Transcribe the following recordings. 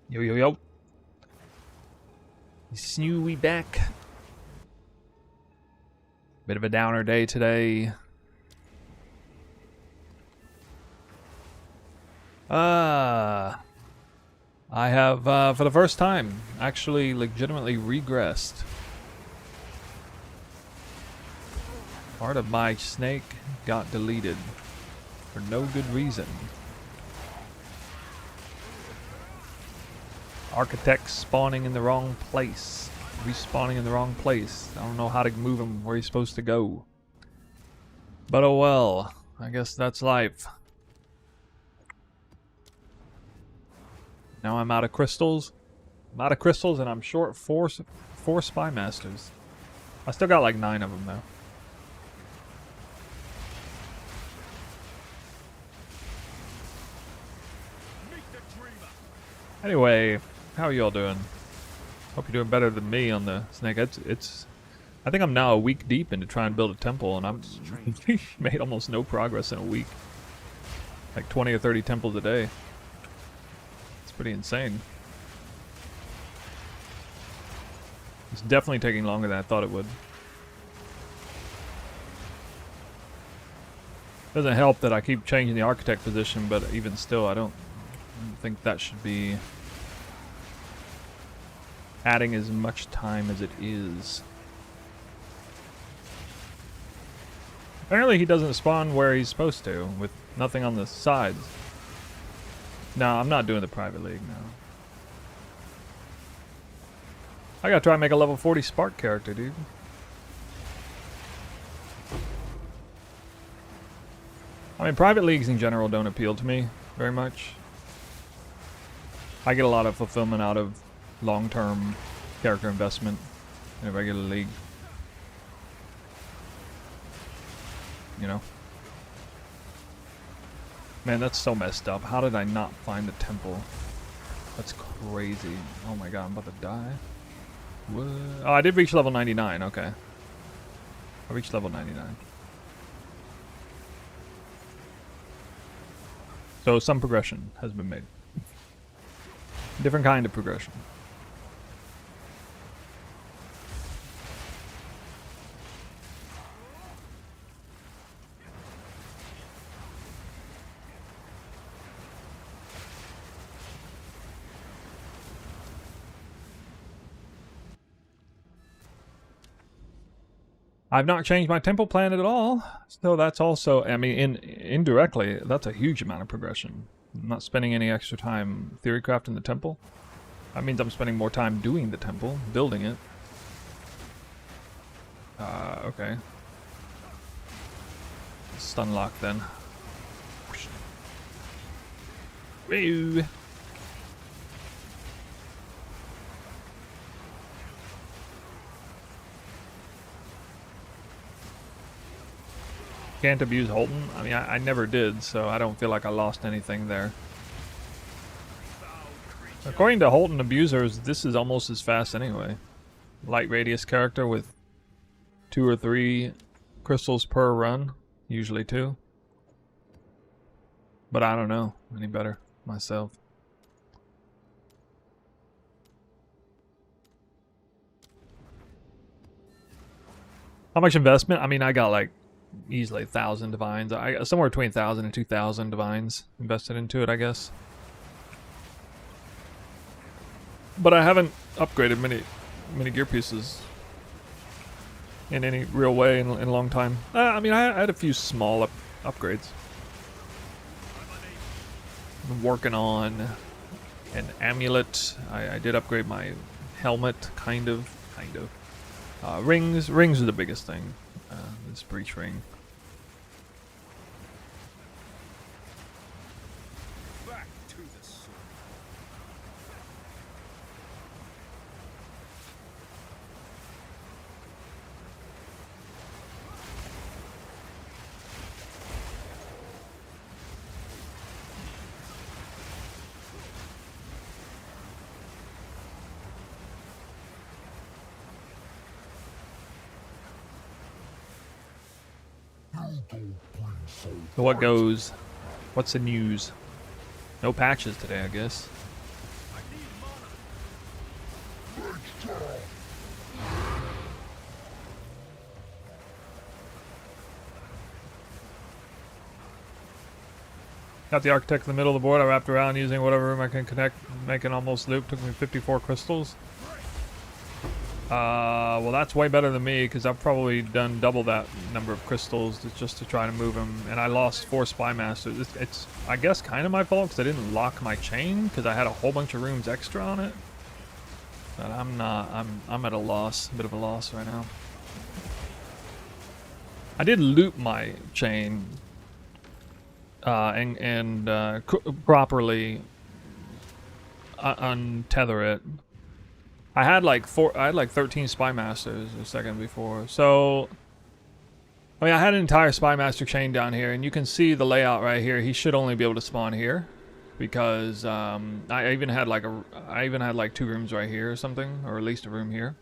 Yo, yo, yo. Snewy back. Bit of a downer day today. I have, for the first time, actually legitimately regressed. Part of my snake got deleted for no good reason. Architect spawning in the wrong place. Respawning in the wrong place. I don't know how to move him where he's supposed to go. But oh well. I guess that's life. Now I'm out of crystals. I'm out of crystals and I'm short four spy masters. I still got like 9 of them though. Anyway, how are y'all doing? Hope you're doing better than me on the snake. I think I'm now a week deep into trying to build a temple, and I'm made almost no progress in a week. Like 20 or 30 temples a day. It's pretty insane. It's definitely taking longer than I thought it would. Doesn't help that I keep changing the architect position, but even still, I don't think that should be adding as much time as it is. Apparently he doesn't spawn where he's supposed to, with nothing on the sides. No, I'm not doing the private league now. I gotta try and make a level 40 Spark character, dude. I mean, private leagues in general don't appeal to me very much. I get a lot of fulfillment out of long-term character investment in a regular league. You know? Man, that's so messed up. How did I not find the temple? That's crazy. Oh my god, I'm about to die. What? Oh, I did reach level 99, okay. I reached level 99. So some progression has been made. Different kind of progression. I've not changed my temple plan at all, so that's also, I mean, indirectly, that's a huge amount of progression. I'm not spending any extra time theory crafting the temple. That means I'm spending more time doing the temple, building it. Okay. Stun lock then. Woo! Can't abuse Holton? I mean, I never did, so I don't feel like I lost anything there. According to Holton abusers, this is almost as fast anyway. Light radius character with 2 or 3 crystals per run, usually 2. But I don't know any better myself. How much investment? I mean, I got like easily 1,000 divines. I got somewhere between 1,000 and 2,000 divines invested into it, I guess. But I haven't upgraded many gear pieces in any real way in a long time. I mean, I had a few small upgrades. I'm working on an amulet. I did upgrade my helmet, kind of. Rings are the biggest thing. This breach ring. So what goes? What's the news? No patches today, I guess. Got the architect in the middle of the board. I wrapped around using whatever room I can connect, make an almost loop. Took me 54 crystals. Well, that's way better than me because I've probably done double that number of crystals just to try to move him, and I lost 4 spy masters. It's I guess kind of my fault because I didn't lock my chain because I had a whole bunch of rooms extra on it. But I'm at a loss, a bit of a loss right now. I did loop my chain and properly untether it. I had like 13 spy masters a second before. So I mean, I had an entire spy master chain down here, and you can see the layout right here. He should only be able to spawn here because I even had like 2 rooms right here or something, or at least a room here.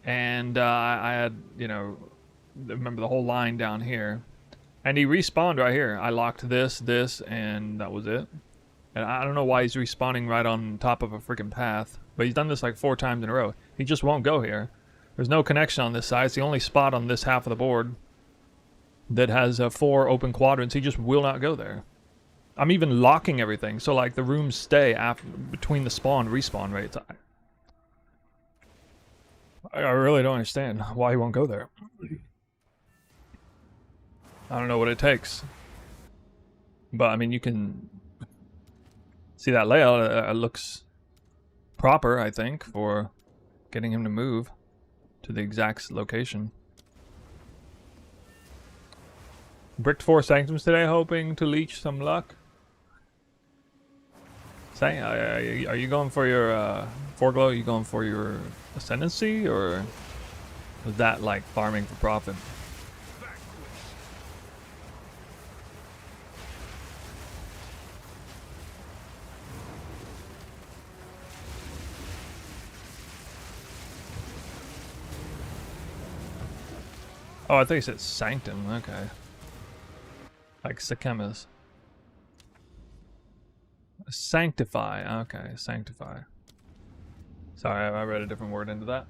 And I had, you know, remember the whole line down here. And he respawned right here. I locked this, and that was it. And I don't know why he's respawning right on top of a freaking path. But he's done this like 4 times in a row. He just won't go here. There's no connection on this side. It's the only spot on this half of the board that has 4 open quadrants. He just will not go there. I'm even locking everything. So like the rooms stay after between the spawn respawn rates. I really don't understand why he won't go there. I don't know what it takes. But I mean, you can see that layout. It looks proper, I think, for getting him to move to the exact location. Bricked 4 sanctums today, hoping to leech some luck. Say, are you going for your foreglow? Are you going for your ascendancy, or is that like farming for profit? Oh, I thought you said sanctum. Okay. Like Sakemis. Sanctify. Okay, sanctify. Sorry, I read a different word into that.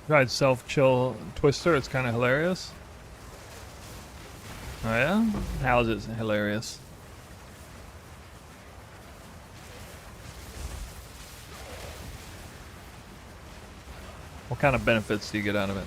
Tried self-chill Twister, it's kind of hilarious. Oh yeah? How is it hilarious? What kind of benefits do you get out of it?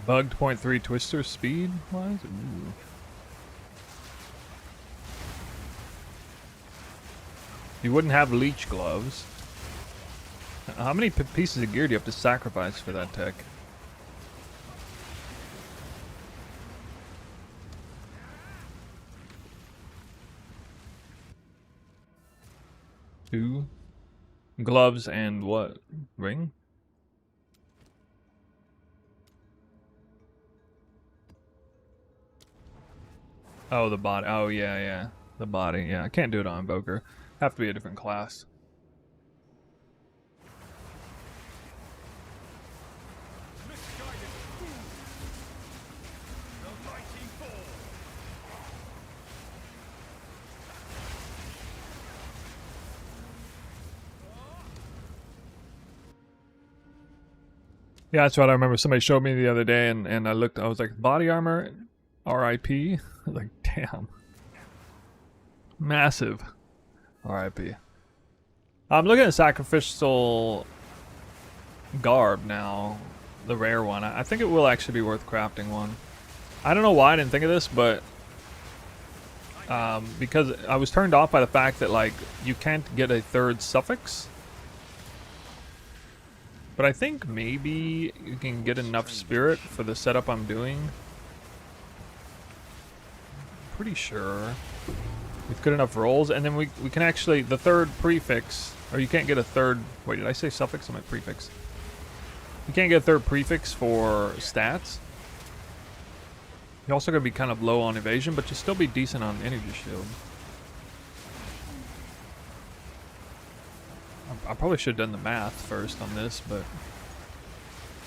Bugged 0.3 Twister speed wise? Ooh. You wouldn't have leech gloves. How many pieces of gear do you have to sacrifice for that tech? Two gloves and what? Ring? Oh, the body. Oh, yeah, yeah. The body. Yeah, I can't do it on Invoker. Have to be a different class. Yeah, that's what I remember. Somebody showed me the other day, and I looked. I was like, body armor, RIP. Like, damn. Massive. RIP. I'm looking at sacrificial garb now, the rare one. I think it will actually be worth crafting one. I don't know why I didn't think of this, but because I was turned off by the fact that like you can't get a third suffix. But I think maybe you can get enough spirit for the setup I'm doing. Pretty sure. With good enough rolls, and then we can actually, the third prefix, or you can't get a third, wait, did I say suffix? I meant prefix. You can't get a third prefix for stats. You're also going to be kind of low on evasion, but you'll still be decent on energy shield. I probably should have done the math first on this, but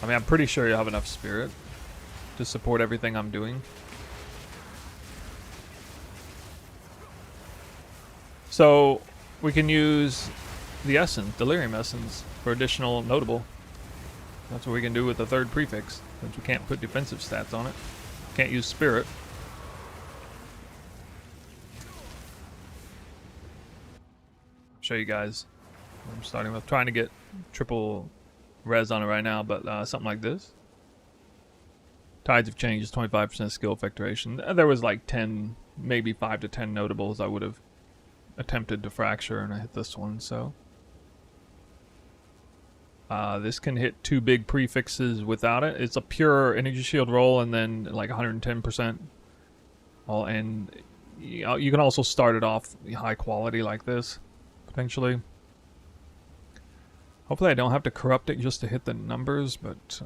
I mean, I'm pretty sure you'll have enough spirit to support everything I'm doing. So we can use the essence, delirium essence, for additional notable. That's what we can do with the third prefix, since we can't put defensive stats on it. Can't use spirit. I'll show you guys. I'm starting with trying to get triple res on it right now, but something like this. Tides of Change is 25% skill effect duration. There was like 10, maybe 5 to 10 notables I would have attempted to fracture, and I hit this one, so. This can hit 2 big prefixes without it. It's a pure energy shield roll and then like 110%. And you can also start it off high quality like this, potentially. Hopefully I don't have to corrupt it just to hit the numbers, but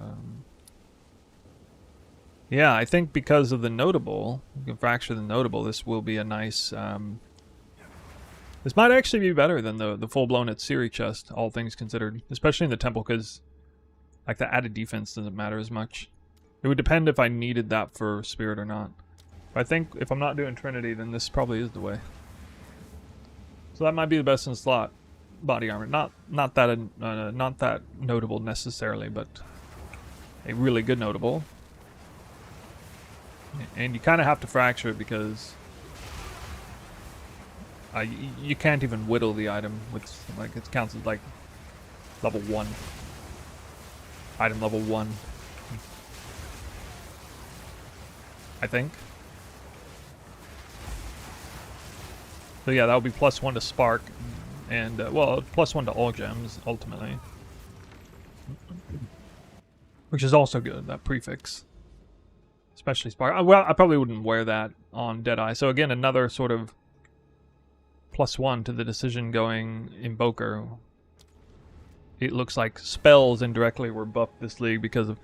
yeah, I think because of the notable, you can fracture the notable, this will be a nice... this might actually be better than the full-blown Atsiri chest, all things considered. Especially in the temple, because like the added defense doesn't matter as much. It would depend if I needed that for spirit or not. But I think if I'm not doing Trinity, then this probably is the way. So that might be the best in slot. Body armor, not that notable necessarily, but a really good notable. And you kind of have to fracture it because you can't even whittle the item with, like, it counts as like level 1. Item level 1. I think. So yeah, that would be +1 to spark. And, well, +1 to all gems, ultimately. Which is also good, that prefix. Especially Spark. Well, I probably wouldn't wear that on Deadeye. So again, another sort of +1 to the decision going Invoker. It looks like spells indirectly were buffed this league because of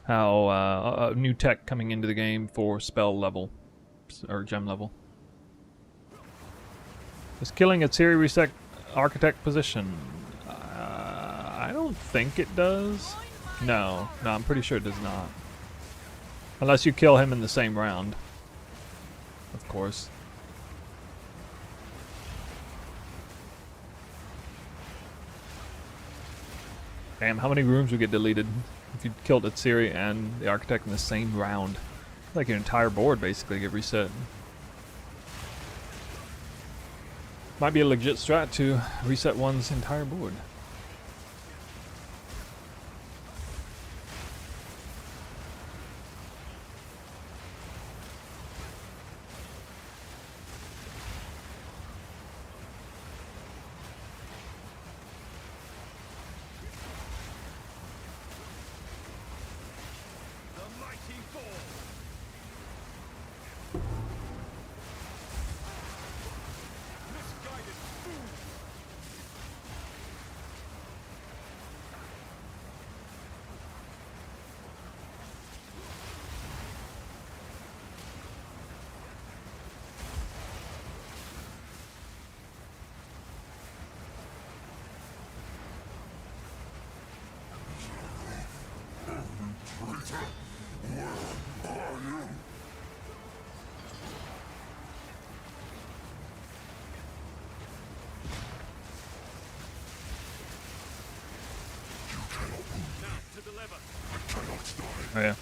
how new tech coming into the game for spell level. Or gem level. Is killing Atsiri reset architect position? I don't think it does. No, I'm pretty sure it does not. Unless you kill him in the same round. Of course. Damn, how many rooms would get deleted if you killed Atsiri and the architect in the same round? Like your entire board basically get reset. Might be a legit strat to reset one's entire board. Oh yeah.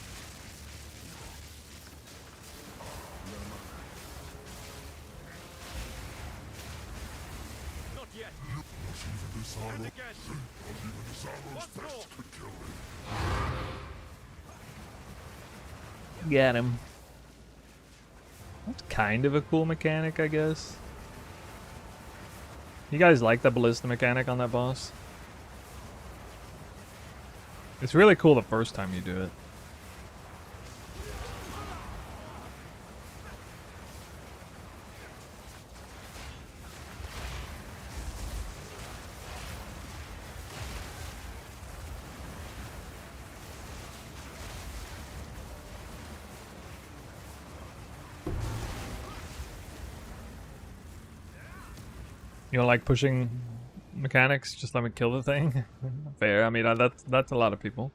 Get him. That's kind of a cool mechanic, I guess. You guys like the ballista mechanic on that boss? It's really cool the first time you do it. You don't like pushing mechanics? Just let me kill the thing? Fair. I mean, that's a lot of people.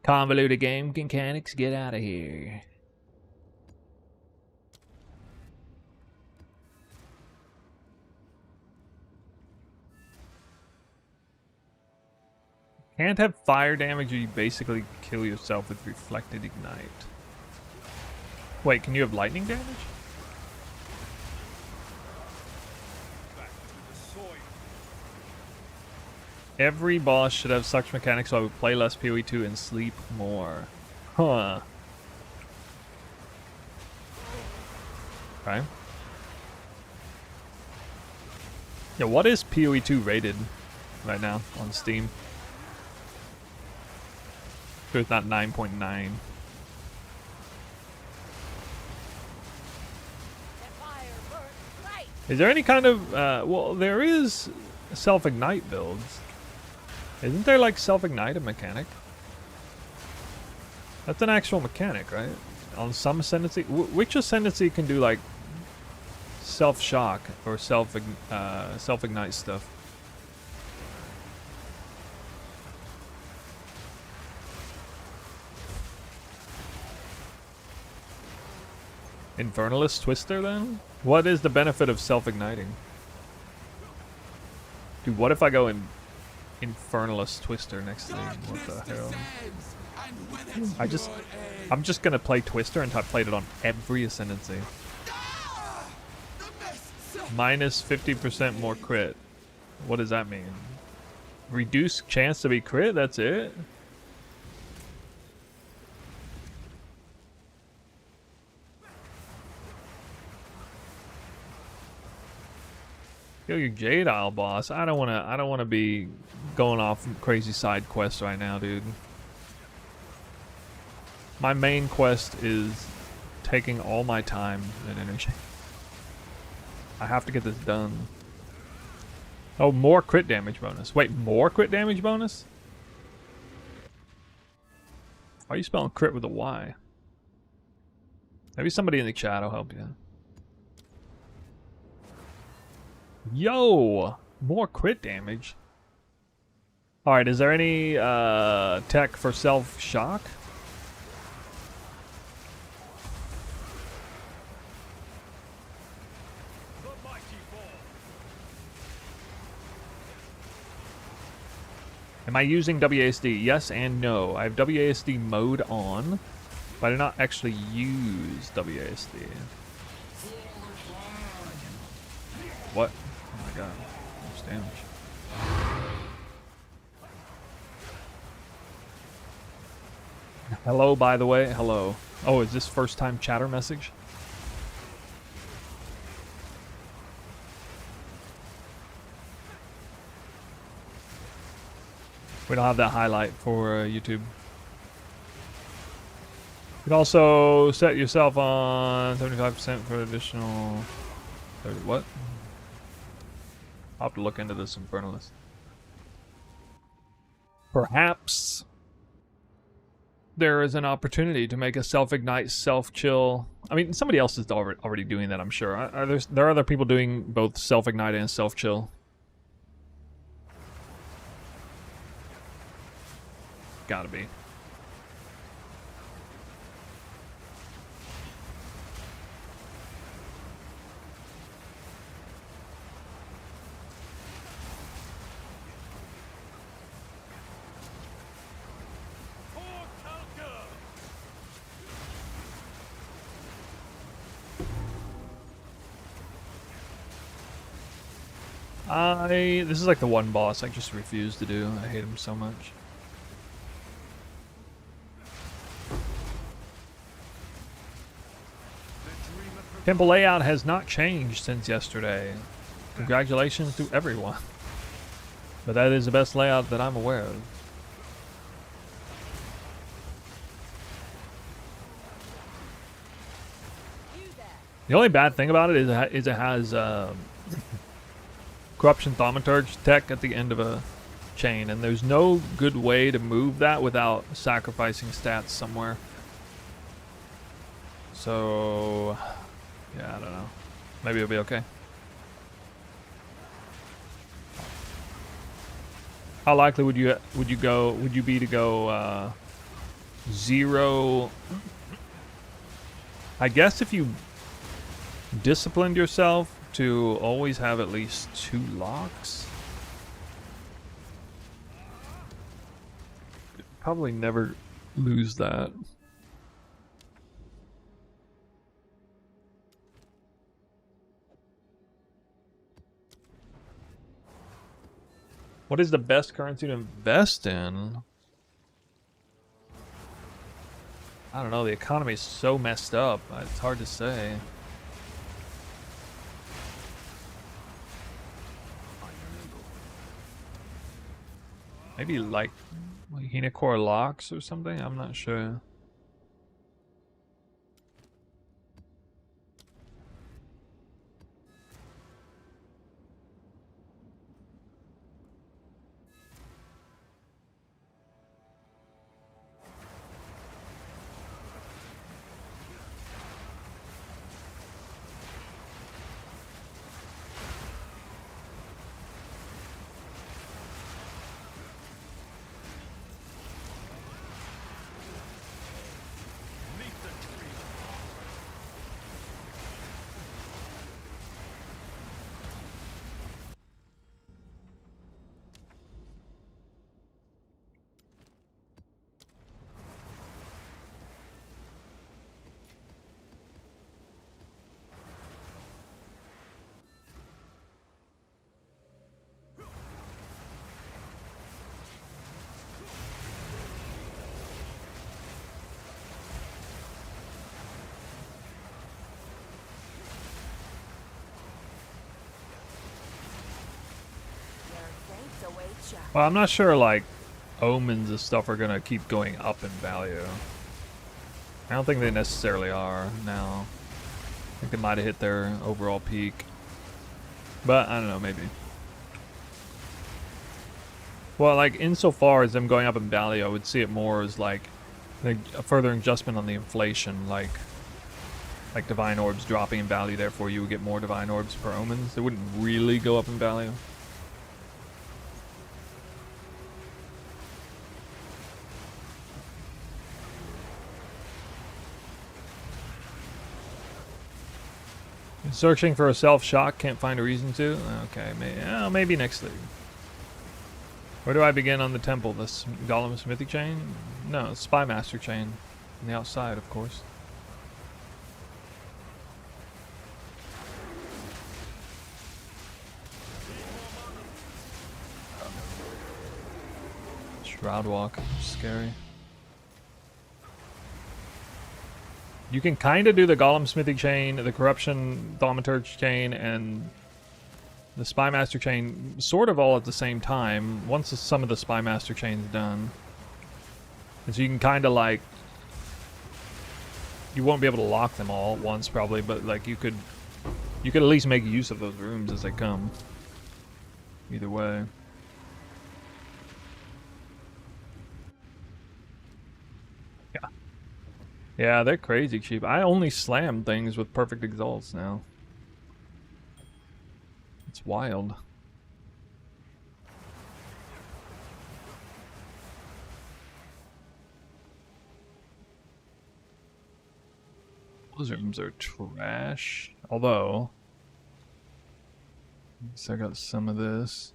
Convoluted game mechanics, get out of here. Can't have fire damage or you basically kill yourself with reflected ignite. Wait, can you have lightning damage? Every boss should have such mechanics so I would play less PoE 2 and sleep more. Huh. Okay. Yeah, what is PoE 2 rated right now on Steam? Sure it's not 9.9. Is there any kind of, well, there is self-ignite builds. Isn't there like self-ignite a mechanic? That's an actual mechanic, right? On some ascendancy? Which ascendancy can do like self-shock or self-ignite stuff? Infernalist Twister then? What is the benefit of self-igniting? Dude, what if I go in Infernalist Twister next to me? What the hell? I'm just gonna play Twister until I played it on every ascendancy. Minus 50% more crit. What does that mean? Reduced chance to be crit? That's it? Kill your Jade Isle boss. I don't wanna be going off crazy side quests right now, dude. My main quest is taking all my time and energy. I have to get this done. Oh, more crit damage bonus. Wait, more crit damage bonus? Why are you spelling crit with a Y? Maybe somebody in the chat will help you. Yo! More crit damage. Alright, is there any tech for self-shock? Am I using WASD? Yes and no. I have WASD mode on, but I do not actually use WASD. What? Oh my god. Much damage. Hello, by the way. Hello. Oh, is this first time chatter message? We don't have that highlight for YouTube. You can also set yourself on 75% for additional... 30, what? I'll have to look into this Infernalist. Perhaps there is an opportunity to make a self-ignite, self-chill. I mean, somebody else is already doing that, I'm sure. There are other people doing both self-ignite and self-chill. Gotta be. This is like the one boss I just refuse to do. I hate him so much. Temple layout has not changed since yesterday. Congratulations to everyone. But that is the best layout that I'm aware of. The only bad thing about it is it has Corruption Thaumaturge tech at the end of a chain, and there's no good way to move that without sacrificing stats somewhere. So, yeah, I don't know. Maybe it'll be okay. How likely would you be to go 0? I guess if you disciplined yourself to always have at least 2 locks. Probably never lose that. What is the best currency to invest in? I don't know, the economy is so messed up, it's hard to say. Maybe like Hinacore locks or something? I'm not sure. Well, I'm not sure, like, omens and stuff are gonna keep going up in value. I don't think they necessarily are now. I think they might have hit their overall peak. But, I don't know, maybe. Well, like, insofar as them going up in value, I would see it more as, like, a further adjustment on the inflation, like Divine Orbs dropping in value, therefore you would get more Divine Orbs per omens. They wouldn't really go up in value. Searching for a self-shock, can't find a reason to? Okay, maybe next league. Where do I begin on the temple? The Golem Smithy chain? No, Spy Master chain. On the outside, of course. Shroud Walk, scary. You can kind of do the Golem Smithy chain, the Corruption Thaumaturge chain, and the Spy Master chain sort of all at the same time, once some of the Spy Master chain's done. And so you can kind of like... You won't be able to lock them all at once probably, but like you could at least make use of those rooms as they come. Either way. Yeah. Yeah, they're crazy cheap. I only slam things with perfect exalts now. It's wild. Those rooms are trash. Although, so I got some of this.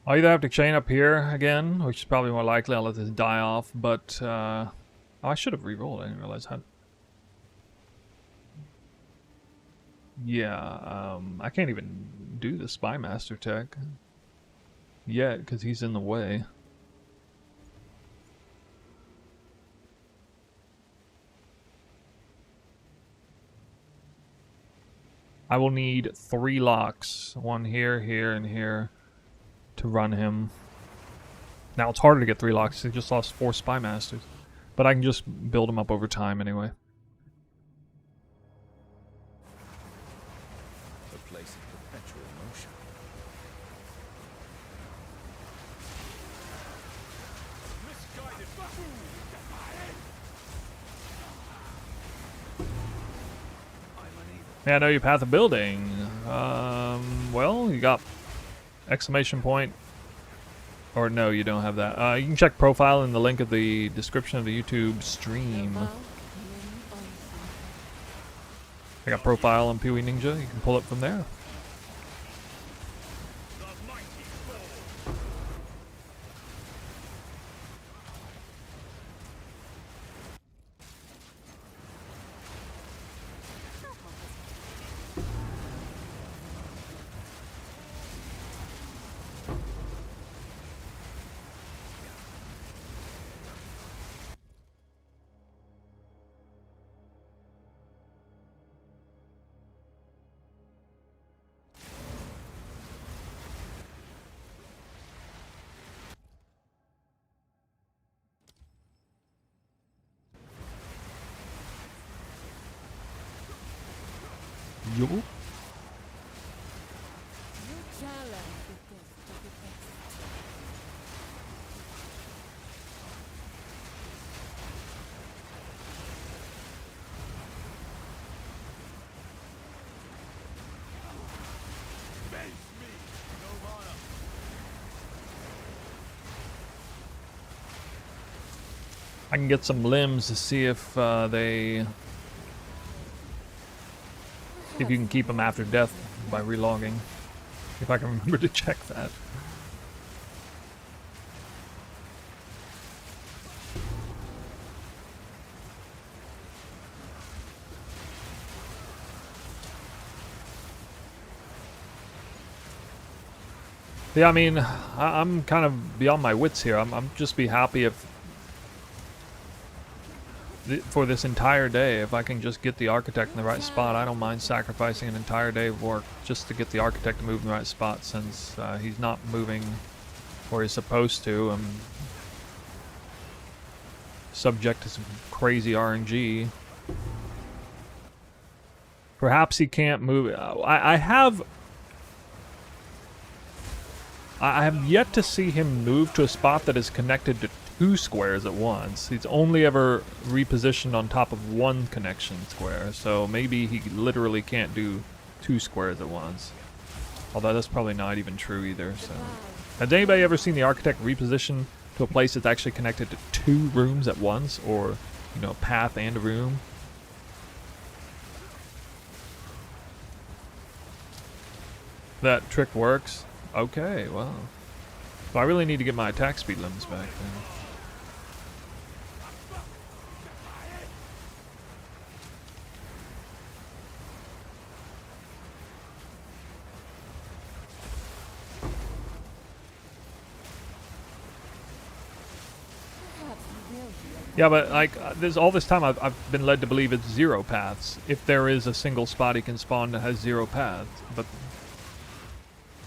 I'll either have to chain up here again, which is probably more likely. I'll let this die off, but oh, I should have re-rolled. I didn't realize how. Yeah, I can't even do the Spy Master tech yet because he's in the way. I will need 3 locks, one here, here, and here, to run him. Now it's harder to get 3 locks. He just lost 4 Spy Masters, but I can just build them up over time anyway. The place in perpetual motion. Misguided buffoon! Yeah, I know your path of building. Well, you got exclamation point. Or no, you don't have that. You can check profile in the link of the description of the YouTube stream. I got profile on Pee-wee Ninja. You can pull it from there. Yo. I can get some limbs to see if if you can keep them after death by relogging. If I can remember to check that. Yeah, I mean, I'm kind of beyond my wits here. I'm just be happy if for this entire day, if I can just get the architect in the right spot. I don't mind sacrificing an entire day of work just to get the architect to move in the right spot, since he's not moving where he's supposed to. I'm subject to some crazy RNG. Perhaps he can't move. I have yet to see him move to a spot that is connected to 2 squares at once. He's only ever repositioned on top of 1 connection square, so maybe he literally can't do 2 squares at once. Although that's probably not even true either. So, has anybody ever seen the architect reposition to a place that's actually connected to 2 rooms at once, or you know, a path and a room? That trick works. Okay, well, so I really need to get my attack speed limits back then. Yeah, but like, there's all this time I've been led to believe it's 0 paths. If there is a single spot he can spawn that has 0 paths, but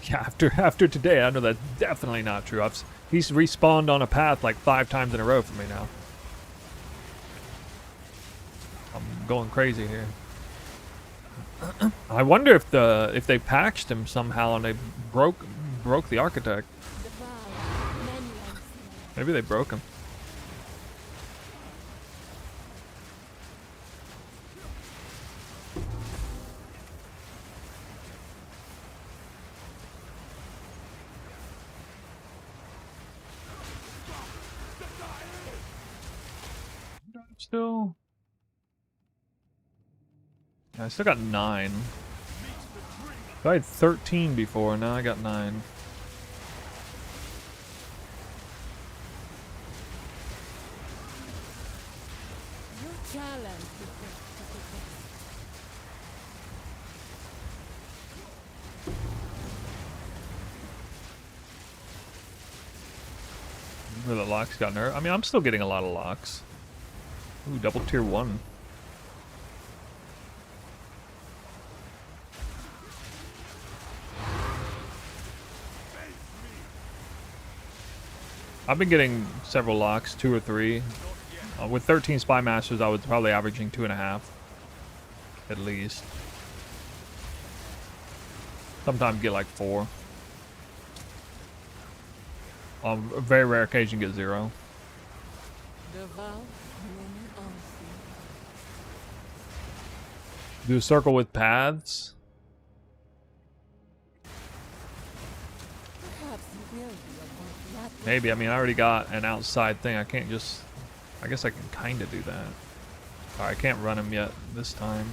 yeah, after today, I know that's definitely not true. He's respawned on a path like 5 times in a row for me now. I'm going crazy here. I wonder if they patched him somehow and they broke the architect. Maybe they broke him. Still, I still got 9. I had 13 before, now I got 9. Where the locks got nerfed. I mean, I'm still getting a lot of locks. Ooh, double tier 1. I've been getting several locks, 2 or 3. With 13 Spy Masters, I was probably averaging 2.5. At least. Sometimes get like 4. On a very rare occasion, get 0. Do a circle with paths. Maybe. I mean, I already got an outside thing. I can't just... I guess I can kind of do that. Alright, I can't run him yet this time.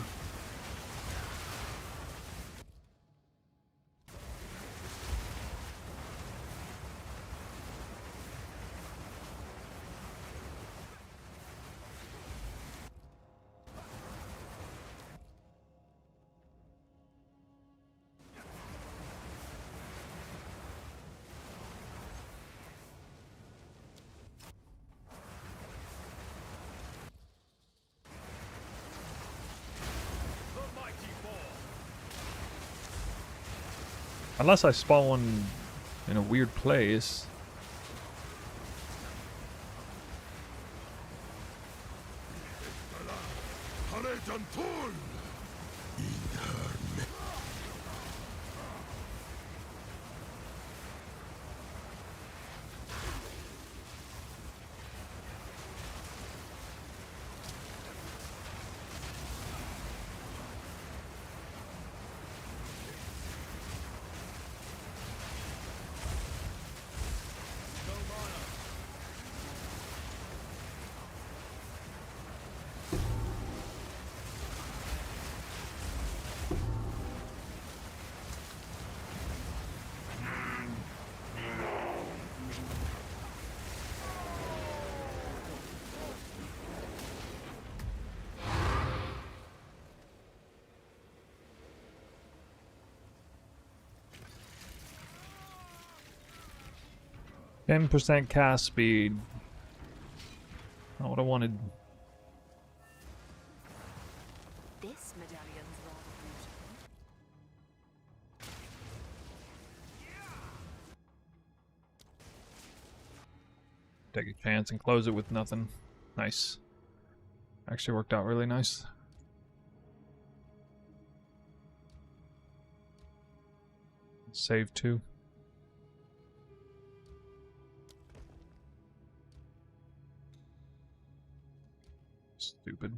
Unless I spawn one in a weird place. %% cast speed. Not what I wanted. This medallion's rather beautiful. Take a chance and close it with nothing. Nice. Actually worked out really nice. Save 2. Stupid.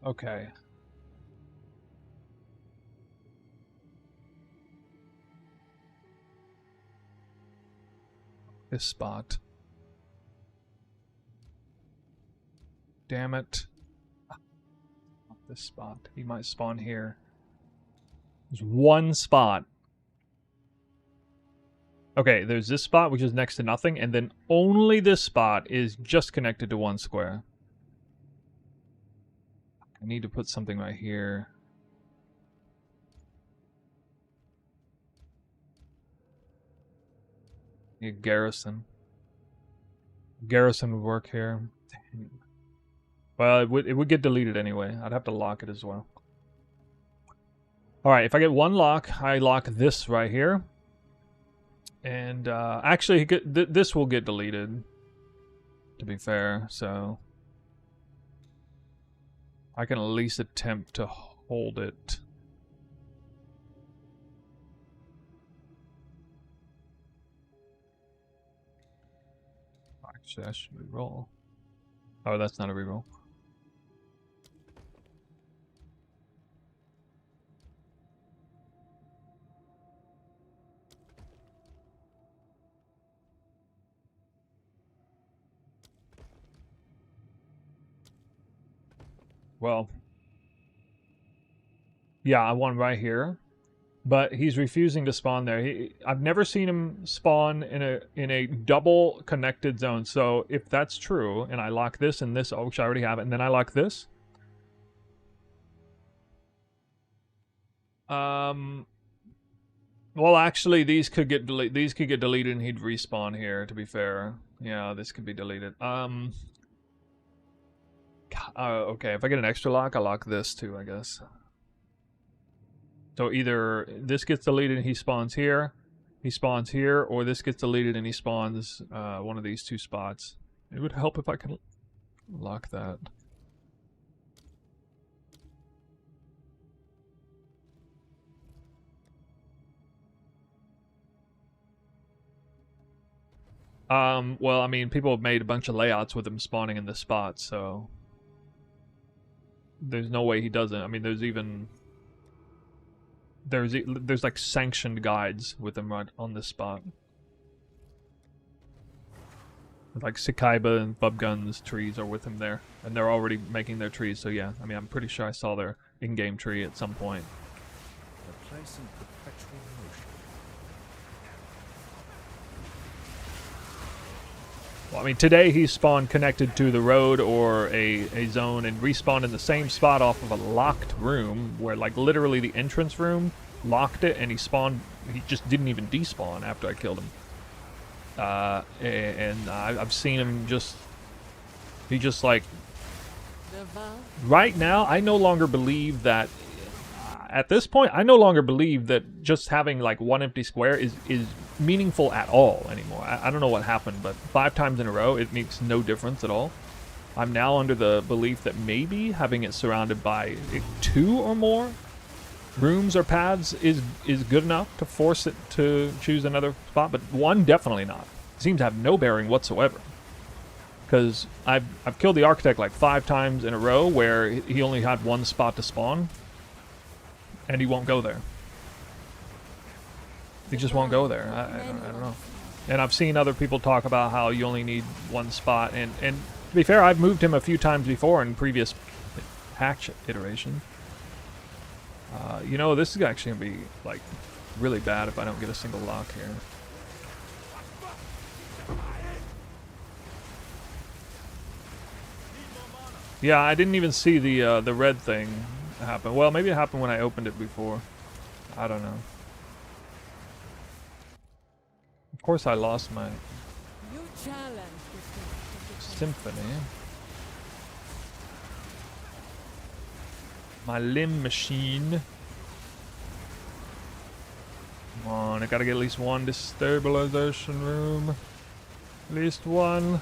Okay. This spot. Damn it. Not this spot. He might spawn here. There's one spot. Okay, there's this spot, which is next to nothing, and then only this spot is just connected to one square. I need to put something right here. Need garrison. Garrison would work here. Dang. Well, it would get deleted anyway. I'd have to lock it as well. Alright, if I get one lock, I lock this right here. And actually, this will get deleted, to be fair, so I can at least attempt to hold it. Actually, I should reroll. Oh, that's not a reroll. Well, yeah, I want right here, but he's refusing to spawn there. I've never seen him spawn in a double connected zone. So if that's true, and I lock this and this, which I already have it, and then I lock this. Well, actually, these could get deleted. These could get deleted, and he'd respawn here. To be fair, yeah, this could be deleted. Okay, if I get an extra lock, I'll lock this too, I guess. So either this gets deleted and he spawns here, or this gets deleted and he spawns one of these two spots. It would help if I could lock that. Well, I mean, people have made a bunch of layouts with him spawning in this spot, so there's no way he doesn't. I mean, there's like sanctioned guides with him right on this spot. Like Sakaiba and Bubgun's trees are with him there, and they're already making their trees, so yeah, I mean, I'm pretty sure I saw their in-game tree at some point. A place in perpetual motion. Well, I mean, today he spawned connected to the road or a zone and respawned in the same spot off of a locked room where, like, literally the entrance room locked it, and he spawned. He just didn't even despawn after I killed him. And I've seen him just. He just like. Right now, I no longer believe that. At this point, I no longer believe that just having like one empty square is meaningful at all anymore. I don't know what happened, but 5 times in a row, it makes no difference at all. I'm now under the belief that maybe having it surrounded by 2 or more rooms or paths is good enough to force it to choose another spot, but 1 definitely not. It seems to have no bearing whatsoever. Because I've killed the Architect like 5 times in a row where he only had 1 spot to spawn, and he won't go there. He just won't go there. I don't know. And I've seen other people talk about how you only need 1 spot. And to be fair, I've moved him a few times before in previous patch iterations. You know, this is actually going to be, like, really bad if I don't get a single lock here. Yeah, I didn't even see the red thing happen. Well, maybe it happened when I opened it before. I don't know. Of course I lost my symphony. My limb machine. Come on, I gotta get at least 1 destabilization room. At least 1.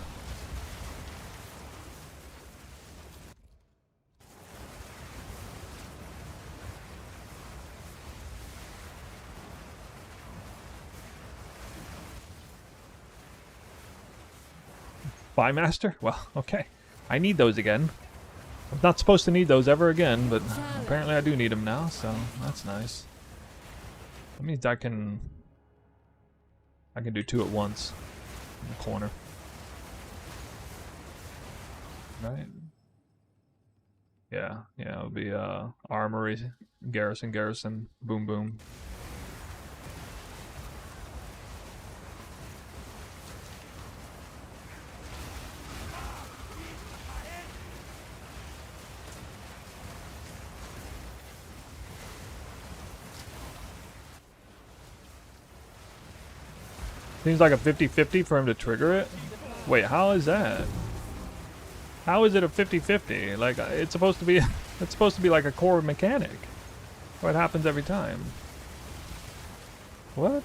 Spymaster? Well, okay. I need those again. I'm not supposed to need those ever again, but apparently I do need them now, so that's nice. That means I can do 2 at once in the corner. Right? Yeah, it'll be armory, garrison, boom boom. Seems like a 50-50 for him to trigger it. Wait, how is that? How is it a 50-50? Like, it's supposed to be it's supposed to be like a core mechanic. What happens every time? What?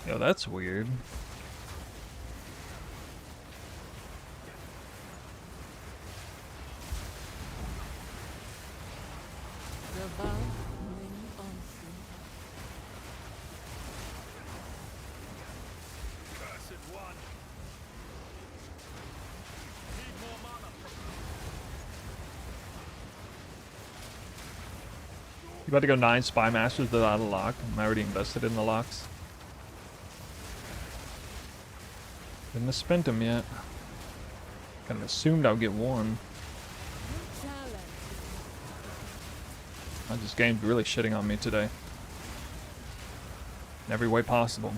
Yo, that's weird. You about to go 9 Spy Masters without a lock? I'm already invested in the locks. Didn't have spent them yet. Kind of assumed I would get one. This game's really shitting on me today. In every way possible.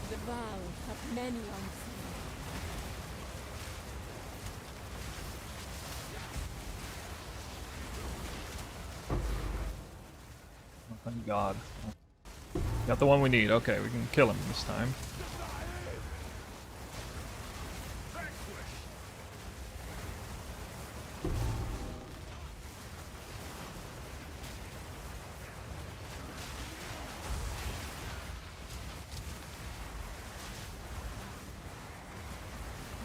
The vow have many unseen. Oh, thank God. Got the one we need. Okay, we can kill him this time.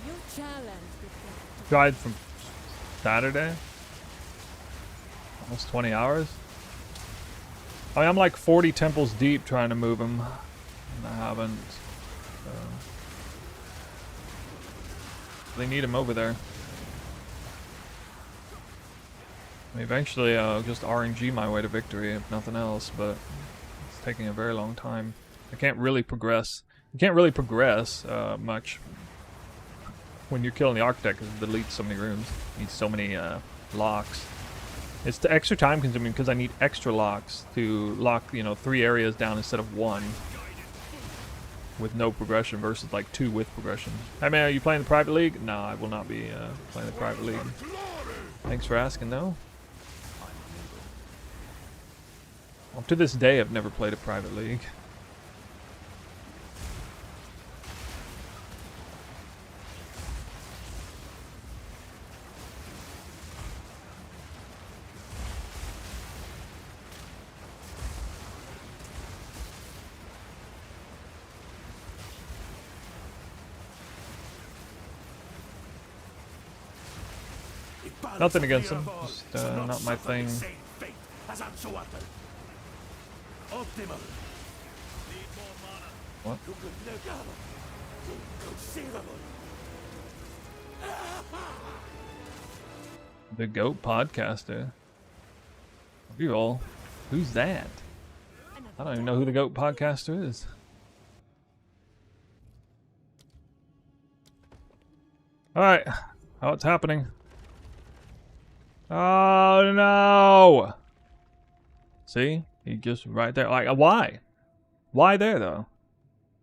You challenge the fate. Tried from Saturday. Almost 20 hours. I mean, I'm like 40 temples deep trying to move him. And I haven't. So. They need him over there. I mean, eventually I'll just RNG my way to victory, if nothing else, but it's taking a very long time. I can't really progress. You can't really progress much when you're killing the architect because it deletes so many rooms. You need so many locks. It's the extra time consuming because I need extra locks to lock, you know, 3 areas down instead of 1 with no progression versus like 2 with progression. Hey man, are you playing the private league? No, I will not be playing the private league. Thanks for asking though. Well, to this day, I've never played a private league. Nothing against them, just not my thing. What? The GOAT podcaster. You all, who's that? I don't even know who the GOAT podcaster is. Alright, how it's happening. Oh no! See? He just right there. Like, why? Why there though?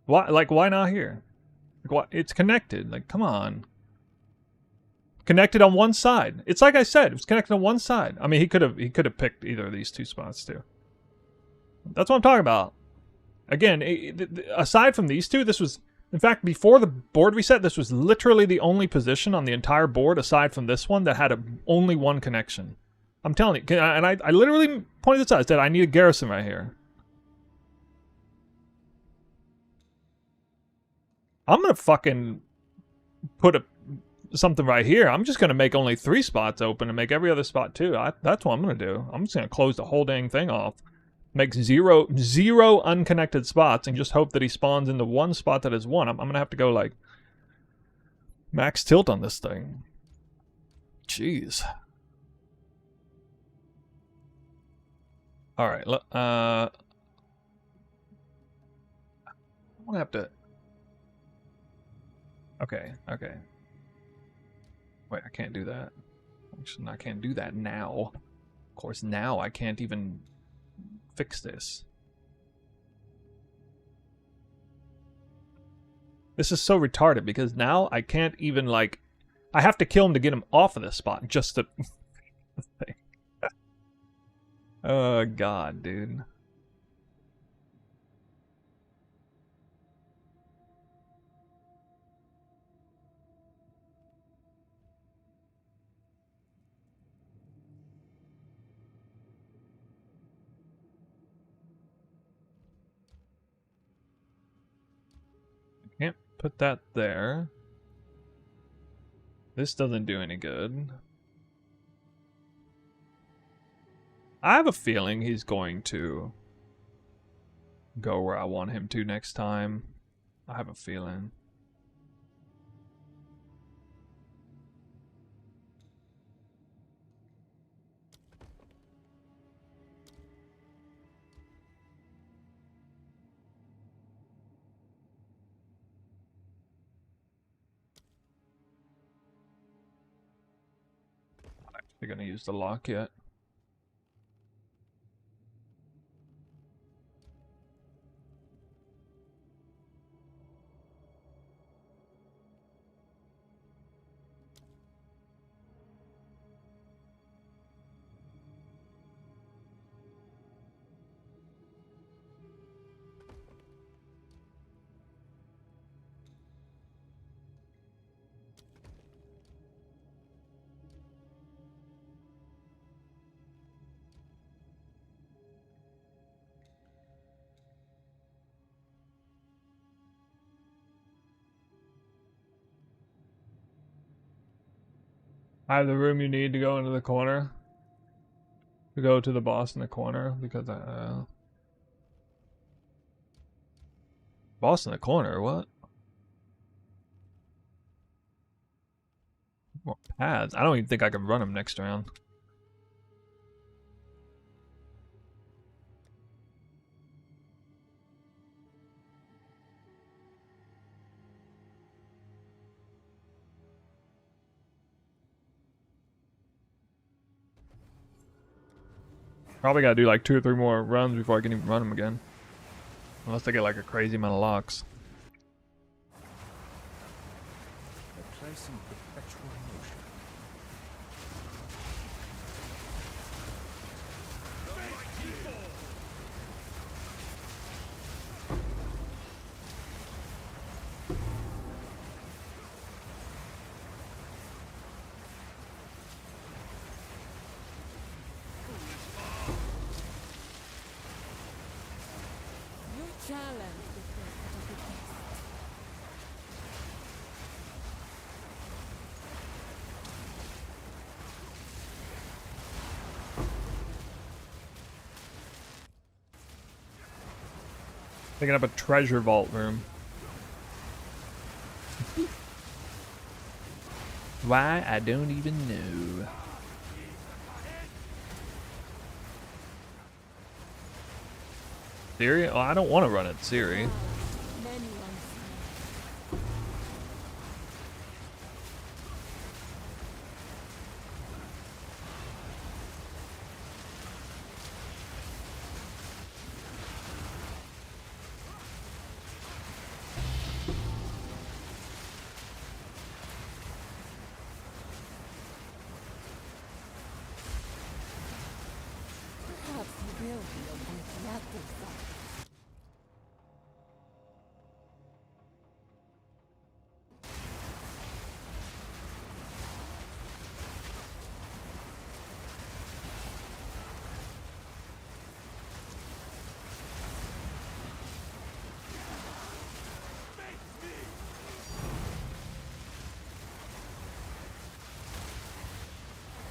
Why? Like, why not here? Like, why? It's connected. Like, come on. Connected on one side. It's like I said. It was connected on one side. I mean, he could have picked either of these 2 spots too. That's what I'm talking about. Again, aside from these 2, this was, in fact, before the board reset, this was literally the only position on the entire board, aside from this one, that had only 1 connection. I'm telling you, and I literally pointed this out. I said, I need a garrison right here. I'm gonna fucking put something right here. I'm just gonna make only 3 spots open and make every other spot 2. That's what I'm gonna do. I'm just gonna close the whole dang thing off. Make zero unconnected spots and just hope that he spawns into 1 spot that is 1. I'm gonna have to go like max tilt on this thing. Jeez. All right. I'm gonna have to. Okay. Wait, I can't do that. Actually, I can't do that now. Of course, now I can't even fix this. This is so retarded because now I can't even, like, I have to kill him to get him off of this spot just to. Oh god, dude. Can't put that there. This doesn't do any good. I have a feeling he's going to go where I want him to next time. I have a feeling. They're gonna use the lock yet. I have the room you need to go into the corner. To go to the boss in the corner because boss in the corner, what? More paths. I don't even think I can run him next round. Probably gotta do like 2 or 3 more runs before I can even run him again. Unless I get like a crazy amount of locks. A place in perpetual motion. Your challenge the test of the test. Picking up a treasure vault room. Why? I don't even know. Siri? Oh, I don't want to run it, Siri. Many unseen. Perhaps you will be a worthy afterthought.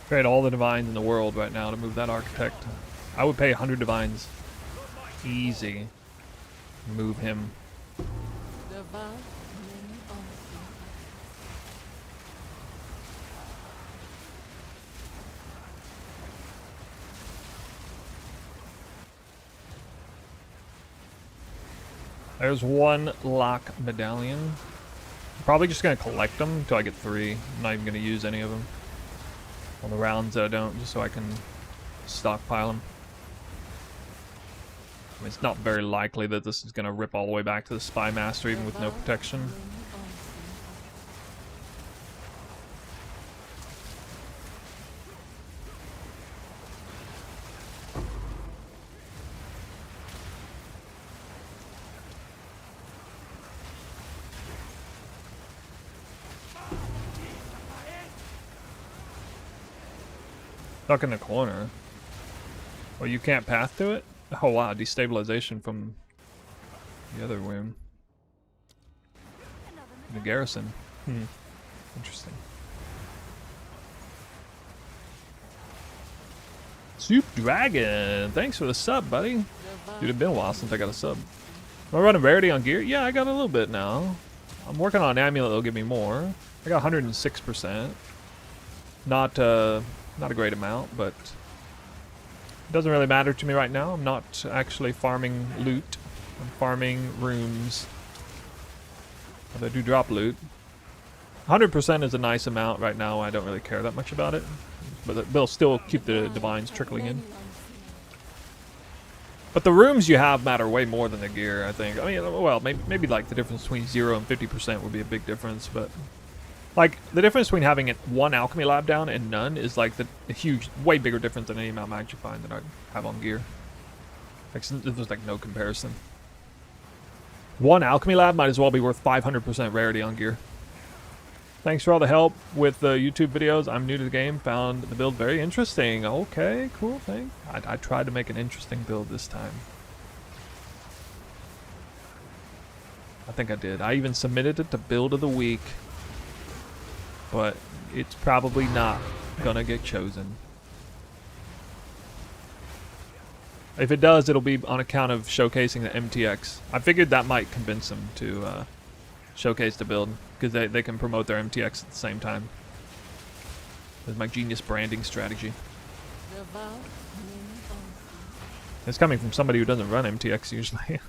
Trade all the divines in the world right now to move that architect. I would pay 100 divines. Easy. Move him. The vow, many unseen. There's 1 lock medallion. Probably just gonna collect them until I get 3. I'm not even gonna use any of them. On the rounds that I don't, just so I can stockpile them. I mean, it's not very likely that this is gonna rip all the way back to the Spy Master even with no protection. Many unseen. Stuck in the corner. Well, you can't path to it? Oh wow, destabilization from the other room. The garrison. Interesting. Soup Dragon, thanks for the sub, buddy. Dude, it's been a while since I got a sub. Am I running rarity on gear? Yeah, I got a little bit now. I'm working on an amulet that'll give me more. I got 106%. Not a great amount, but it doesn't really matter to me right now. I'm not actually farming loot. I'm farming rooms. Although I do drop loot. 100% is a nice amount right now. I don't really care that much about it. But they'll still keep the divines trickling in. But the rooms you have matter way more than the gear, I think. I mean, well, maybe like the difference between 0 and 50% would be a big difference, but like the difference between having one alchemy lab down and none is like the huge, way bigger difference than any amount of mag you find that I have on gear. Like, there's like no comparison. One alchemy lab might as well be worth 500% rarity on gear. Thanks for all the help with the YouTube videos. I'm new to the game. Found the build very interesting. Okay, cool thing. I tried to make an interesting build this time. I think I did. I even submitted it to Build of the Week. But it's probably not gonna get chosen. If it does, it'll be on account of showcasing the MTX. I figured that might convince them to showcase the build, because they can promote their MTX at the same time. That's my genius branding strategy. It's coming from somebody who doesn't run MTX usually.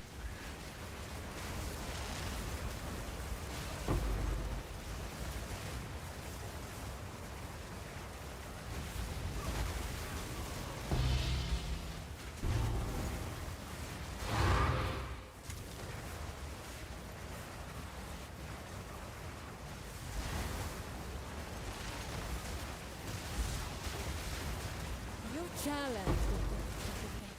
Challenge the best of the best.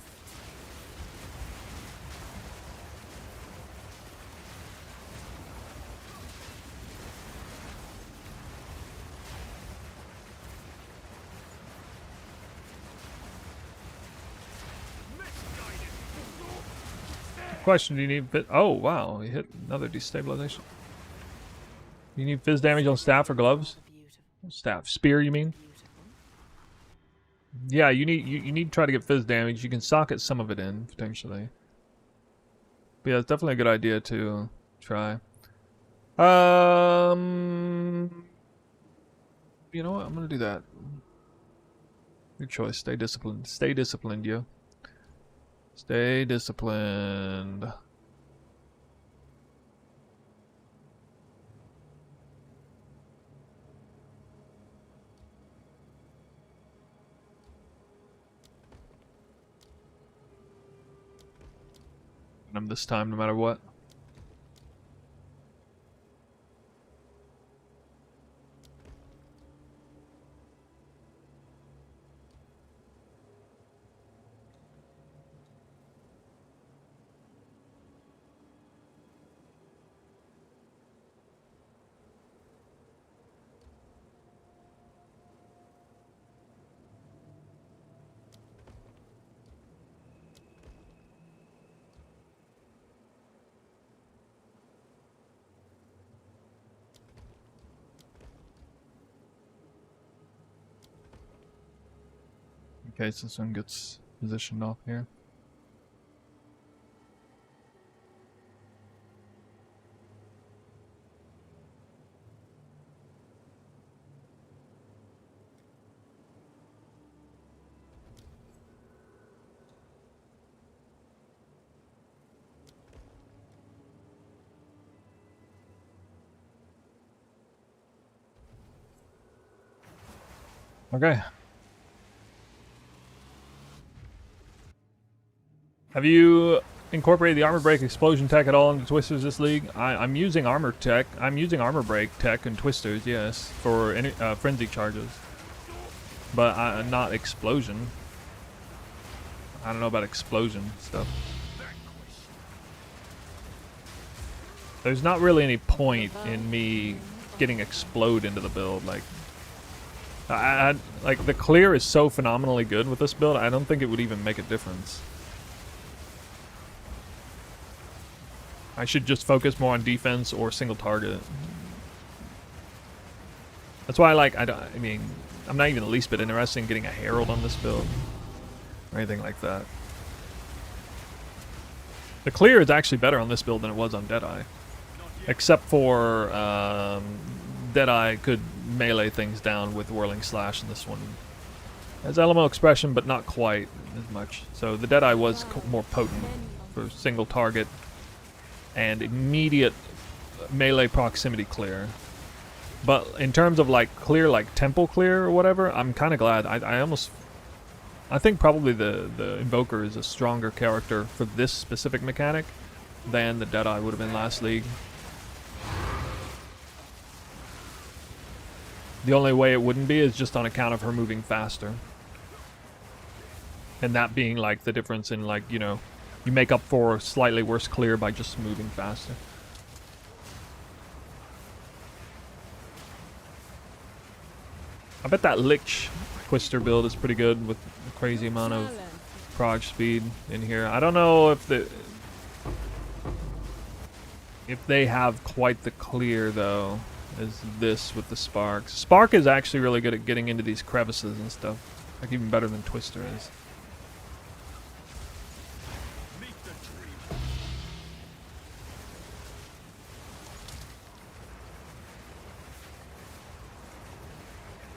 Question, do you need fit? Oh, wow, he hit another destabilization. You need fizz damage on staff or gloves? Staff. Spear, you mean? Yeah, you need to try to get fizz damage. You can socket some of it in, potentially. But yeah, it's definitely a good idea to try. You know what? I'm gonna do that. Your choice. Stay disciplined. Stay disciplined, yo. Stay disciplined. I'm this time no matter what. Okay, so this one gets positioned off here. Okay. Have you incorporated the armor break explosion tech at all into Twisters this league? I'm using armor tech. I'm using armor break tech and Twisters, yes, for any, frenzy charges. But not explosion. I don't know about explosion stuff. There's not really any point in me getting explode into the build. Like, like the clear is so phenomenally good with this build. I don't think it would even make a difference. I should just focus more on defense or single target. That's why I mean, I'm not even the least bit interested in getting a herald on this build or anything like that. The clear is actually better on this build than it was on Deadeye. Except for Deadeye could melee things down with Whirling Slash, and this one has elemental expression, but not quite as much. So the Deadeye was more potent for single target and immediate melee proximity clear. But in terms of like clear, like temple clear or whatever, I'm kind of glad. I think probably the Invoker is a stronger character for this specific mechanic than the Deadeye would have been last league. The only way it wouldn't be is just on account of her moving faster. And that being like the difference in like, you know, you make up for slightly worse clear by just moving faster. I bet that Lich Twister build is pretty good with a crazy amount of prog speed in here. I don't know if they have quite the clear though as this with the Spark. Spark is actually really good at getting into these crevices and stuff. Like even better than Twister is.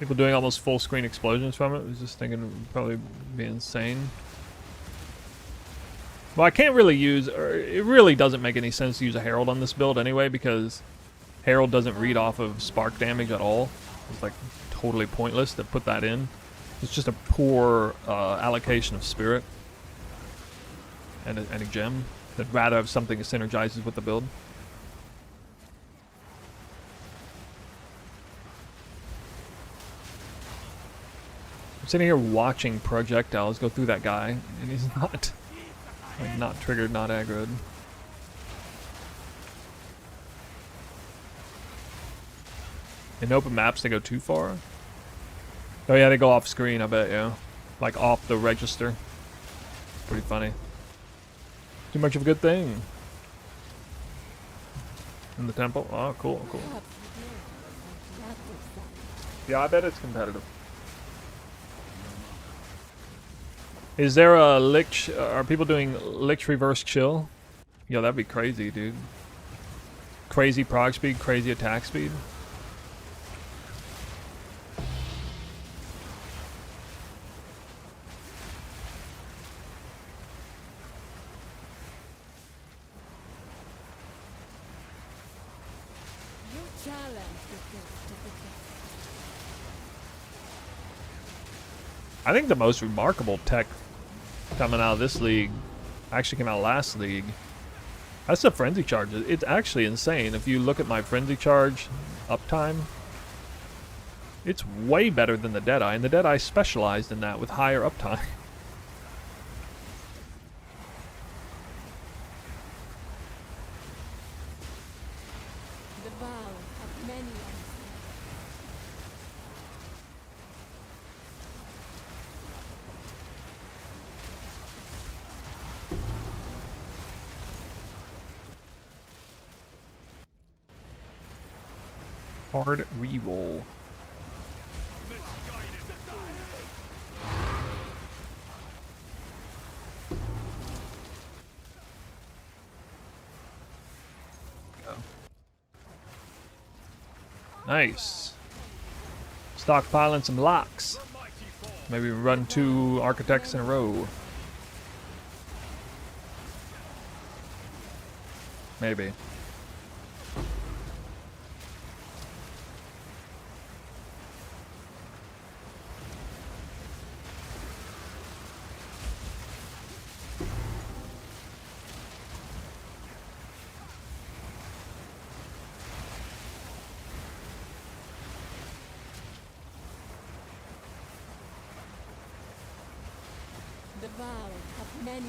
People doing almost full screen explosions from it. I was just thinking it would probably be insane. Well, I can't really use, or it really doesn't make any sense to use a Herald on this build anyway, because Herald doesn't read off of spark damage at all. It's like totally pointless to put that in. It's just a poor allocation of spirit and a gem. I'd rather have something that synergizes with the build. I'm sitting here watching projectiles go through that guy, and he's not, like, not triggered, not aggroed. In open maps, they go too far? Oh yeah, they go off screen, I bet, yeah. Like off the register. Pretty funny. Too much of a good thing. In the temple? Oh, cool, cool. Yeah, I bet it's competitive. Is there a Lich? Are people doing Lich reverse chill? Yo, that'd be crazy, dude. Crazy prog speed, crazy attack speed. I think the most remarkable tech coming out of this league actually came out last league. That's the frenzy charge. It's actually insane. If you look at my frenzy charge uptime, it's way better than the Deadeye, and the Deadeye specialized in that with higher uptime. The vow of many unseen. Hard reroll. Go. Nice. Stockpiling some locks. Maybe run 2 architects in a row. Maybe. The vow of many unseen.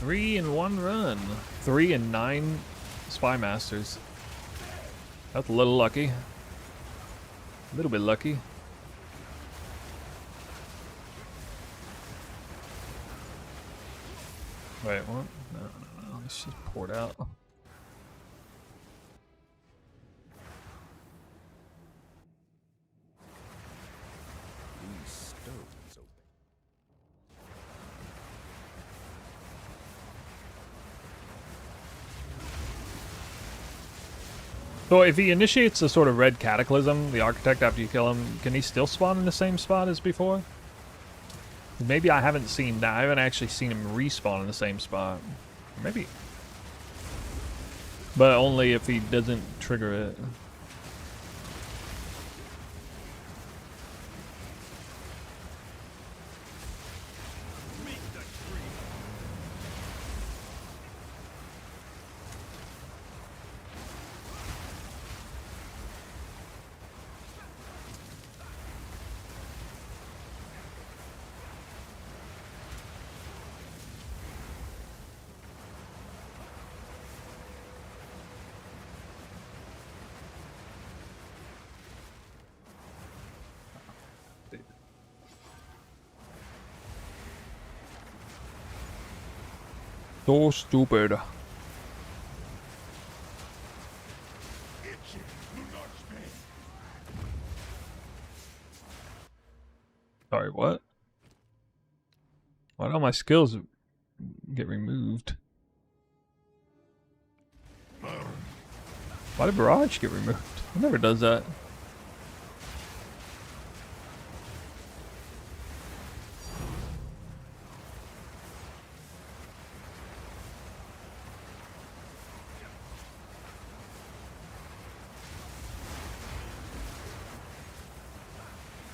Three in one run. 3 and 9 Spy Masters. That's a little lucky. A little bit lucky. Wait, what? No. Let's just pour it out. These stones open. So if he initiates a sort of red cataclysm, the architect, after you kill him, can he still spawn in the same spot as before? Maybe I haven't seen that. I haven't actually seen him respawn in the same spot. Maybe. But only if he doesn't trigger it. So stupid. Sorry, what? Why don't my skills get removed? Why did Barrage get removed? It never does that.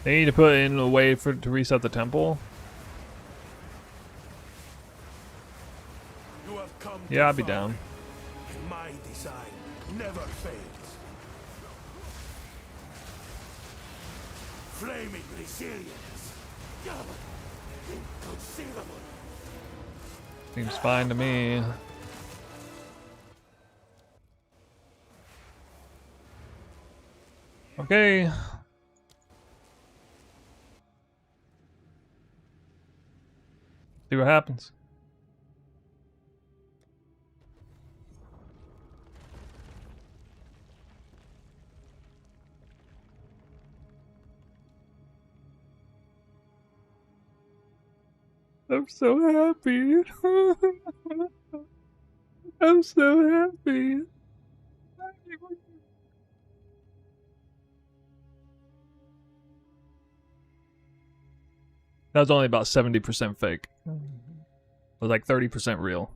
They need to put in a way to reset the temple. You have come Yeah, too I'd be far. down. My design never fails. Flaming resilience. Inconceivable. Seems fine to me. Okay. See what happens. I'm so happy. I'm so happy. That was only about 70% fake. It was like 30% real.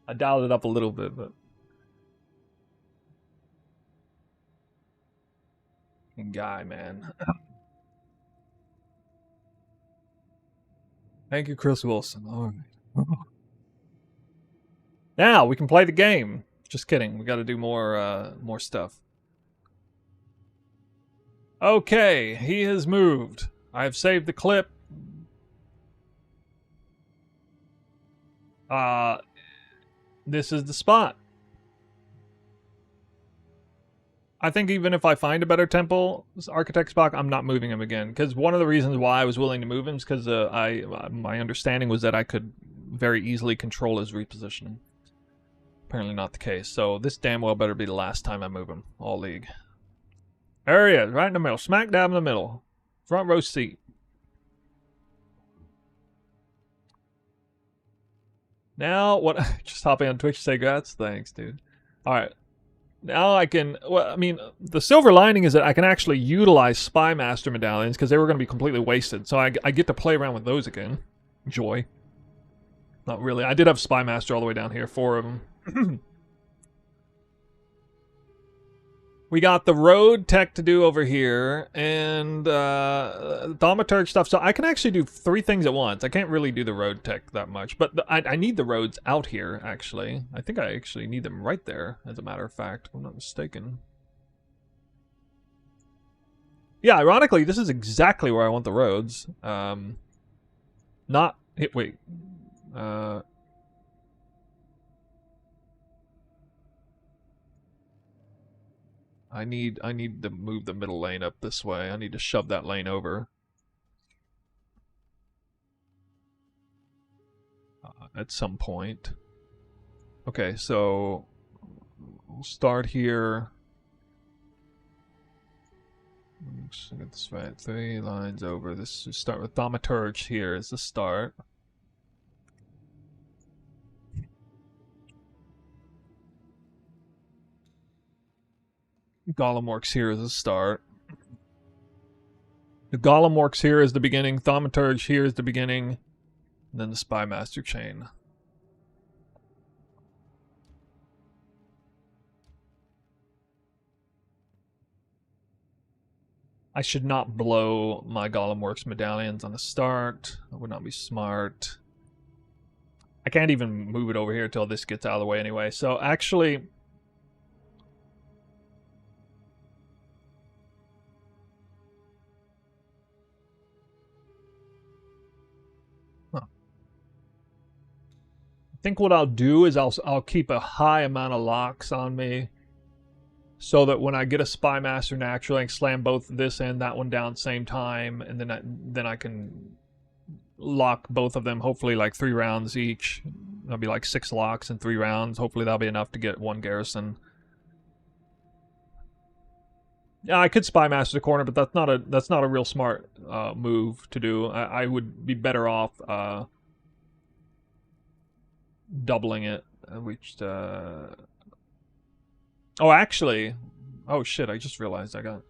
I dialed it up a little bit, but... Guy, man. Thank you, Chris Wilson. All right. Now we can play the game. Just kidding. We got to do more stuff. Okay, he has moved. I've saved the clip. This is the spot. I think even if I find a better temple, Architect Spock, I'm not moving him again. Because one of the reasons why I was willing to move him is because my understanding was that I could very easily control his repositioning. Apparently not the case. So this damn well better be the last time I move him. All league. There he is, right in the middle. Smack dab in the middle. Front row seat. Now, what? Just hopping on Twitch to say congrats? Thanks, dude. Alright. Now I can, well, I mean, the silver lining is that I can actually utilize Spy Master medallions because they were going to be completely wasted. So I get to play around with those again. Joy. Not really. I did have Spy Master all the way down here, 4 of them. We got the road tech to do over here, and thaumaturge stuff. So I can actually do 3 things at once. I can't really do the road tech that much, but I need the roads out here, actually. I think I actually need them right there, as a matter of fact, if I'm not mistaken. Yeah, ironically, this is exactly where I want the roads. Not... Wait. I need to move the middle lane up this way. I need to shove that lane over. at some point. Okay, so we'll start here. Let's get this right. 3 lines over. This will start with Thaumaturge here as the start. Golem Orcs here as the start. The Golem Orcs here is the beginning. Thaumaturge here is the beginning. And then the Spymaster chain. I should not blow my Golem Works medallions on the start. That would not be smart. I can't even move it over here until this gets out of the way anyway. So actually... Huh. I think what I'll do is I'll keep a high amount of locks on me, so that when I get a Spymaster naturally, I can slam both this and that one down at the same time, and then I can lock both of them, hopefully like 3 rounds each. That'll be like 6 locks in 3 rounds. Hopefully that'll be enough to get 1 garrison. Yeah, I could Spymaster the corner, but that's not a real smart move to do. I would be better off doubling it, which... Oh, actually... Oh, shit, I just realized I got...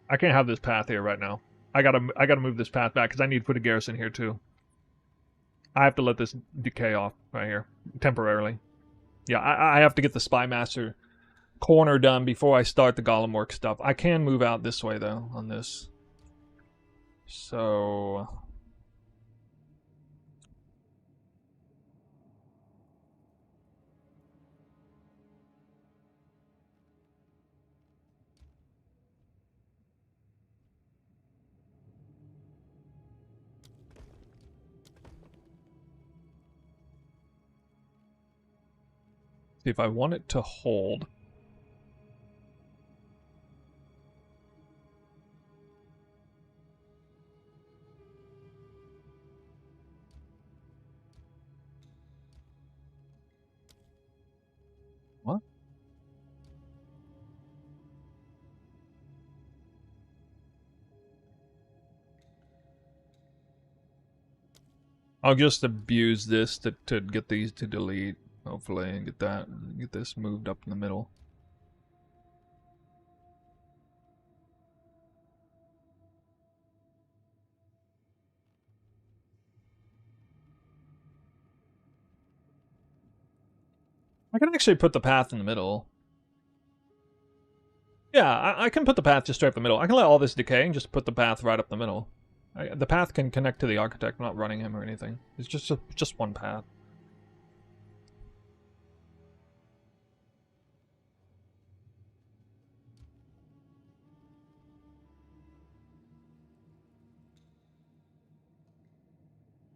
I can't have this path here right now. I gotta move this path back, because I need to put a garrison here, too. I have to let this decay off right here, temporarily. Yeah, I have to get the Spymaster corner done before I start the Golem Orc stuff. I can move out this way, though, on this. So... See, if I want it to hold... What? I'll just abuse this to get these to delete, hopefully, and get this moved up in the middle. I can actually put the path in the middle. Yeah, I can put the path just straight up the middle. I can let all this decay and just put the path right up the middle. The path can connect to the Architect, I'm not running him or anything. It's just one path.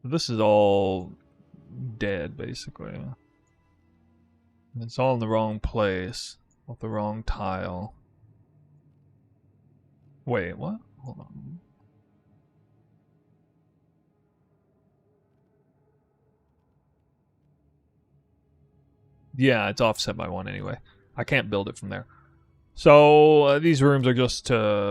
This is all dead, basically. It's all in the wrong place, with the wrong tile. Wait, what? Hold on. Yeah, it's offset by 1 anyway. I can't build it from there. So, these rooms are just I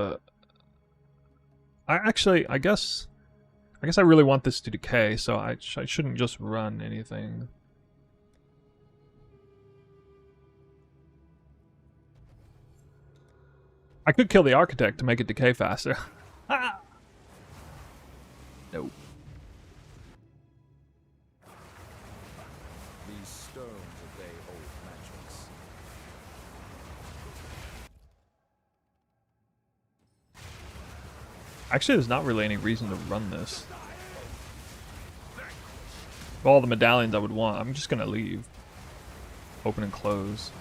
guess I really want this to decay, so I shouldn't just run anything. I could kill the Architect to make it decay faster. Ah! Nope. These stones obey old magics. Actually, there's not really any reason to run this. Of all the medallions I would want, I'm just gonna leave. Open and close.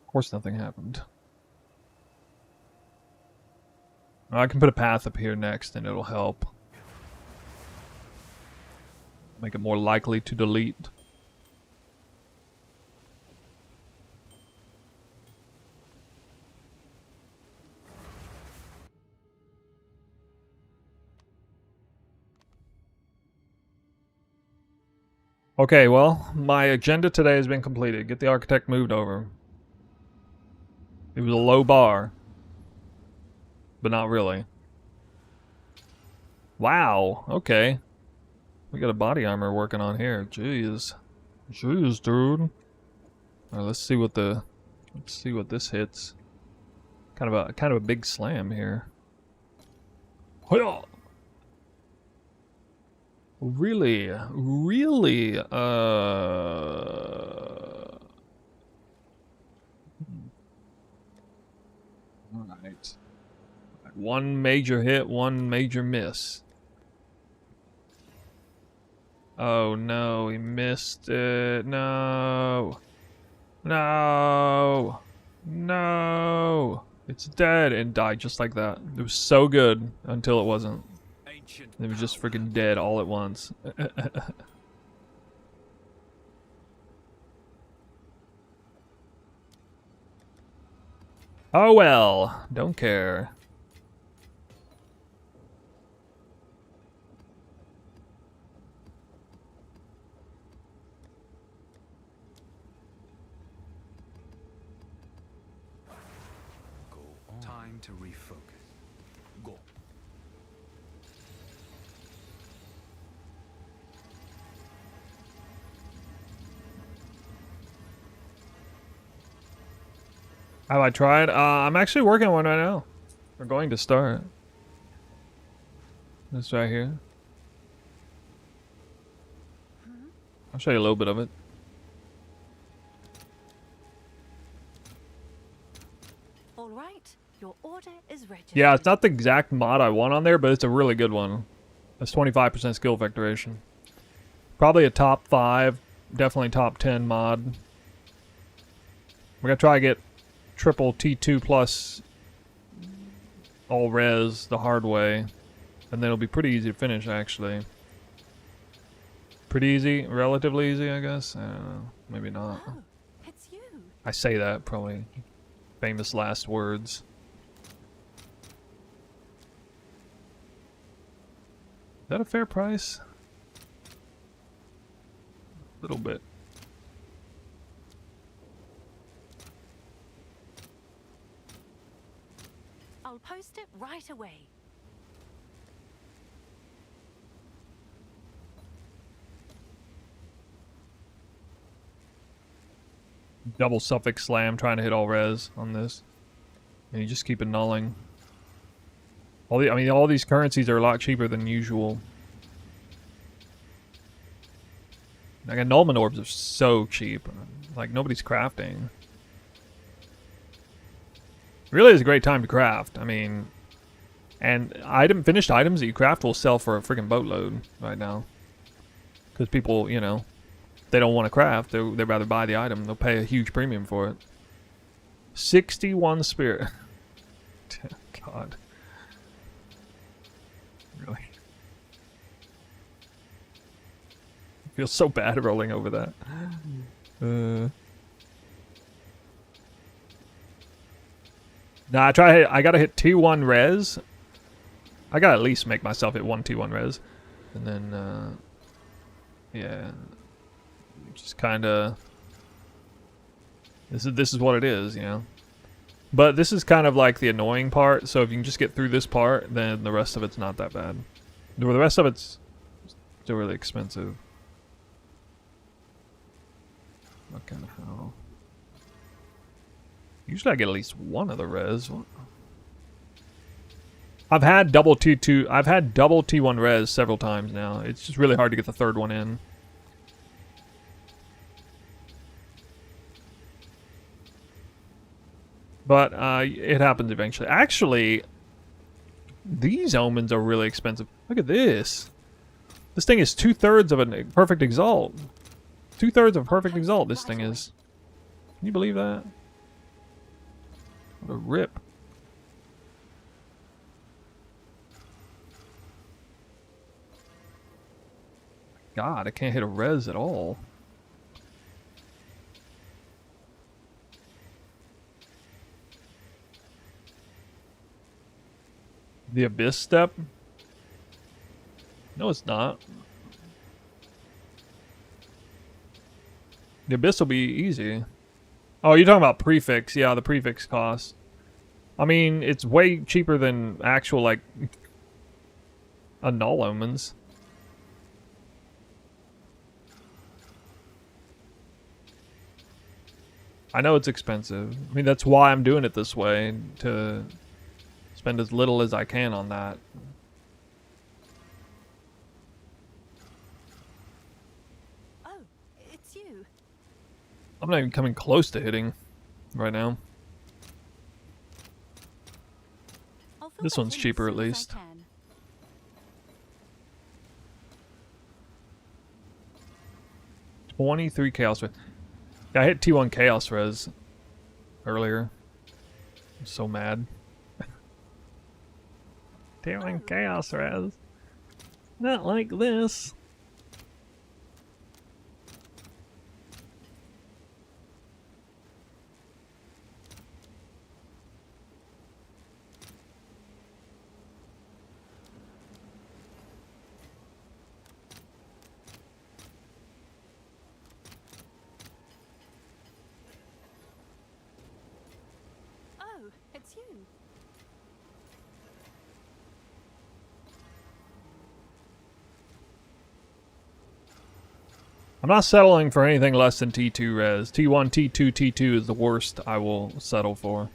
Of course nothing happened. I can put a path up here next and it'll help. Make it more likely to delete. Okay, well, my agenda today has been completed. Get the architect moved over. It was a low bar. But not really. Wow, okay. We got a body armor working on here. Jeez. Jeez, dude. Alright, let's see what this hits. Kind of a big slam here. Really? Really? Alright. One major hit, one major miss. Oh no, he missed it. No. No. No. It's dead and died just like that. It was so good until it wasn't. It was just freaking dead all at once. Oh well, don't care. Go on. Time to refocus. Go. Have I tried? I'm actually working on one right now. We're going to start. This right here. I'll show you a little bit of it. All right, your order is registered. Yeah, it's not the exact mod I want on there, but it's a really good one. That's 25% skill vectoration. Probably a top 5, definitely top 10 mod. We're gonna try to get triple T2 plus all res the hard way, and then it'll be pretty easy to finish actually. Pretty easy, relatively easy, I guess. I don't know, maybe not. Oh, it's you. I say that, probably famous last words. Is that a fair price? A little bit. I'll post it right away. Double suffix slam, trying to hit all res on this, and you just keep annulling. All these currencies are a lot cheaper than usual. Like annulment orbs are so cheap, like nobody's crafting. Really is a great time to craft. I mean, and finished items that you craft will sell for a freaking boatload right now, because people, you know, they don't want to craft. They'd rather buy the item. They'll pay a huge premium for it. 61 spirit. God. Really? I feel so bad rolling over that. Nah, I gotta hit T1 res. I gotta at least make myself hit 1 T1 res. And then, yeah. Just kinda... This is what it is, you know? But this is kind of like the annoying part, so if you can just get through this part, then the rest of it's not that bad. The rest of it's still really expensive. What kind of hell? Usually I get at least one of the res. I've had double T2, I've had double T1 res several times now. It's just really hard to get the third one in. But it happens eventually. Actually, these omens are really expensive. Look at this. This thing is 2/3 of a perfect exalt. 2/3 of perfect exalt this thing is. Can you believe that? What a rip. God, I can't hit a res at all. The Abyss step? No, it's not. The Abyss will be easy. Oh, you're talking about prefix. Yeah, the prefix cost. I mean, it's way cheaper than actual, like, Null Omens. I know it's expensive. I mean, that's why I'm doing it this way, to spend as little as I can on that. Oh, it's you. I'm not even coming close to hitting right now. I'll fill This that one's in as cheaper at soon as I least. can. 23 Chaos Res. Yeah, I hit T1 Chaos Res earlier. I'm so mad. T1 Chaos Res. Not like this. Oh, it's you. I'm not settling for anything less than T2 res. T1, T2, T2 is the worst I will settle for.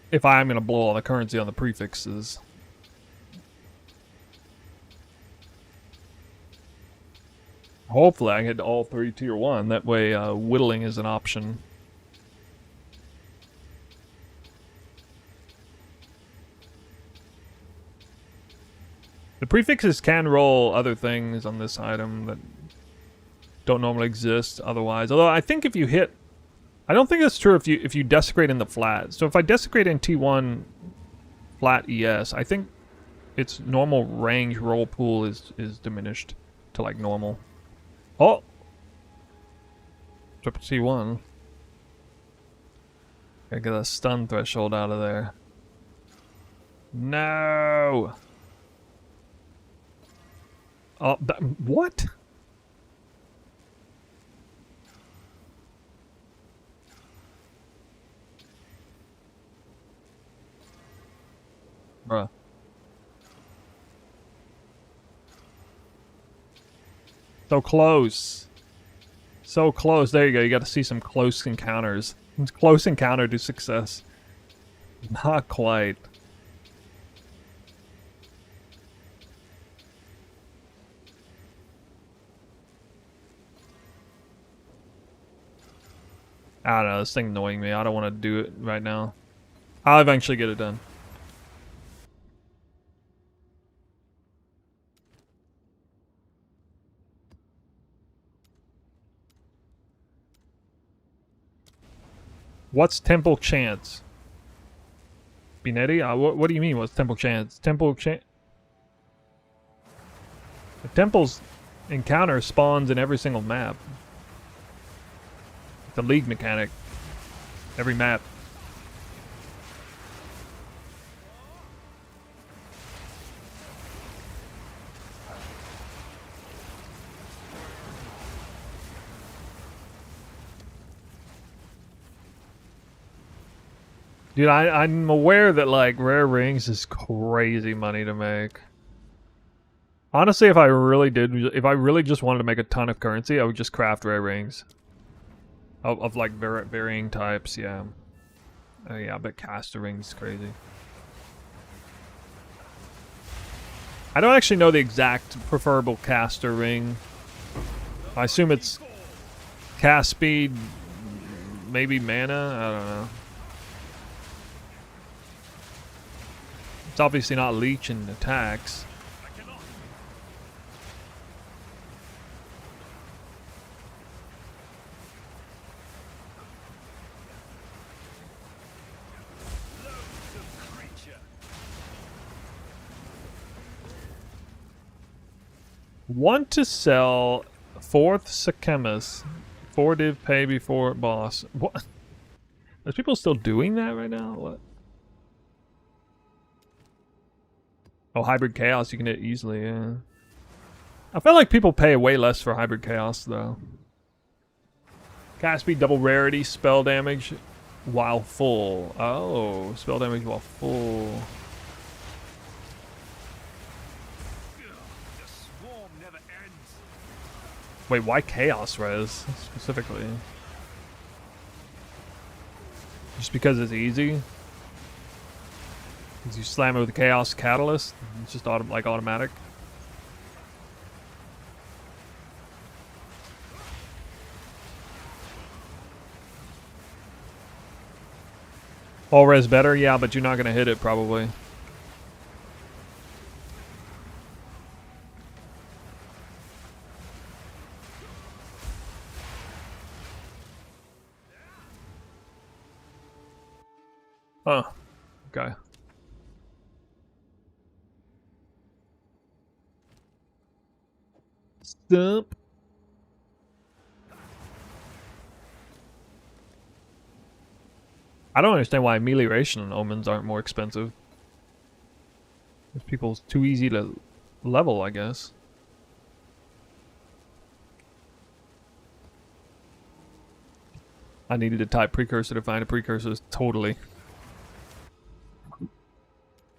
If I'm going to blow all the currency on the prefixes. Hopefully I can hit all 3 tier 1. That way whittling is an option. The prefixes can roll other things on this item that don't normally exist otherwise. Although I think if you hit... I don't think that's true if you desecrate in the flat. So if I desecrate in T1 flat ES, I think its normal range roll pool is diminished to like normal. Oh! Triple T1. Gotta get a stun threshold out of there. No! Oh, what? Bruh. So close. So close. There you go. You got to see some close encounters. Close encounter to success. Not quite. I don't know, this thing annoying me. I don't want to do it right now. I'll eventually get it done. What's Temple Chance? Binetti? What do you mean, what's Temple Chance? Temple Chance... The Temple's encounter spawns in every single map. It's a league mechanic. Every map. Dude, I'm aware that, like, rare rings is crazy money to make. Honestly, if I really just wanted to make a ton of currency, I would just craft rare rings. Of like, varying types, yeah. Yeah, I bet caster rings is crazy. I don't actually know the exact preferable caster ring. I assume it's cast speed, maybe mana, I don't know. It's obviously not leech and attacks. Want to sell 4th Sechemus. 4 div pay before boss. What? Are people still doing that right now? What? Oh, Hybrid Chaos you can hit easily, yeah. I feel like people pay way less for Hybrid Chaos, though. Cast speed, double rarity, spell damage while full. Oh, spell damage while full. The swarm never ends. Wait, why Chaos Res, specifically? Just because it's easy? Because you slam it with the Chaos Catalyst? It's just like automatic? All res better? Yeah, but you're not going to hit it, probably. Huh. Okay. Stump. I don't understand why amelioration omens aren't more expensive. These people's too easy to level, I guess. I needed to type precursor to find a precursor. Totally.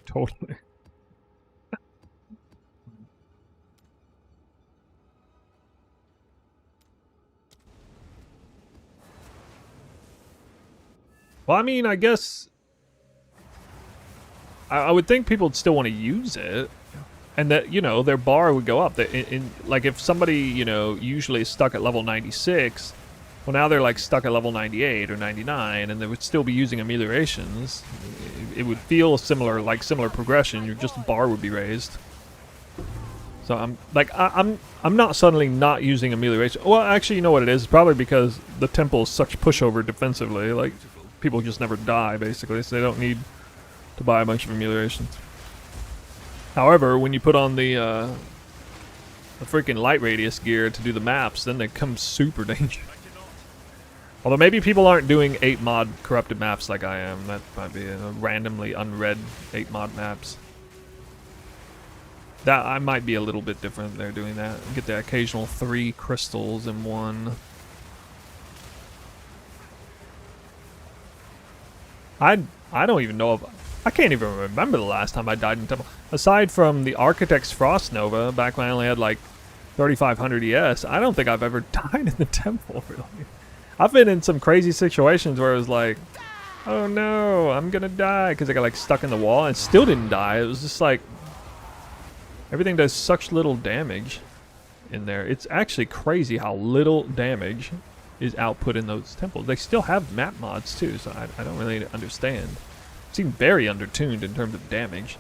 Totally. Well, I mean, I guess I would think people would still want to use it, and that, you know, their bar would go up. Like if somebody, you know, usually is stuck at level 96, well, now they're like stuck at level 98 or 99, and they would still be using ameliorations. It would feel similar, like similar progression. Your just bar would be raised. So I'm like, I'm not suddenly not using amelioration. Well, actually, you know what it is? It's probably because the temple is such pushover defensively. Like, people just never die, basically, so they don't need to buy a bunch of ameliorations. However, when you put on the freaking light radius gear to do the maps, then they come super dangerous. Although maybe people aren't doing 8 mod corrupted maps like I am. That might be a randomly unread 8 mod maps. That I might be a little bit different. They're doing that. Get the occasional 3 crystals in one. I don't even know if I can't even remember the last time I died in temple. Aside from the Architect's Frost Nova, back when I only had like 3500 ES, I don't think I've ever died in the temple, really. I've been in some crazy situations where it was like, oh no, I'm gonna die, because I got like stuck in the wall and still didn't die. It was just like, everything does such little damage in there. It's actually crazy how little damage is output in those temples. They still have map mods too, so I don't really understand. It seems very undertuned in terms of damage.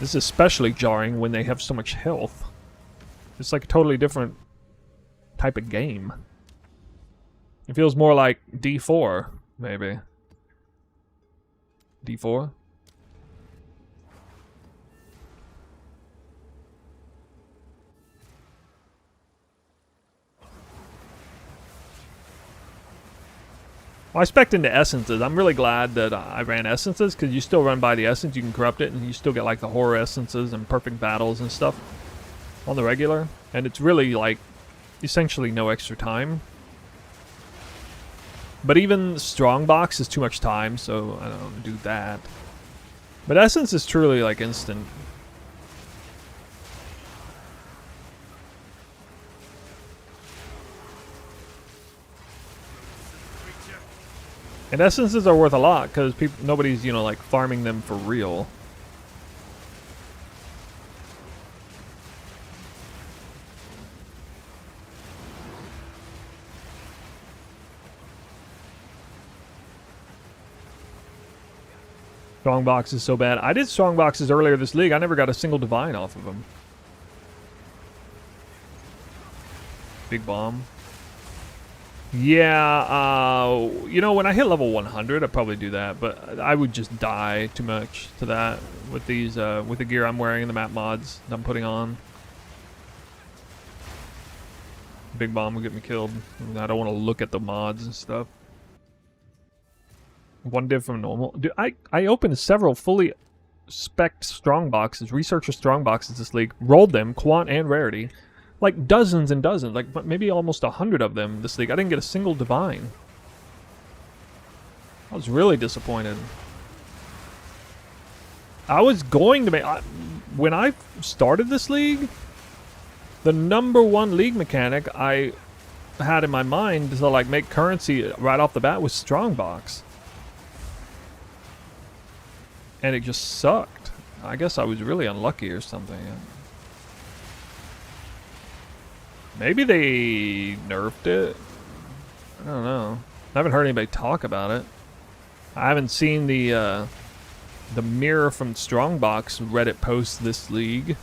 This is especially jarring when they have so much health. It's like a totally different type of game. It feels more like D4, maybe. D4? Well, I spec'd into essences. I'm really glad that I ran essences, because you still run by the essence, you can corrupt it, and you still get like the horror essences and perfect battles and stuff on the regular. And it's really like essentially no extra time. But even Strongbox is too much time, so I don't do that. But essence is truly like instant. And essences are worth a lot because nobody's, you know, like farming them for real. Strongbox is so bad. I did strongboxes earlier this league. I never got a single divine off of them. Big bomb. Yeah, you know, when I hit level 100, I'd probably do that, but I would just die too much to that with these, with the gear I'm wearing and the map mods that I'm putting on. Big bomb will get me killed. I don't want to look at the mods and stuff. One div from normal. Dude, I opened several fully spec'd strong boxes, researcher strong boxes this league, rolled them, quant and rarity. Like dozens and dozens, like maybe almost 100 of them this league. I didn't get a single divine. I was really disappointed. I was going to make... when I started this league, the #1 league mechanic I had in my mind to like make currency right off the bat was Strongbox. And it just sucked. I guess I was really unlucky or something. Maybe they nerfed it. I don't know. I haven't heard anybody talk about it. I haven't seen the Mirror from Strongbox Reddit post this league.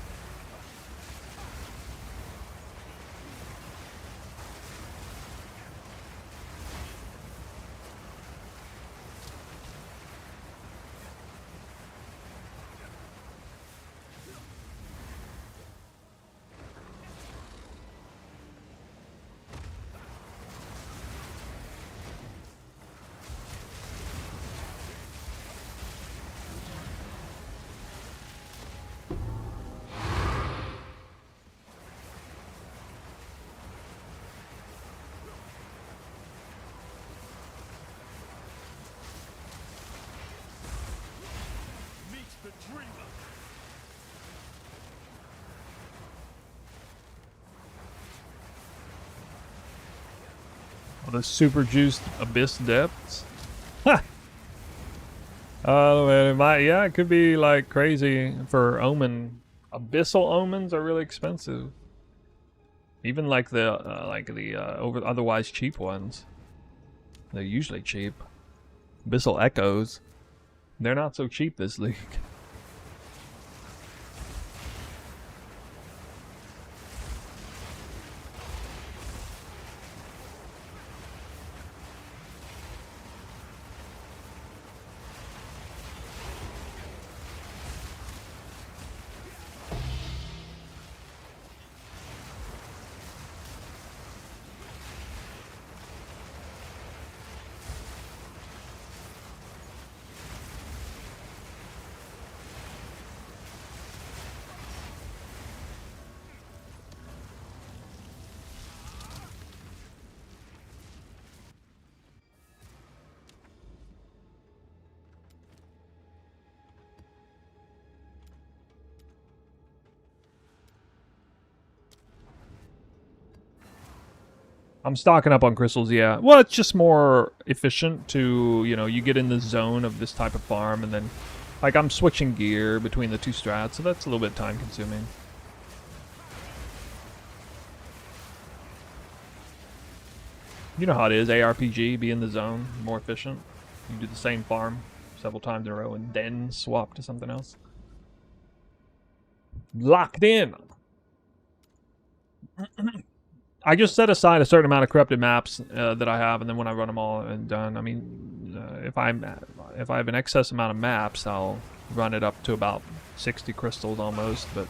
The super juiced abyss depths. Ha! Yeah, it could be like crazy for omen. Abyssal omens are really expensive. Even like the otherwise cheap ones. They're usually cheap. Abyssal echoes. They're not so cheap this league. I'm stocking up on crystals, yeah. Well, it's just more efficient to, you know, you get in the zone of this type of farm, and then, like, I'm switching gear between the two strats, so that's a little bit time consuming. You know how it is, ARPG, be in the zone, more efficient. You do the same farm several times in a row and then swap to something else. Locked in! I just set aside a certain amount of corrupted maps that I have, and then when I run them all and done, I mean, if I have an excess amount of maps, I'll run it up to about 60 crystals almost. But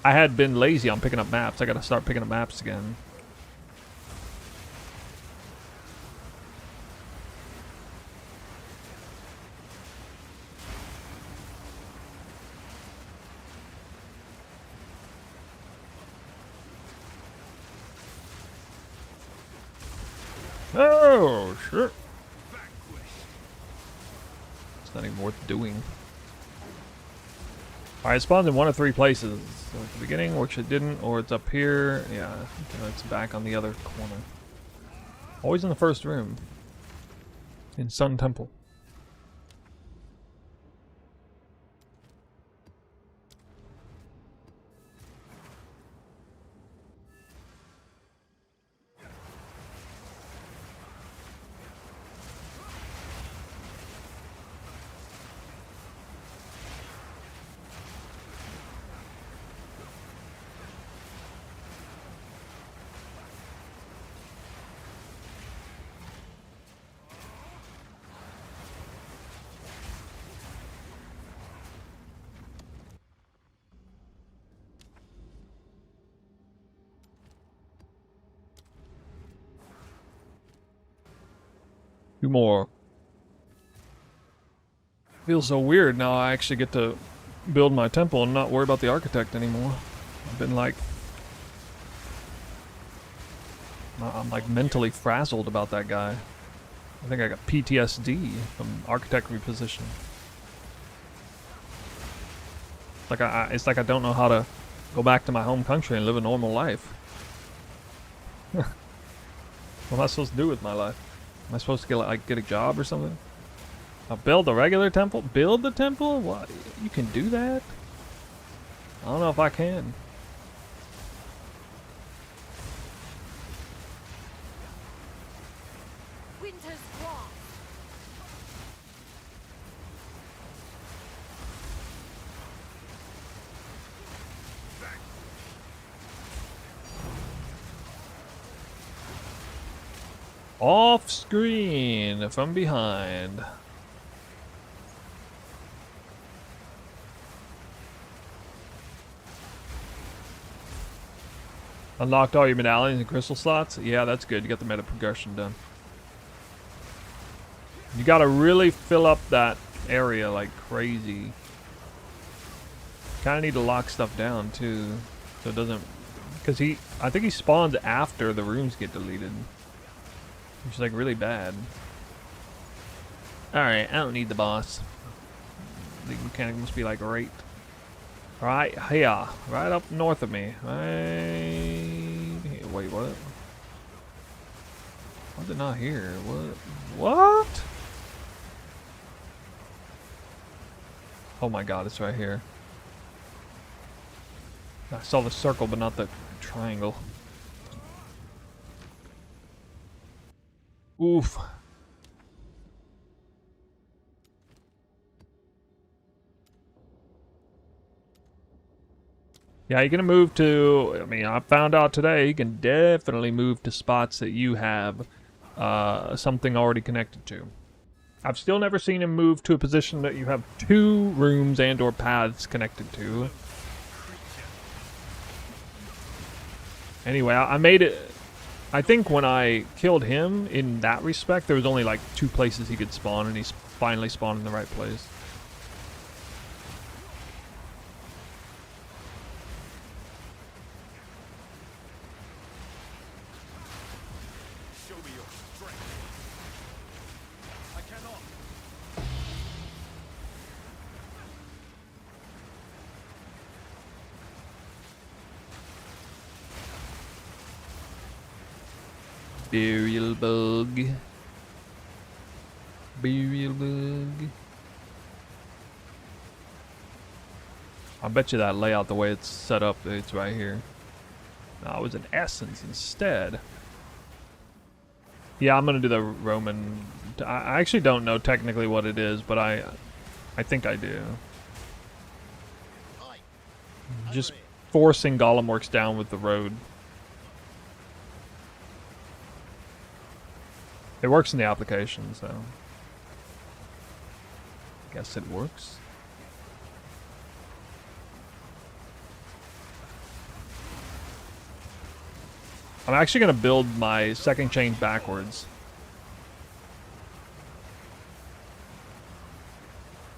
I had been lazy on picking up maps. I got to start picking up maps again. Oh, sure. It's not even worth doing. Alright, it spawns in one of three places. So at the beginning, which it didn't, or it's up here. Yeah, it's back on the other corner. Always in the first room. In Sun Temple. Two more. Feels so weird now I actually get to build my temple and not worry about the architect anymore. I've been like... I'm like mentally frazzled about that guy. I think I got PTSD from architect reposition. Like it's like I don't know how to go back to my home country and live a normal life. What am I supposed to do with my life? Am I supposed to get a job or something? Build a regular temple? Build the temple? What? You can do that? I don't know if I can. Winter's Cross. Off screen from behind. Unlocked all your medallions and crystal slots? Yeah, that's good. You got the meta progression done. You gotta really fill up that area like crazy. Kinda need to lock stuff down too. So it doesn't... Because I think he spawns after the rooms get deleted. Which is like really bad. Alright, I don't need the boss. The mechanic must be like right... Right here. Right up north of me. Right here. Wait, what? Why is it not here? What? Oh my god, it's right here. I saw the circle, but not the triangle. Oof. Yeah, you can move to... I mean, I found out today you can definitely move to spots that you have something already connected to. I've still never seen him move to a position that you have 2 rooms and or paths connected to. Anyway, I made it... I think when I killed him, in that respect, there was only like 2 places he could spawn, and he's finally spawned in the right place. Show me your strength. I cannot. Burial bug. Burial bug. I bet you that layout, the way it's set up, it's right here. No, it was an essence instead. Yeah, I'm gonna do the Roman. I actually don't know technically what it is, but I think I do. Just forcing Golem Works down with the road. It works in the application, so guess it works. I'm actually going to build my second chain backwards.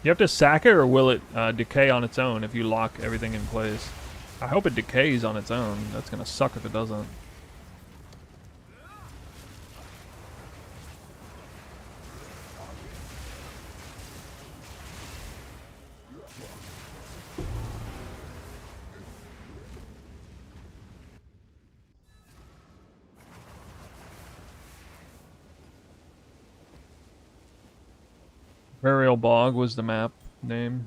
You have to sack it, or will it decay on its own if you lock everything in place? I hope it decays on its own. That's going to suck if it doesn't. Burial Bog was the map name.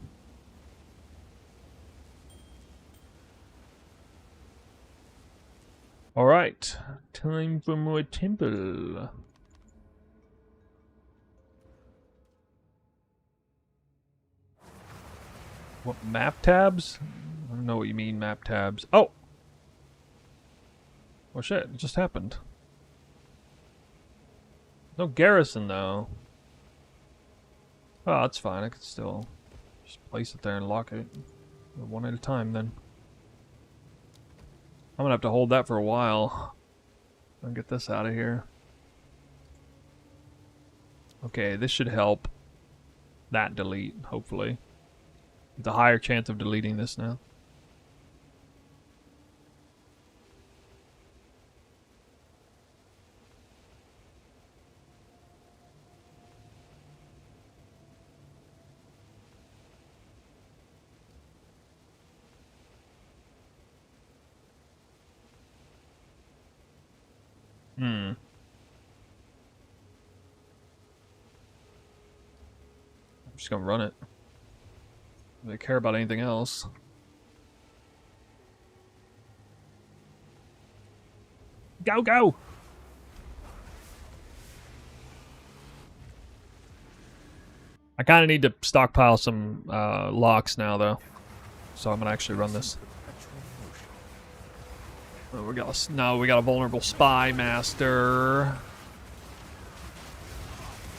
Alright, time for more temple. What, map tabs? I don't know what you mean, map tabs. Oh! Oh shit, it just happened. No garrison though. Oh, that's fine. I could still just place it there and lock it. One at a time, then. I'm gonna have to hold that for a while. I'll get this out of here. Okay, this should help that delete, hopefully. It's a higher chance of deleting this now. Hmm. I'm just gonna run it. They care about anything else. Go, go! I kind of need to stockpile some locks now, though. So I'm gonna actually run this. Oh, we got a vulnerable spy master.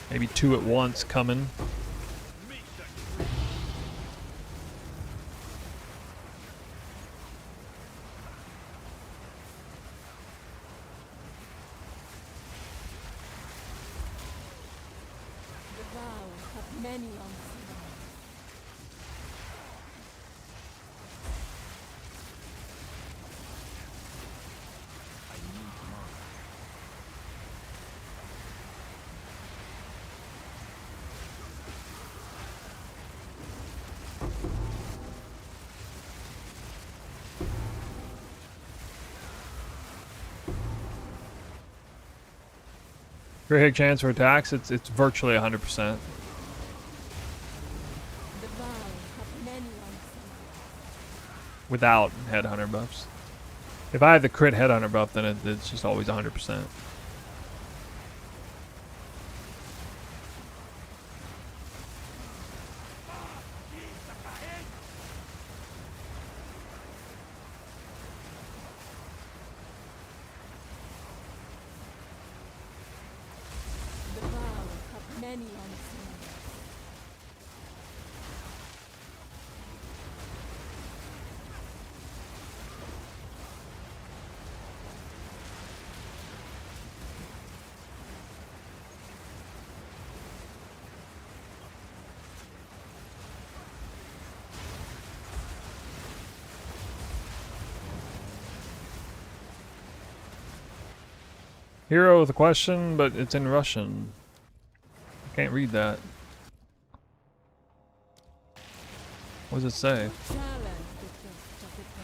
Maybe 2 at once coming. The vow have many on the I need mana. Crit hit chance for attacks, it's virtually 100%. The vow have many on the Without headhunter buffs. If I have the crit headhunter buff, then it's just always 100%. The vow have many on the Hero with a question, but it's in Russian. I can't read that. What does it say? challenge the test of the test.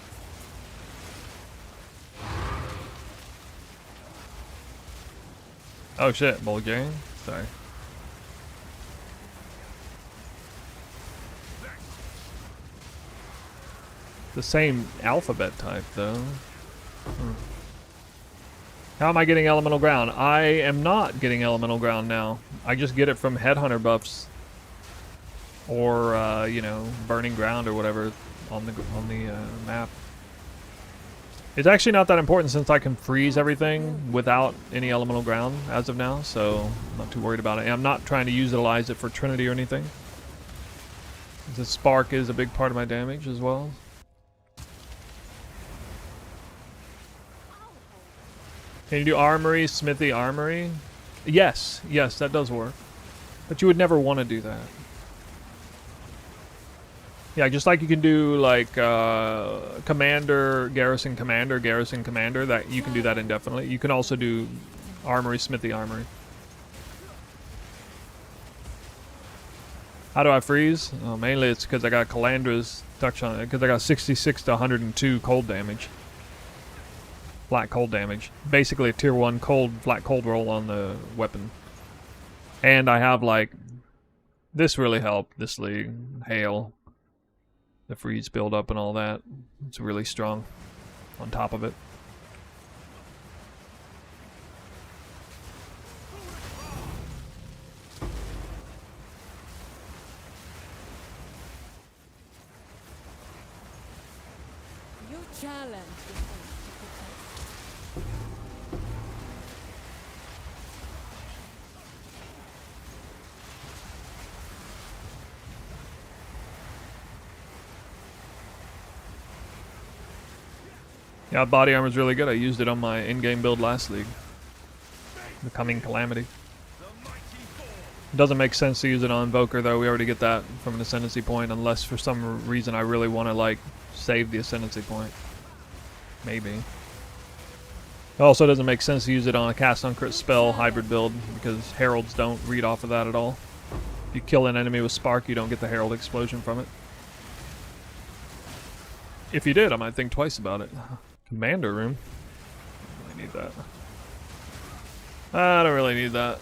Oh shit, Bulgarian? Sorry. The same alphabet type, though. How am I getting elemental ground? I am not getting elemental ground now. I just get it from headhunter buffs, or you know, burning ground or whatever on the map. It's actually not that important since I can freeze everything without any elemental ground as of now, so I'm not too worried about it. And I'm not trying to utilize it for Trinity or anything. The spark is a big part of my damage as well. Can you do armory, smithy, armory? Yes, yes, that does work. But you would never want to do that. Yeah, just like you can do like commander, garrison, that you can do that indefinitely. You can also do armory, smithy, armory. How do I freeze? Oh, mainly it's because I got Calandra's touch on it, because I got 66 to 102 cold damage. Flat cold damage. Basically a tier 1 flat cold roll on the weapon. And I have like, this really helped this league. Hail. The freeze build up and all that. It's really strong on top of it. You challenge the test of the test. Yeah, body armor's really good. I used it on my in-game build last league. Becoming Calamity. Doesn't make sense to use it on Invoker though. We already get that from an Ascendancy point, unless for some reason I really want to like save the Ascendancy point. Maybe. It also doesn't make sense to use it on a cast on crit spell hybrid build because heralds don't read off of that at all. If you kill an enemy with spark, you don't get the herald explosion from it. If you did, I might think twice about it. Commander room. I don't really need that. I don't really need that.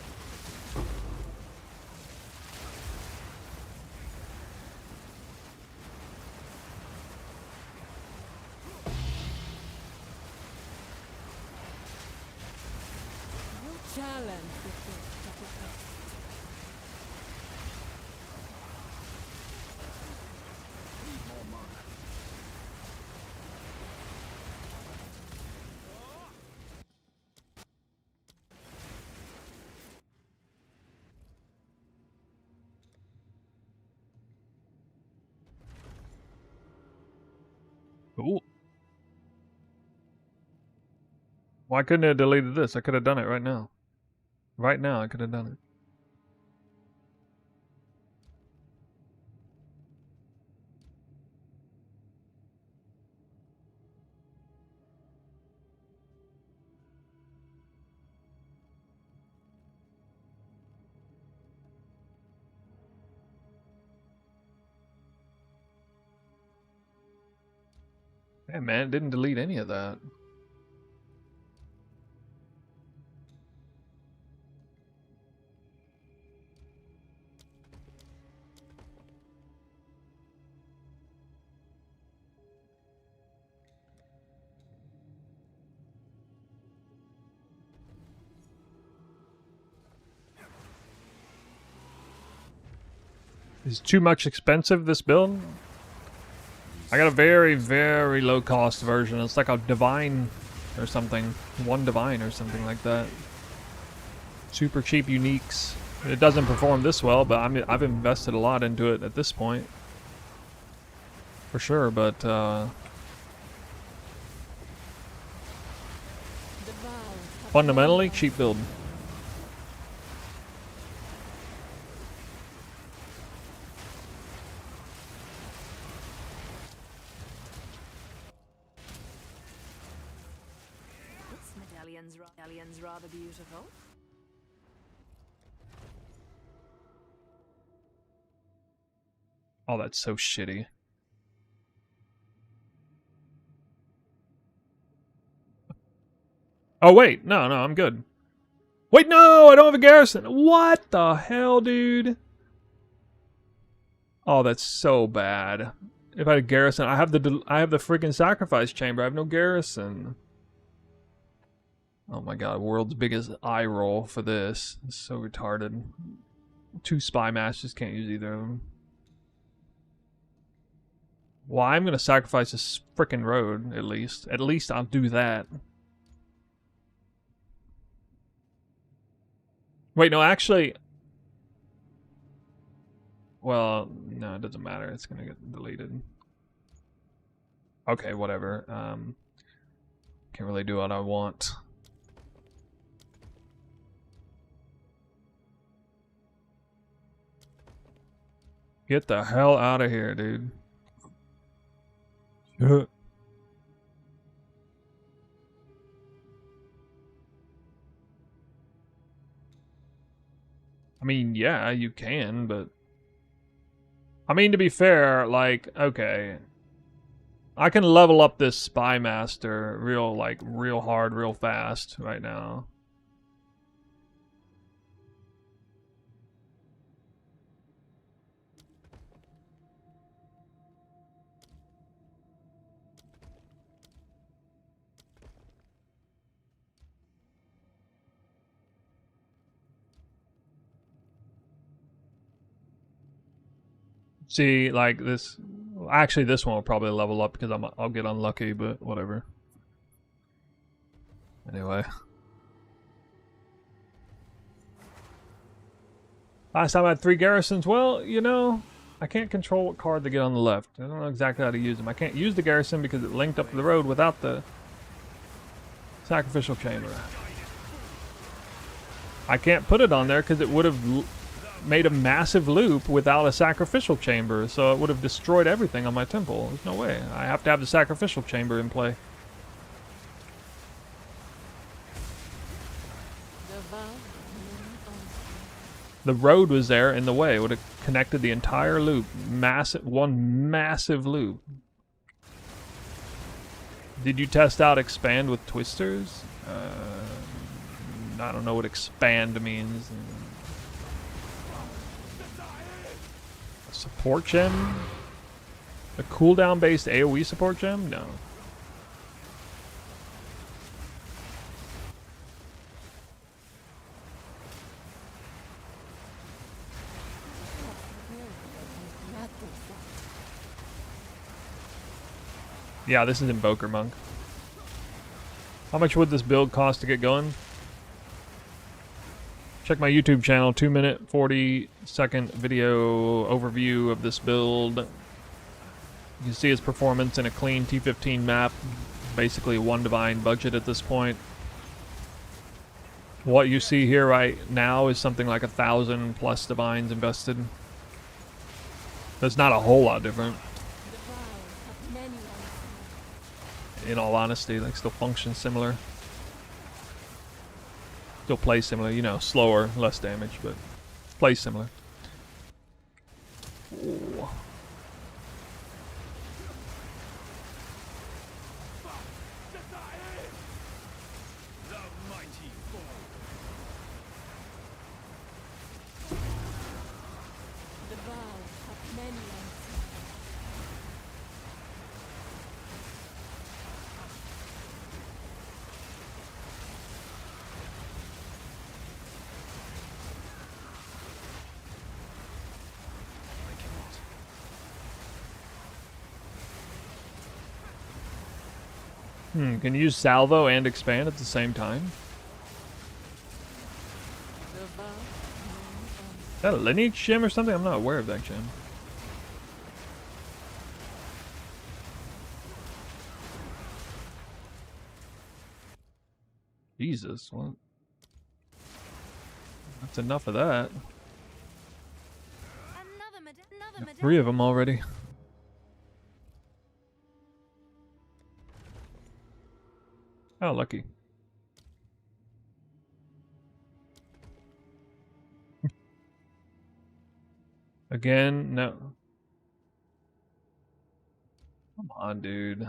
No challenge before sacrifice. Cool. Why couldn't it have deleted this? I could have done it right now. Right now, I could have done it. Hey man, it didn't delete any of that. Is too much expensive, this build? I got a very, very low cost version. It's like a divine or something. One divine or something like that. Super cheap uniques. It doesn't perform this well, but I've invested a lot into it at this point. For sure, but fundamentally, cheap build. Medallion's rather beautiful. Oh, that's so shitty. Oh, wait. No, I'm good. Wait, no! I don't have a garrison! What the hell, dude? Oh, that's so bad. If I had a garrison, I have the freaking sacrifice chamber. I have no garrison. Oh my god, world's biggest eye roll for this. It's so retarded. 2 spy masters, can't use either of them. Well, I'm gonna sacrifice this frickin' road, at least. At least I'll do that. Wait, no, actually... Well, no, it doesn't matter. It's gonna get deleted. Okay, whatever. Can't really do what I want. Get the hell out of here, dude. I mean, yeah, you can, but... I mean, to be fair, like, okay. I can level up this Spy Master real hard, real fast right now. See, like this. Actually, this one will probably level up because I'll get unlucky, but whatever. Anyway. Last time I had 3 garrisons. Well, you know, I can't control what card to get on the left. I don't know exactly how to use them. I can't use the garrison because it linked up to the road without the sacrificial chamber. I can't put it on there because it would have made a massive loop without a sacrificial chamber, so it would have destroyed everything on my temple. There's no way. I have to have the sacrificial chamber in play. The vow of The road was there in the way. It would have connected the entire loop. One massive loop. Did you test out expand with twisters? I don't know what expand means. A support gem? A cooldown based AoE support gem? No. Yeah, this is Invoker Monk. How much would this build cost to get going? Check my YouTube channel, 2-minute, 40-second video overview of this build. You can see its performance in a clean T15 map. Basically one divine budget at this point. What you see here right now is something like 1,000 plus divines invested. That's not a whole lot different. the vow of many unseen. In all honesty, like still functions similar. Still plays similar, you know, slower, less damage, but plays similar. Ooh. The mighty fall. The vow of many unseen. Can you use salvo and expand at the same time? The vow of many unseen. Is that a lineage gem or something? I'm not aware of that gem. Jesus, what? That's enough of that. Another 3 of them already. Oh, lucky. Again, no. Come on, dude.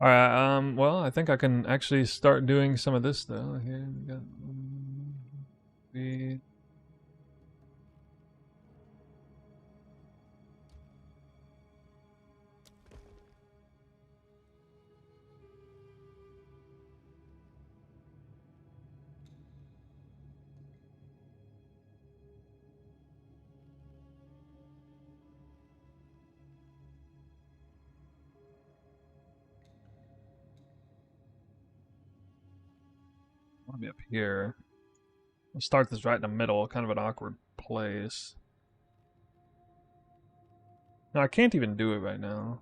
Alright, well, I think I can actually start doing some of this, though. Here we got... I want to be up here. I'll start this right in the middle, kind of an awkward place. No, I can't even do it right now.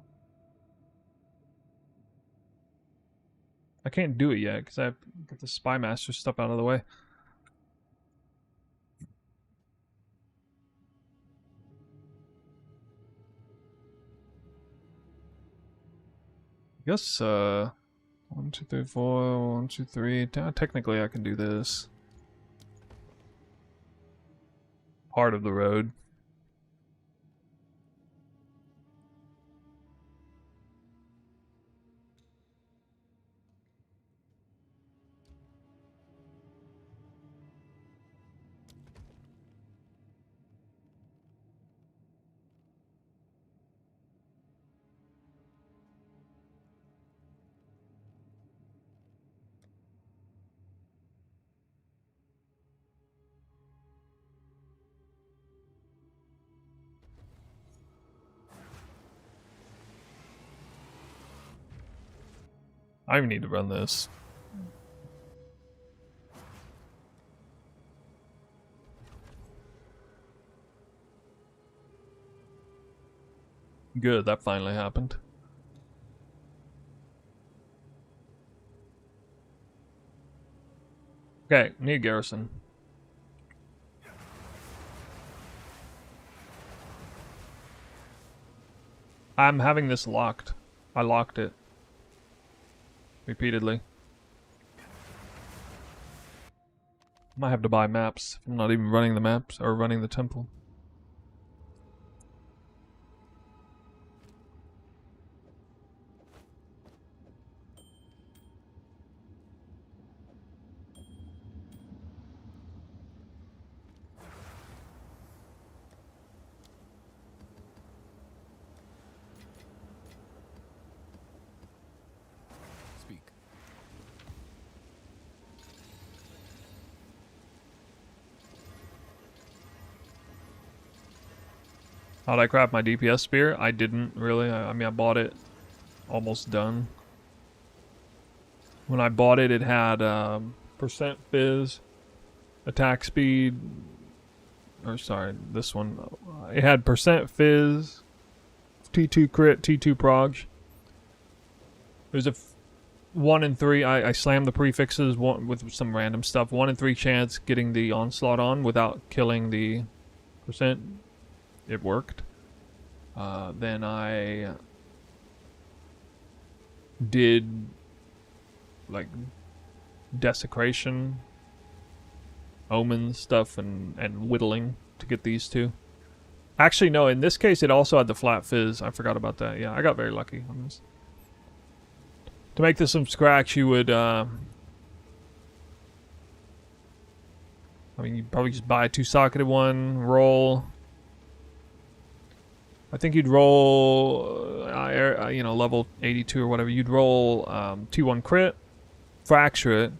I can't do it yet, because I have to get the Spy Master stuff out of the way. I guess, 1, 2, 3, 4, 1, 2, 3. Technically, I can do this. Part of the road. I even need to run this. Good, that finally happened. Okay, need garrison. I'm having this locked. I locked it. Repeatedly. Might have to buy maps. I'm not even running the maps or running the temple. Speak. How'd I craft my DPS spear? I didn't really. I mean, I bought it almost done. When I bought it, it had percent fizz, attack speed, or sorry, this one. It had percent fizz, T2 crit, T2 prog. There's a 1 in 3. I slammed the prefixes with some random stuff. 1 in 3 chance getting the onslaught on without killing the percent. It worked. Then I did like desecration, omen stuff, and whittling to get these two. Actually, no. In this case, it also had the flat fizz. I forgot about that. Yeah, I got very lucky on this. To make this from scratch, you would. I mean, you'd probably just buy a 2-socketed one, roll. I think you'd roll, you know, level 82 or whatever. You'd roll T1 crit, fracture it,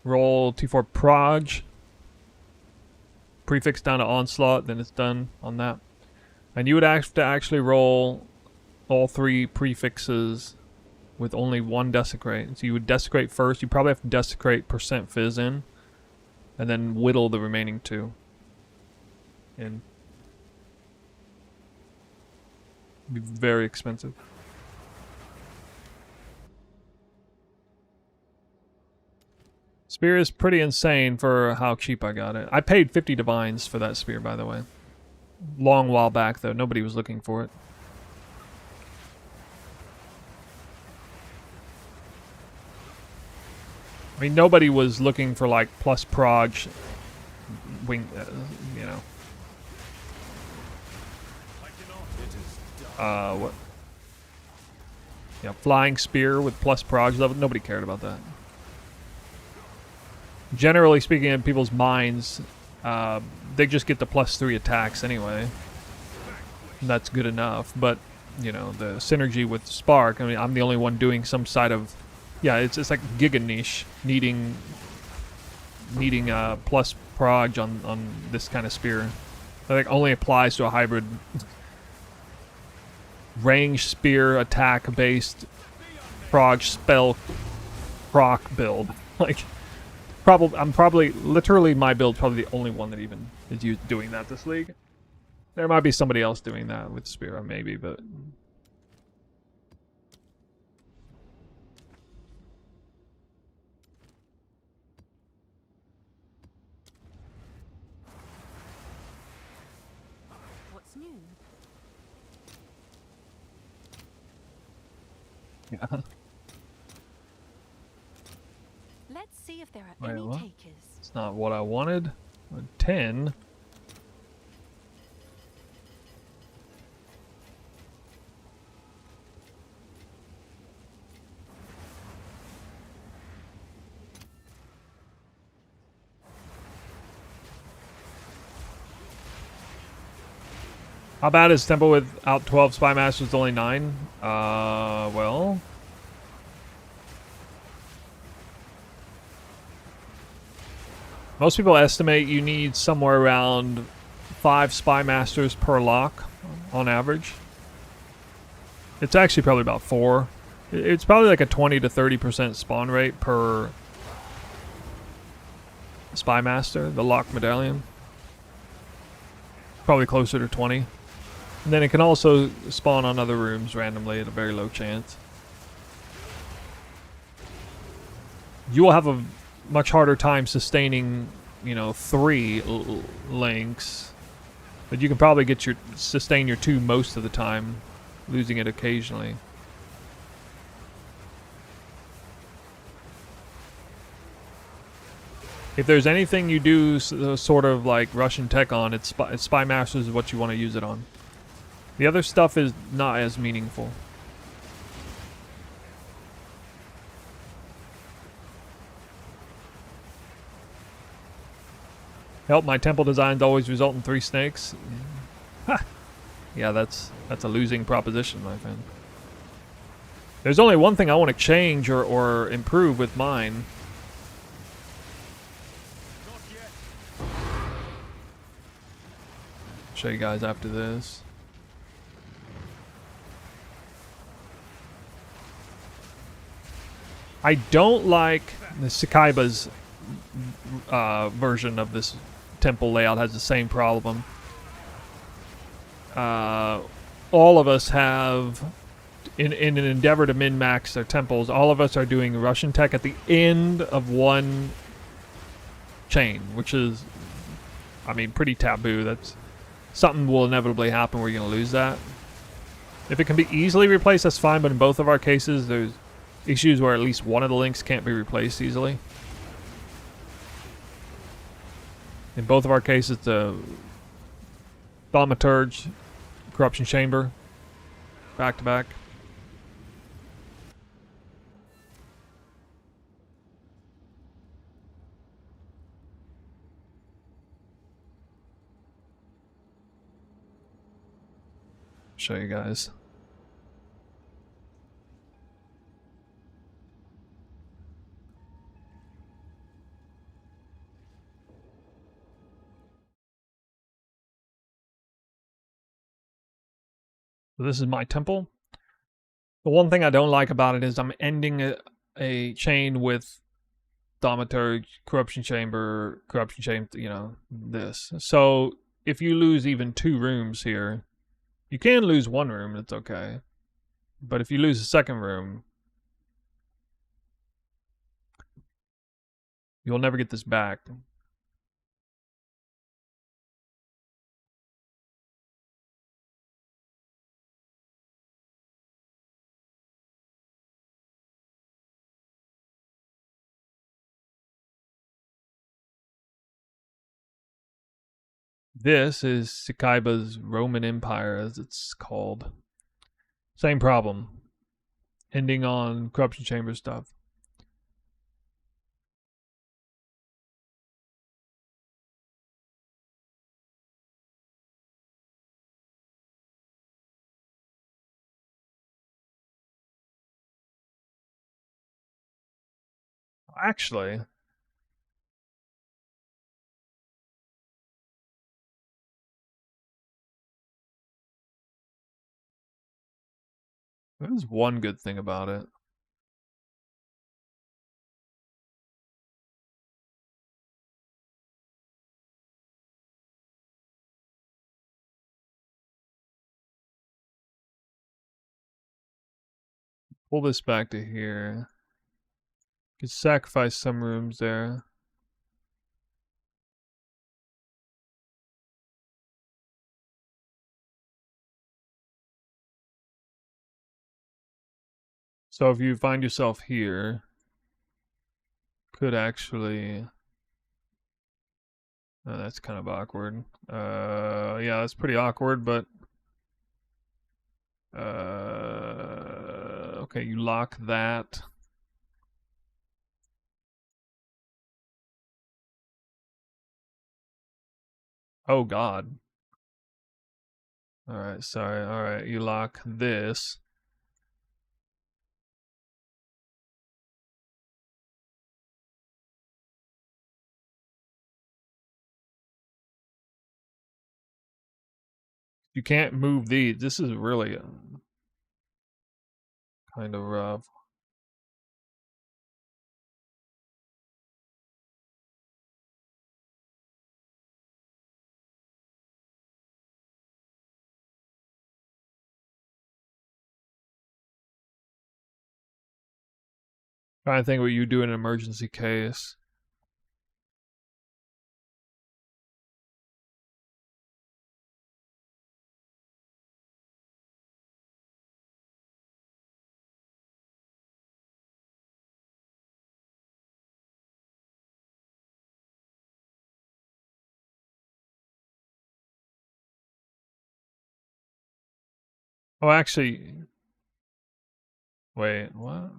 roll T4 prog, prefix down to onslaught, then it's done on that. And you would have to actually roll all 3 prefixes with only 1 desecrate. So you would desecrate first. You probably have to desecrate percent fizz in, and then whittle the remaining 2 in. Be very expensive. Spear is pretty insane for how cheap I got it. I paid 50 divines for that spear, by the way. Long while back, though. Nobody was looking for it. I mean, nobody was looking for, like, plus prog wing, you know. What? Yeah, flying spear with plus prog level. Nobody cared about that. Generally speaking, in people's minds, they just get the +3 attacks anyway. That's good enough. But you know, the synergy with Spark. I mean, I'm the only one doing some side of. Yeah, it's like Giga Niche needing plus prog on this kind of spear. I think only applies to a hybrid. Range spear attack based prog spell proc build. Like I'm probably literally my build's probably the only one that even is doing that this league. There might be somebody else doing that with spear maybe, but What's new? yeah. Let's see if there are Wait, any what? takers. It's not what I wanted. A 10. How bad is Temple without 12 Spy Masters, only 9? Well. Most people estimate you need somewhere around 5 Spy Masters per lock on average. It's actually probably about 4. It's probably like a 20 to 30% spawn rate per Spy Master, the lock medallion. Probably closer to 20. And then it can also spawn on other rooms randomly at a very low chance. You will have a much harder time sustaining, you know, 3 links. But you can probably get sustain your 2 most of the time, losing it occasionally. If there's anything you do sort of like Russian tech on, it's Spy Masters is what you want to use it on. The other stuff is not as meaningful. Help, my temple designs always result in 3 snakes. Ha! Yeah, that's a losing proposition, my friend. There's only one thing I want to change or improve with mine. Show you guys after this. I don't like the Sakaiba's version of this temple layout. Has the same problem. All of us have, in an endeavor to min-max their temples, all of us are doing Russian tech at the end of one chain, which is, I mean, pretty taboo. That's something will inevitably happen where you're going to lose that. If it can be easily replaced, that's fine, but in both of our cases, there's issues where at least one of the links can't be replaced easily. In both of our cases, the Thaumaturge, Corruption Chamber, back to back. Show you guys. So this is my temple. The one thing I don't like about it is I'm ending a chain with Thaumaturge, Corruption Chamber, you know, this. So if you lose even 2 rooms here, you can lose 1 room, it's okay. But if you lose a 2nd room, you'll never get this back. This is Sakaiba's Roman Empire, as it's called. Same problem. Ending on Corruption Chamber stuff. Actually, there's one good thing about it. Pull this back to here. Could sacrifice some rooms there. So if you find yourself here, could actually... Oh, that's kind of awkward. Yeah, that's pretty awkward, but... Okay, you lock that. Oh, God. Alright, sorry. Alright, you lock this. You can't move these. This is really kind of rough. Trying to think what you do in an emergency case. Oh, actually, wait, what?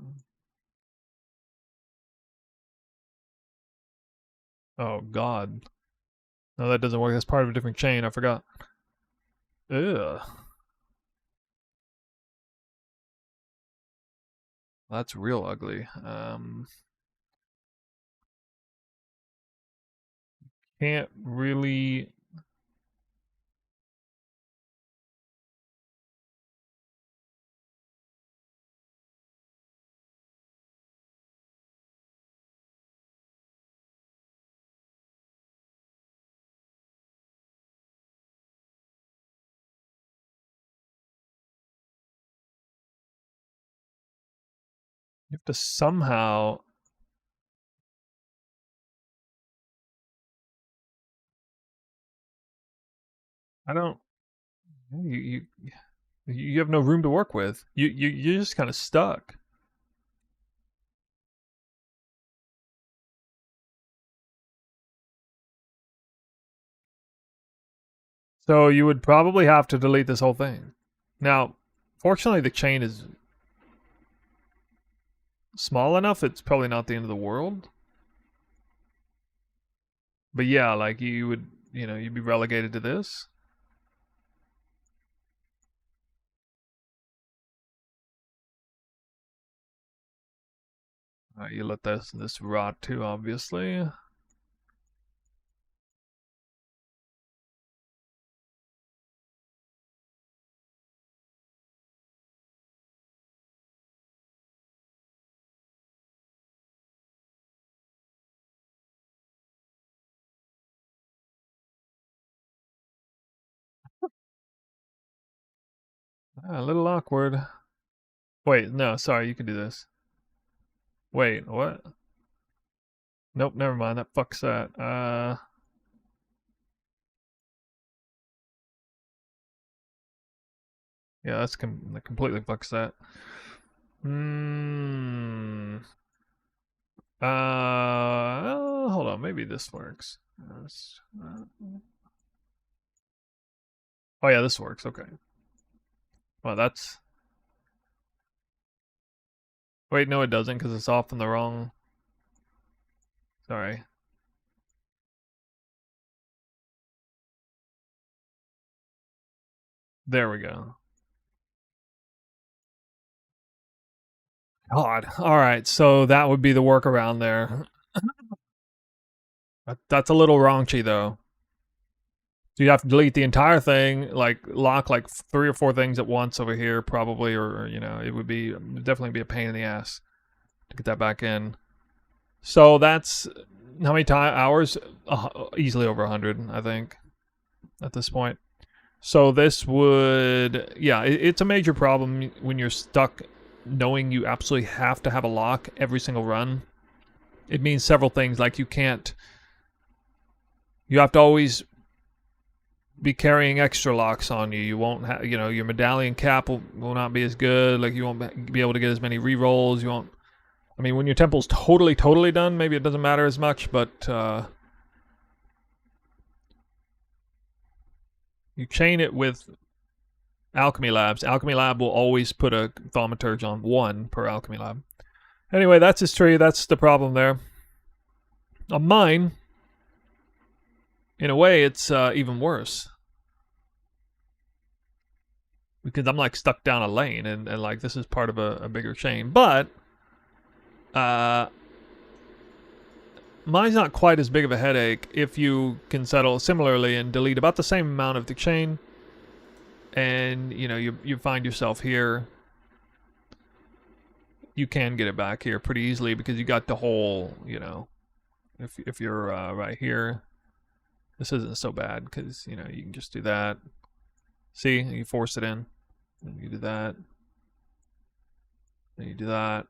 Oh God, no, that doesn't work. That's part of a different chain. I forgot. Ugh, that's real ugly. Can't really. You have to somehow. I don't. You have no room to work with. You're just kind of stuck. So you would probably have to delete this whole thing. Now, fortunately, the chain is small enough. It's probably not the end of the world. But yeah, like you would, you'd be relegated to this. You let this rot too, obviously. A little awkward. Wait, no, sorry, you can do this. Wait, what? Nope, never mind. That fucks that. Yeah, that completely fucks that. Hmm. Hold on. Maybe this works. Oh yeah, this works. Okay. Well, that's. Wait, no, it doesn't because it's off in the wrong. Sorry. There we go. God. All right. So that would be the workaround there. That's a little raunchy though. So you'd have to delete the entire thing, like lock like 3 or 4 things at once over here, probably, or it would be definitely be a pain in the ass to get that back in. So that's how many hours? Easily over 100, I think, at this point. So this would, yeah, it's a major problem when you're stuck knowing you absolutely have to have a lock every single run. It means several things, like you have to always be carrying extra locks on you. You won't have, your medallion cap will not be as good. Like you won't be able to get as many rerolls. You won't. I mean, when your temple's totally done, maybe it doesn't matter as much, but you chain it with Alchemy Labs. Alchemy Lab will always put a Thaumaturge on 1 per Alchemy Lab. Anyway, that's his tree. That's the problem there. On mine, in a way, it's even worse. Because I'm like stuck down a lane and like this is part of a bigger chain. But mine's not quite as big of a headache if you can settle similarly and delete about the same amount of the chain. And you find yourself here. You can get it back here pretty easily because you got the whole, if you're right here, this isn't so bad because you can just do that. See, you force it in, and you do that, and you do that.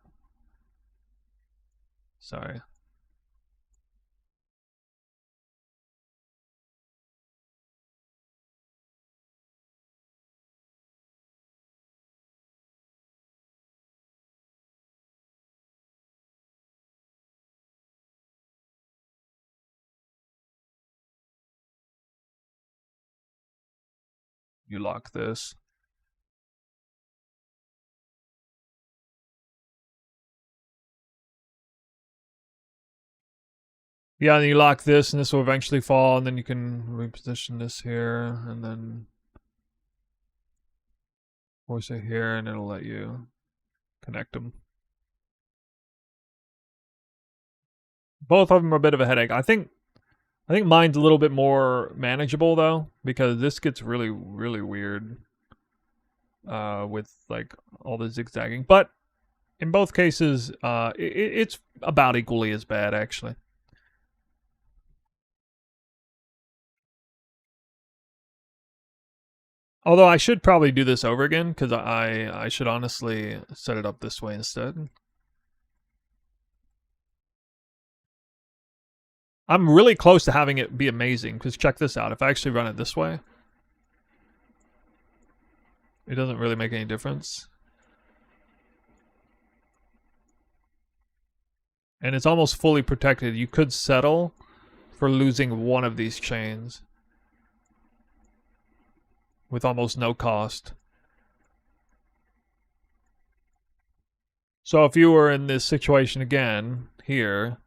Sorry. You lock this. Yeah, and you lock this, and this will eventually fall, and then you can reposition this here, and then force it here, and it'll let you connect them. Both of them are a bit of a headache. I think mine's a little bit more manageable though, because this gets really, really weird with like all the zigzagging. But in both cases, it's about equally as bad actually. Although I should probably do this over again, because I should honestly set it up this way instead. I'm really close to having it be amazing, because check this out. If I actually run it this way, it doesn't really make any difference. And it's almost fully protected. You could settle for losing one of these chains with almost no cost. So if you were in this situation again, here,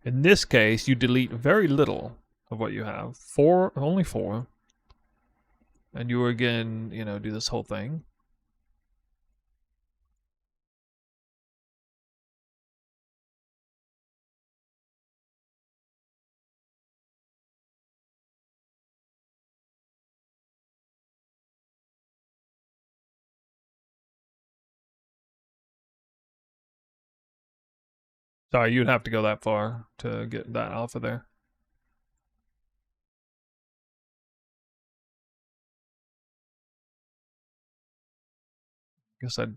in this case, you delete very little of what you have. Only 4. And you again, you know, do this whole thing. Sorry, you'd have to go that far to get that off of there. Guess I'll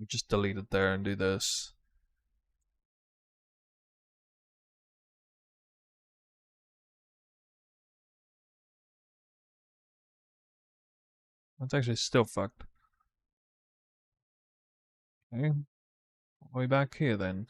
just delete it there and do this. That's actually still fucked. Okay. Way back here then.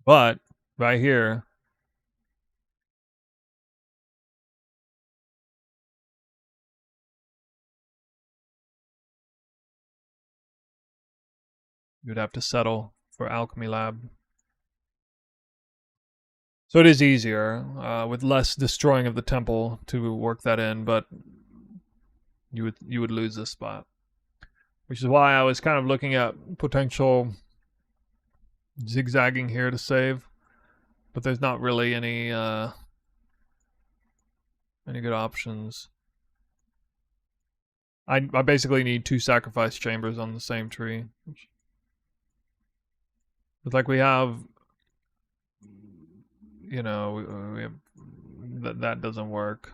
But right here, you'd have to settle for Alchemy Lab. So it is easier, with less destroying of the temple to work that in, but you would lose this spot. Which is why I was kind of looking at potential zigzagging here to save. But there's not really any good options. I basically need 2 sacrifice chambers on the same tree. It's like we have, you know, we have, that doesn't work.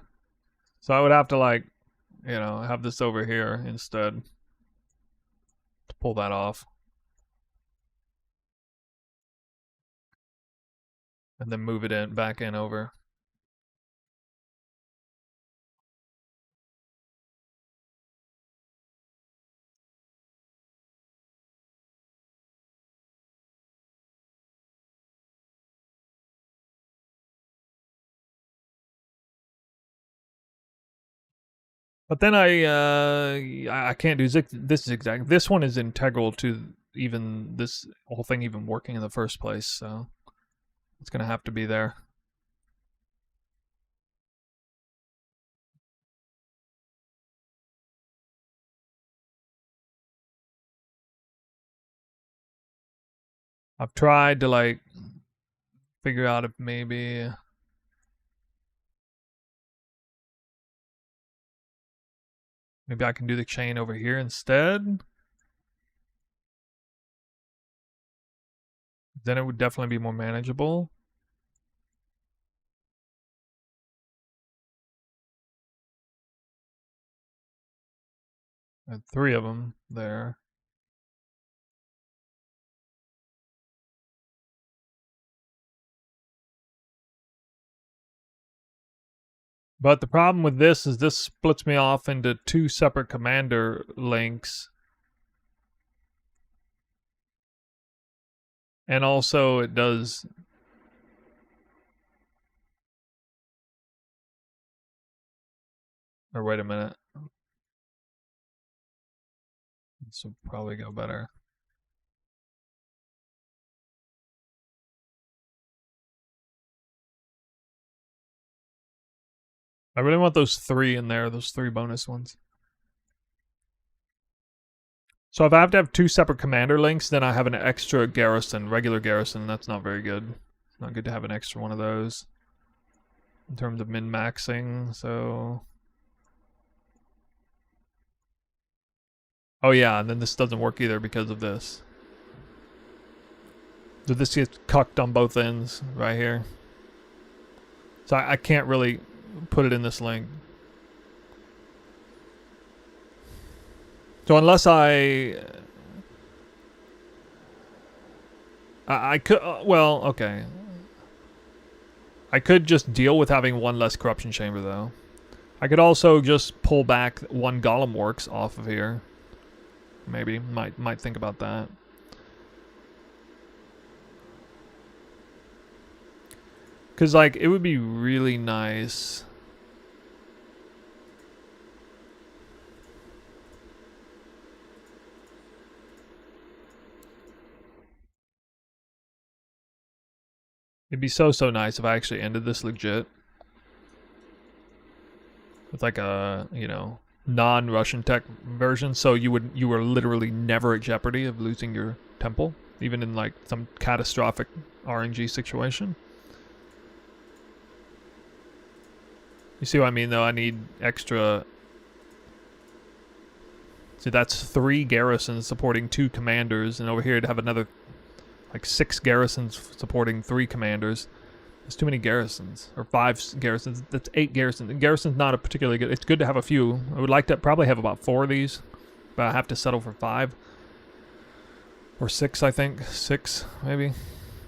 So I would have to, like, you know, have this over here instead to pull that off. And then move it in back in over. But then I can't do this zigzag. This one is integral to even this whole thing even working in the first place, so it's gonna have to be there. I've tried to like figure out if maybe I can do the chain over here instead. Then it would definitely be more manageable. I had 3 of them there. But the problem with this is this splits me off into 2 separate commander links. And also it does... Or wait a minute. This will probably go better. I really want those 3 in there, those 3 bonus ones. So if I have to have 2 separate commander links, then I have an extra garrison, regular garrison, and that's not very good. It's not good to have an extra one of those. In terms of min-maxing, so... Oh yeah, and then this doesn't work either because of this. So this gets cucked on both ends, right here. So I can't really put it in this link. So unless I could, well, okay. I could just deal with having 1 less corruption chamber though. I could also just pull back 1 Golem Works off of here. Maybe, might think about that. Cause like, it would be really nice. It'd be so nice if I actually ended this legit. With like a, you know, non-Russian tech version, so you were literally never at jeopardy of losing your temple, even in like some catastrophic RNG situation. You see what I mean though? I need extra. See, that's 3 garrisons supporting 2 commanders, and over here to have another like 6 garrisons supporting 3 commanders. There's too many garrisons, or 5 garrisons. That's 8 garrisons. And garrison's not a particularly good. It's good to have a few. I would like to probably have about 4 of these, but I have to settle for 5 or 6. I think 6, maybe.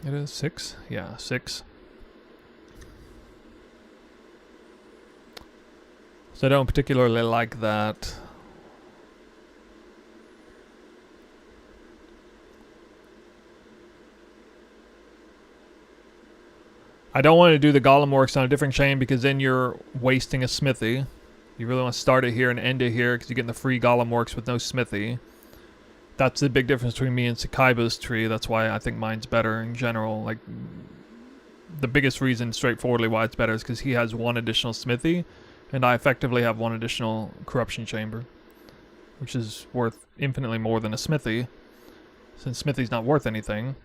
It is 6. Yeah, 6. So I don't particularly like that. I don't want to do the Golem Works on a different chain because then you're wasting a smithy. You really want to start it here and end it here because you're getting the free Golem Works with no smithy. That's the big difference between me and Sakaiba's tree. That's why I think mine's better in general. Like, the biggest reason, straightforwardly, why it's better is because he has 1 additional smithy, and I effectively have 1 additional corruption chamber, which is worth infinitely more than a smithy, since smithy's not worth anything.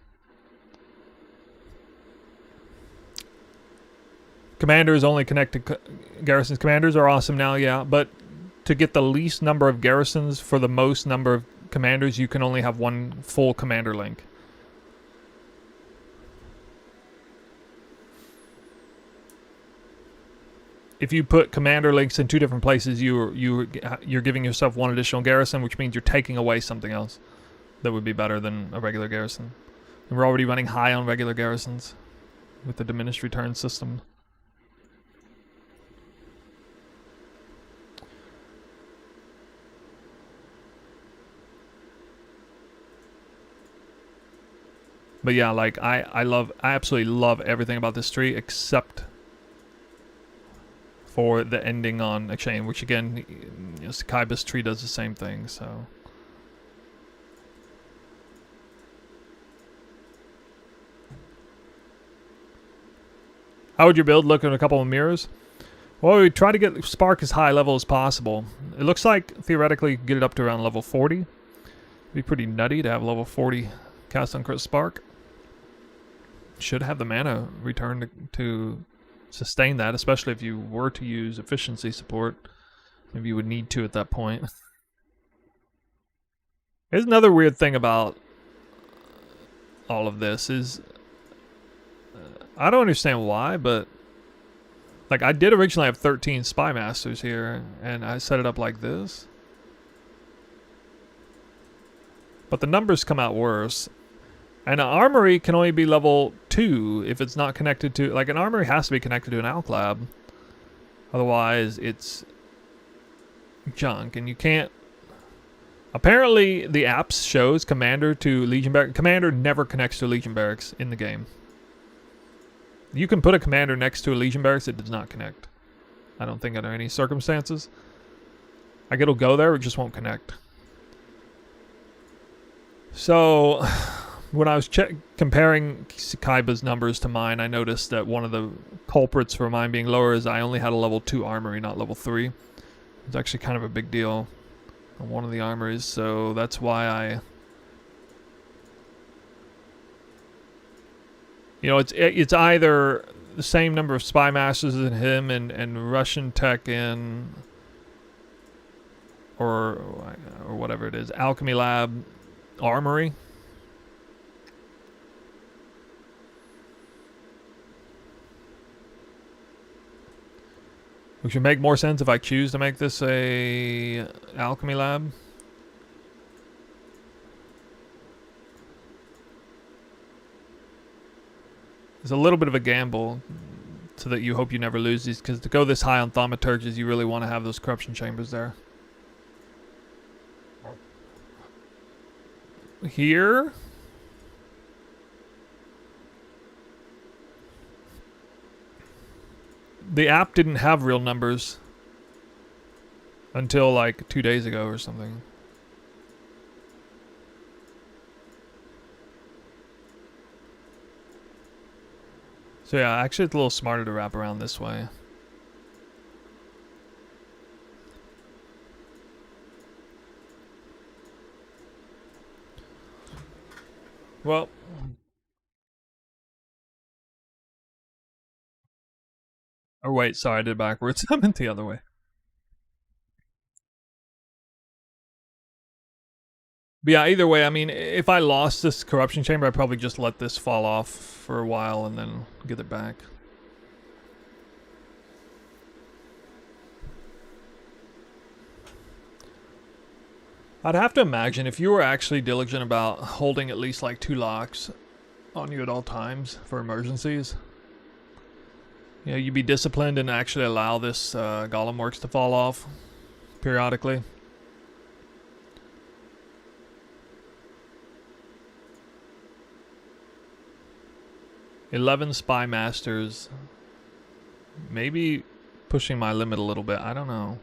Commanders only connect to garrisons. Commanders are awesome now, yeah, but to get the least number of garrisons for the most number of commanders, you can only have 1 full commander link. If you put commander links in 2 different places, you're giving yourself 1 additional garrison, which means you're taking away something else that would be better than a regular garrison. And we're already running high on regular garrisons with the diminished return system. But yeah, like I absolutely love everything about this tree except for the ending on a chain, which again, you know, Sakaiba's tree does the same thing, so. How would your build look in a couple of mirrors? Well, we try to get Spark as high level as possible. It looks like, theoretically, get it up to around level 40. It'd be pretty nutty to have level 40 cast on crit Spark. Should have the mana return to sustain that, especially if you were to use efficiency support. Maybe you would need to at that point. Here's another weird thing about all of this is, I don't understand why, but like I did originally have 13 Spy Masters here, and I set it up like this. But the numbers come out worse. And an armory can only be level 2 if it's not connected to... Like, an armory has to be connected to an alk lab. Otherwise, it's junk, and you can't. Apparently, the app shows Commander to Legion Barracks. Commander never connects to Legion Barracks in the game. You can put a Commander next to a Legion Barracks, it does not connect. I don't think under any circumstances. Like, it'll go there, it just won't connect. So, when I was comparing Kaiba's numbers to mine, I noticed that one of the culprits for mine being lower is I only had a level 2 armory, not level 3. It's actually kind of a big deal on one of the armories, so that's why I... You know, it's either the same number of Spy Masters as him and Russian Tech in... Or whatever it is, Alchemy Lab Armory. Which would make more sense if I choose to make this a Alchemy Lab. It's a little bit of a gamble so that you hope you never lose these, because to go this high on Thaumaturges, you really want to have those corruption chambers there. Here... The app didn't have real numbers until like 2 days ago or something. So yeah, actually it's a little smarter to wrap around this way. Well... Oh wait, sorry, I did backwards. I meant the other way. But yeah, either way, I mean, if I lost this corruption chamber, I'd probably just let this fall off for a while and then get it back. I'd have to imagine if you were actually diligent about holding at least like 2 locks on you at all times for emergencies. You know, you'd be disciplined and actually allow this Golem Works to fall off periodically. "11 Spy Masters." Maybe pushing my limit a little bit, I don't know.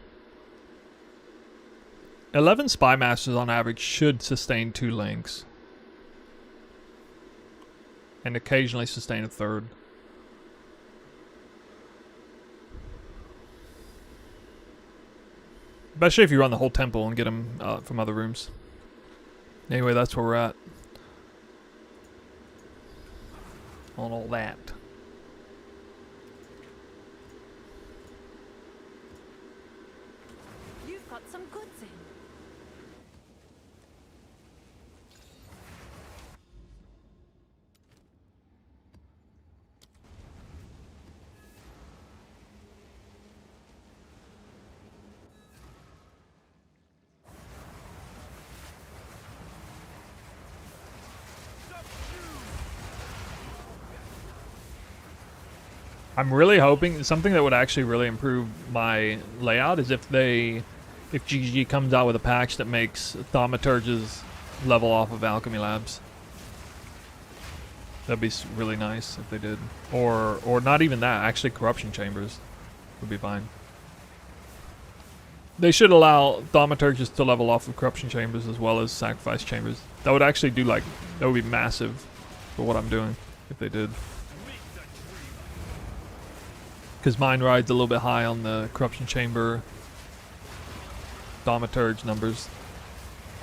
11 Spy Masters on average should sustain 2 links. And occasionally sustain a 3rd. Especially if you run the whole temple and get them from other rooms. Anyway, that's where we're at. On all that. You've got some goods in. I'm really hoping something that would actually really improve my layout is if GG comes out with a patch that makes Thaumaturges level off of Alchemy Labs. That'd be really nice if they did. Or not even that, actually Corruption Chambers would be fine. They should allow Thaumaturges to level off of Corruption Chambers as well as Sacrifice Chambers. That would actually do that would be massive for what I'm doing if they did. Because mine rides a little bit high on the Corruption Chamber Thaumaturge numbers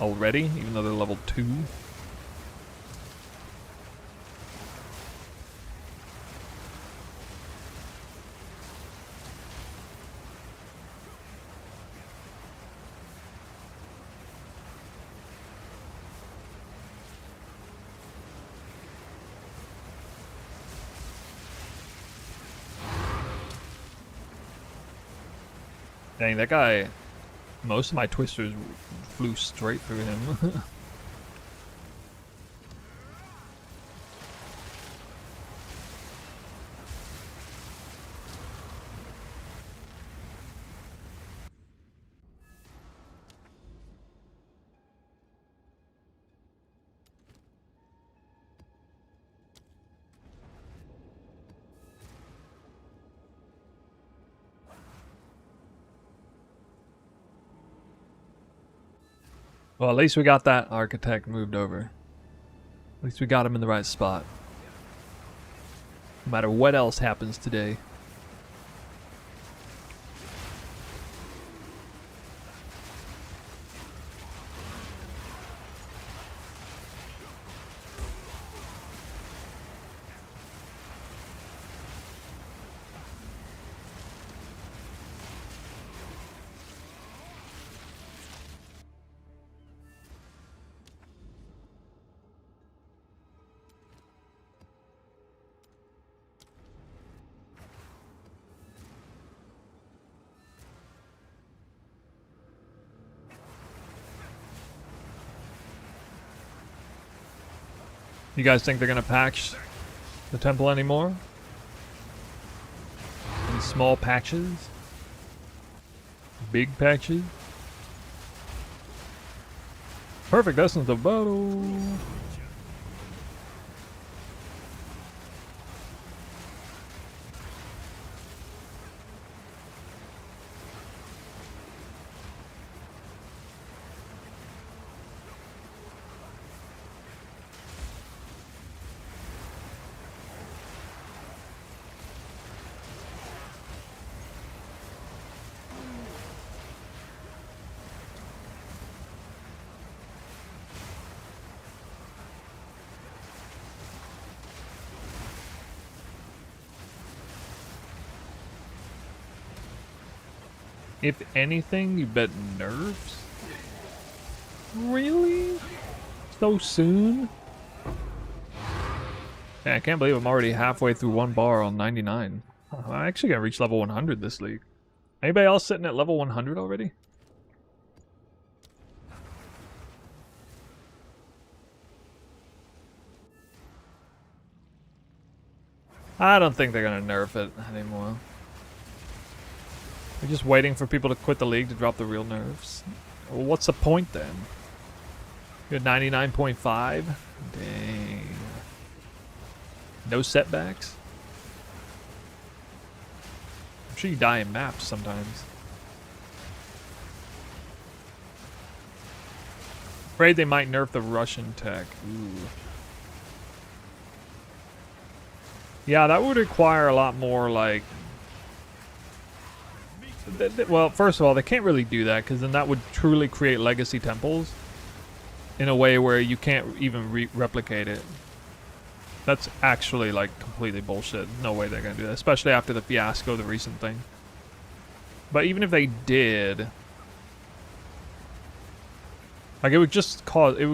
already, even though they're level 2. Dang, that guy, most of my twisters flew straight through him. Well, at least we got that architect moved over. At least we got him in the right spot. No matter what else happens today. You guys think they're gonna patch the temple anymore? Any small patches? Big patches? Perfect essence of battle. If anything, you bet nerfs? Really? So soon? Yeah, I can't believe I'm already halfway through one bar on 99. I actually gotta reach level 100 this league. Anybody else sitting at level 100 already? I don't think they're gonna nerf it anymore. We're just waiting for people to quit the league to drop the real nerfs. Well, what's the point then? You're at 99.5? Dang. No setbacks? I'm sure you die in maps sometimes. Afraid they might nerf the Russian tech. Ooh. Yeah, that would require a lot more, like... Well, first of all, they can't really do that, because then that would truly create legacy temples in a way where you can't even replicate it. That's actually, like, completely bullshit. No way they're gonna do that, especially after the fiasco, the recent thing. But even if they did... Like, it would just cause... It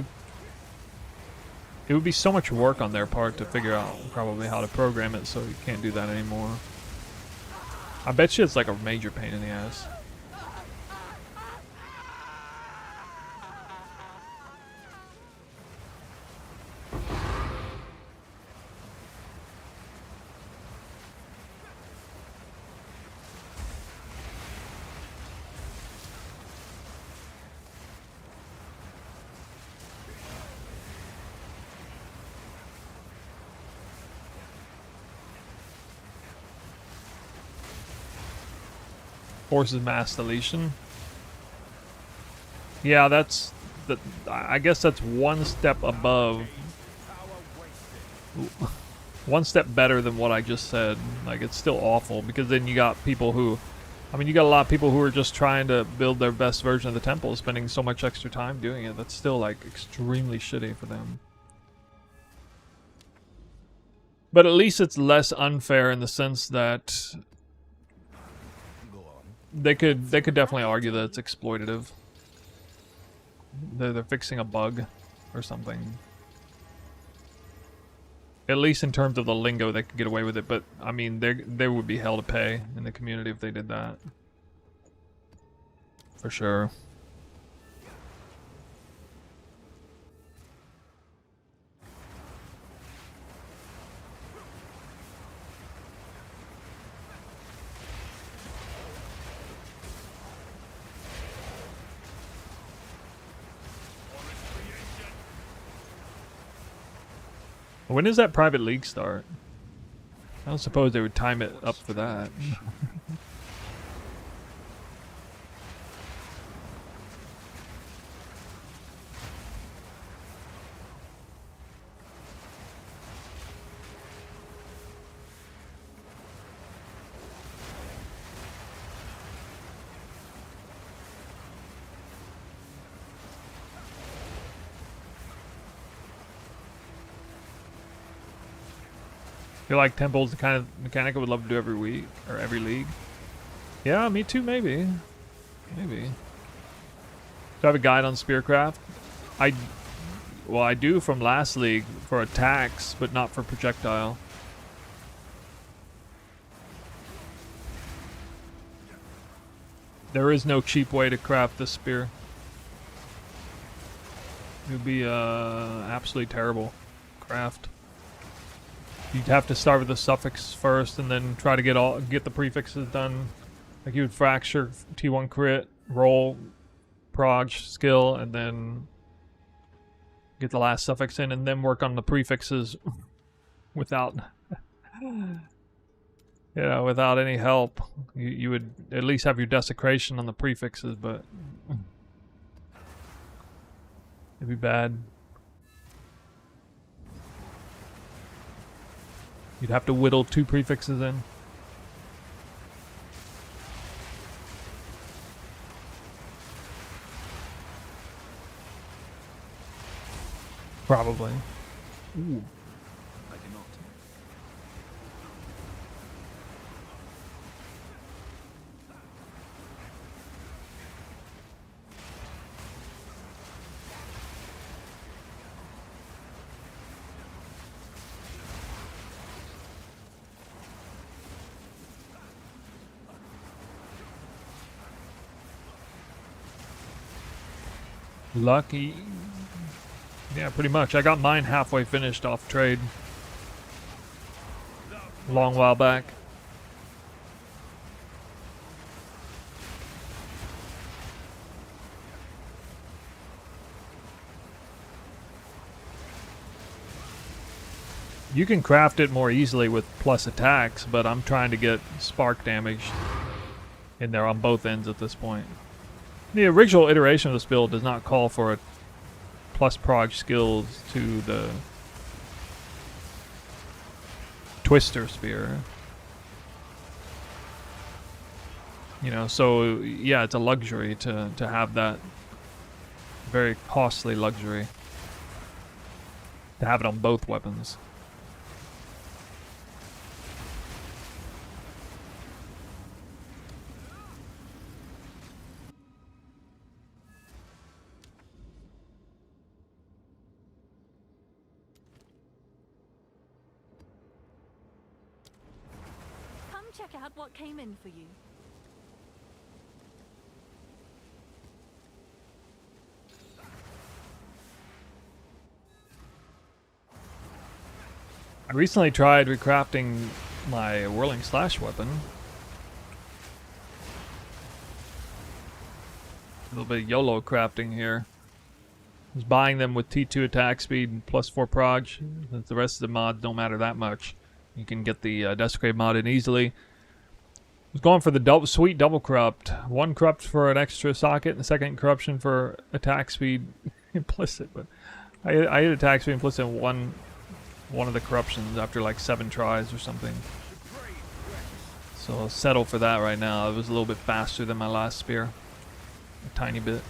would be so much work on their part to figure out probably how to program it, so you can't do that anymore. I bet you it's like a major pain in the ass. Forces mass deletion. Yeah, that's the. I guess that's one step above. One step better than what I just said. Like, it's still awful because then you got people who, I mean, you got a lot of people who are just trying to build their best version of the temple, spending so much extra time doing it. That's still like extremely shitty for them. But at least it's less unfair in the sense that they could definitely argue that it's exploitative. They're fixing a bug or something. At least in terms of the lingo, they could get away with it. But I mean, there would be hell to pay in the community if they did that. For sure. When does that private league start? I don't suppose they would time it up for that. feel like Temple's the kind of mechanic I would love to do every week or every league. Yeah, me too. Maybe. Maybe. Do I have a guide on Spearcraft? Well, I do from last league for attacks, but not for projectile. There is no cheap way to craft this spear. It would be absolutely terrible craft. You'd have to start with the suffix first, and then try to get the prefixes done. Like you would fracture, T1 crit, roll, prog, skill, and then get the last suffix in, and then work on the prefixes without, without any help. You would at least have your desecration on the prefixes, but it'd be bad. You'd have to whittle 2 prefixes in. Probably. Ooh. I cannot. Lucky. Yeah, pretty much. I got mine halfway finished off trade. A long while back. You can craft it more easily with plus attacks, but I'm trying to get spark damage in there on both ends at this point. The original iteration of this build does not call for a plus prog skills to the Twister Spear. You know, so yeah, it's a luxury to have that. Very costly luxury to have it on both weapons. Check out what came in for you. I recently tried recrafting my Whirling Slash weapon. A little bit of YOLO crafting here. I was buying them with T2 attack speed and plus 4 prog, since the rest of the mods don't matter that much. You can get the Desecrate mod in easily. I was going for the sweet double corrupt. 1 corrupt for an extra socket, and the second corruption for attack speed implicit. But I hit attack speed implicit in one of the corruptions after like 7 tries or something. So I'll settle for that right now. It was a little bit faster than my last spear. A tiny bit.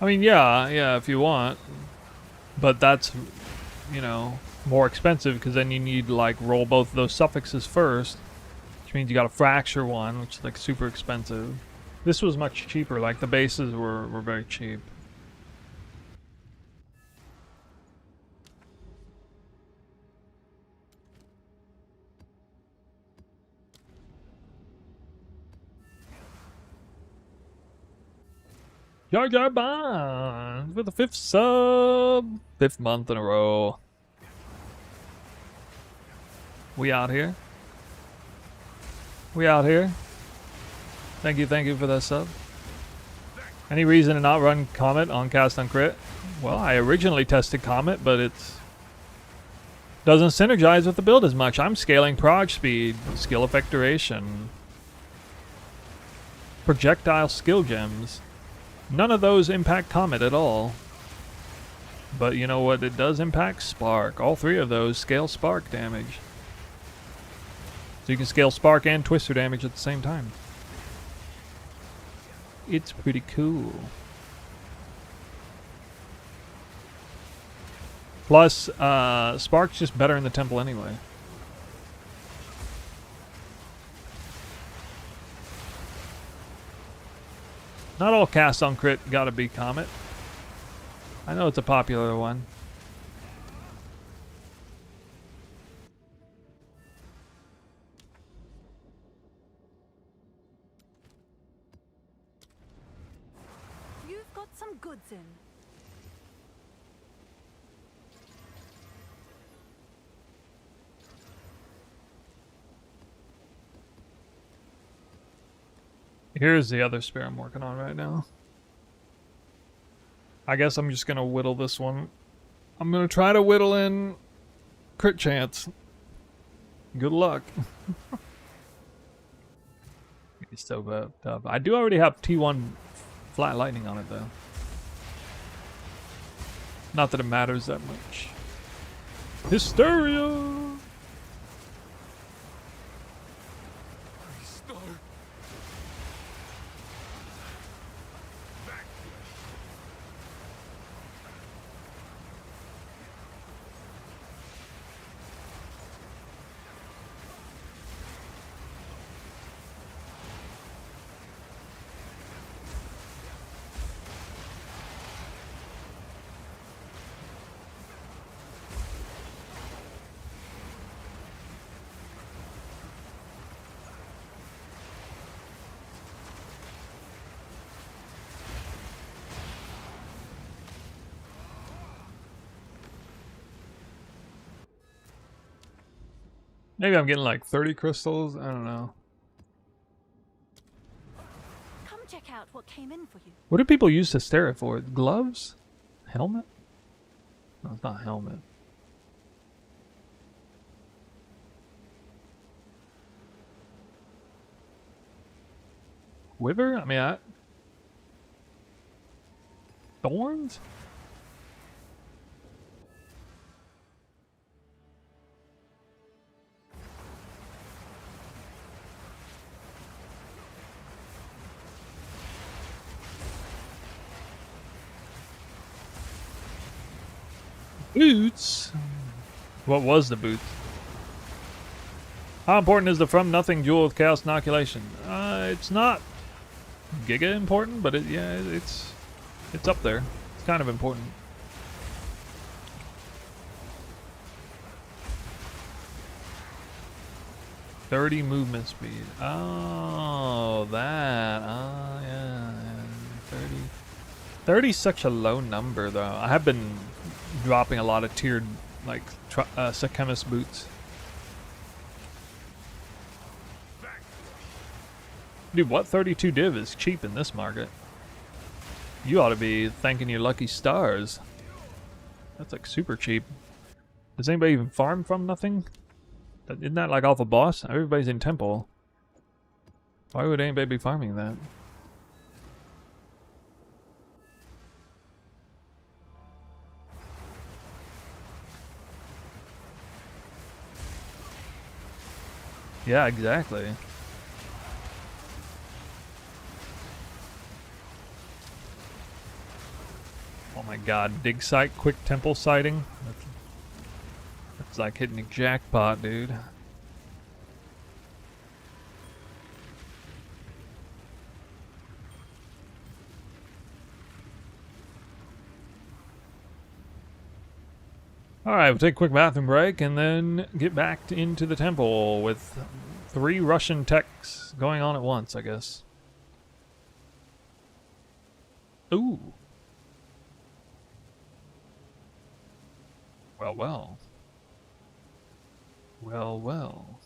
I mean, yeah, if you want, but that's, you know, more expensive because then you need to like roll both of those suffixes first, which means you got to fracture one, which is like super expensive. This was much cheaper. Like the bases were very cheap. Jar Jar Bonds with the 5th sub. 5th month in a row. We out here. We out here. Thank you for that sub. Any reason to not run Comet on Cast on Crit? Well, I originally tested Comet, but it's doesn't synergize with the build as much. I'm scaling prog speed, skill effect duration, projectile skill gems. None of those impact Comet at all. But you know what it does impact? Spark. All three of those scale spark damage. So you can scale spark and twister damage at the same time. It's pretty cool. Plus, Spark's just better in the temple anyway. Not all casts on crit gotta be Comet. I know it's a popular one. You've got some goods in. Here's the other spear I'm working on right now. I guess I'm just gonna whittle this one. I'm gonna try to whittle in crit chance. Good luck. It's so tough. I do already have T1 flat lightning on it though. Not that it matters that much. Hysteria! Maybe I'm getting like 30 crystals. I don't know. Come check out what came in for you. What do people use Hysteria for? Gloves? Helmet? No, it's not helmet. Quiver? I mean, thorns? Boots? What was the boots? How important is the From Nothing Jewel with Chaos Inoculation? It's not giga important, but it's up there. It's kind of important. $30 movement speed. Oh, that. Oh, yeah. 30. 30's such a low number, though. I have been dropping a lot of tiered, like, Sekhemis boots. Dude, what 32 div is cheap in this market? You ought to be thanking your lucky stars. That's like super cheap. Does anybody even farm From Nothing? Isn't that like off a boss? Everybody's in temple. Why would anybody be farming that? Yeah, exactly. Oh my god, dig site, quick temple sighting. That's like hitting a jackpot, dude. Alright, we'll take a quick bathroom break and then get back into the temple with 3 Russian techs going on at once, I guess. Ooh. Well, well. Well, well.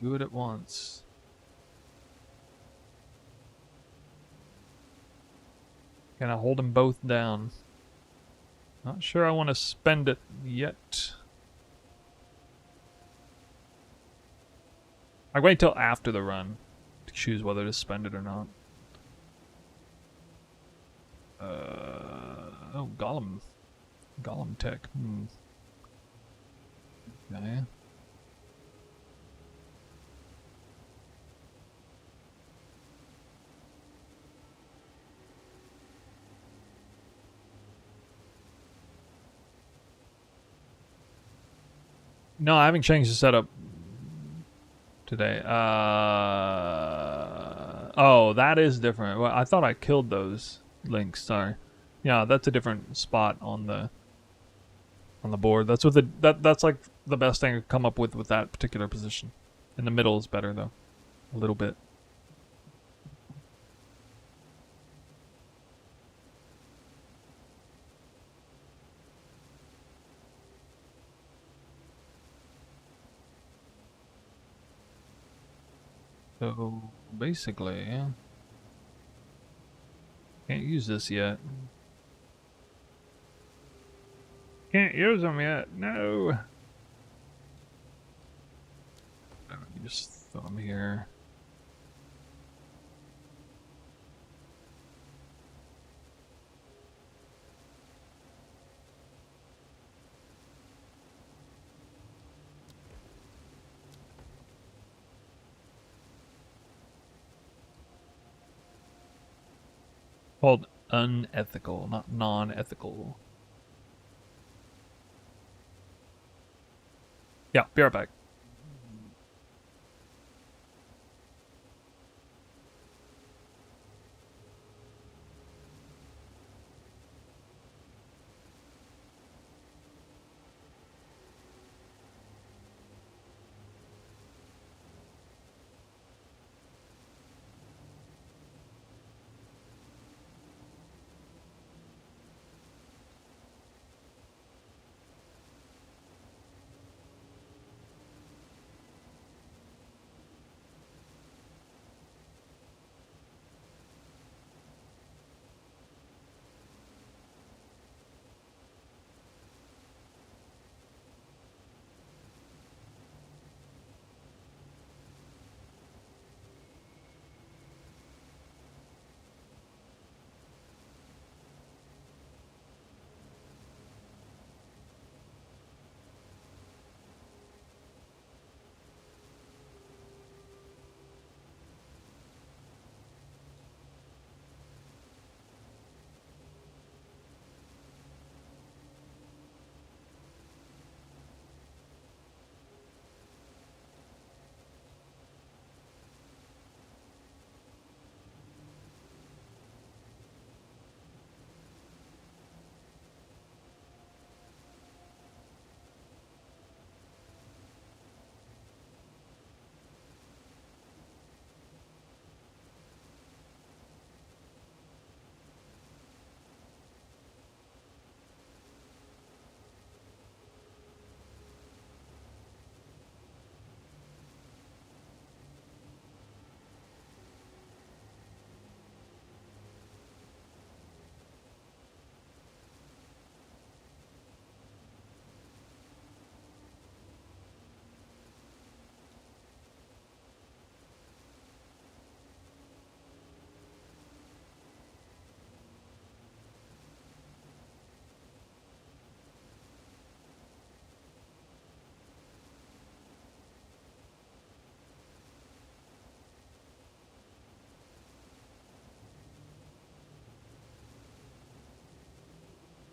Do it at once. Can I hold them both down? Not sure I want to spend it yet. I wait till after the run to choose whether to spend it or not. Oh, Golem. Golem tech. Okay. No, I haven't changed the setup today. Oh, that is different. Well, I thought I killed those links. Sorry. Yeah, that's a different spot on the board. That's what that's like the best thing to come up with that particular position. In the middle is better though, a little bit. So basically, yeah. Can't use this yet. Can't use them yet. No. Oh, you just throw them here. Called unethical, not non-ethical. Yeah, be right back.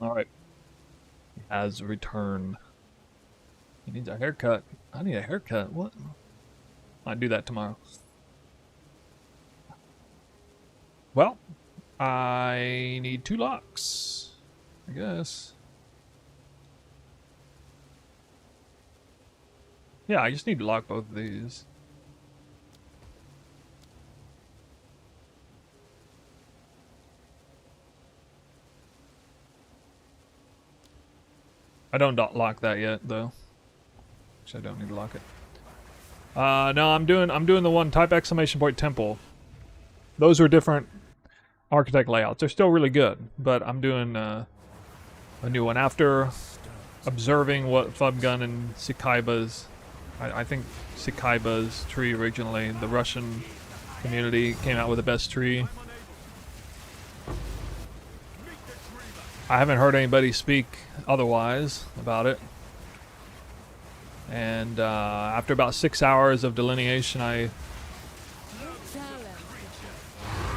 All right. He has returned. He needs a haircut. I need a haircut. What? Might do that tomorrow. Well, I need 2 locks, I guess. Yeah, I just need to lock both of these. I don't lock that yet, though. Actually, I don't need to lock it. No, I'm doing the one type exclamation point temple. Those are different architect layouts. They're still really good, but I'm doing a new one after observing what Fubgun and Sikaiba's. I think Sikaiba's tree originally, the Russian community came out with the best tree. I haven't heard anybody speak otherwise about it. And after about 6 hours of delineation, I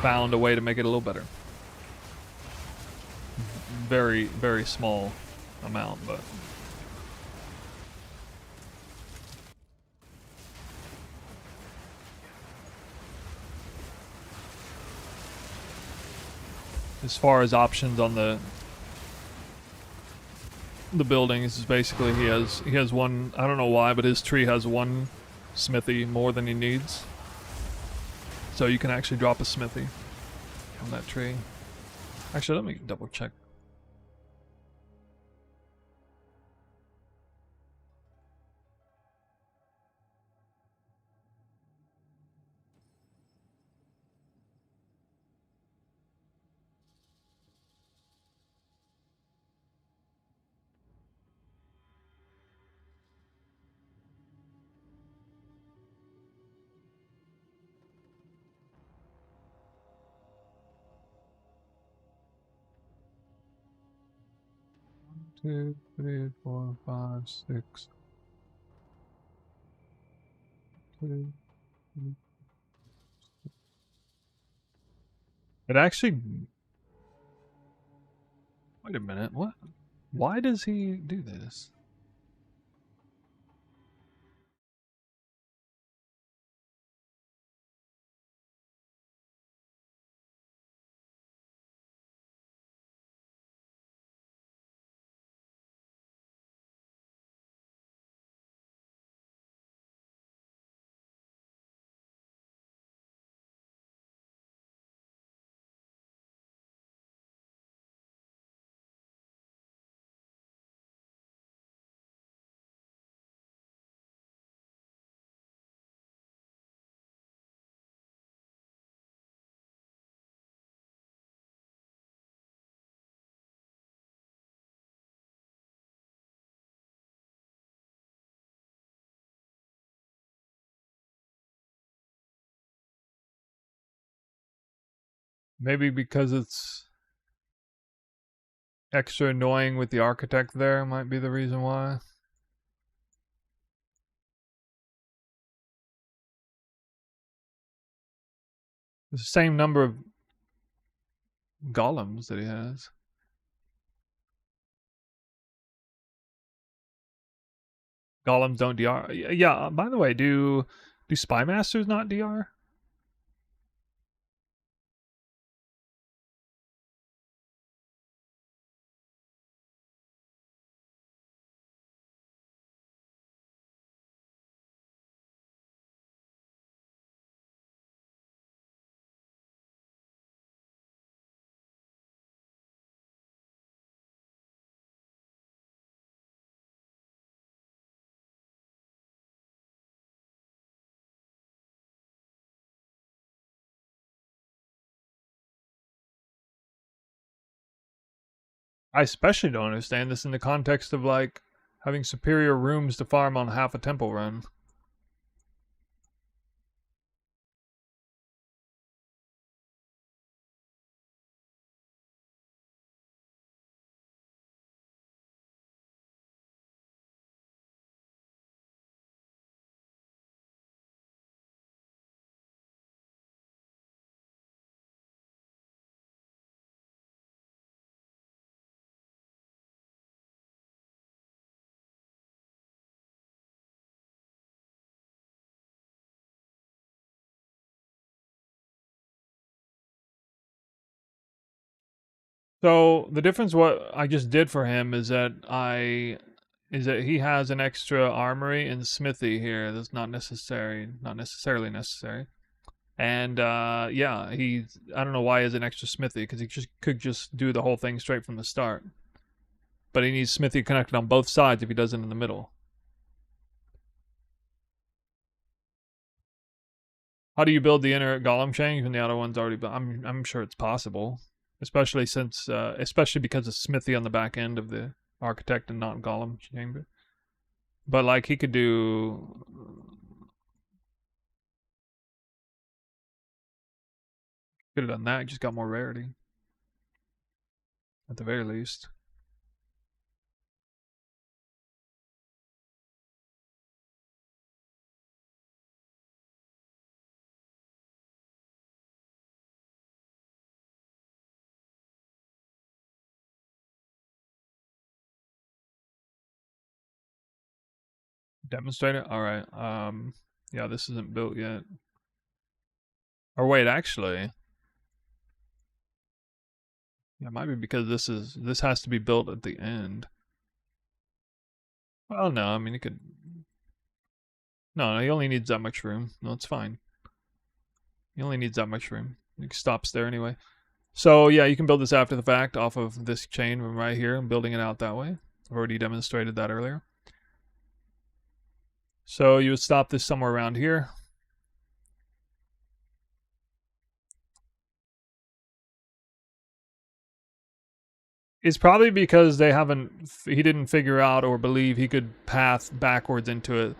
found a way to make it a little better. Very, very small amount, but... As far as options on the buildings, is basically he has one, I don't know why, but his tree has one smithy more than he needs. So you can actually drop a smithy on that tree. Actually, let me double check. Two, three, four, five, six. Two, three. It actually... Wait a minute, what? Why does he do this? Maybe because it's extra annoying with the architect there might be the reason why. It's the same number of golems that he has. Golems don't DR. Yeah, by the way, do Spy Masters not DR? I especially don't understand this in the context of like having superior rooms to farm on half a temple run. So the difference what I just did for him is that he has an extra armory and smithy here that's not necessarily necessary. And yeah, I don't know why he has an extra smithy, because he could just do the whole thing straight from the start. But he needs smithy connected on both sides if he does it in the middle. How do you build the inner golem chain when the outer one's already built? I'm sure it's possible, especially since especially because it's smithy on the back end of the architect and not golem chamber. But like he could do. Could have done that. Just got more rarity. At the very least. Demonstrator? Alright. Yeah, this isn't built yet. Or wait, actually. Yeah, it might be because this has to be built at the end. Well, no, I mean it could. No, he only needs that much room. No, it's fine. He only needs that much room. It stops there anyway. So yeah, you can build this after the fact off of this chain from right here and building it out that way. I've already demonstrated that earlier. So you would stop this somewhere around here. It's probably because he didn't figure out or believe he could path backwards into it.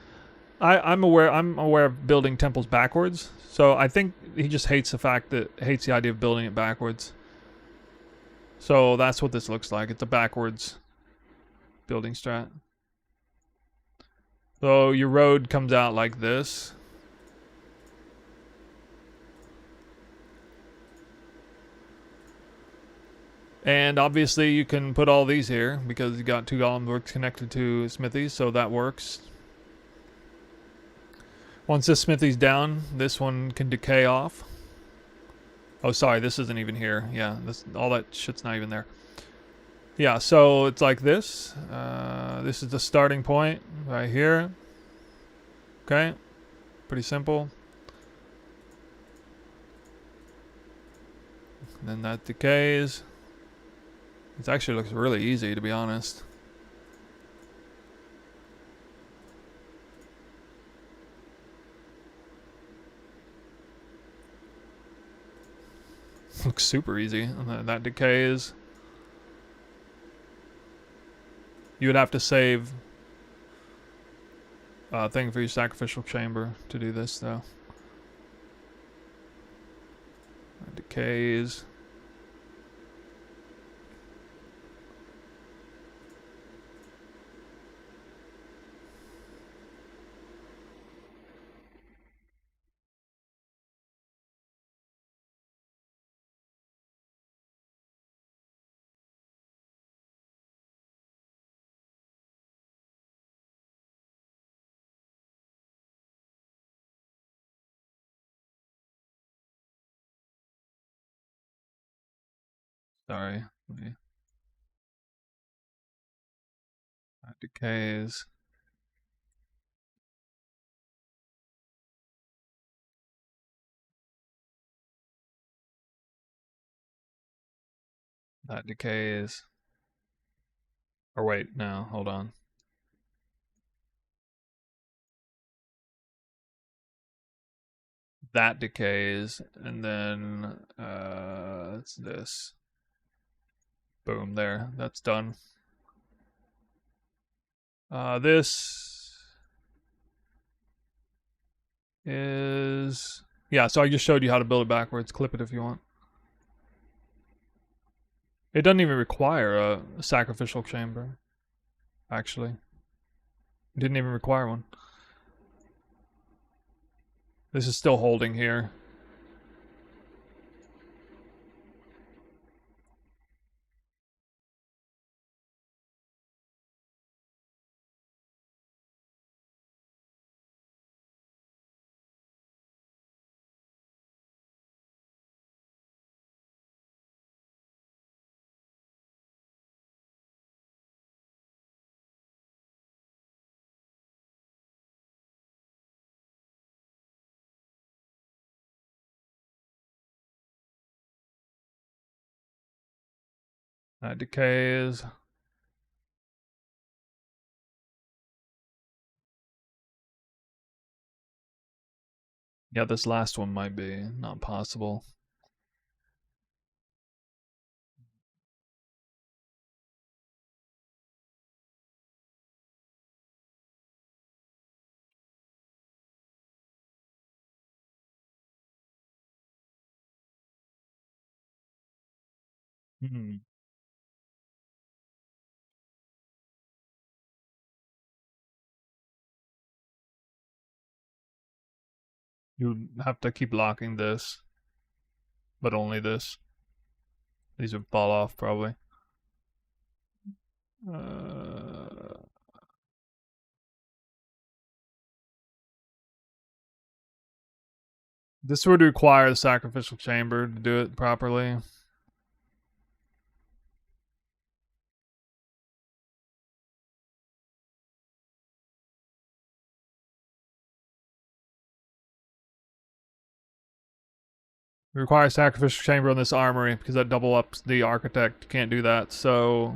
I'm aware of building temples backwards, so I think he just hates the idea of building it backwards. So that's what this looks like. It's a backwards building strat. So your road comes out like this. And obviously you can put all these here because you got 2 golem works connected to smithies, so that works. Once this smithy's down, this one can decay off. Oh, sorry, this isn't even here. Yeah, all that shit's not even there. Yeah, so it's like this. This is the starting point right here. Okay, pretty simple. And then that decays. It actually looks really easy, to be honest. Looks super easy. And that decays. You would have to save a thing for your sacrificial chamber to do this, though. That decays. Sorry. That decays. That decays. Or wait, no, hold on. That decays, and then it's this. Boom, there. That's done. This is... Yeah, so I just showed you how to build it backwards. Clip it if you want. It doesn't even require a sacrificial chamber, actually. It didn't even require one. This is still holding here. That decays. Yeah, this last one might be not possible. Hmm. You have to keep locking this, but only this. These would fall off probably. Uh, this would require the sacrificial chamber to do it properly. It requires sacrificial chamber on this armory because that double ups the architect. You can't do that, so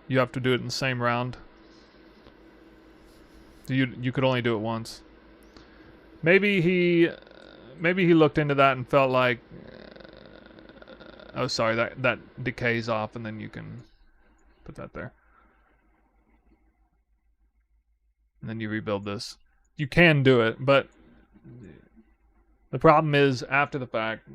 you have to do it in the same round. You could only do it once. Maybe he looked into that and felt like, oh sorry, that decays off, and then you can put that there, and then you rebuild this. You can do it, but the problem is after the fact.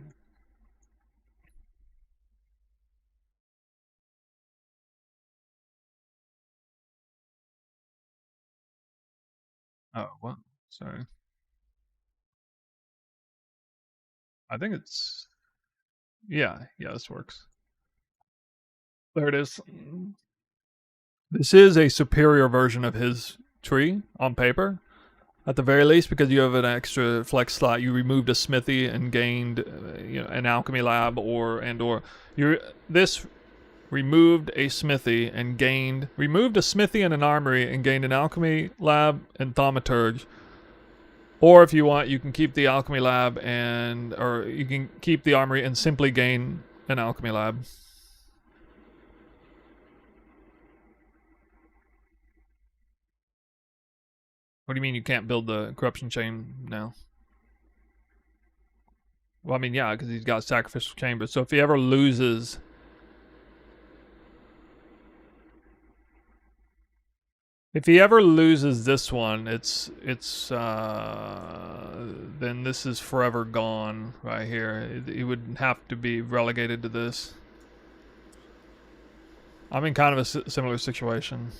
Oh, what? Sorry. I think it's... Yeah, this works. There it is. This is a superior version of his tree on paper, at the very least, because you have an extra flex slot. You removed a smithy and gained, an alchemy lab, or this removed a smithy and an armory and gained an alchemy lab and thaumaturge. Or if you want, you can keep the alchemy lab or you can keep the armory and simply gain an alchemy lab. What do you mean you can't build the corruption chain now? Well, I mean, yeah, because he's got sacrificial chamber. So if he ever loses... If he ever loses this one, then this is forever gone right here. He would have to be relegated to this. I'm in kind of a similar situation.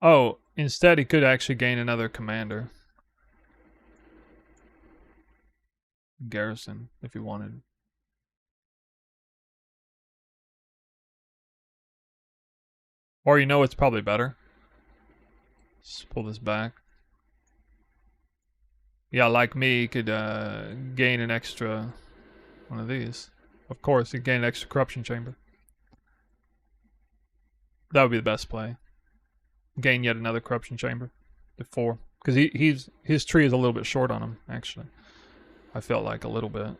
Oh, instead he could actually gain another commander. Garrison, if he wanted. Or it's probably better. Let's pull this back. Yeah, like me, he could gain an extra one of these. Of course, he'd gain an extra corruption chamber. That would be the best play. Gain yet another corruption chamber to 4. Because his tree is a little bit short on him, actually. I felt like a little bit.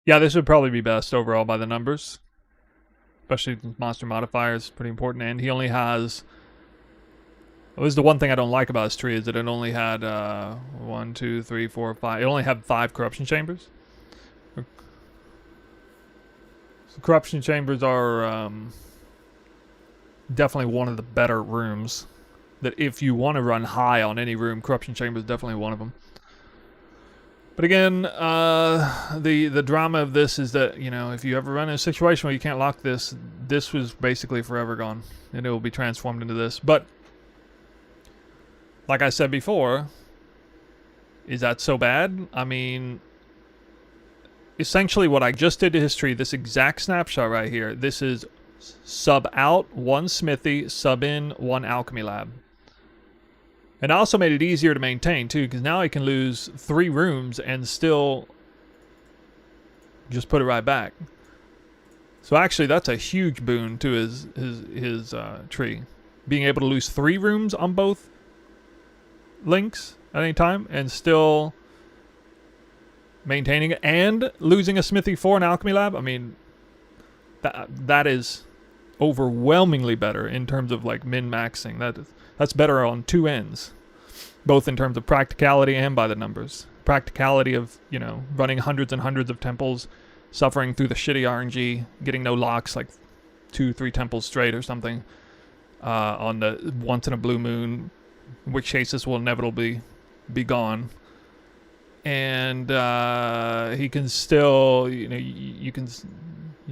Yeah, this would probably be best overall by the numbers. Especially monster modifiers, pretty important. And he only has... Well, this is the one thing I don't like about his tree, is that it only had 1, 2, 3, 4, 5. It only had 5 corruption chambers. So corruption chambers are definitely one of the better rooms. That if you want to run high on any room, corruption chamber is definitely one of them. But again, the drama of this is that, if you ever run in a situation where you can't lock this was basically forever gone. And it will be transformed into this. But, like I said before, Is that so bad? I mean, essentially what I just did to history, this exact snapshot right here, this is sub out 1 smithy, sub in 1 alchemy lab. And I also made it easier to maintain too, because now I can lose 3 rooms and still just put it right back. So actually that's a huge boon to his tree. Being able to lose 3 rooms on both links at any time and still maintaining it, and losing a smithy for an alchemy lab. I mean, that is overwhelmingly better in terms of like min-maxing. That's better on 2 ends, both in terms of practicality and by the numbers. Practicality of, you know, running hundreds and hundreds of temples, suffering through the shitty RNG, getting no locks like 2-3 temples straight or something on the once in a blue moon, in which cases will inevitably be gone. And he can still, you know, you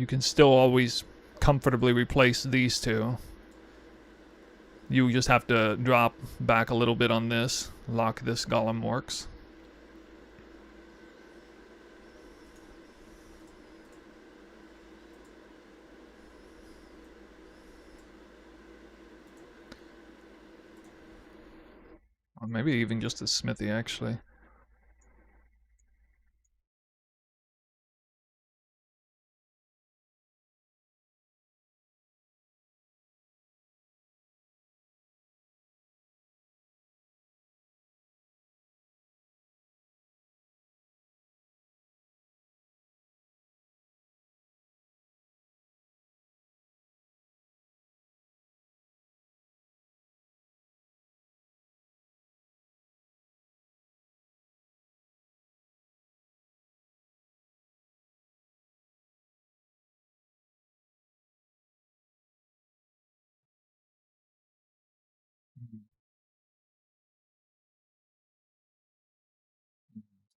can still always comfortably replace these 2. You just have to drop back a little bit on this, lock this Golem Orcs. Or maybe even just a smithy, actually.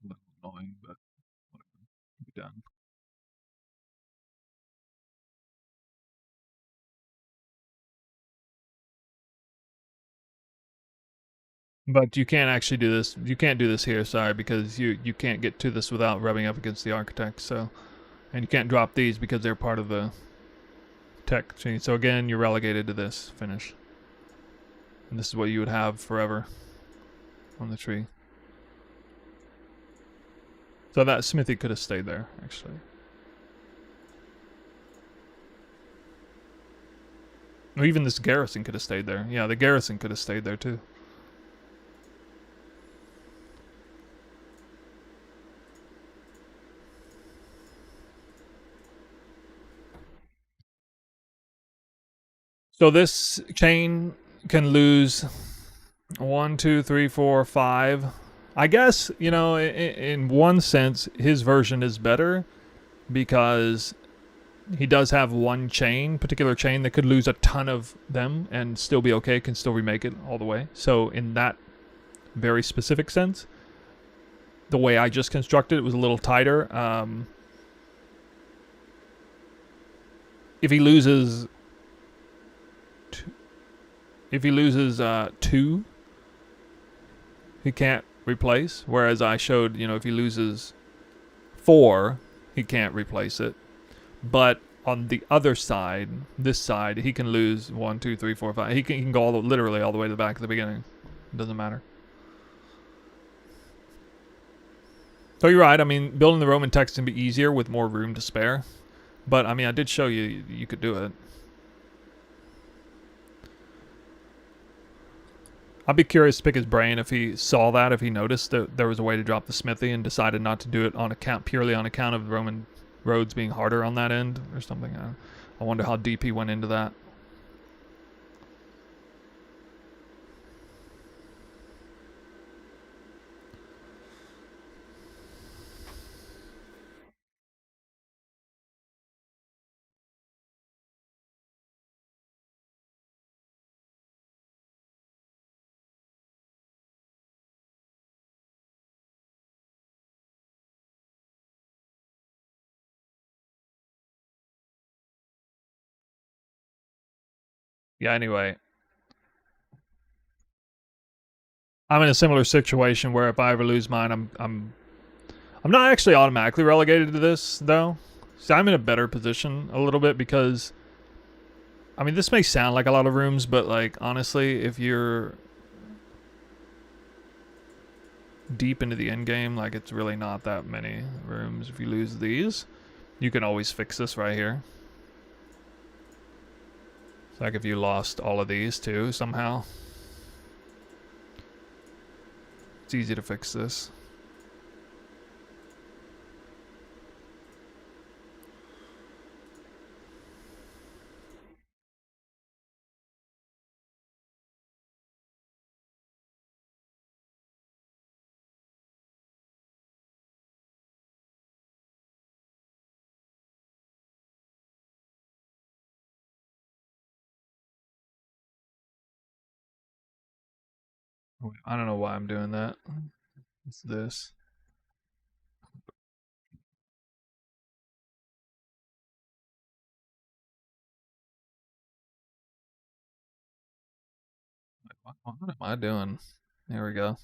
A little annoying, but whatever. Be done. But you can't actually do this. You can't do this here, sorry, because you can't get to this without rubbing up against the architect. So, and you can't drop these because they're part of the tech chain. So again, you're relegated to this finish. And this is what you would have forever on the tree. So that smithy could have stayed there, actually. Or even this garrison could have stayed there. Yeah, the garrison could have stayed there too. So this chain can lose 1, 2, 3, 4, 5. I guess, you know, in one sense, his version is better because he does have one particular chain that could lose a ton of them and still be okay, can still remake it all the way. So in that very specific sense, the way I just constructed it was a little tighter. If he loses 2, he can't replace. Whereas I showed, you know, if he loses 4, he can't replace it. But on the other side, this side, he can lose 1, 2, 3, 4, 5. He can go literally all the way to the back at the beginning. It doesn't matter. So you're right. I mean, building the Roman text can be easier with more room to spare. But I mean, I did show you could do it. I'd be curious to pick his brain if he saw that, if he noticed that there was a way to drop the smithy and decided not to do it on account purely on account of the Roman roads being harder on that end or something. I wonder how deep he went into that. Yeah, anyway. I'm in a similar situation where if I ever lose mine, I'm not actually automatically relegated to this though. So I'm in a better position a little bit because, I mean, this may sound like a lot of rooms, but like honestly, if you're deep into the end game, like it's really not that many rooms. If you lose these, you can always fix this right here. It's like if you lost all of these too somehow, it's easy to fix this. I don't know why I'm doing that. What's this? What am I doing? There we go.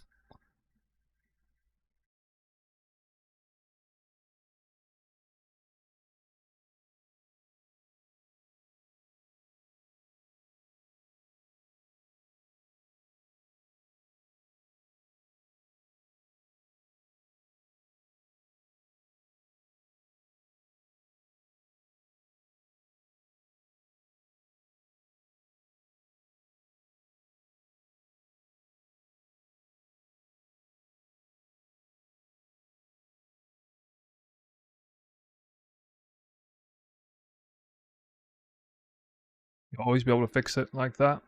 You'll always be able to fix it like that.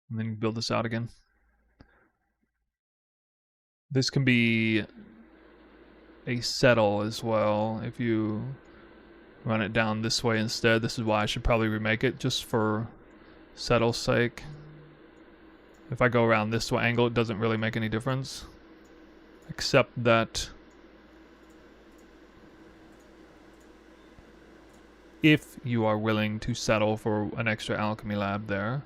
And then you build this out again. This can be a settle as well if you run it down this way instead. This is why I should probably remake it just for settle's sake. If I go around this angle, it doesn't really make any difference. Except that if you are willing to settle for an extra alchemy lab there,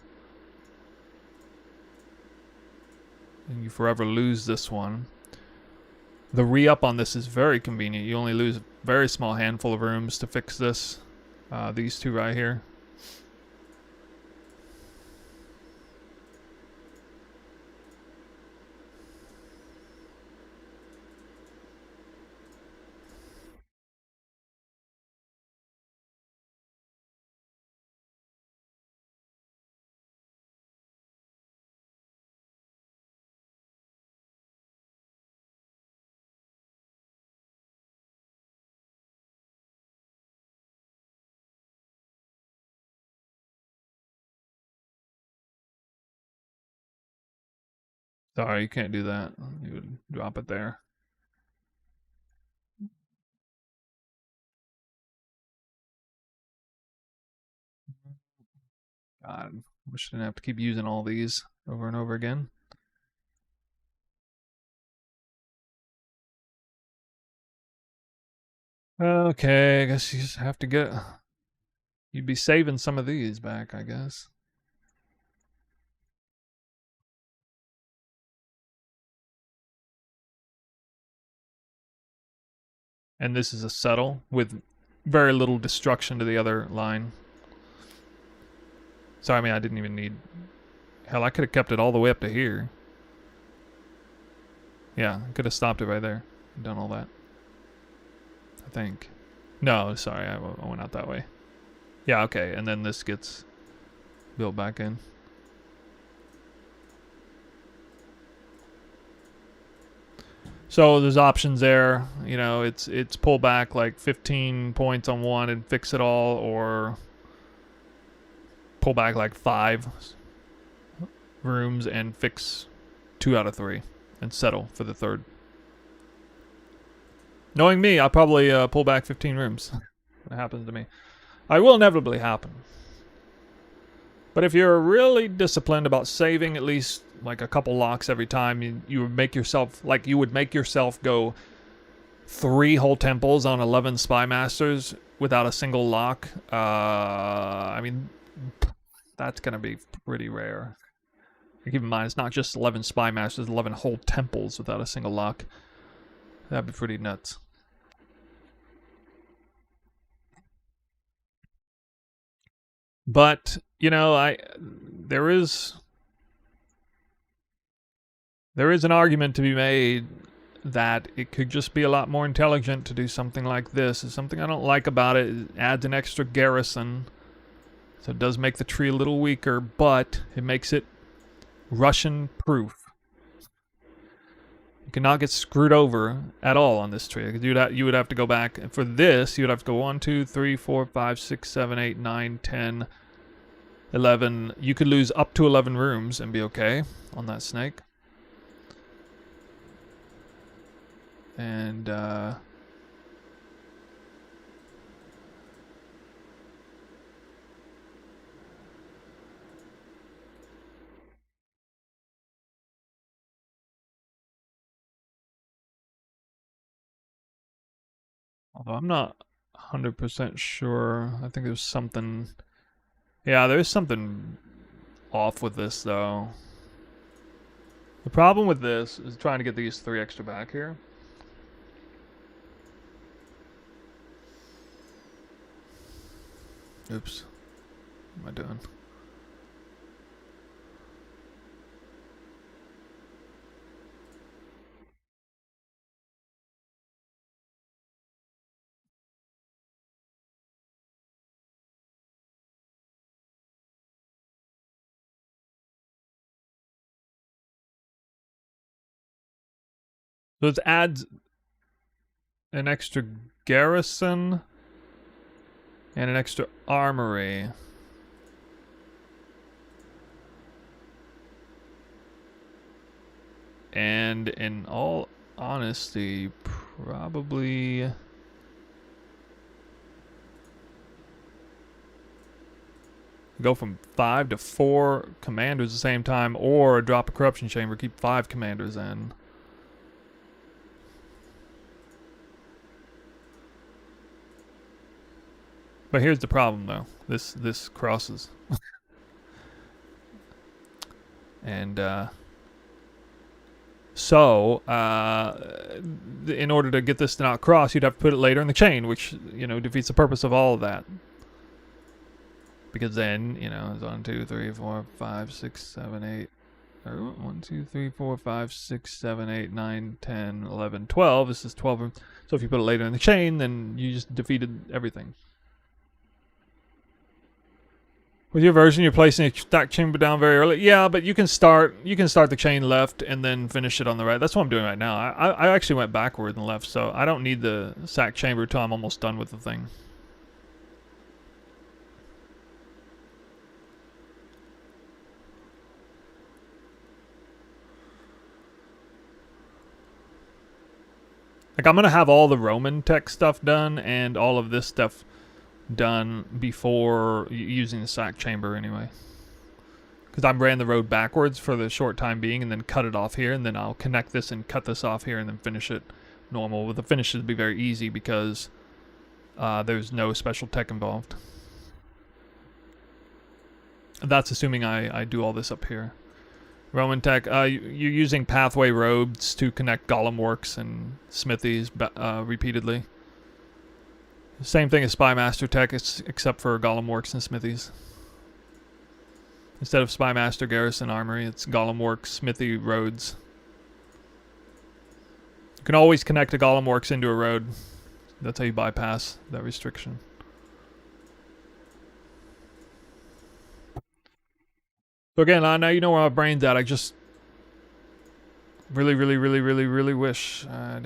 and you forever lose this one, the re-up on this is very convenient. You only lose a very small handful of rooms to fix this. These two right here. Sorry, you can't do that. You would drop it there. God, wish I didn't have to keep using all these over and over again. Okay, I guess you just have to get... You'd be saving some of these back, I guess. And this is a settle with very little destruction to the other line. So, I mean, I didn't even need... Hell, I could have kept it all the way up to here. Yeah, I could have stopped it right there. Done all that. I think. No, sorry, I went out that way. Yeah, okay, and then this gets built back in. So there's options there. You know, it's pull back like 15 points on one and fix it all, or pull back like 5 rooms and fix 2 out of 3 and settle for the 3rd. Knowing me, I'll probably pull back 15 rooms. That happens to me. It will inevitably happen. But if you're really disciplined about saving at least like a couple locks every time, you would make yourself, like you would make yourself go 3 whole temples on 11 spy masters without a single lock. I mean, That's gonna be pretty rare. And keep in mind, it's not just 11 Spy Masters, 11 whole temples without a single lock. That'd be pretty nuts. But, you know, there is an argument to be made that it could just be a lot more intelligent to do something like this. It's something I don't like about it. It adds an extra garrison. So it does make the tree a little weaker, but it makes it Russian proof. You cannot get screwed over at all on this tree. You would have to go back. And for this, you would have to go 1, 2, 3, 4, 5, 6, 7, 8, 9, 10, 11. You could lose up to 11 rooms and be okay on that snake. And, although I'm not 100% sure. I think there's something... Yeah, there's something off with this, though. The problem with this is trying to get these 3 extra back here. Oops. What am I doing? So it adds an extra garrison and an extra armory. And in all honesty, probably... go from 5 to 4 commanders at the same time, or drop a corruption chamber, keep 5 commanders in. But here's the problem, though. This crosses. And, so, in order to get this to not cross, you'd have to put it later in the chain, which, you know, defeats the purpose of all of that. Because then, you know, it's 1, 2, 3, 4, 5, 6, 7, 8. Or 1, 2, 3, 4, 5, 6, 7, 8, 9, 10, 11, 12. This is 12. So if you put it later in the chain, then you just defeated everything. With your version, you're placing a stack chamber down very early. Yeah, but you can start the chain left and then finish it on the right. That's what I'm doing right now. I actually went backward and left, so I don't need the sack chamber until I'm almost done with the thing. Like, I'm gonna have all the Roman tech stuff done and all of this stuff done before using the sack chamber anyway. Because I ran the road backwards for the short time being and then cut it off here, and then I'll connect this and cut this off here and then finish it normal. With the finish it'll be very easy because there's no special tech involved. That's assuming I do all this up here. Roman tech, you're using pathway roads to connect Golem Works and Smithies repeatedly. Same thing as Spy Master tech, except for Golem Works and Smithies. Instead of Spy Master, Garrison, Armory, it's Golem Works, Smithy, Roads. You can always connect a Golem Works into a road. That's how you bypass that restriction. So again, now you know where my brain's at. I just really wish I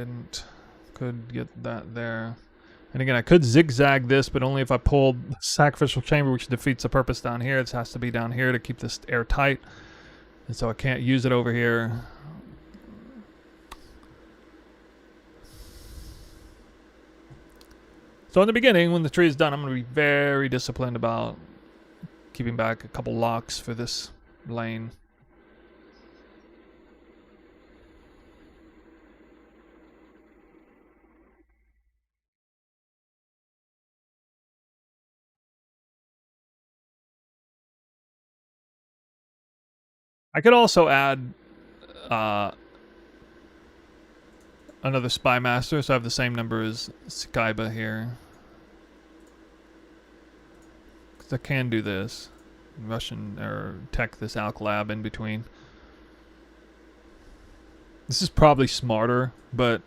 could get that there. And again, I could zigzag this, but only if I pulled the Sacrificial Chamber, which defeats the purpose down here. This has to be down here to keep this airtight. And so I can't use it over here. So in the beginning, when the tree is done, I'm going to be very disciplined about keeping back a couple locks for this lane. I could also add another spy master, so I have the same number as Skyba here. Because I can do this. Russian or tech this Alk Lab in between. This is probably smarter, but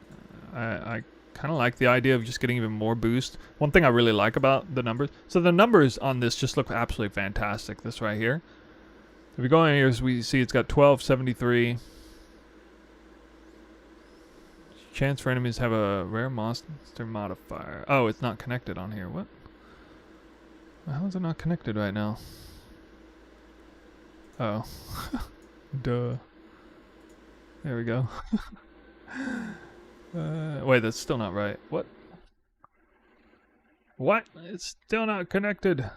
I kind of like the idea of just getting even more boost. One thing I really like about the numbers, so the numbers on this just look absolutely fantastic. This right here. If we go in here, we see it's got 1273. Chance for enemies to have a rare monster modifier. Oh, it's not connected on here. What? How is it not connected right now? Oh. Duh. There we go. Wait, that's still not right. What? What? It's still not connected.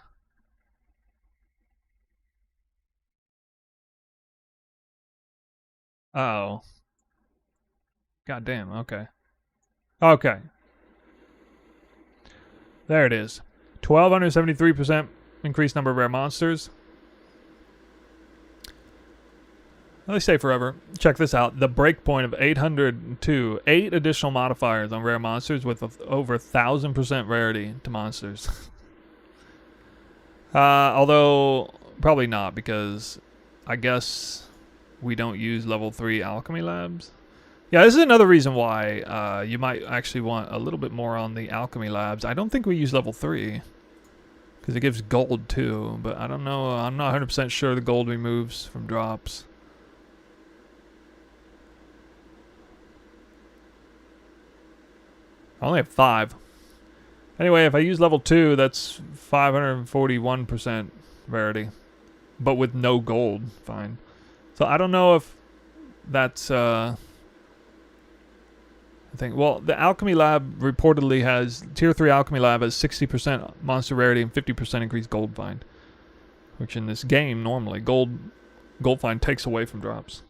Oh. God damn, okay. Okay. There it is. 1,273% increased number of rare monsters. They stay forever. Check this out. The breakpoint of 802. 8 additional modifiers on rare monsters with over 1,000% rarity to monsters. Although, probably not, because I guess we don't use level 3 alchemy labs. Yeah, this is another reason why you might actually want a little bit more on the alchemy labs. I don't think we use level 3. Because it gives gold too, but I don't know. I'm not 100% sure the gold removes from drops. I only have 5. Anyway, if I use level 2, that's 541% rarity. But with no gold. Fine. So I don't know if that's... I think, well, the Alchemy Lab reportedly has... Tier 3 Alchemy Lab has 60% monster rarity and 50% increased gold find. Which in this game, normally, gold find takes away from drops.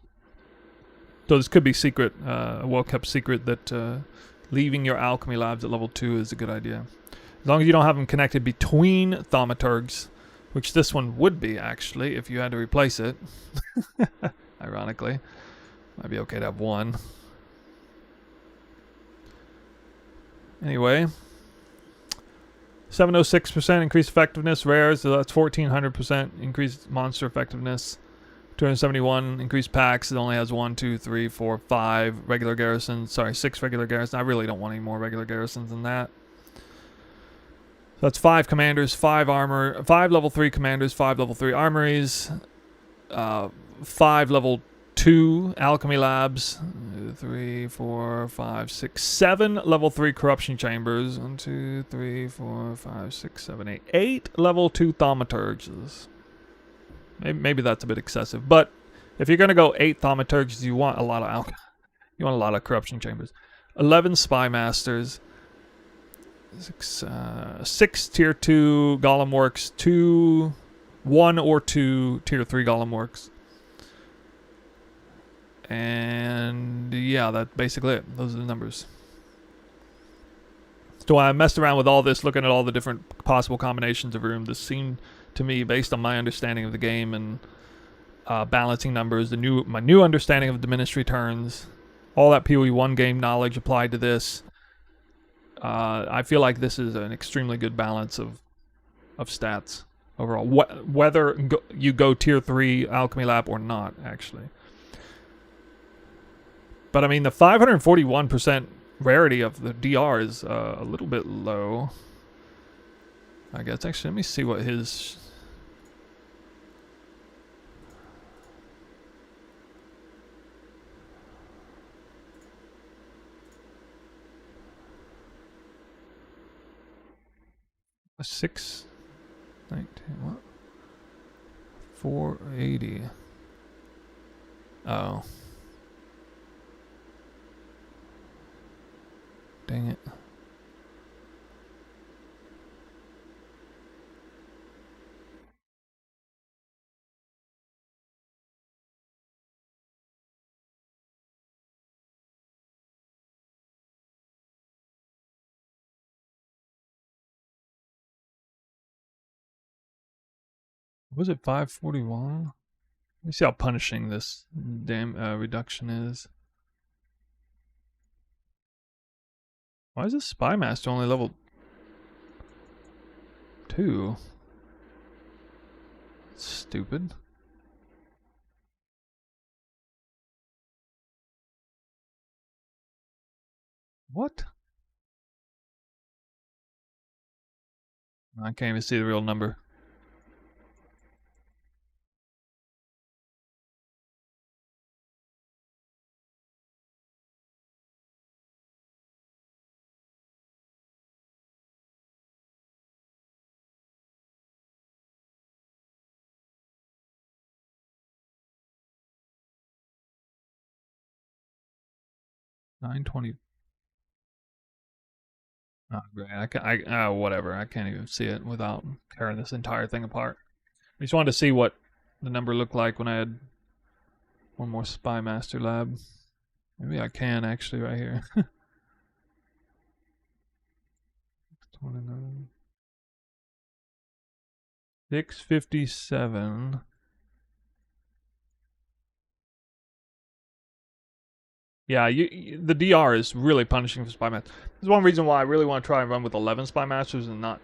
So this could be secret, a well-kept secret that... leaving your alchemy labs at level 2 is a good idea. As long as you don't have them connected between thaumaturgs, which this one would be, actually, if you had to replace it. Ironically. Might be okay to have one. Anyway. 706% increased effectiveness, rares, so that's 1,400% increased monster effectiveness. 271 increased packs. It only has 1, 2, 3, 4, 5 regular garrisons. Sorry, 6 regular garrisons. I really don't want any more regular garrisons than that. So that's 5 commanders, 5 armor, 5 level 3 commanders, 5 level 3 armories, 5 level 2 alchemy labs, 3, 4, 5, 6, 7 level 3 corruption chambers. 1, 2, 3, 4, 5, 6, 7, 8. 8 level 2 thaumaturgs. Maybe that's a bit excessive, but if you're gonna go 8 thaumaturgs, you want a lot of you want a lot of corruption chambers. 11 spy masters, 6 tier 2 golem works, 1 or 2 tier 3 golem works, and yeah, that's basically it. Those are the numbers. So I messed around with all this, looking at all the different possible combinations of room. This seemed to me, based on my understanding of the game and balancing numbers, my new understanding of diminished returns, all that PoE 1 game knowledge applied to this, I feel like this is an extremely good balance of stats overall. Whether you go tier 3 alchemy lab or not, actually. But I mean, the 541% rarity of the DR is a little bit low. I guess actually, let me see what his... A 619 what? 480. Oh. Dang it. Was it 541? Let me see how punishing this damn reduction is. Why is this Spy Master only level 2? Stupid. What? I can't even see the real number. $920. Oh, great. Whatever. I can't even see it without tearing this entire thing apart. I just wanted to see what the number looked like when I had one more Spy Master lab. Maybe I can actually right here. 29. 657. Yeah, the DR is really punishing for Spy Masters. There's one reason why I really want to try and run with 11 Spy Masters and not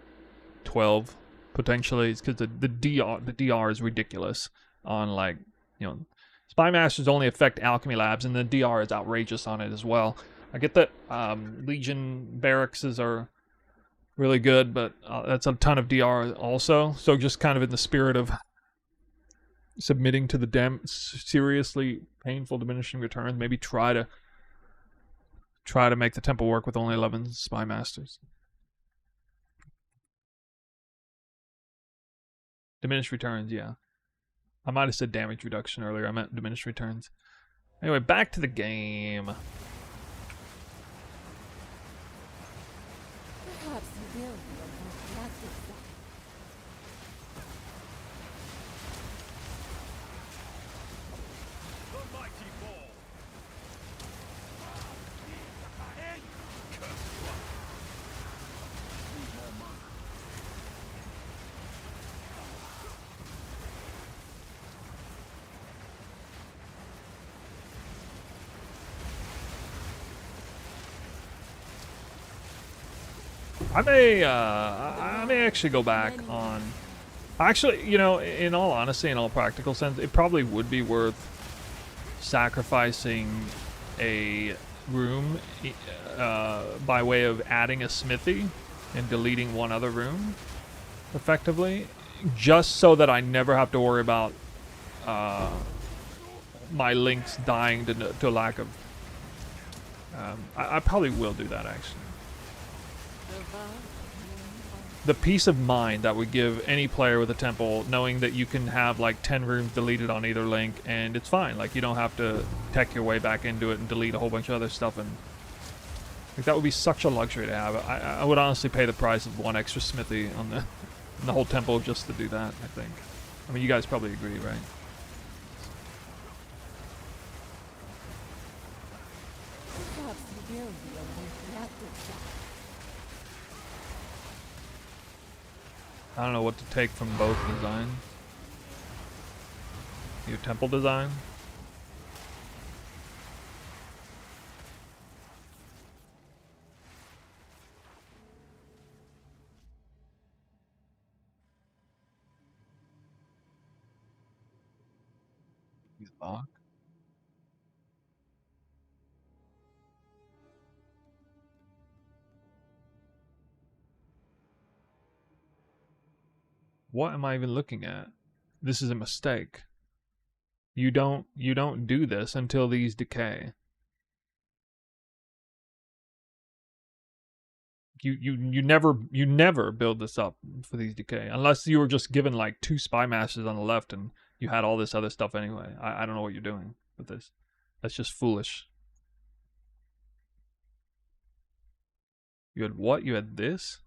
12, potentially. It's because the DR is ridiculous on, like, you know, Spy Masters only affect Alchemy Labs, and the DR is outrageous on it as well. I get that Legion barracks are really good, but that's a ton of DR also. So just kind of in the spirit of submitting to the seriously painful diminishing returns, maybe try to make the temple work with only 11 Spy Masters. Diminished returns, yeah. I might have said damage reduction earlier. I meant diminished returns. Anyway, back to the game. Perhaps you will be able to practice that. The mighty ball. I may actually go back on. Actually, you know, in all honesty, in all practical sense, it probably would be worth sacrificing a room by way of adding a smithy and deleting one other room, effectively, just so that I never have to worry about my links dying to lack of. I probably will do that, actually. The peace of mind that would give any player with a temple, knowing that you can have like 10 rooms deleted on either link and it's fine. Like, you don't have to tech your way back into it and delete a whole bunch of other stuff. And like, that would be such a luxury to have. I would honestly pay the price of one extra smithy on the whole temple just to do that, I think. I mean, you guys probably agree, right? Perhaps you will be able to practice that. I don't know what to take from both designs. Your temple design. Use Bach. What am I even looking at? This is a mistake. You don't do this until these decay. You never build this up for these decay unless you were just given like 2 Spy Masters on the left and you had all this other stuff anyway. I don't know what you're doing with this. That's just foolish. You had what? You had this?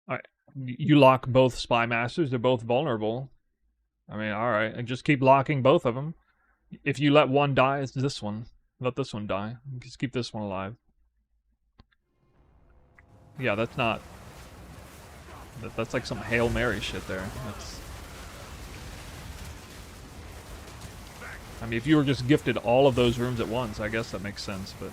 Alright. You lock both Spy Masters, they're both vulnerable. I mean, alright. And just keep locking both of them. If you let one die, it's this one. Let this one die. Just keep this one alive. Yeah, that's not... That's like some Hail Mary shit there. That's. I mean, if you were just gifted all of those rooms at once, I guess that makes sense, but...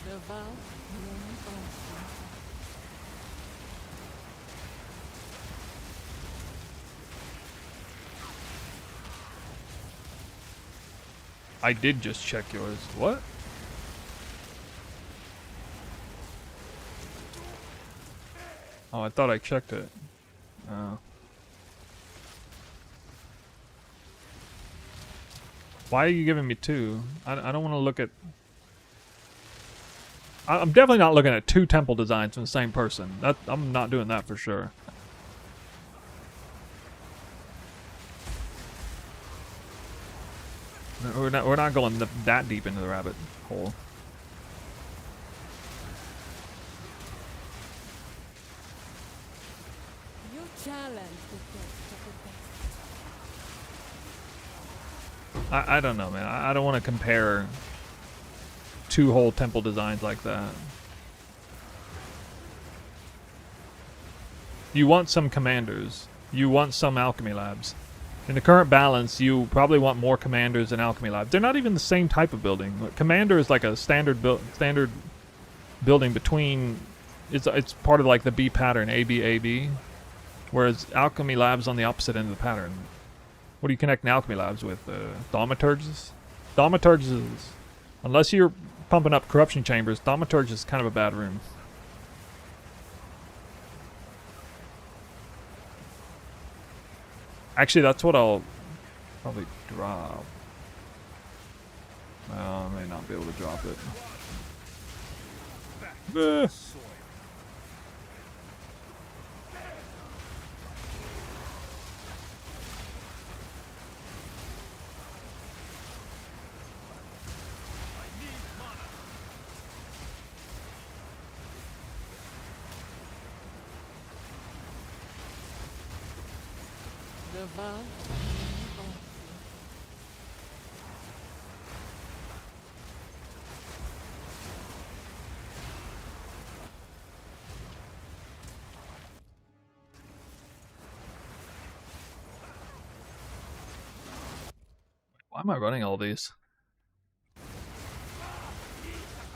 The vow remains open. I did just check yours. What? Oh, I thought I checked it. Oh. Why are you giving me two? I don't want to look at... I'm definitely not looking at two temple designs from the same person. I'm not doing that for sure. We're not going that deep into the rabbit hole. You challenge the best of the best. I don't know, man. I don't want to compare two whole temple designs like that. You want some commanders. You want some alchemy labs. In the current balance, you probably want more commanders than alchemy labs. They're not even the same type of building. Commander is like a standard building between. It's part of like the B pattern, AB, whereas alchemy labs on the opposite end of the pattern. What do you connect an alchemy labs with? Thaumaturges? Thaumaturges, unless you're pumping up corruption chambers, thaumaturge is kind of a bad room. Actually, that's what I'll probably drop. Well, I may not be able to drop it. The vow remains open. Why am I running all these?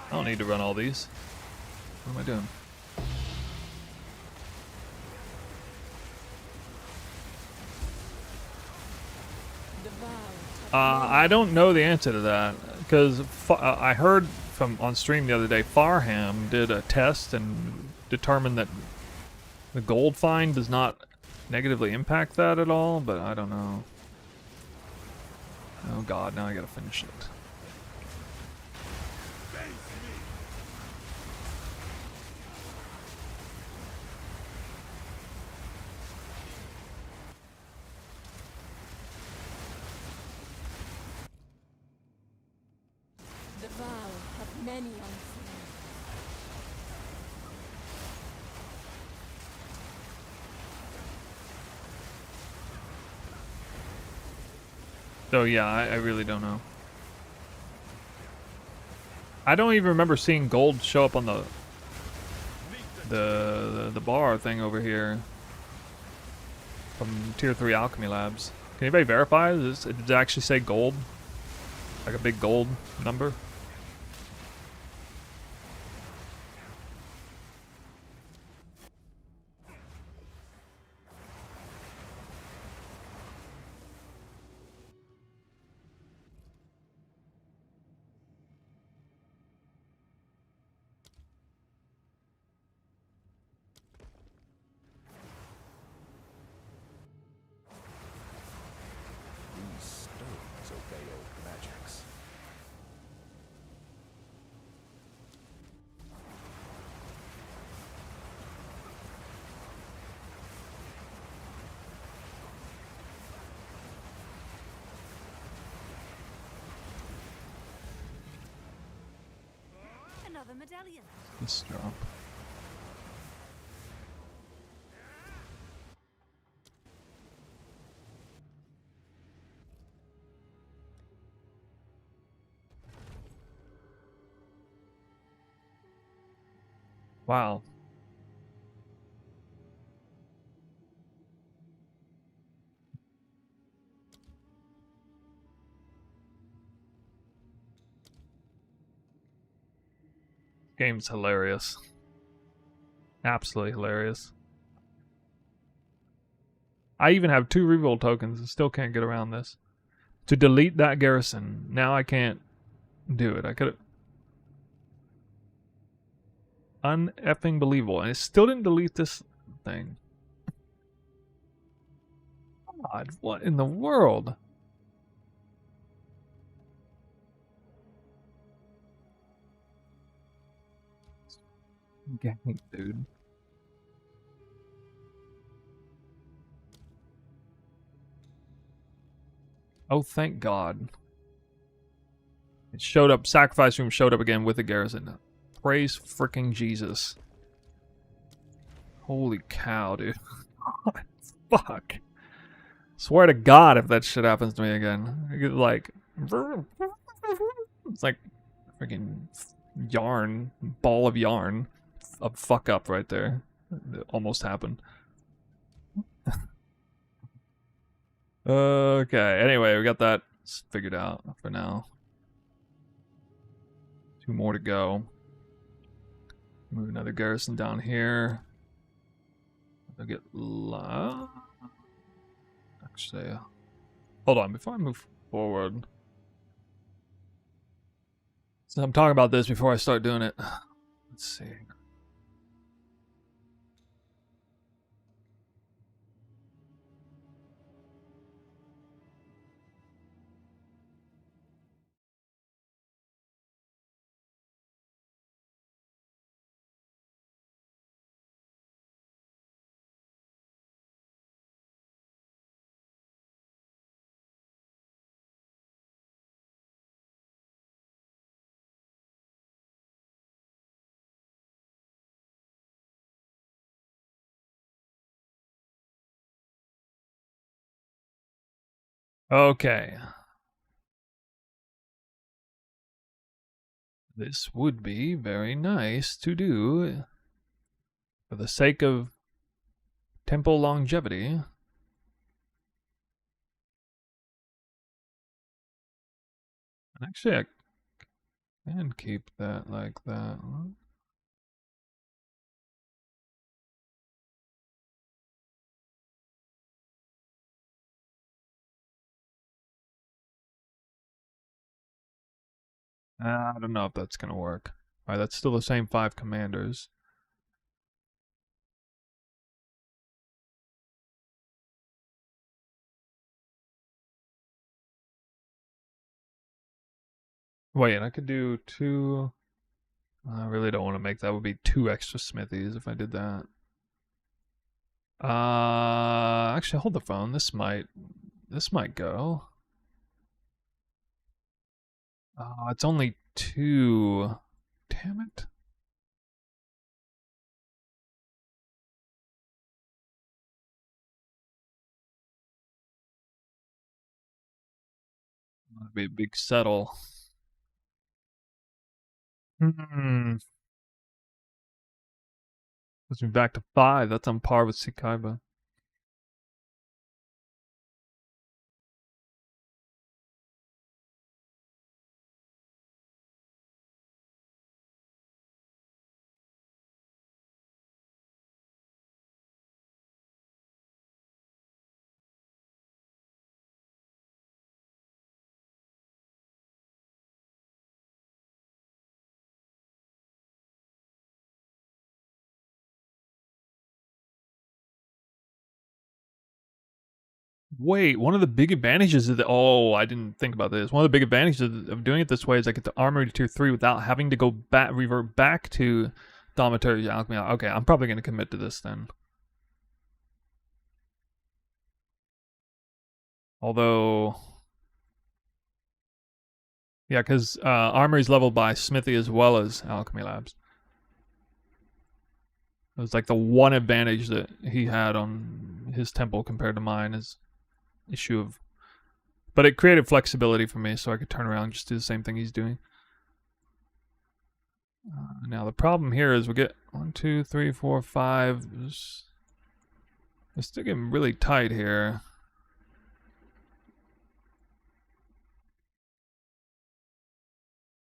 I don't need to run all these. What am I doing? The vow. I don't know the answer to that because I heard from on stream the other day. Farham did a test and determined that the gold find does not negatively impact that at all. But I don't know. Oh God! Now I gotta finish it. The vow have many unseen. So yeah, I really don't know. I don't even remember seeing gold show up on the bar thing over here from Tier 3 Alchemy Labs. Can anybody verify? Does it actually say gold? Like a big gold number? These stones obey old magics. Another medallion. Let's drop. Wow. Game's hilarious. Absolutely hilarious. I even have 2 reroll tokens and still can't get around this. To delete that garrison. Now I can't do it. I could have... Uneffing believable. And it still didn't delete this thing. God, what in the world? Gang, dude. Oh, thank God. It showed up, sacrifice room showed up again with a garrison. Praise freaking Jesus. Holy cow, dude. Fuck. Swear to God if that shit happens to me again. I get like... It's like freaking yarn, ball of yarn. A fuck up right there. It almost happened. Okay, anyway, we got that figured out for now. 2 more to go. Move another garrison down here. I'll get actually, hold on, before I move forward. So I'm talking about this before I start doing it. Let's see. Okay. This would be very nice to do for the sake of temple longevity. Actually, I can keep that like that. I don't know if that's gonna work. Alright, that's still the same 5 commanders. Wait, I could do 2... I really don't want to make that. Would be 2 extra smithies if I did that. Actually, hold the phone. This might go. It's only 2. Damn it. That'd be a big settle. Puts me back to 5. That's on par with Sekaiba. Wait, one of the big advantages of the... Oh, I didn't think about this. One of the big advantages of doing it this way is I get the armory to tier 3 without having to go back, revert back to Thaumaturgy Alchemy. Okay, I'm probably going to commit to this then. Although... Yeah, because armory is leveled by Smithy as well as Alchemy Labs. It was like the one advantage that he had on his temple compared to mine is issue of... But it created flexibility for me so I could turn around and just do the same thing he's doing. Now the problem here is we get 1, 2, 3, 4, 5. It's still getting really tight here.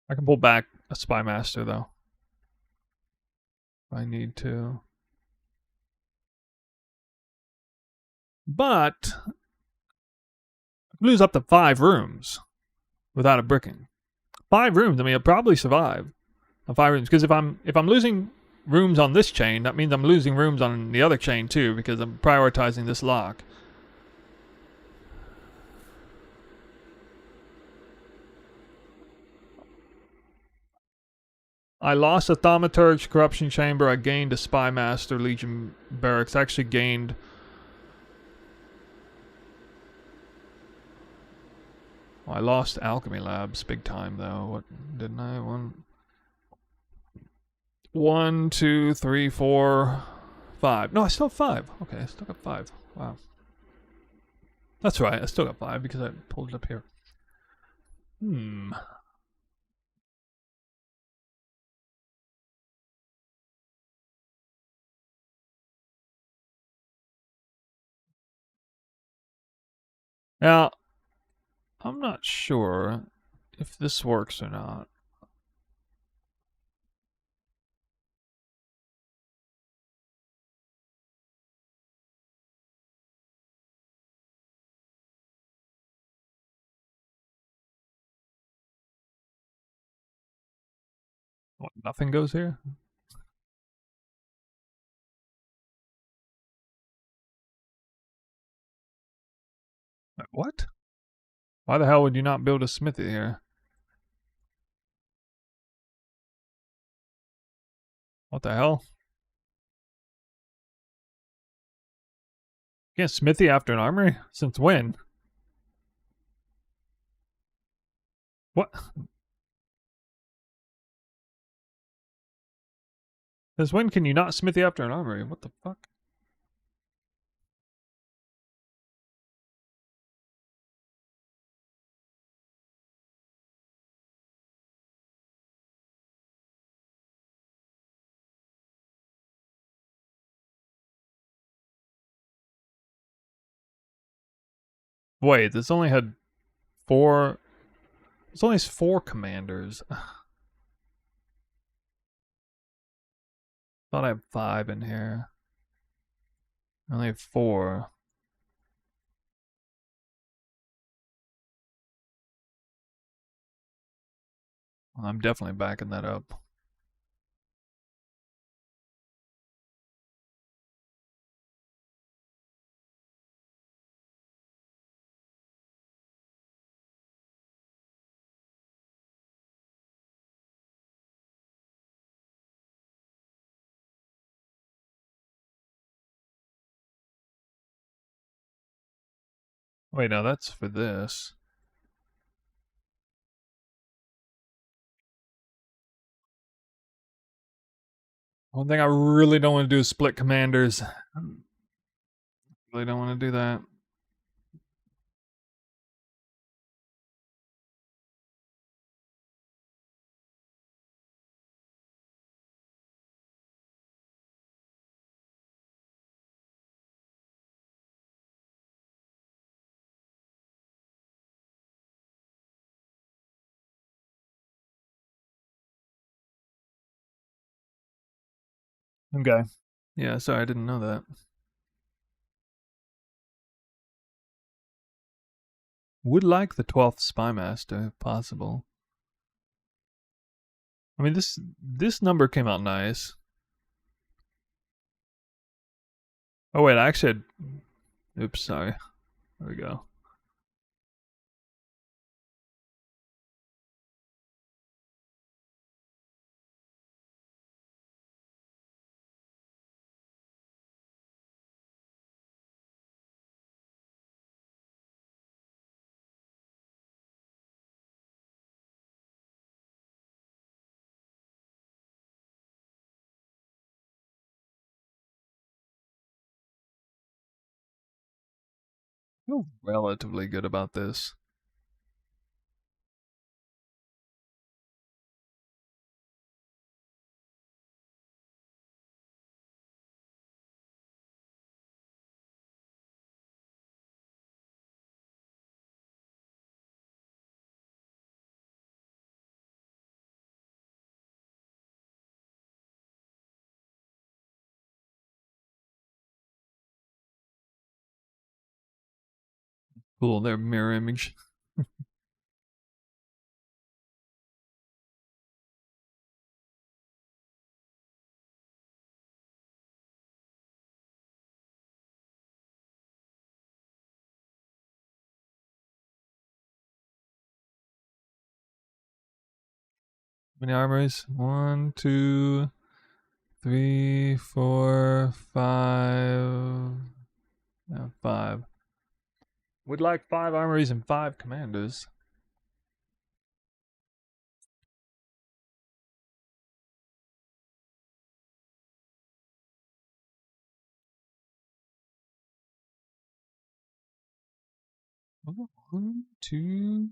I can pull back a Spy Master though, if I need to. But I lose up to 5 rooms without a bricking. 5 rooms. I mean, I'll probably survive on 5 rooms, because if I'm losing rooms on this chain, that means I'm losing rooms on the other chain too, because I'm prioritizing this lock. I lost a Thaumaturge Corruption Chamber. I gained a Spy Master Legion Barracks. I actually gained... Well, I lost Alchemy Labs big time though. What didn't I? 1, 2, 3, 4, 5. No, I still have 5. Okay, I still got 5. Wow. That's right, I still got 5 because I pulled it up here. Now, I'm not sure if this works or not. What, nothing goes here? Wait, what? Why the hell would you not build a smithy here? What the hell? You can't smithy after an armory? Since when? What? Since when can you not smithy after an armory? What the fuck? Wait, this only had 4... This only has 4 commanders. Thought I had 5 in here. I only have 4. Well, I'm definitely backing that up. Wait, no, that's for this. One thing I really don't want to do is split commanders. Really don't want to do that. Okay. Yeah, sorry, I didn't know that. Would like the 12th Spy Master, if possible. I mean, this number came out nice. Oh wait, I actually had... Oops, sorry. There we go. I feel relatively good about this. Cool, their mirror image. How many armories? 1, 2, 3, 4, 5. No, 5. Would like 5 armories and 5 commanders. Oh, 1, 2,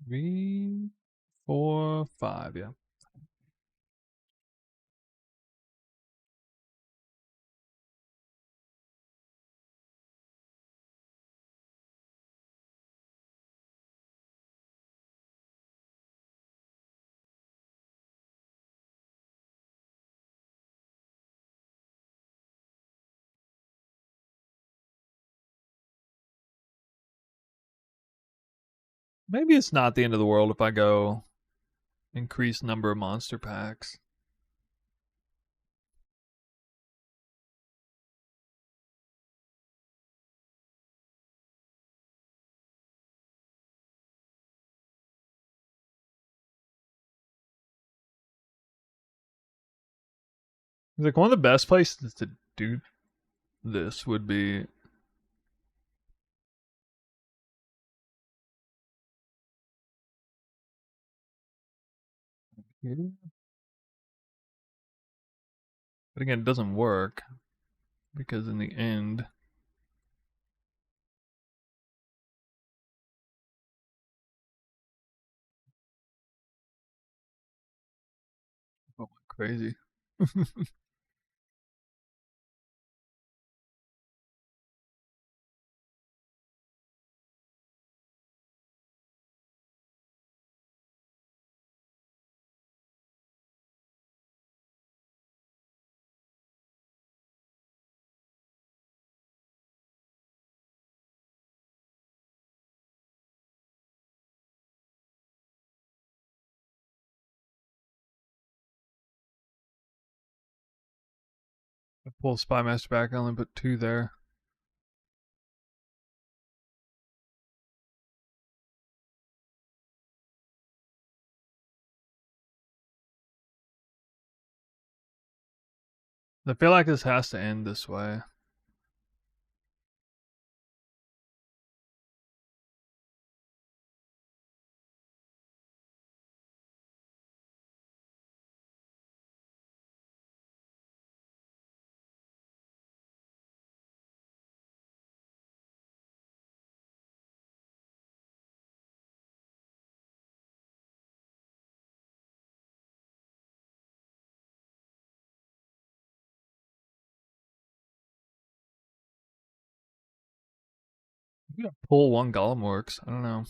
3, 4, 5. Yeah. Maybe it's not the end of the world if I go increase number of monster packs. Like one of the best places to do this would be here. But again, it doesn't work because in the end, oh, crazy. I pull Spy Master back, I only put 2 there. I feel like this has to end this way. I'm gonna pull 1 Golem Works. I don't know.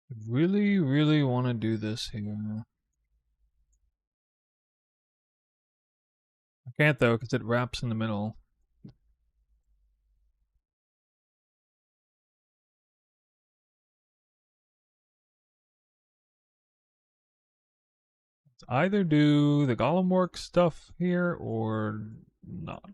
I really, really want to do this here. I can't though, because it wraps in the middle. Let's either do the Golem Work stuff here or not.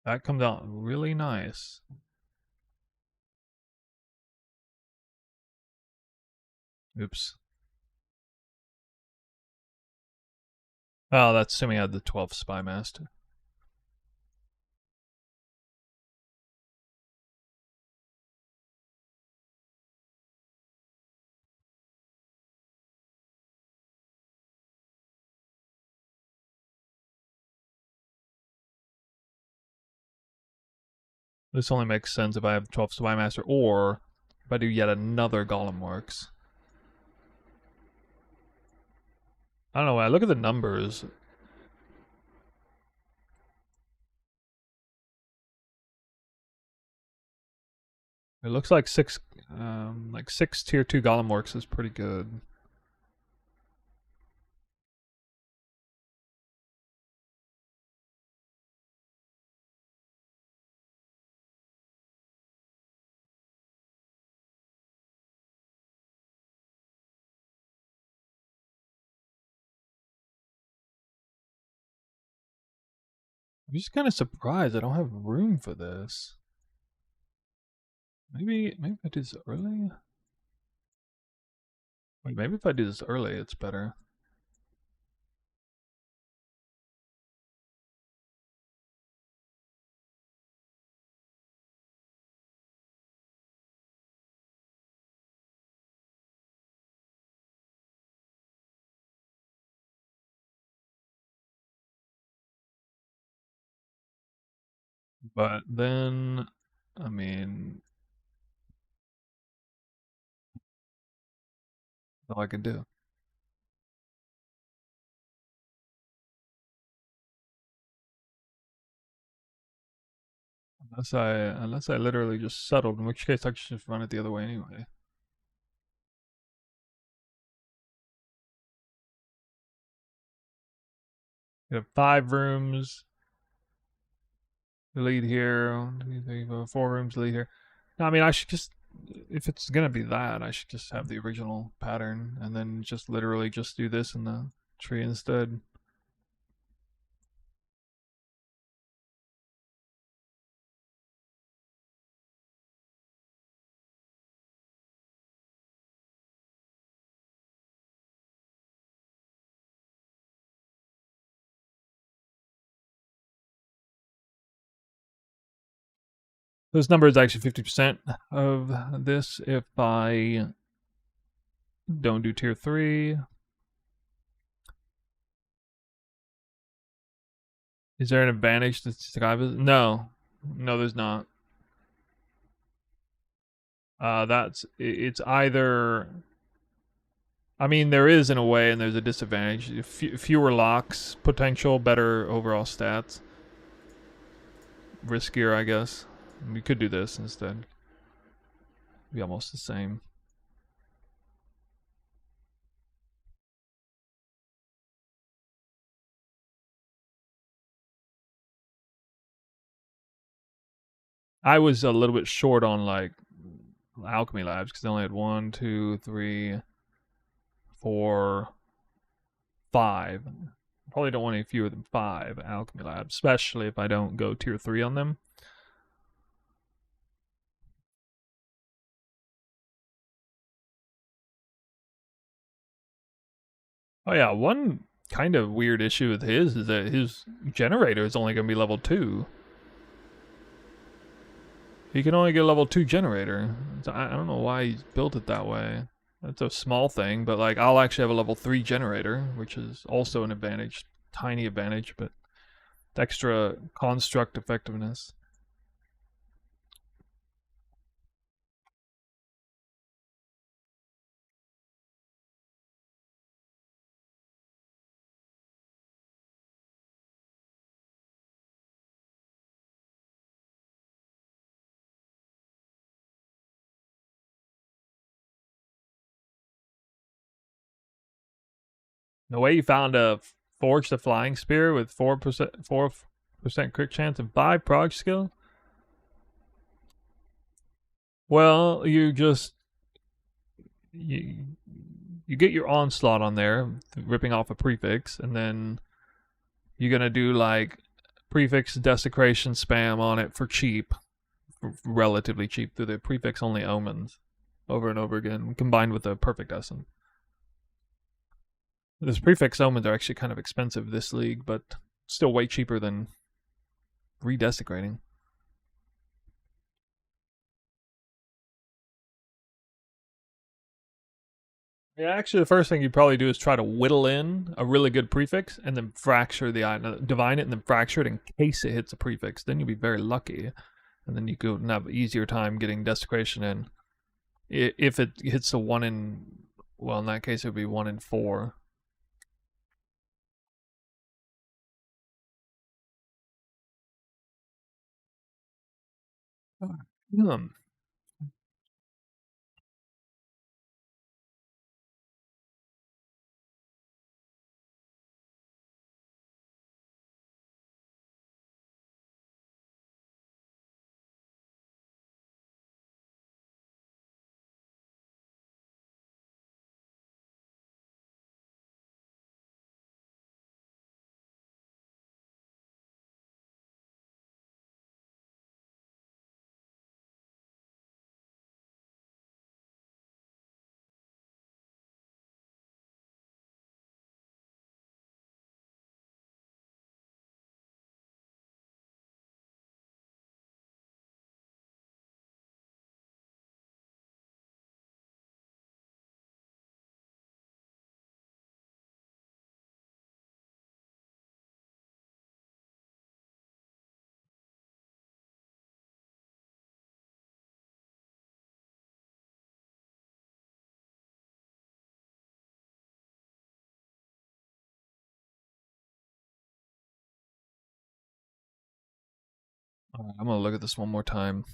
That comes out really nice. Oops. Oh, that's assuming I had the 12th Spy Master. This only makes sense if I have 12th Spy Master, or if I do yet another Golem Works. I don't know, when I look at the numbers, it looks like six tier 2 Golem Works is pretty good. I'm just kind of surprised I don't have room for this. Maybe if I do this early? Wait, maybe if I do this early, it's better. But then, I mean, that's all I can do. Unless I literally just settled, in which case I should just run it the other way anyway. You have 5 rooms. Lead here. 1, 2, 3, 4, 4 rooms. Lead here. No, I mean, I should just, if it's gonna be that, I should just have the original pattern and then just literally just do this in the tree instead. This number is actually 50% of this if I don't do tier 3. Is there an advantage to Skyvis? No. No, there's not. It's either, I mean, there is in a way, and there's a disadvantage. Fewer locks potential, better overall stats. Riskier, I guess. We could do this instead. Be almost the same. I was a little bit short on like alchemy labs because I only had 1, 2, 3, 4, 5. Probably don't want any fewer than 5 alchemy labs, especially if I don't go tier 3 on them. Oh yeah, one kind of weird issue with his is that his generator is only going to be level 2. He can only get a level 2 generator. So I don't know why he's built it that way. That's a small thing, but like I'll actually have a level 3 generator, which is also an advantage. Tiny advantage, but extra construct effectiveness. The way you found a forge the flying spear with 4% crit chance and 5 prog skill. Well, you just you get your onslaught on there, ripping off a prefix, and then you're gonna do like prefix desecration spam on it for cheap, relatively cheap, through the prefix only omens over and over again, combined with the perfect essence. Those prefix omens are actually kind of expensive this league, but still way cheaper than redesecrating. Yeah, actually, the first thing you'd probably do is try to whittle in a really good prefix and then fracture the item, divine it and then fracture it in case it hits a prefix. Then you'll be very lucky, and then you could have an easier time getting desecration in. If it hits a 1 in, well, in that case, it would be 1 in 4. Hmm. All right, I'm gonna look at this one more time.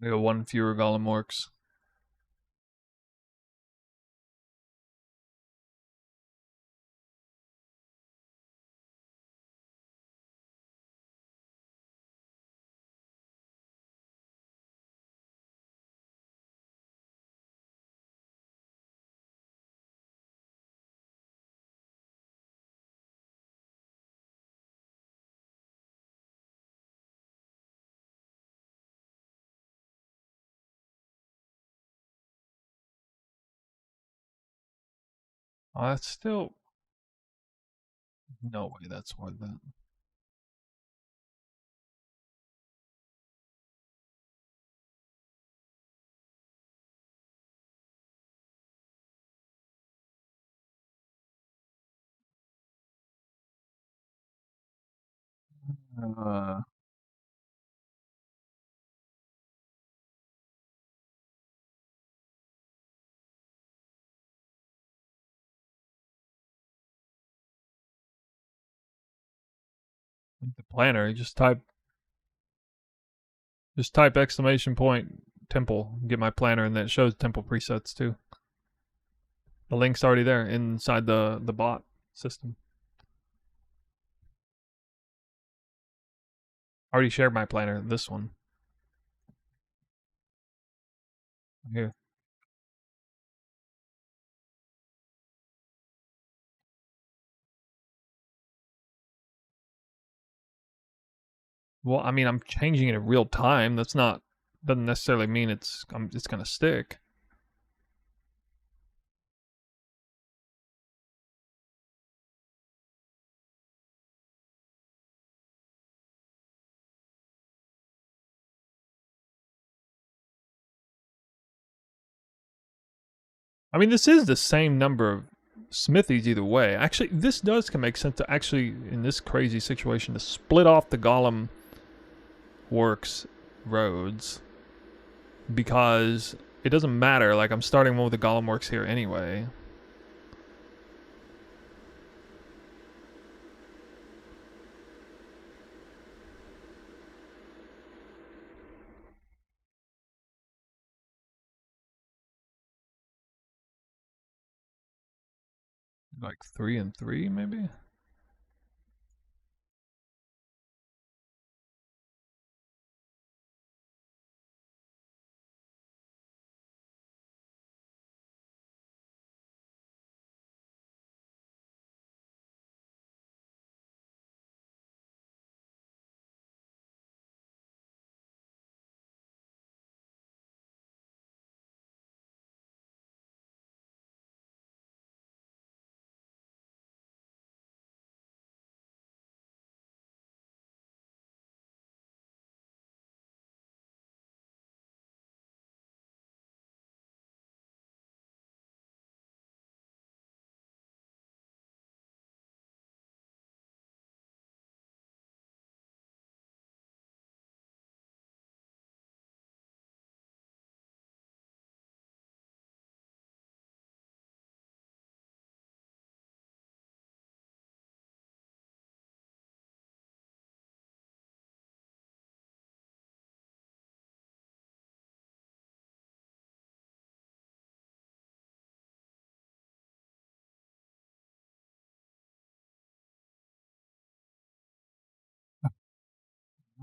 We got 1 fewer golem orcs. Oh, that's still no way. That's worth it. Uh, the planner. You just type exclamation point temple. Get my planner, and then it shows temple presets too. The link's already there inside the bot system. I already shared my planner. This one here. Well, I mean, I'm changing it in real time. That's not doesn't necessarily mean it's gonna stick. I mean, this is the same number of smithies either way. Actually, this can make sense to actually, in this crazy situation, to split off the Golem Works roads. Because it doesn't matter, like I'm starting one with the Golem Works here anyway. Like 3 and 3, maybe?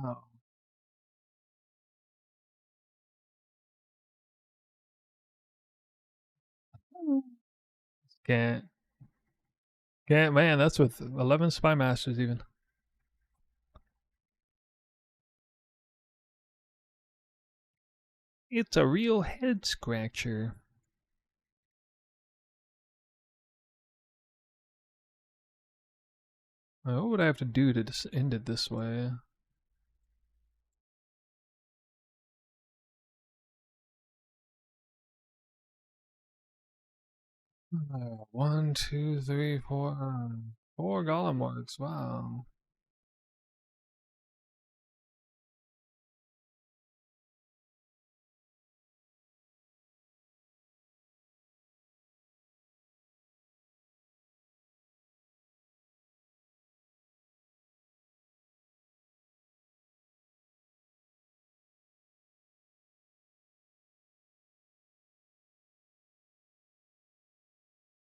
Oh. Can't. Can't, man, that's with 11 Spy Masters even. It's a real head scratcher. What would I have to do to end it this way? One, two, three, four. Four Golem Works, wow.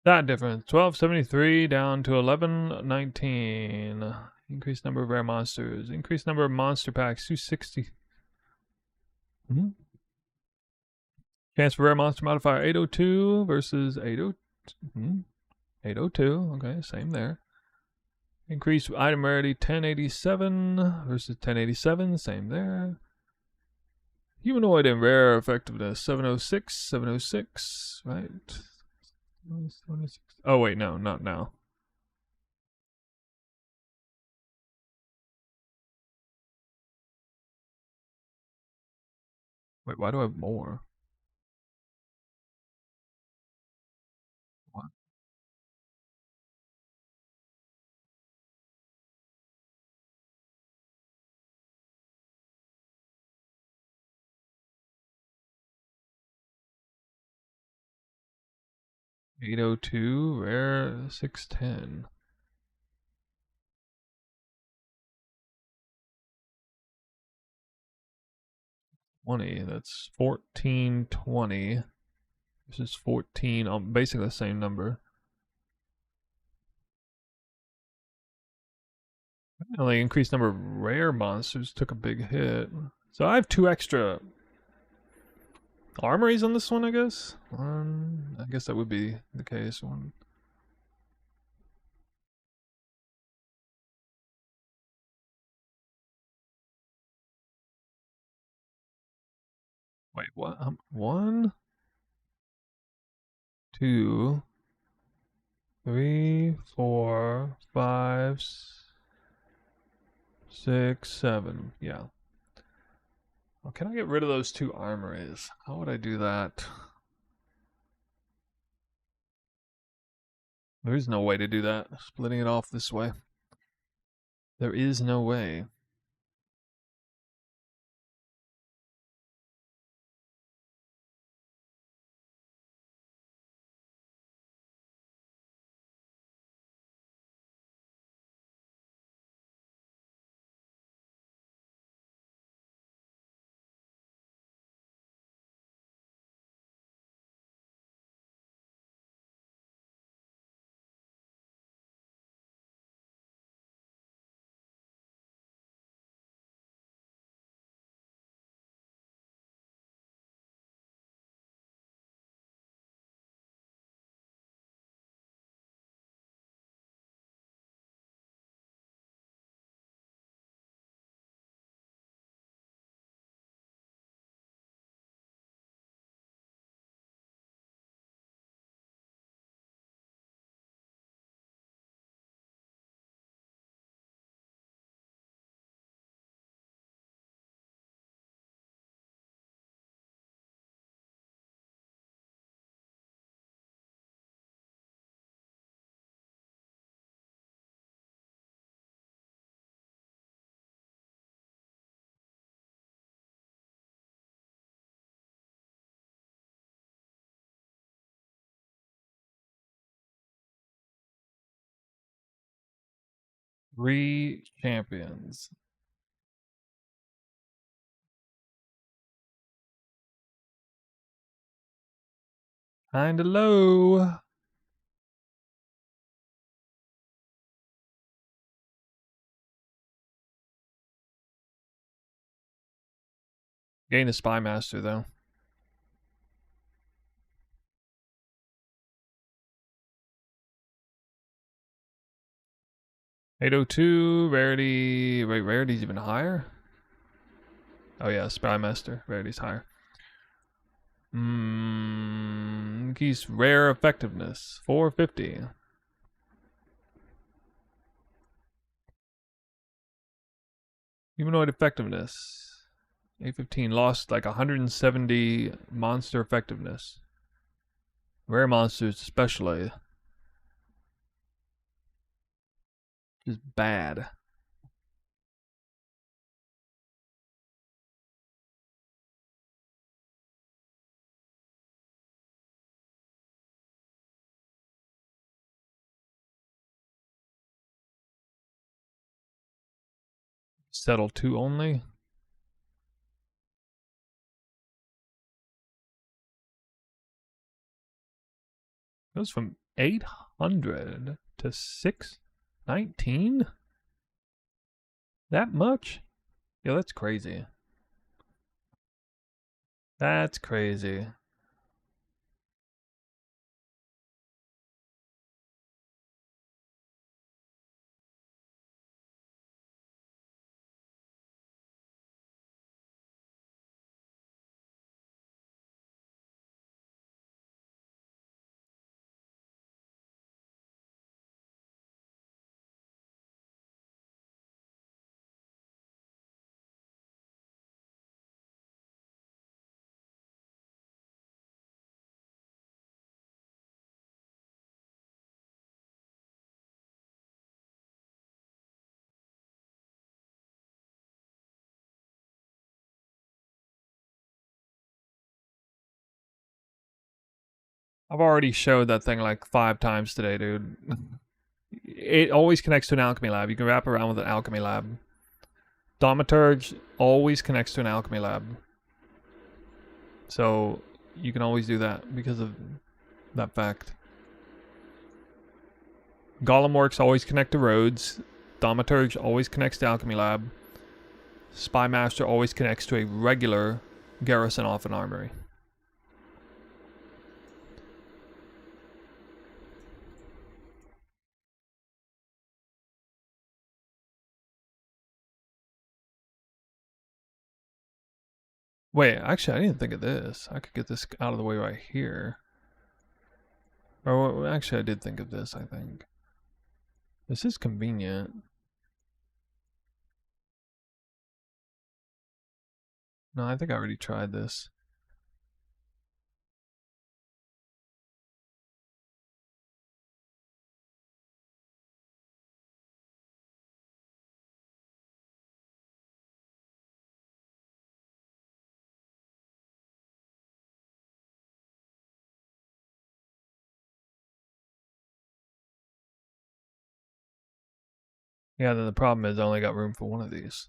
That difference. 1273 down to 1119. Increased number of rare monsters. Increased number of monster packs. 260. Chance for rare monster modifier 802 versus 802. 802. Okay, same there. Increased item rarity 1087 versus 1087. Same there. Humanoid and rare effectiveness 706. 706. Right. Oh, wait, no, not now. Wait, why do I have more? What? $802, rare 610. 20, that's 1420. This is 14, basically the same number. Only increased number of rare monsters took a big hit. So I have 2 extra armories on this one, I guess. I guess that would be the case. One. Wait, what? 1, 2, 3, 4, 5, 6, 7. Yeah. Well, can I get rid of those 2 armories? How would I do that? There is no way to do that. Splitting it off this way. There is no way. Three champions. Kinda low. Gain a Spy Master though. $802 rarity. Wait, rarity's even higher? Oh yeah, Spy Master. Rarity's higher. Keys rare effectiveness. 450. Humanoid effectiveness. 815 lost like 170 monster effectiveness. Rare monsters especially. Just bad. Settle 2 only. Goes from 800 to 619? That much? Yo, that's crazy. That's crazy. I've already showed that thing like 5 times today, dude. It always connects to an alchemy lab. You can wrap around with an alchemy lab. Thaumaturge always connects to an alchemy lab. So you can always do that because of that fact. Golem Works always connect to roads. Thaumaturge always connects to alchemy lab. Spy Master always connects to a regular garrison off an armory. Wait, actually, I didn't think of this. I could get this out of the way right here. Or actually, I did think of this, I think. This is convenient. No, I think I already tried this. Yeah, then the problem is I only got room for one of these.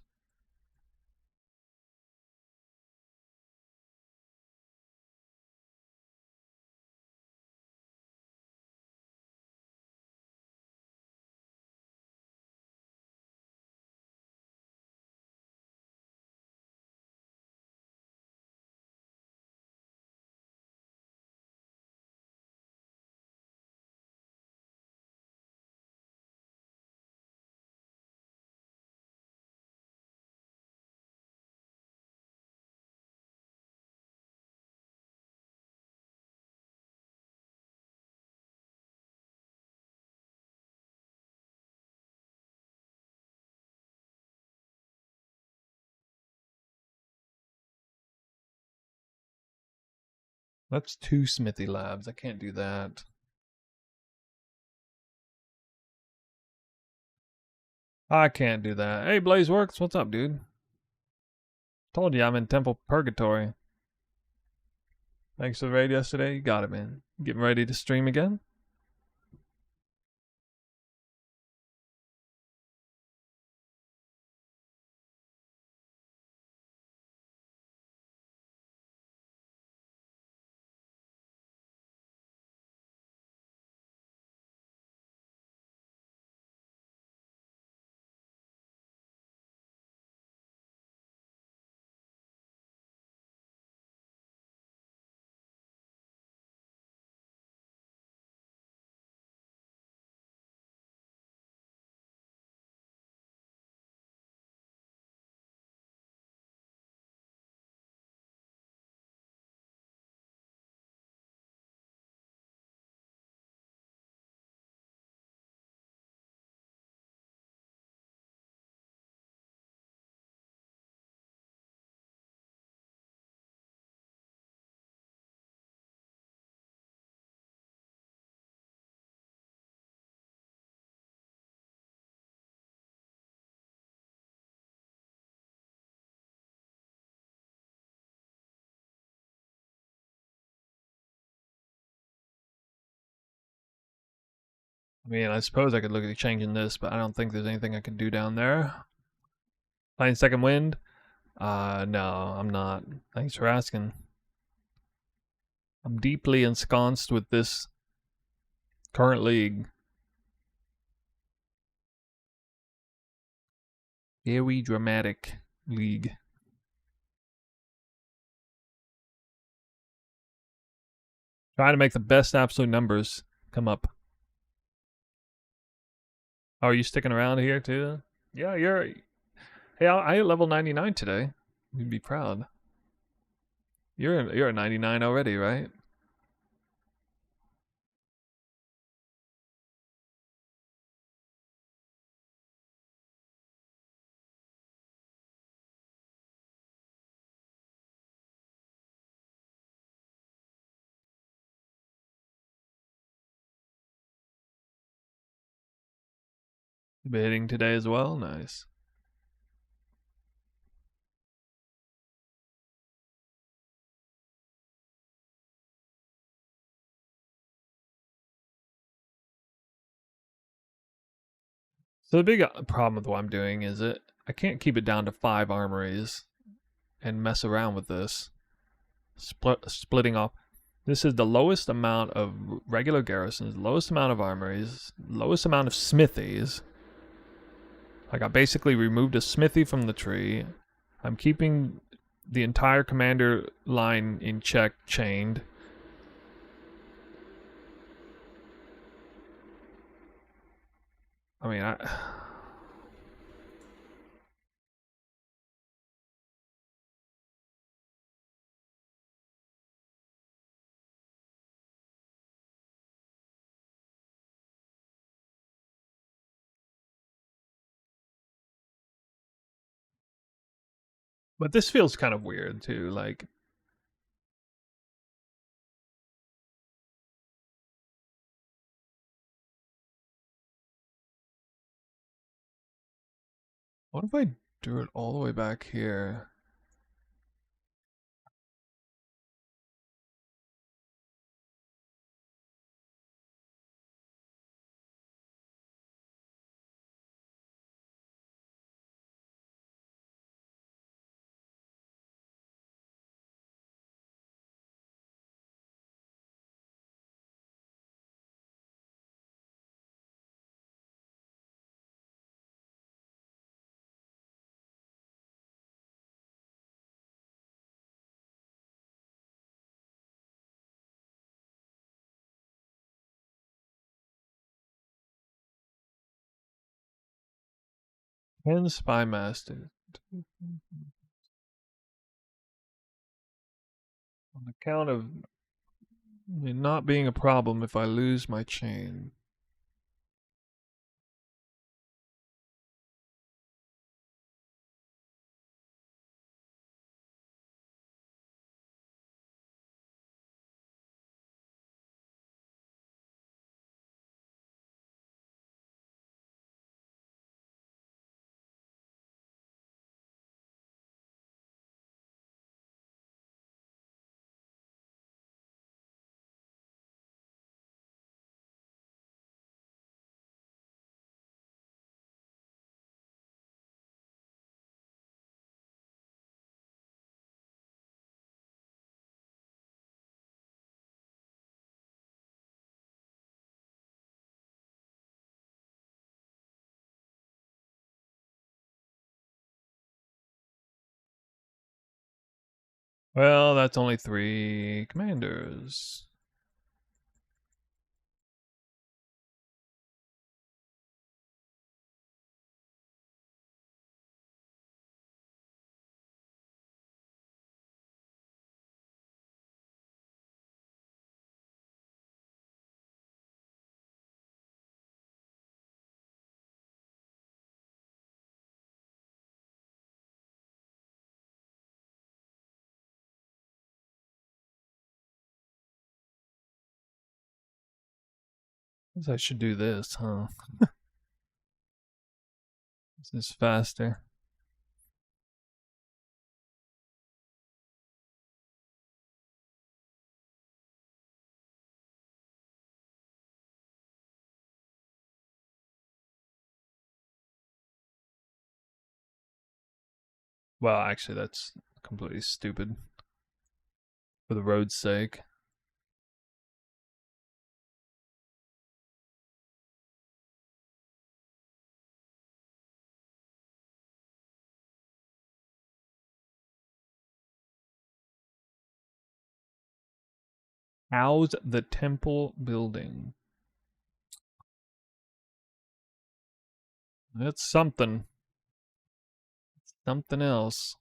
That's 2 Smithy labs. I can't do that. I can't do that. Hey, Blazeworks, what's up, dude? Told you I'm in Temple Purgatory. Thanks for the raid yesterday. You got it, man. Getting ready to stream again? I mean, I suppose I could look at changing this, but I don't think there's anything I can do down there. Playing Second Wind? No, I'm not. Thanks for asking. I'm deeply ensconced with this current league. Very dramatic league. Trying to make the best absolute numbers come up. Oh, are you sticking around here too? Yeah, you're. Hey, I hit level 99 today. You'd be proud. You're at 99 already, right? You've been hitting today as well. Nice. So the big problem with what I'm doing is I can't keep it down to 5 armories and mess around with this. Splitting off. This is the lowest amount of regular garrisons, lowest amount of armories, lowest amount of smithies. Like I basically removed a smithy from the tree. I'm keeping the entire commander line in check, chained. I mean, but this feels kind of weird too. Like, what if I do it all the way back here? 10 spy master. On account of it not being a problem if I lose my chain. Well, that's only 3 commanders. Guess I should do this, huh? This is faster. Well, actually, that's completely stupid. For the road's sake. How's the temple building? That's something. Something else.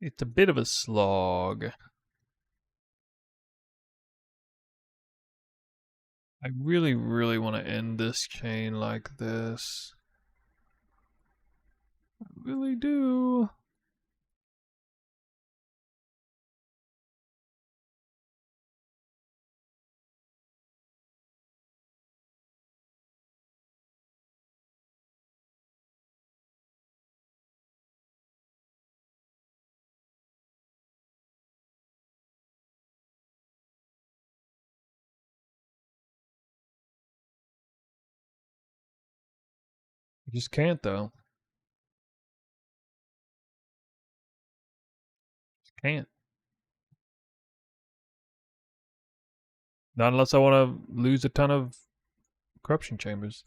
It's a bit of a slog. I really, really want to end this chain like this. I really do. You just can't, though. Just can't. Not unless I want to lose a ton of corruption chambers.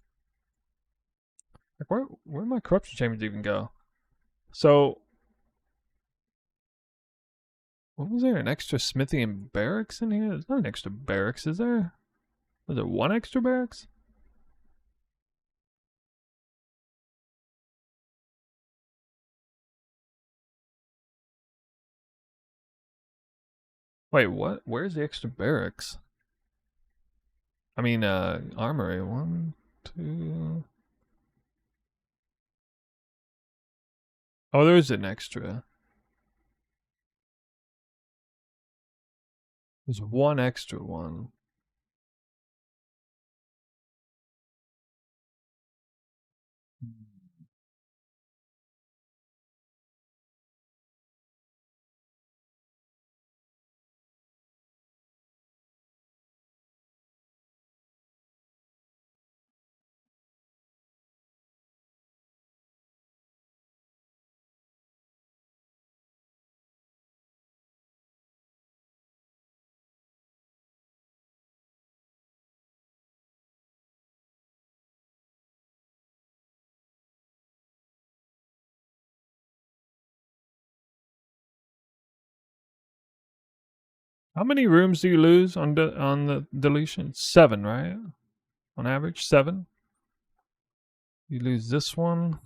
Like, where my corruption chambers even go? So, what was there? An extra smithy and barracks in here? There's not an extra barracks, is there? Was there one extra barracks? Wait, what? Where's the extra barracks? I mean, armory. 1, 2. Oh, there's an extra. There's one extra one. How many rooms do you lose on the deletion? 7, right? On average, 7. You lose this one.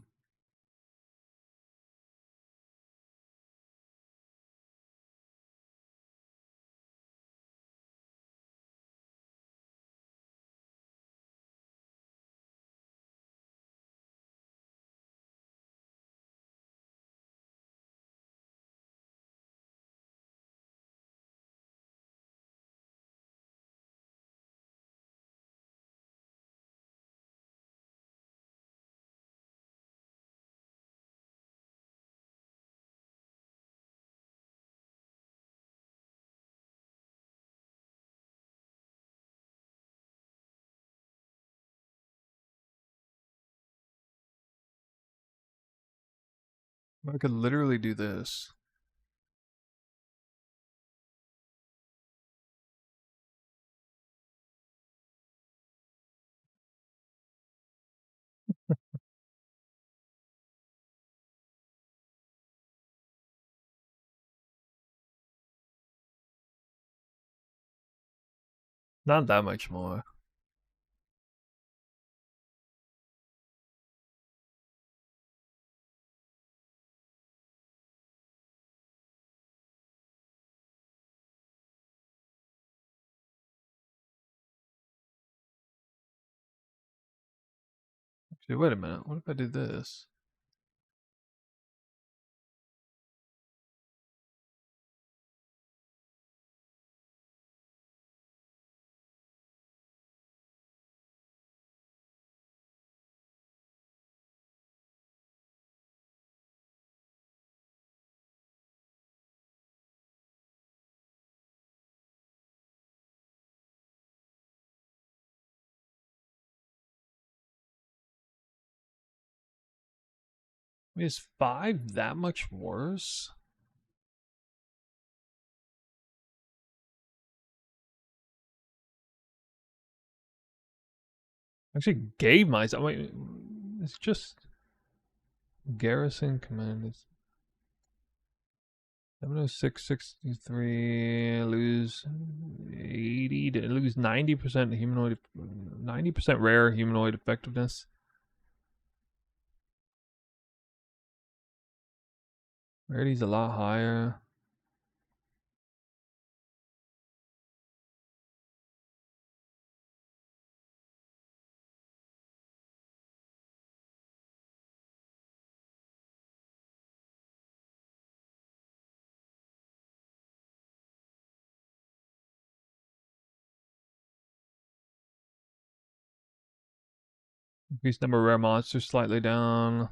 I could literally do this. Not that much more. Actually, wait a minute. What if I do this? Is 5 that much worse? Actually gave myself. Wait, it's just garrison command is 70663 lose 80 to lose 90% humanoid 90% rare humanoid effectiveness. Rarity's a lot higher. Increase number of rare monsters slightly down.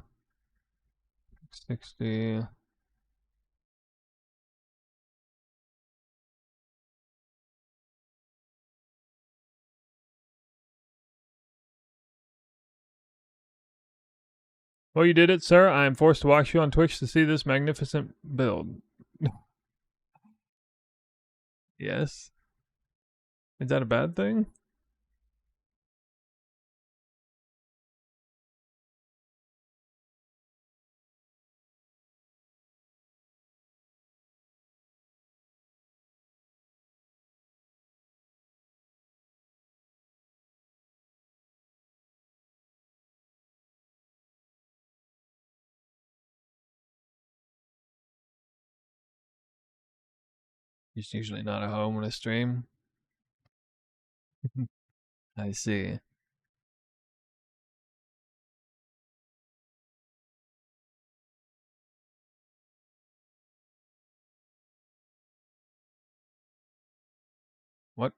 60. Well, you did it, sir. I am forced to watch you on Twitch to see this magnificent build. Yes. Is that a bad thing? He's usually not at home when I stream. I see. What?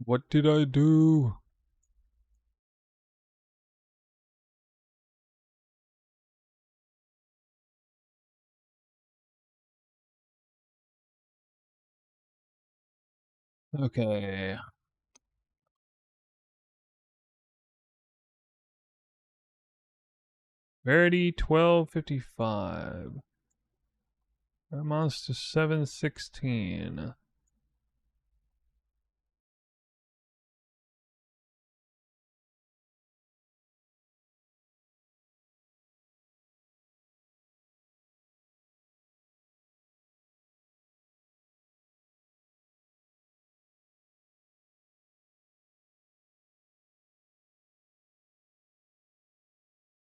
What did I do? Okay. Rarity 1255. Rare monster 716.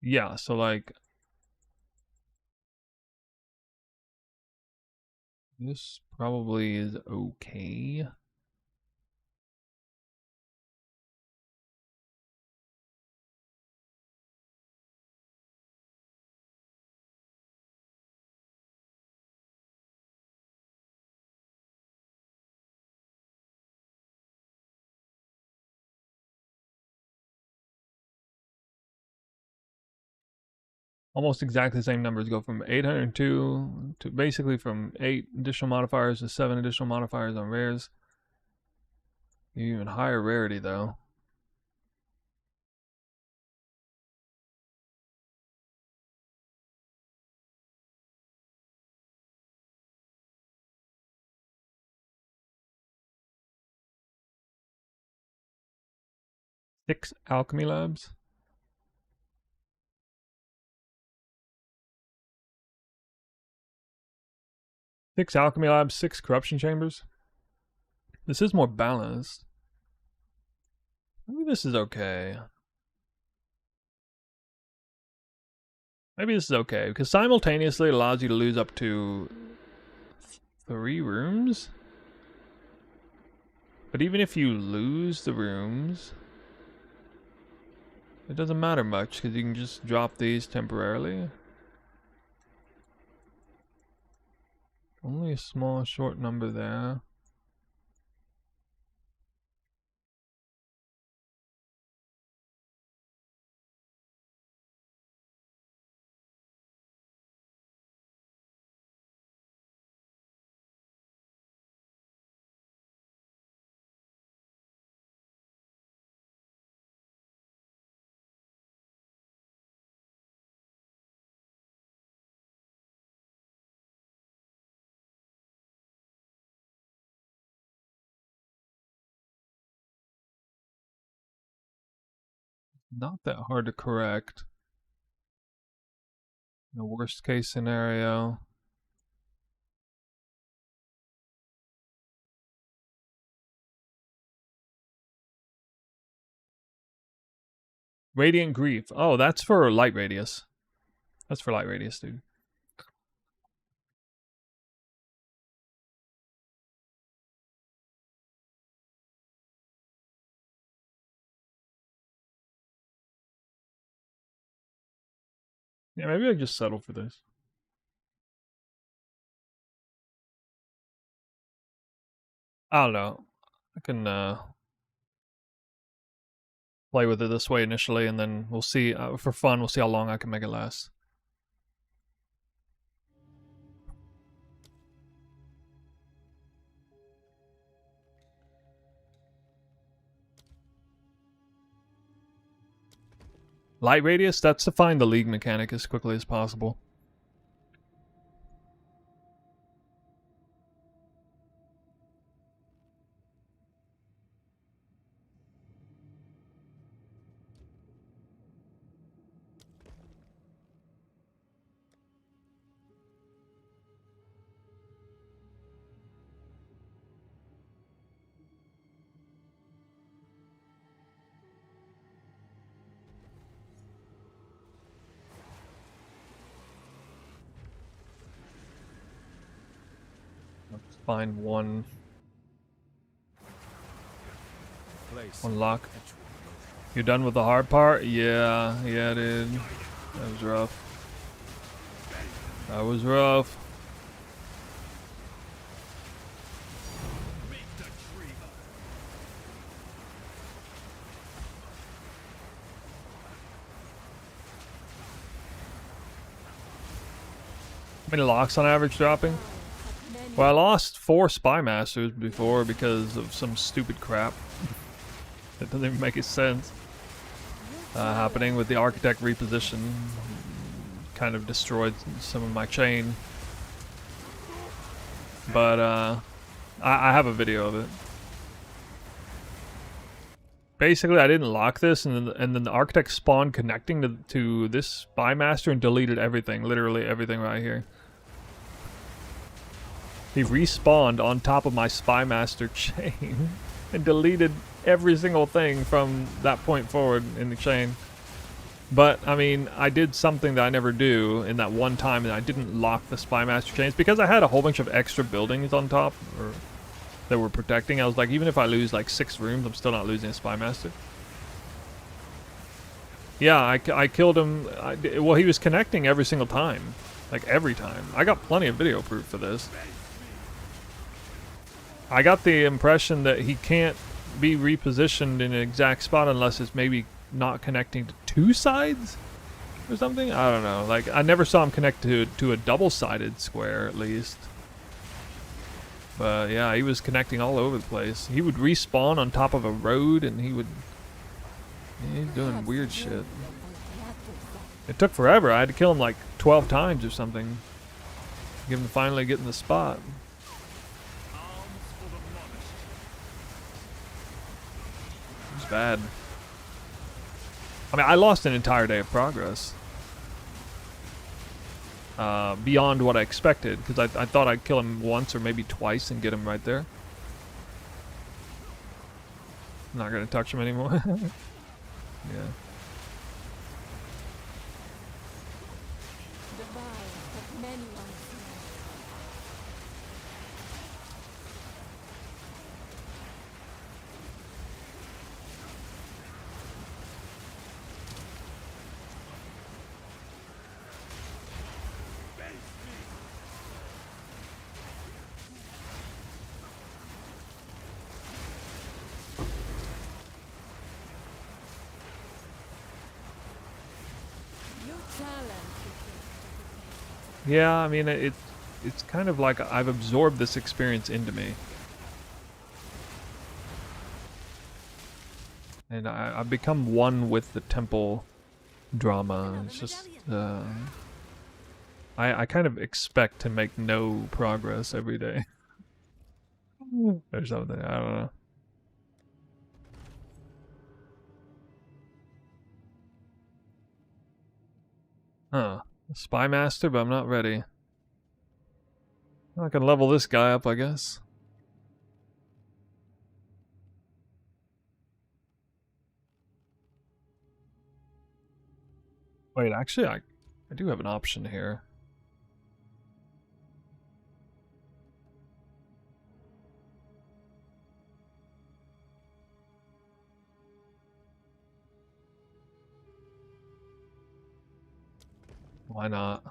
Yeah, so like this probably is okay. Almost exactly the same numbers go from 802 to basically from 8 additional modifiers to 7 additional modifiers on rares. Even higher rarity though. Six alchemy labs. Six alchemy labs, 6 corruption chambers. This is more balanced. Maybe this is okay. Maybe this is okay, because simultaneously it allows you to lose up to 3 rooms. But even if you lose the rooms, it doesn't matter much, because you can just drop these temporarily. Only a small, short number there. Not that hard to correct. The worst case scenario. Radiant Grief. Oh, that's for light radius. That's for light radius, dude. Yeah, maybe I just settle for this. I don't know. I can play with it this way initially, and then we'll see. For fun, we'll see how long I can make it last. Light radius, that's to find the league mechanic as quickly as possible. Let's find one lock. You done with the hard part? Yeah, dude. That was rough. That was rough. How many locks on average dropping? Well, I lost 4 Spy Masters before because of some stupid crap. That doesn't even make any sense. Happening with the Architect reposition. kind of destroyed some of my chain. But I have a video of it. Basically, I didn't lock this, and then the architect spawned connecting to this spy master and deleted everything, literally everything right here. He respawned on top of my spy master chain and deleted every single thing from that point forward in the chain. But, I mean, I did something that I never do in that one time, and I didn't lock the spy master chains because I had a whole bunch of extra buildings on top that were protecting. I was like, even if I lose like 6 rooms, I'm still not losing a spy master. Yeah, I killed him. Well, he was connecting every single time. Like, every time. I got plenty of video proof for this. I got the impression that he can't be repositioned in an exact spot unless it's maybe not connecting to 2 sides or something. I don't know. Like, I never saw him connect to a double-sided square, at least. But yeah, he was connecting all over the place. He would respawn on top of a road, and he's doing weird shit. It took forever. I had to kill him like 12 times or something. Give him to finally get in the spot. It was bad. I mean, I lost an entire day of progress. Beyond what I expected, because I thought I'd kill him once or maybe twice and get him right there. I'm not going to touch him anymore. Yeah. Yeah, I mean, it's kind of like I've absorbed this experience into me. And I've become one with the temple drama. It's just, I kind of expect to make no progress every day. Or something, I don't know. Huh. Spy master, but I'm not ready. I can level this guy up, I guess. Wait, actually, I do have an option here. Why not?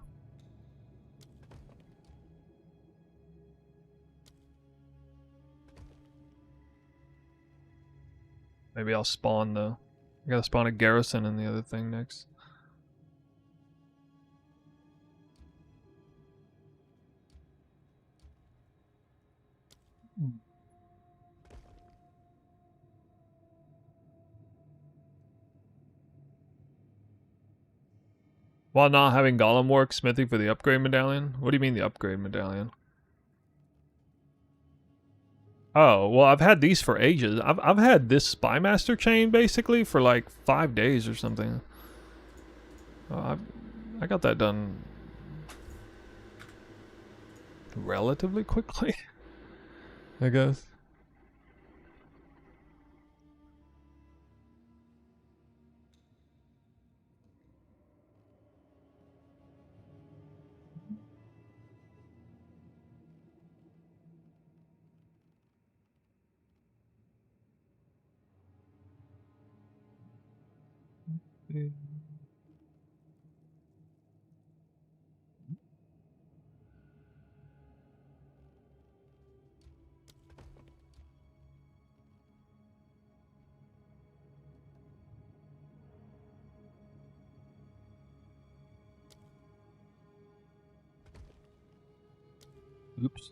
Maybe I'll spawn the... I gotta spawn a garrison in the other thing next. While not having golem work, smithing for the upgrade medallion? What do you mean the upgrade medallion? Oh, well, I've had these for ages. I've had this spy master chain basically for like 5 days or something. I got that done relatively quickly, I guess. Oops.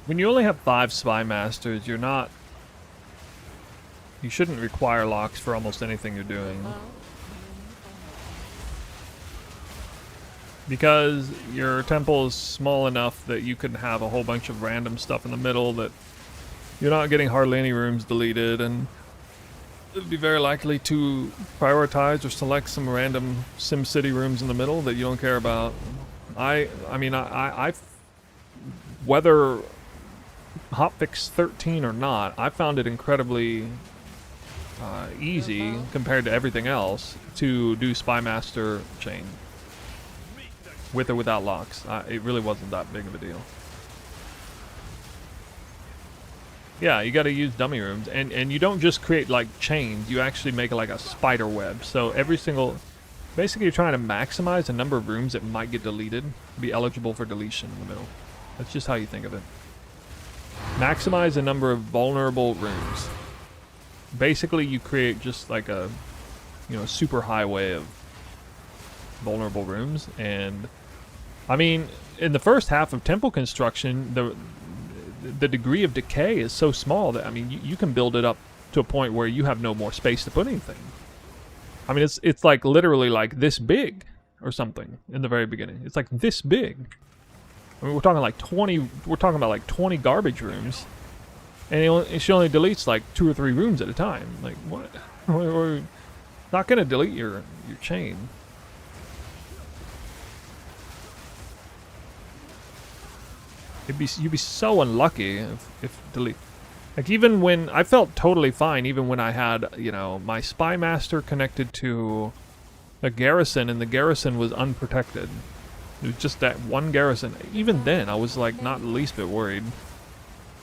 When you only have 5 spy masters, you're not. You shouldn't require locks for almost anything you're doing. Because your temple is small enough that you can have a whole bunch of random stuff in the middle that you're not getting hardly any rooms deleted, and it'd be very likely to prioritize or select some random SimCity rooms in the middle that you don't care about. I mean, whether hotfix 13 or not, I found it incredibly easy compared to everything else to do Spymaster chain. With or without locks. It really wasn't that big of a deal. Yeah, you gotta use dummy rooms. And you don't just create like chains, you actually make like a spider web. So every single... Basically you're trying to maximize the number of rooms that might get deleted to be eligible for deletion in the middle. That's just how you think of it. Maximize the number of vulnerable rooms. Basically you create just like a, you know, super highway of vulnerable rooms. And I mean, in the first half of temple construction, the degree of decay is so small that, I mean, you can build it up to a point where you have no more space to put anything. I mean, it's like literally like this big or something in the very beginning. It's like this big. I mean, we're talking like 20. We're talking about like 20 garbage rooms, and she only deletes like 2 or 3 rooms at a time. Like what? We're not gonna delete your chain. You'd be so unlucky if delete. Like even when I felt totally fine, even when I had, you know, my spy master connected to a garrison and the garrison was unprotected. It was just that one garrison. Even then, I was like not the least bit worried.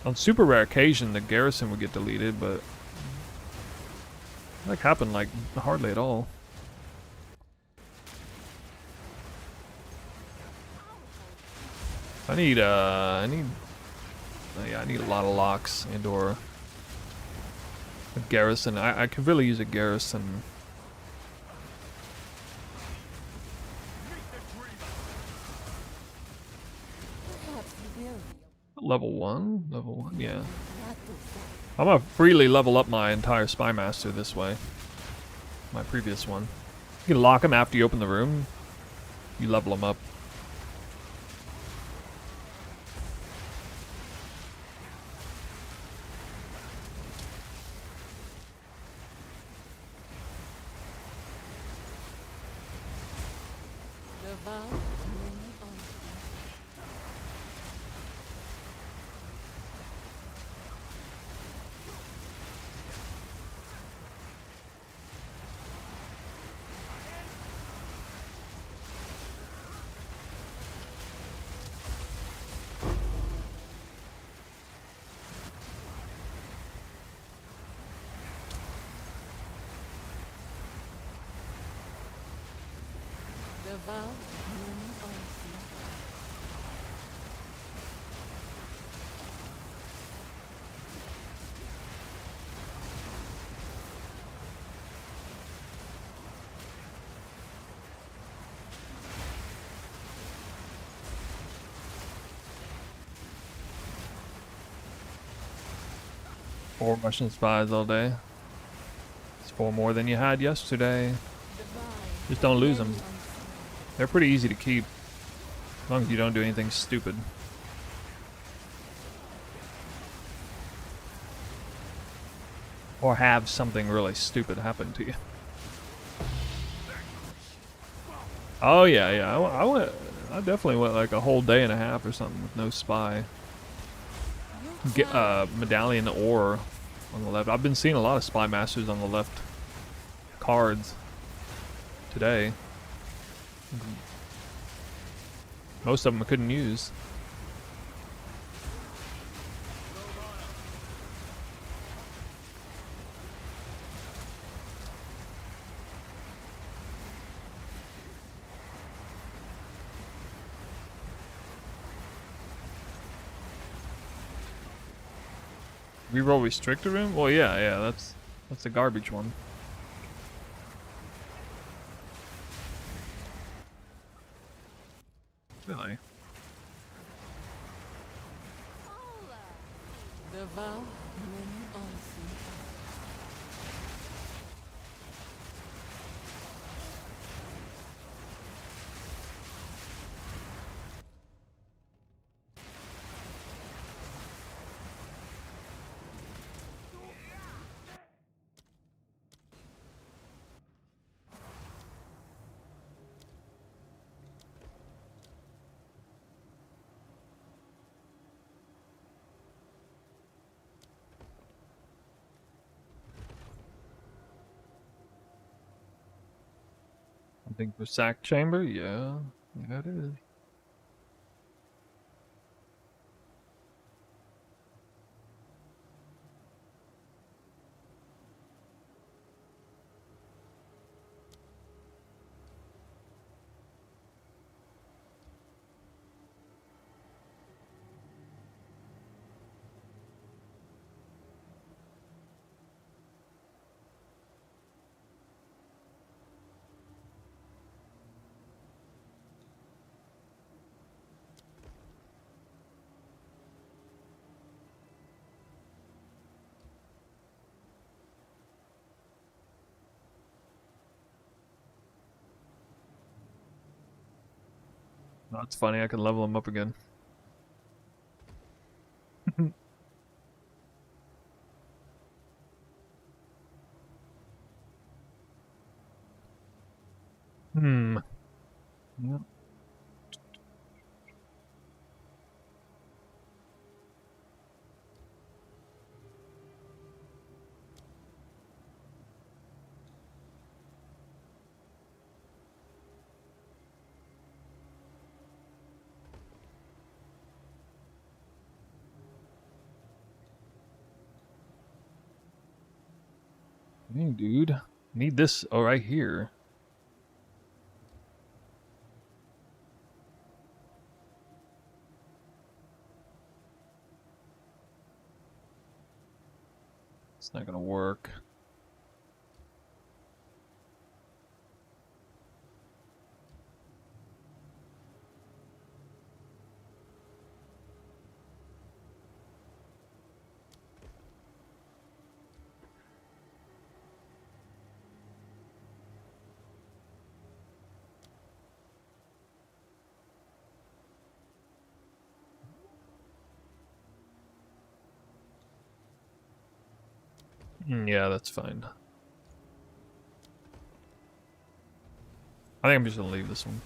On super rare occasion, the garrison would get deleted, but that happened like hardly at all. I need a lot of locks and/or a garrison. I could really use a garrison. Level 1? Level 1, yeah. I'm gonna freely level up my entire Spy Master this way. My previous one. You can lock them after you open the room. You level them up. Four Russian spies all day. It's 4 more than you had yesterday. Just don't lose them. They're pretty easy to keep, as long as you don't do anything stupid. Or have something really stupid happen to you. Oh yeah, yeah. I definitely went like a whole day and a half or something with no spy. Get medallion ore on the left. I've been seeing a lot of spy masters on the left cards today. Most of them I couldn't use. Reroll restrictor room? Well, yeah, that's the garbage one. Really? think for sack chamber? Yeah. Yeah, it is. That's funny, I can level him up again. Hmm. Yeah. Hey, dude. Need this right here. It's not gonna work. Yeah, that's fine. I think I'm just gonna leave this one.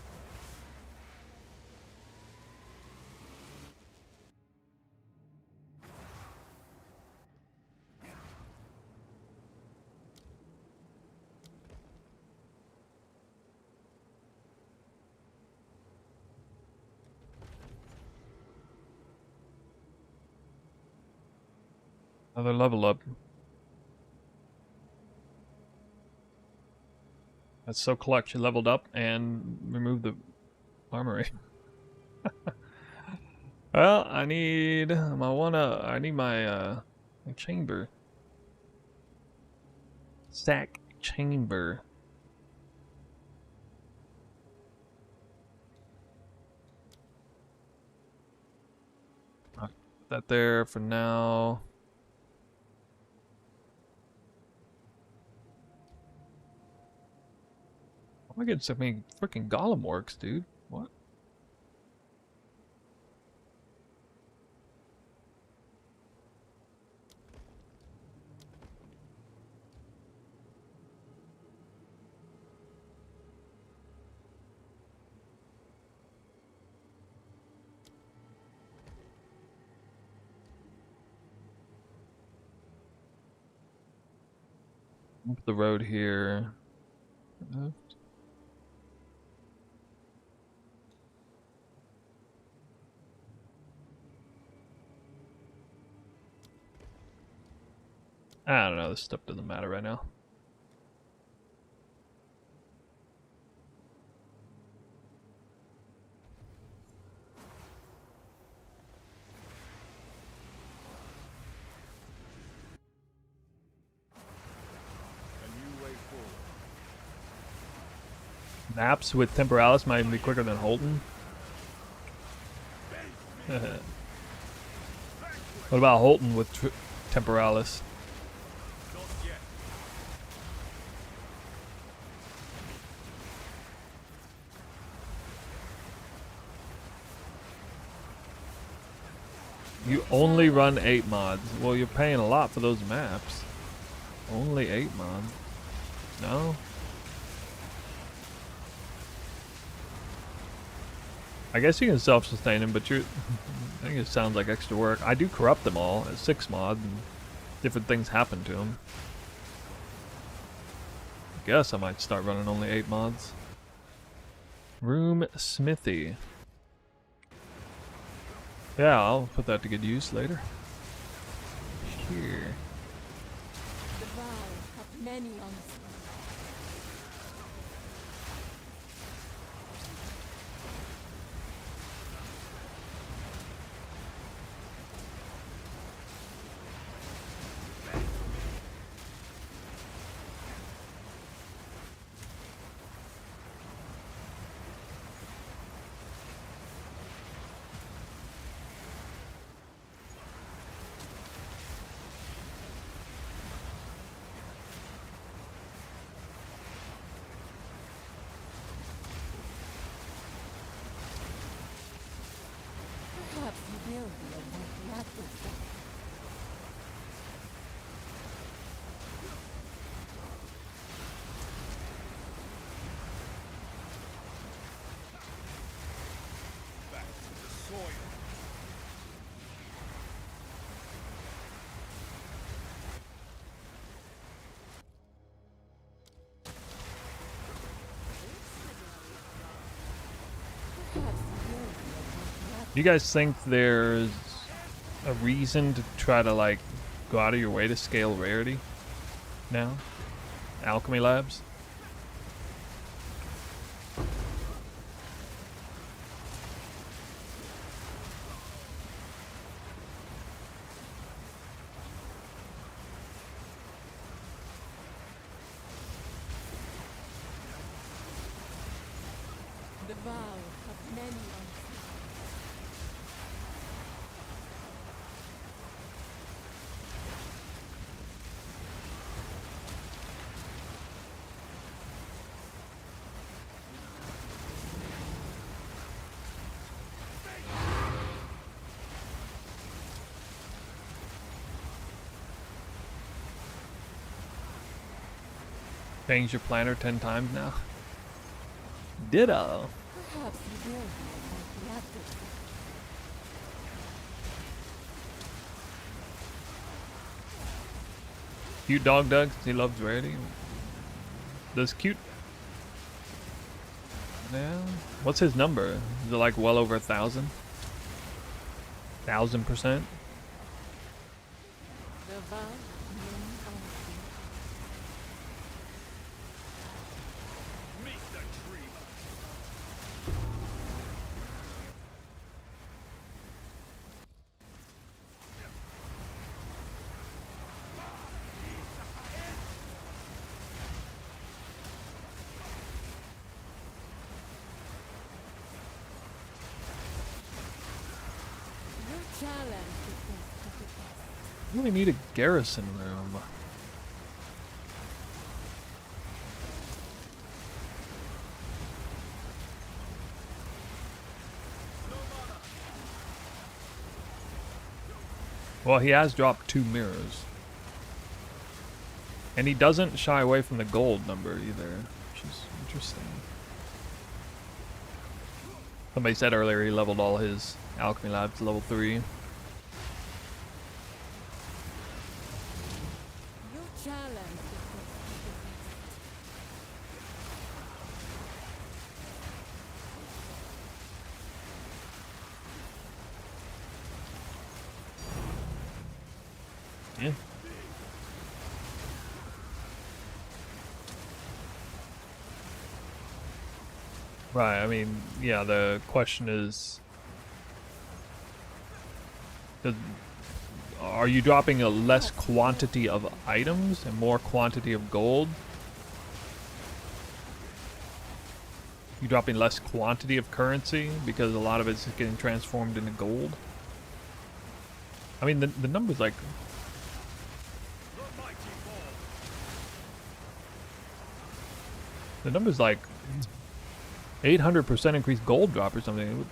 Another level up. That's so clutch. You leveled up and removed the armory. Well, I need my my chamber. Sack chamber. I'll put that there for now. Oh my god, so many freaking golem orcs, dude. What? Up the road here. I don't know, this stuff doesn't matter right now. A new way forward. Naps with Temporalis might even be quicker than Holton. What about Holton with Temporalis? Not yet. You only run 8 mods. Well, you're paying a lot for those maps. Only 8 mods. No? I guess you can self-sustain them, but I think it sounds like extra work. I do corrupt them all at 6 mods, and different things happen to them. I guess I might start running only 8 mods. Room smithy. Yeah, I'll put that to good use later. Here. The vow of many unseen. Perhaps you will be a worthy adversary. Back to the soil. Perhaps you will be a worthy Do you guys think there's a reason to try to like go out of your way to scale rarity now? Alchemy Labs? The vow of many unseen. Changed your planner 10 times now? Ditto. Perhaps you will be a worthy adversary. Cute dog Doug, he loves rarity. Does cute... Yeah. What's his number? Is it like well over 1,000? 1,000%? The vow of many unseen. Meet the dreamer. Your challenge is best of the best. Really need a garrison room. Well, he has dropped 2 mirrors. And he doesn't shy away from the gold number either, which is interesting. Somebody said earlier he leveled all his alchemy labs to level 3. Your challenge is best of the best. Yeah. Right, I mean, yeah, the question is, are you dropping a less quantity of items and more quantity of gold? You dropping less quantity of currency because a lot of it's getting transformed into gold? I mean, the number's like... The mighty ball. The number's like 800% increased gold drop or something. It would,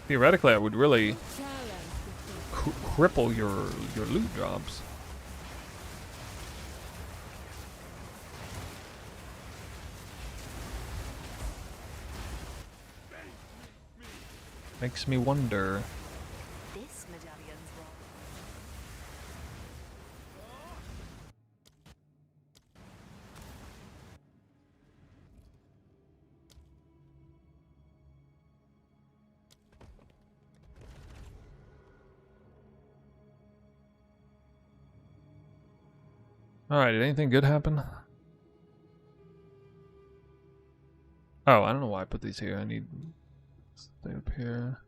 theoretically, it would really Your challenge is best. cripple your loot drops. Makes me wonder. This medallion's wrong. Alright, did anything good happen? Oh, I don't know why I put these here. I need stay up here.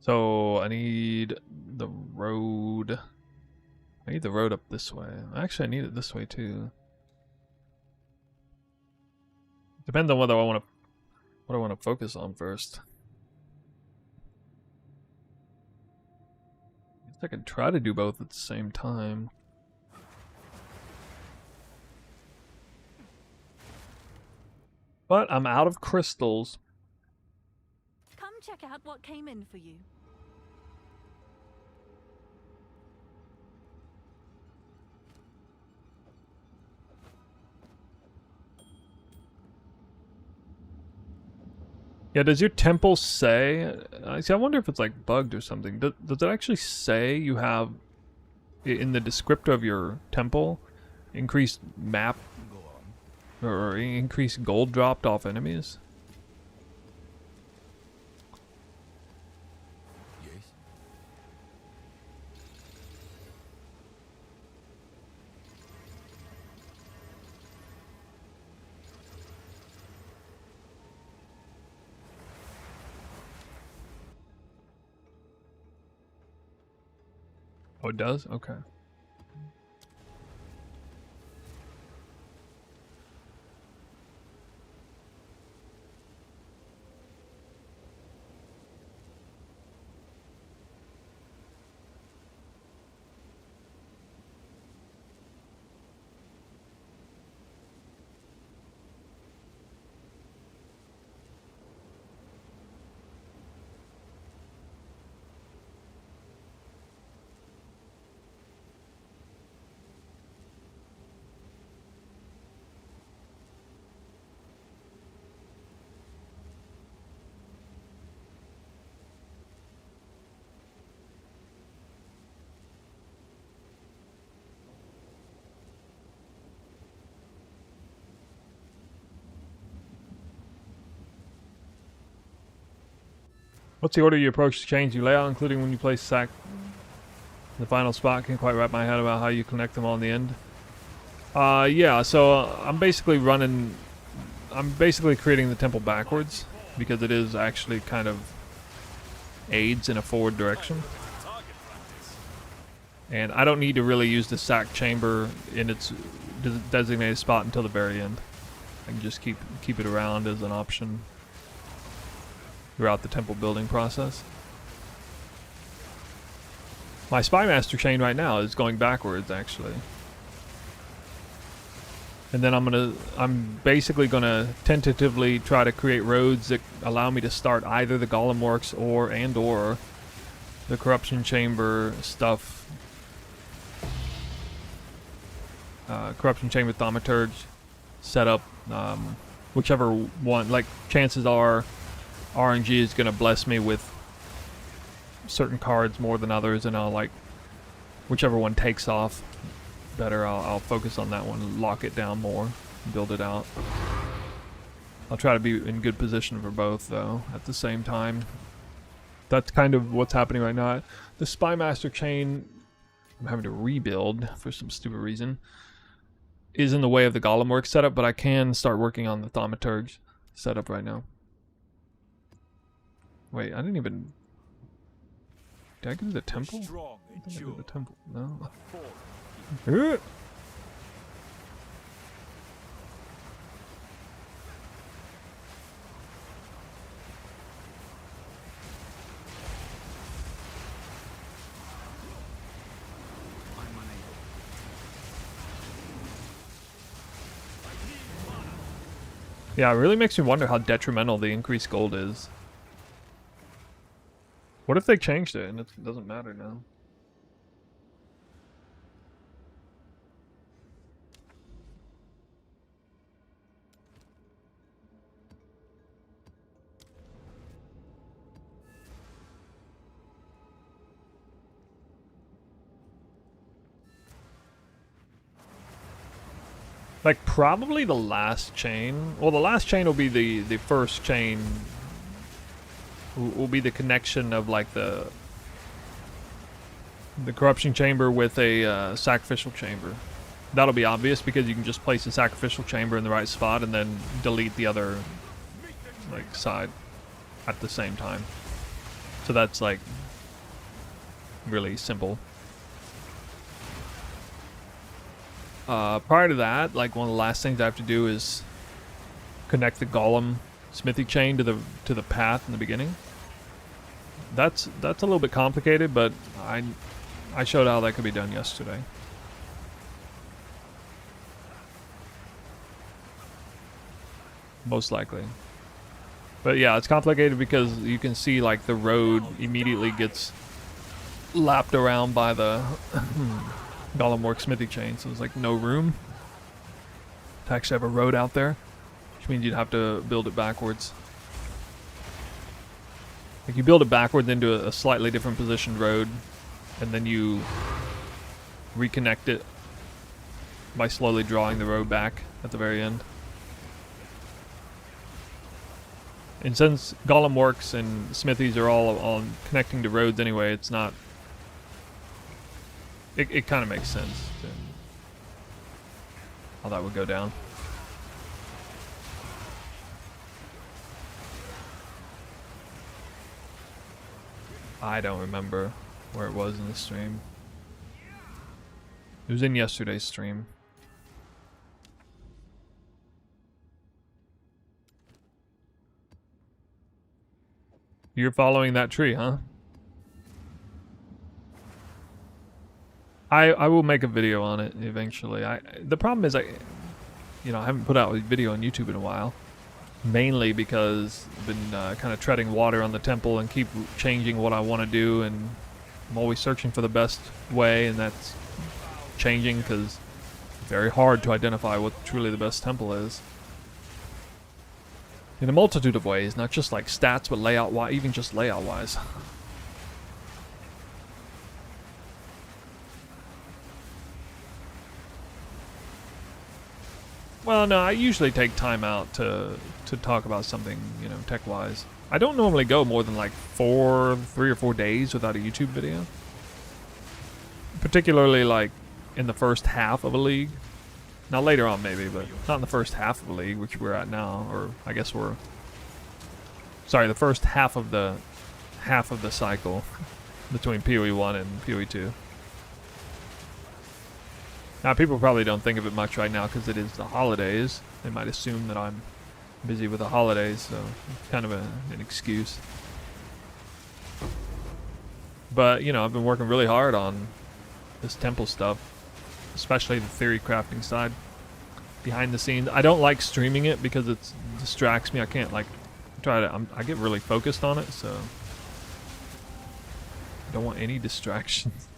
So I need the road. I need the road up this way. Actually, I need it this way too. Depends on whether I want to, what I want to focus on first. Guess I could try to do both at the same time. But I'm out of crystals. Come check out what came in for you. Yeah, does your temple say... see, I wonder if it's like bugged or something. Does it actually say you have, in the descriptor of your temple, increased map Go on. or increased gold dropped off enemies? Yes. Oh, it does? Okay. What's the order you approach the chains you lay out, including when you place sack in the final spot? Can't quite wrap my head about how you connect them all in the end. Yeah, so I'm basically creating the temple backwards, because it is actually kind of aids in a forward direction. And I don't need to really use the sack chamber in its designated spot until the very end. I can just keep it around as an option throughout the temple building process. My Spymaster chain right now is going backwards, actually. And then I'm basically gonna tentatively try to create roads that allow me to start either the Golem Works or the Corruption Chamber stuff. Corruption Chamber Thaumaturge setup, whichever one. Like, chances are RNG is gonna bless me with certain cards more than others, and I'll like whichever one takes off better, I'll focus on that one, lock it down more, build it out. I'll try to be in good position for both though at the same time. That's kind of what's happening right now. The Spymaster chain I'm having to rebuild for some stupid reason is in the way of the Golem Works setup, but I can start working on the Thaumaturge setup right now. Wait, I didn't even... Did I go to the temple? Strong I and think I sure. did the temple. No. Forward. I'm unable. Yeah, it really makes me wonder how detrimental the increased gold is. What if they changed it and it doesn't matter now? Like, probably the last chain. Well, the last chain will be the first chain. Will be the connection of, like, the the corruption chamber with a sacrificial chamber. That'll be obvious because you can just place a sacrificial chamber in the right spot and then delete the other like side at the same time. So that's like really simple. Prior to that, like one of the last things I have to do is connect the golem smithy chain to the path in the beginning. That's a little bit complicated, but I showed how that could be done yesterday. Most likely. But yeah, it's complicated because you can see like the road immediately gets lapped around by the Golemwork smithy chain, so there's like no room to actually have a road out there, which means you'd have to build it backwards. Like you build it backwards into a slightly different positioned road, and then you reconnect it by slowly drawing the road back at the very end. And since Golemworks and smithies are all on connecting to roads anyway, it's not... It kind of makes sense to how that would go down. I don't remember where it was in the stream. It was in yesterday's stream. You're following that tree, huh? I will make a video on it eventually. The problem is I haven't put out a video on YouTube in a while. Mainly because I've been kind of treading water on the temple and keep changing what I want to do, and I'm always searching for the best way, and that's changing because it's very hard to identify what truly the best temple is. In a multitude of ways, not just like stats, but layout-wise, even just layout-wise. Well, no, I usually take time out to talk about something, tech-wise. I don't normally go more than like 3 or 4 days without a YouTube video. Particularly like in the first half of a league. Now later on maybe, but not in the first half of a league, which we're at now, or I guess sorry, the first half of the cycle between PoE 1 and PoE 2. Now, people probably don't think of it much right now because it is the holidays. They might assume that I'm busy with the holidays, so it's kind of an excuse. But, I've been working really hard on this temple stuff, especially the theory crafting side. Behind the scenes. I don't like streaming it because it distracts me. I can't, I get really focused on it, so I don't want any distractions.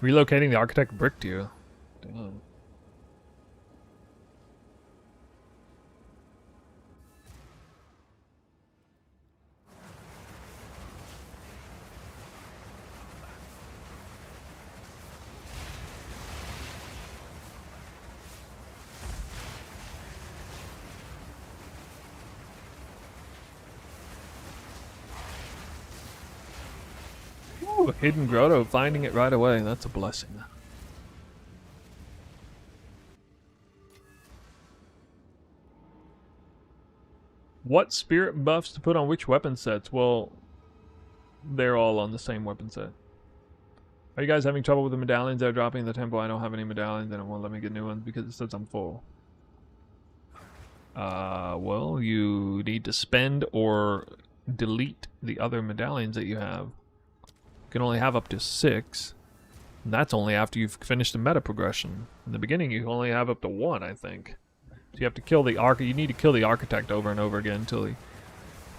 Relocating the architect brick to you. Damn. Ooh, hidden grotto, finding it right away. That's a blessing. What spirit buffs to put on which weapon sets? Well, they're all on the same weapon set. Are you guys having trouble with the medallions that are dropping in the temple? I don't have any medallions and it won't let me get new ones because it says I'm full. Well, you need to spend or delete the other medallions that you have. You can only have up to 6. And that's only after you've finished the meta progression. In the beginning, you only have up to 1, I think. So you have to kill the you need to kill the architect over and over again until he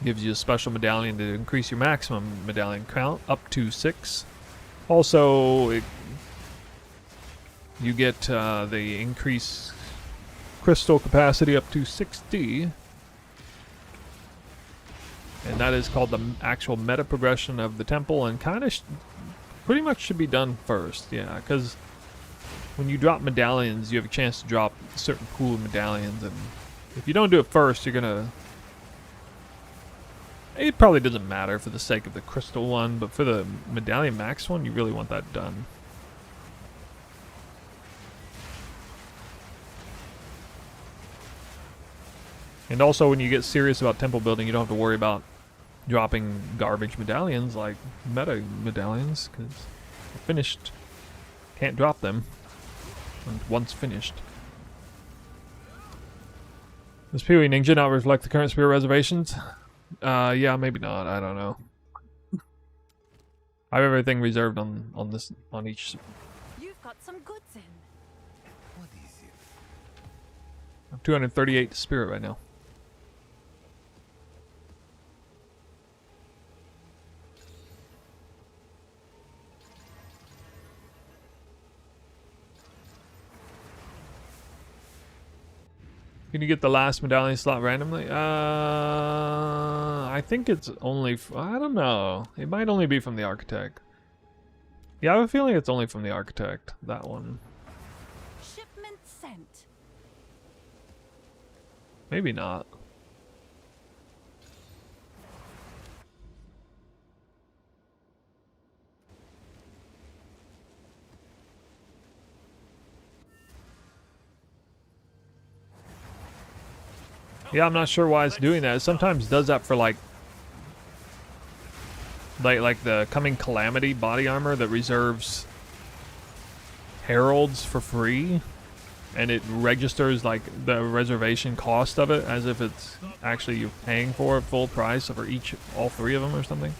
gives you a special medallion to increase your maximum medallion count up to 6. Also, you get the increased crystal capacity up to 60. And that is called the actual meta progression of the temple, and kind of pretty much should be done first, yeah, because when you drop medallions, you have a chance to drop a certain pool of medallions, and if you don't do it first, you're gonna... It probably doesn't matter for the sake of the crystal one, but for the medallion max one, you really want that done. And also, when you get serious about temple building, you don't have to worry about dropping garbage medallions like meta medallions, because they're finished. Can't drop them once finished. Does PoE Ninja not reflect the current Spear reservations? Yeah, maybe not. I don't know. I have everything reserved on each. You've got some goods in. What is it? I'm 238 spirit right now. Can you get the last medallion slot randomly? I think it's only... I don't know. It might only be from the architect. Yeah, I have a feeling it's only from the architect. That one. Shipment sent. Maybe not. Yeah, I'm not sure why it's doing that. It sometimes does that for like the coming calamity body armor that reserves heralds for free, and it registers like the reservation cost of it as if it's actually you're paying for it full price for all three of them or something.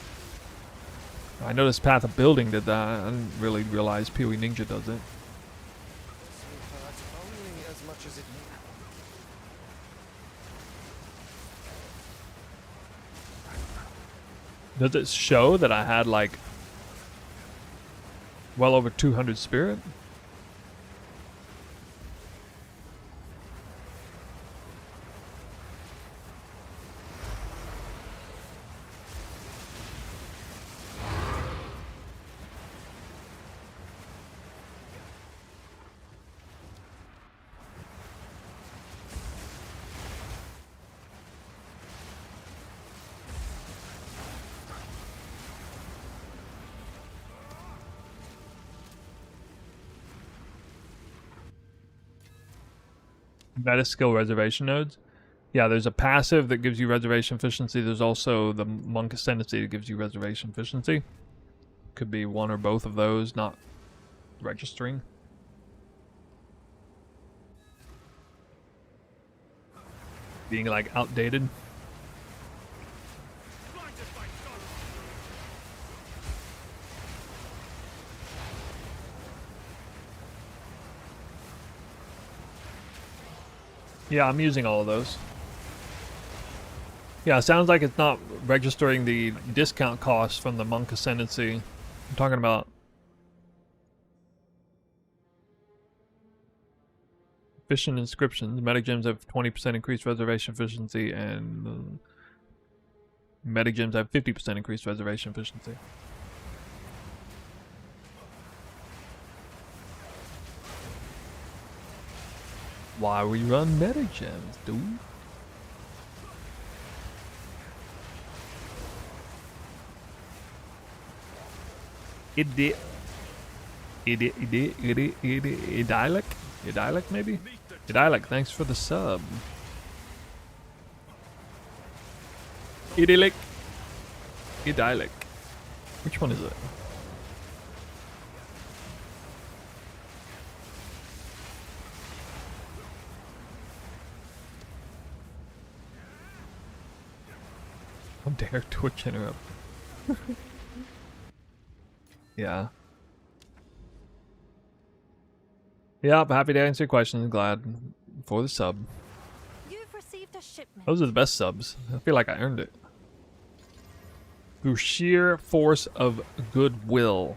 I noticed Path of Building did that. I didn't really realize PoE Ninja does it. Sweetheart, only as much as it may. Does it show that I had like well over 200 spirit? Meta skill reservation nodes. Yeah, there's a passive that gives you reservation efficiency. There's also the Monk Ascendancy that gives you reservation efficiency. Could be one or both of those not registering. Being like outdated. Yeah, I'm using all of those. Yeah, it sounds like it's not registering the discount cost from the Monk Ascendancy. I'm talking about efficient inscriptions. Medic gems have 20% increased reservation efficiency, and medic gems have 50% increased reservation efficiency. Why we run medic gems, dude? Idyllic maybe? Idyllic, thanks for the sub. Idyllic. Which one is it? How dare Twitch interrupt? Yeah. Yep, happy to answer your questions. Glad for the sub. You've received a shipment. Those are the best subs. I feel like I earned it. Through sheer force of goodwill.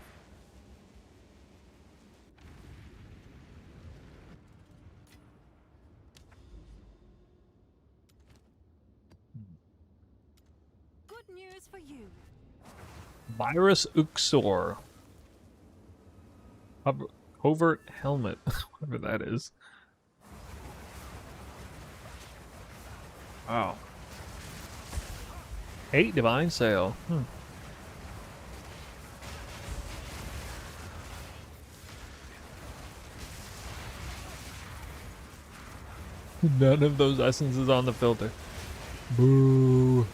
Good news for you. Virus Uxor. Covert helmet, whatever that is. Wow. 8 divine sale. None of those essences on the filter. Boo.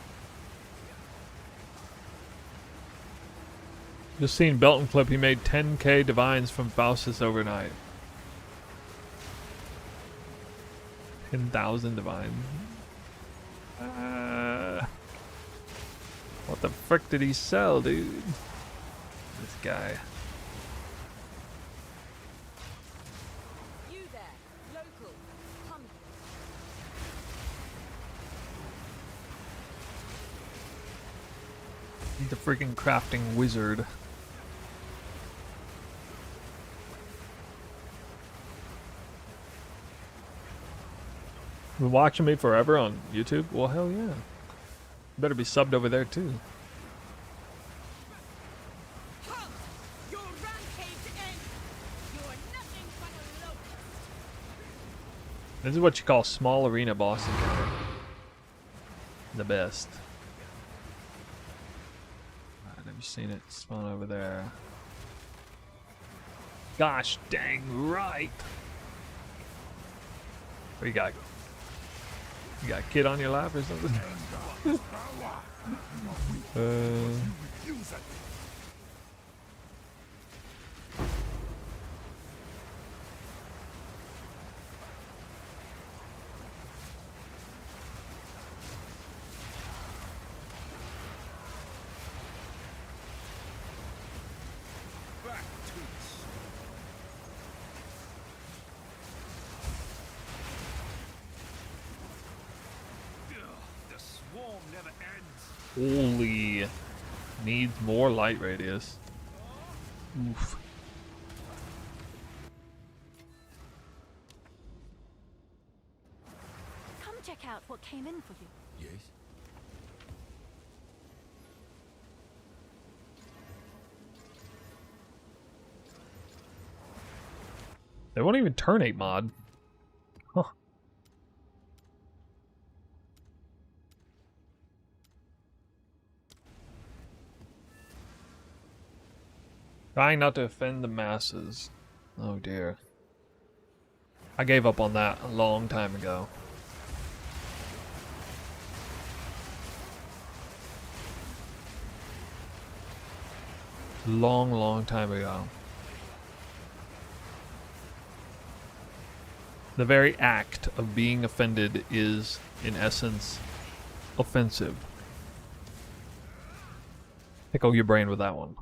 Just seen Belton clip. He made 10k divines from Faustus overnight. 10,000 divine. What the frick did he sell, dude? This guy. You there, local, come He's a freaking crafting wizard. Been watching me forever on YouTube? Well, hell yeah. Better be subbed over there too. Come! Your rampage ends! You are nothing but a locust! This is what you call small arena boss encounter. The best. Alright, have you seen it spawn over there? Gosh dang right! What you got? You got a kid on your lap or something? Back to us. The swarm never ends. Holy. Needs more light radius. Oof. Come check out what came in for you. Yes. They won't even turn 8 mod. Huh. Trying not to offend the masses. Oh dear. I gave up on that a long time ago. Long time ago. The very act of being offended is, in essence, offensive. Pickle your brain with that one.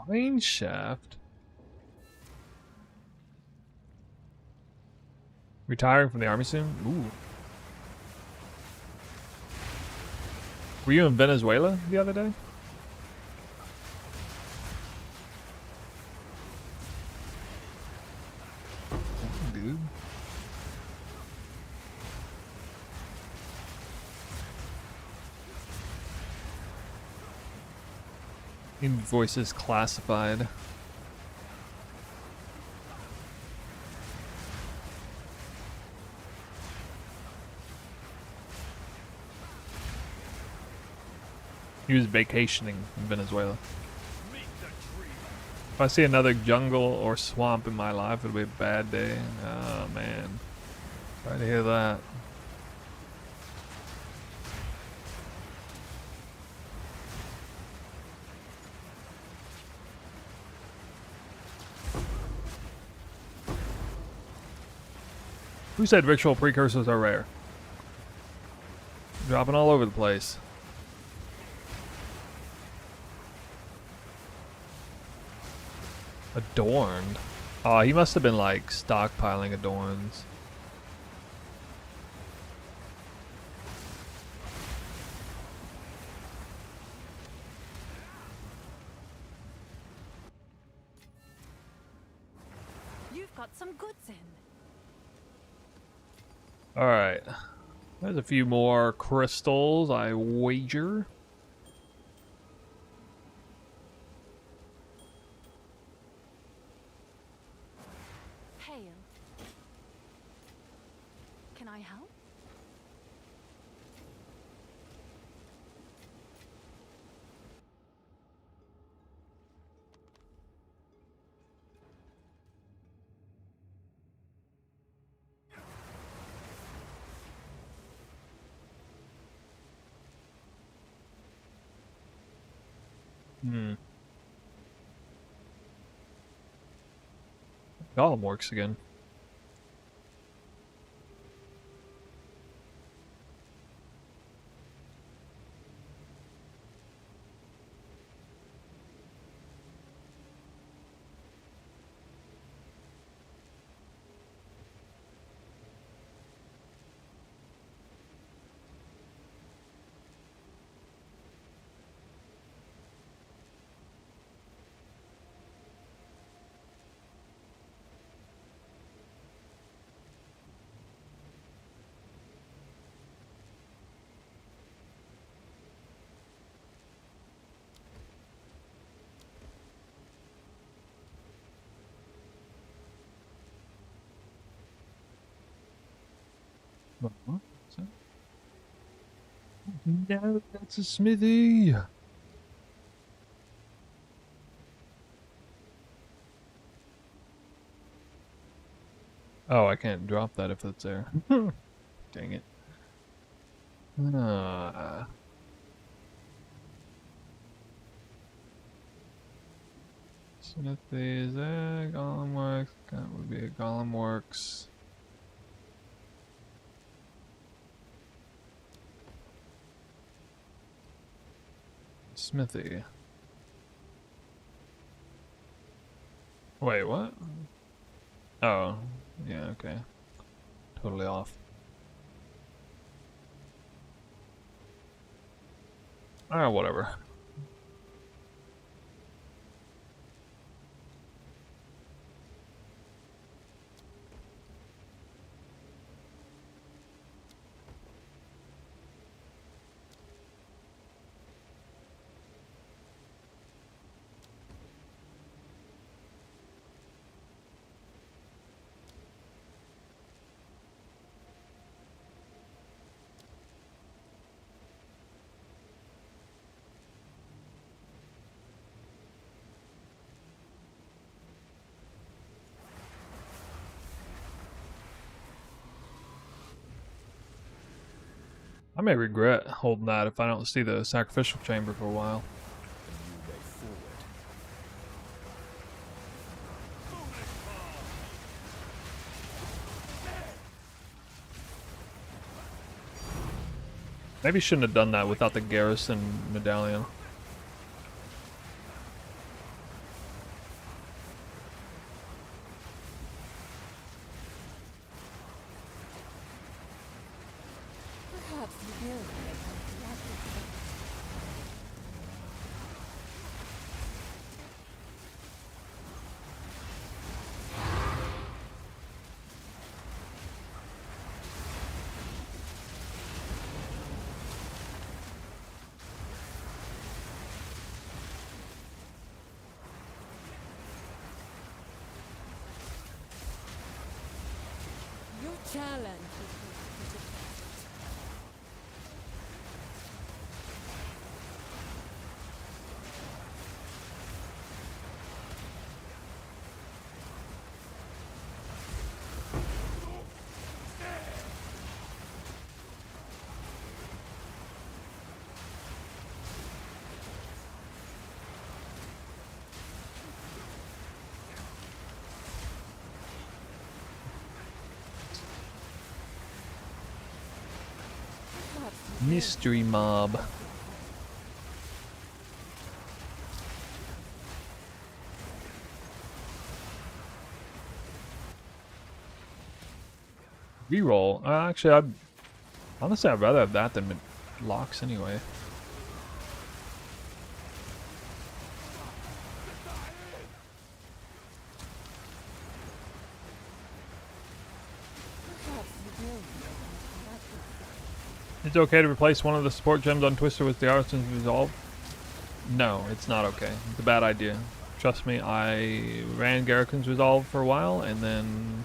Mine shaft? Retiring from the army soon? Ooh. Were you in Venezuela the other day? Dude. Invoices classified. He was vacationing in Venezuela. If I see another jungle or swamp in my life, it'll be a bad day. Oh man. Sorry to hear that. Who said ritual precursors are rare? Dropping all over the place. Adorned? Oh, he must have been like stockpiling adorns. You've got some goods in. Alright. There's a few more crystals, I wager. Hail. Can I help? Hmm. Golem works again. What? No, that's a smithy. Oh, I can't drop that if it's there. Dang it. Smithy is there. Golem works. That would be a golem works. Smithy. Wait, what? Oh, yeah, okay. Totally off. Ah, whatever. I may regret holding that if I don't see the sacrificial chamber for a while. A new way forward. Maybe shouldn't have done that without the garrison medallion. Perhaps you will. Your challenge. Mystery mob. Reroll. Actually, honestly, I'd rather have that than locks anyway. Perhaps you will. it okay to replace one of the support gems on Twister with the Artisan's Resolve? No, it's not okay. It's a bad idea. Trust me, I ran Garrican's Resolve for a while and then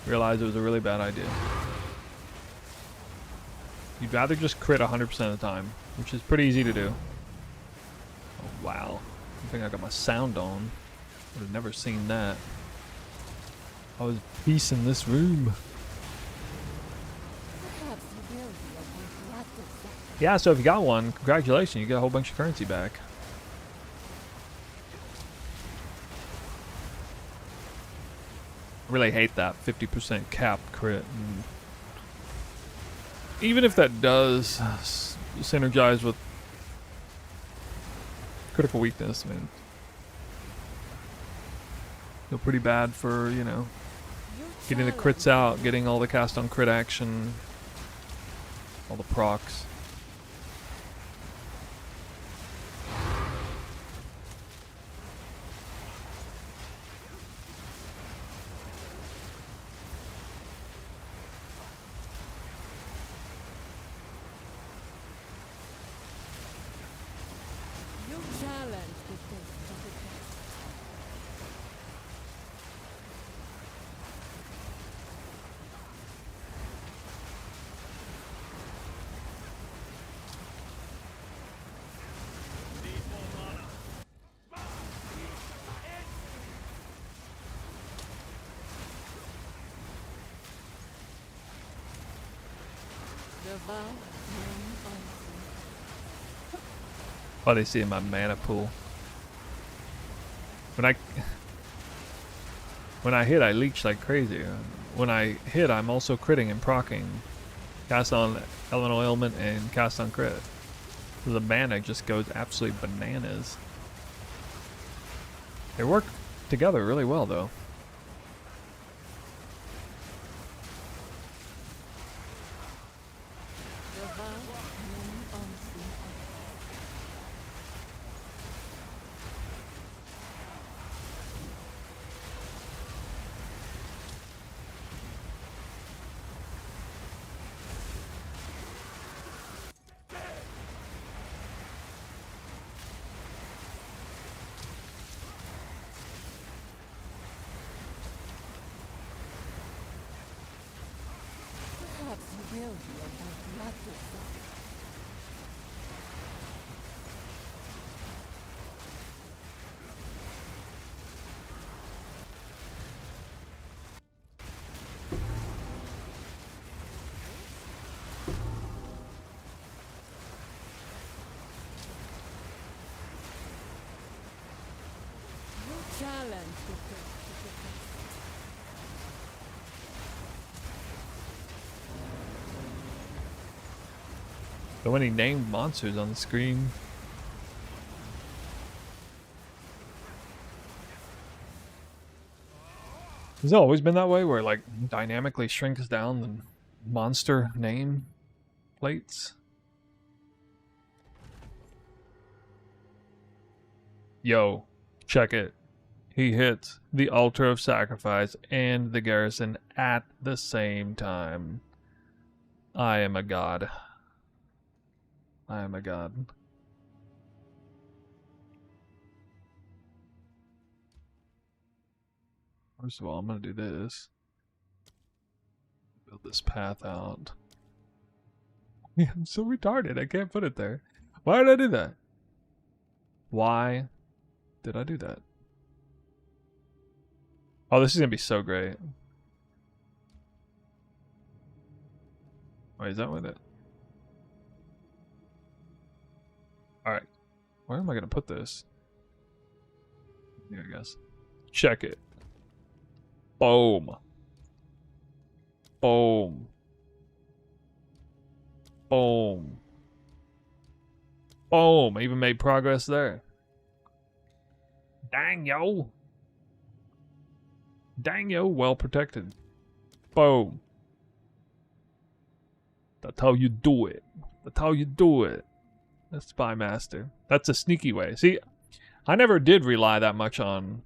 realized it was a really bad idea. You'd rather just crit 100% of the time, which is pretty easy to do. Oh, wow. I think I got my sound on. Would have never seen that. I was peace in this room. Yeah, so if you got one, congratulations, you get a whole bunch of currency back. I really hate that 50% cap crit. And even if that does synergize with critical weakness, I mean, feel pretty bad for, you know, getting the crits out, getting all the cast on crit action, all the procs. Oh, they see my mana pool. When I hit, I leech like crazy. When I hit, I'm also critting and proccing. Cast on Elemental Ailment and cast on crit. So the mana just goes absolutely bananas. They work together really well, though. So many named monsters on the screen. Has it always been that way, where it, like, dynamically shrinks down the monster name plates? Yo, check it. He hits the Altar of Sacrifice and the Garrison at the same time. I am a god. I am a god. First of all, I'm gonna do this. Build this path out. I'm so retarded, I can't put it there. Why did I do that? Why did I do that? Oh, this is gonna be so great. Wait, is that with it? Alright. Where am I gonna put this? Here, I guess. Check it. Boom. Boom. Boom. Boom. I even made progress there. Dang, yo. Dang, yo. Well protected. Boom. That's how you do it. That's how you do it. That's Spy Master. That's a sneaky way. See, I never did rely that much on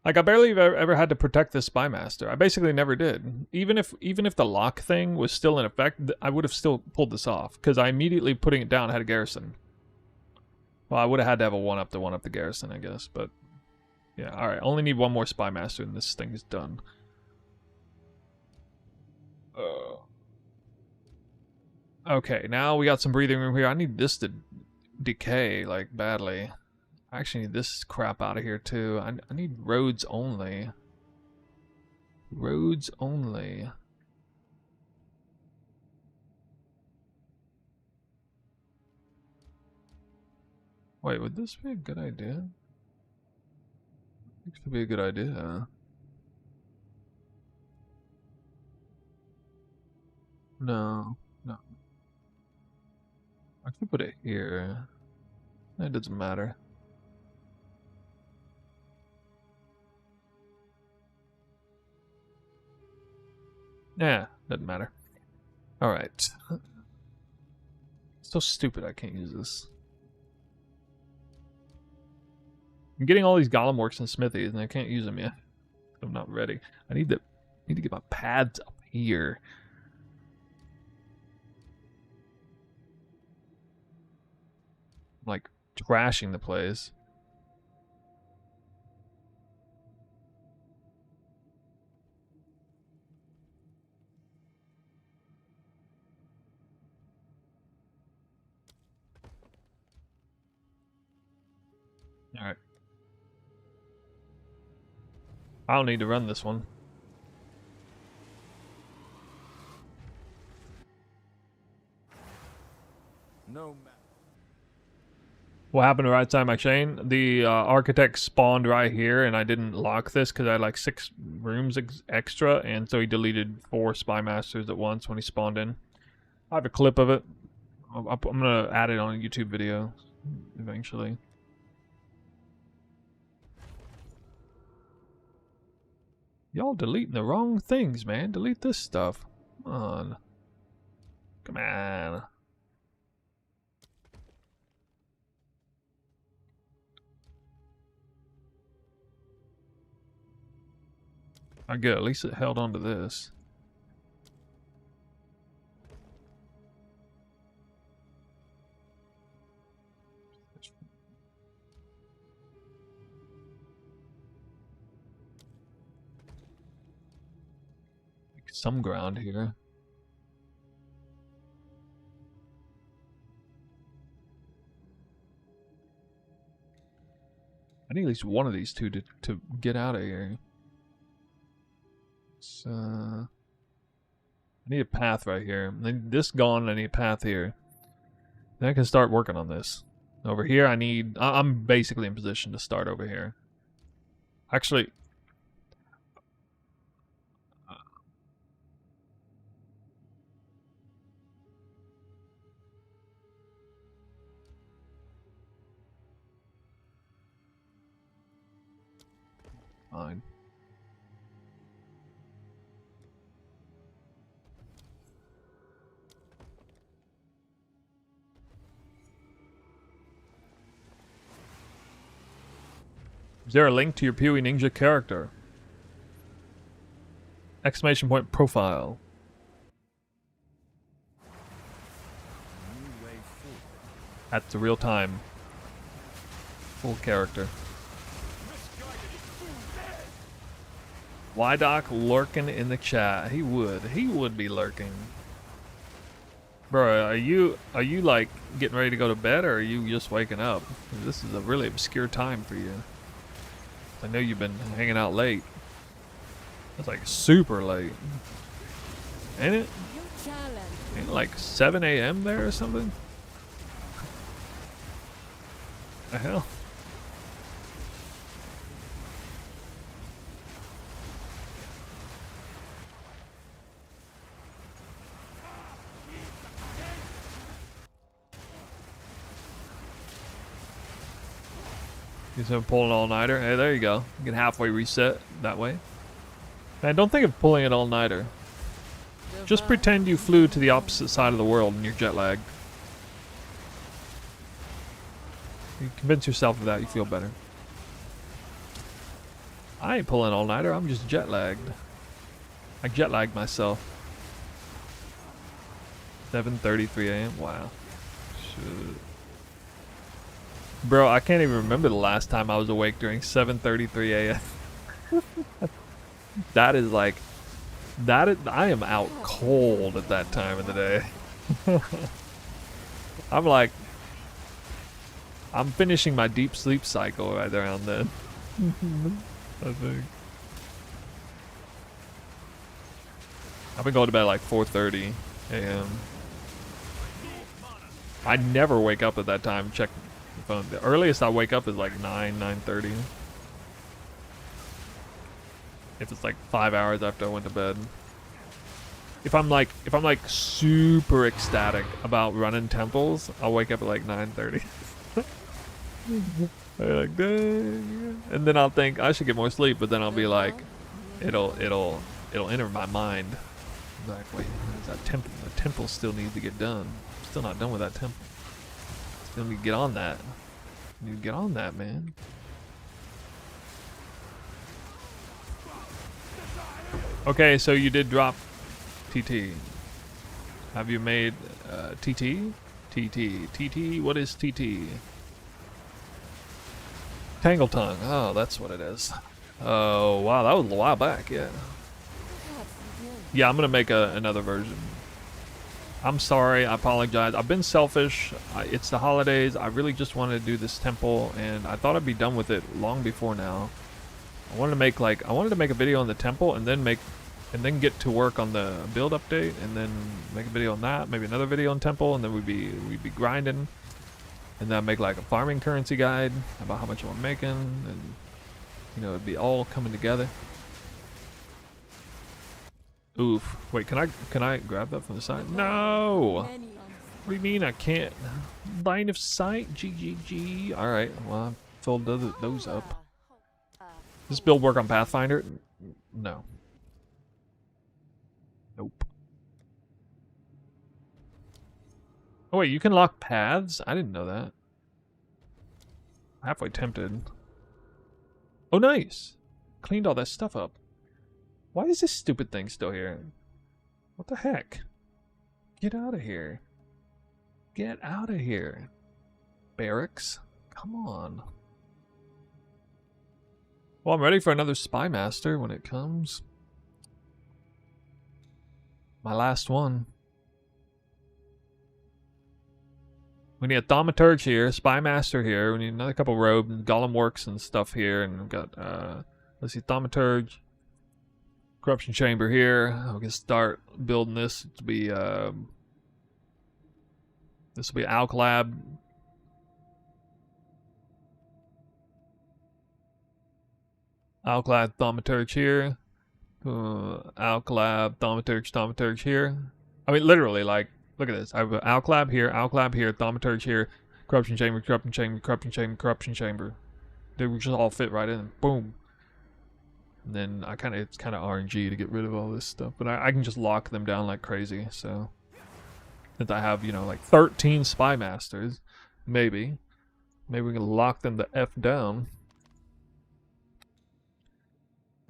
Like I barely ever had to protect the spy master. I basically never did. Even if the lock thing was still in effect, I would have still pulled this off because I immediately putting it down had a garrison. Well, I would have had to have a 1-up to 1-up the garrison, I guess, but yeah, all right. Only need one more spy master and this thing is done. Okay, now we got some breathing room here. I need this to decay like badly. I actually need this crap out of here too. I need roads only. Roads only. Wait, would this be a good idea? This could be a good idea. No, no. I could put it here. It doesn't matter. Yeah, doesn't matter. Alright. So stupid I can't use this. I'm getting all these golem works and smithies and I can't use them yet. I'm not ready. I need to get my pads up here. I'm like trashing the place. Alright. I don't need to run this one. No. What happened to right side of my chain? The architect spawned right here and I didn't lock this because I had like 6 rooms extra, and so he deleted 4 spy masters at once when he spawned in. I have a clip of it. I'm gonna add it on a YouTube video eventually. Y'all deleting the wrong things, man. Delete this stuff. Come on. Come on. I good. At least it held on to this. Some ground here. I need at least one of these two to get out of here. So I need a path right here. I need this gone. I need a path here. Then I can start working on this. Over here, I'm basically in position to start over here. Actually. Fine. Is there a link to your Pewee Ninja character? Exclamation point profile. New way forward. That's the real time. Full character. Wydock lurking in the chat. He would be lurking. Bro, are you like getting ready to go to bed, or are you just waking up? This is a really obscure time for you. I know you've been hanging out late. It's like super late. Ain't it? Ain't it like 7 a.m. there or something? The hell? You pull an all-nighter. Hey, there you go. You can halfway reset that way. Man, don't think of pulling an all-nighter. Just pretend you flew to the opposite side of the world and you're jet lagged. You convince yourself of that, you feel better. I ain't pulling all-nighter, I'm just jet lagged. I jet lagged myself. 7:33 a.m. Wow. Shit. Bro, I can't even remember the last time I was awake during 7:33 a.m. That is like, I am out cold at that time of the day. I'm like, I'm finishing my deep sleep cycle right around then. I think. I've been going to bed at like 4:30 a.m. I never wake up at that time. Check the phone. The earliest I wake up is like 9:30. If it's like 5 hours after I went to bed. If I'm like super ecstatic about running temples, I'll wake up at like 9:30. I'm like, dang. And then I'll think I should get more sleep, but then I'll be like, it'll enter my mind. Like, wait, there's that temple. The temple still needs to get done. I'm still not done with that temple. Still need to get on that. Need to get on that, man. Okay, so you did drop TT. Have you made TT? TT. What is TT? Tangle Tongue. Oh, that's what it is. Oh, wow, that was a while back, yeah. Yeah, I'm gonna make another version. I'm sorry, I apologize. I've been selfish. It's the holidays. I really just wanted to do this temple, and I thought I'd be done with it long before now. I wanted to make a video on the temple, and then get to work on the build update, and then make a video on that, maybe another video on temple, and then we'd be grinding, and then I'd make like a farming currency guide about how much I'm making, and you know, it'd be all coming together. Oof. Wait, can I grab that from the side? No! What do you mean I can't? Line of sight? GGG. Alright, well, I filled those up. Does this build work on Pathfinder? No. Nope. Oh wait, you can lock paths? I didn't know that. Halfway tempted. Oh nice! Cleaned all that stuff up. Why is this stupid thing still here? What the heck? Get out of here. Get out of here. Barracks? Come on. Well, I'm ready for another Spy Master when it comes. My last one. We need a Thaumaturge here, Spy Master here. We need another couple robes and Golem Works and stuff here. And we've got, let's see, Thaumaturge. Corruption Chamber here. We can start building this to be, this will be Alclad. Alclad Thaumaturge here. Alclad Thaumaturge here. I mean, literally, like, look at this. I have Alclad here, Thaumaturge here, Corruption Chamber, Corruption Chamber, Corruption Chamber, Corruption Chamber. They would just all fit right in. Boom. And then it's kind of RNG to get rid of all this stuff, but I can just lock them down like crazy. So since I have, you know, like 13 Spy Masters, maybe we can lock them the F down.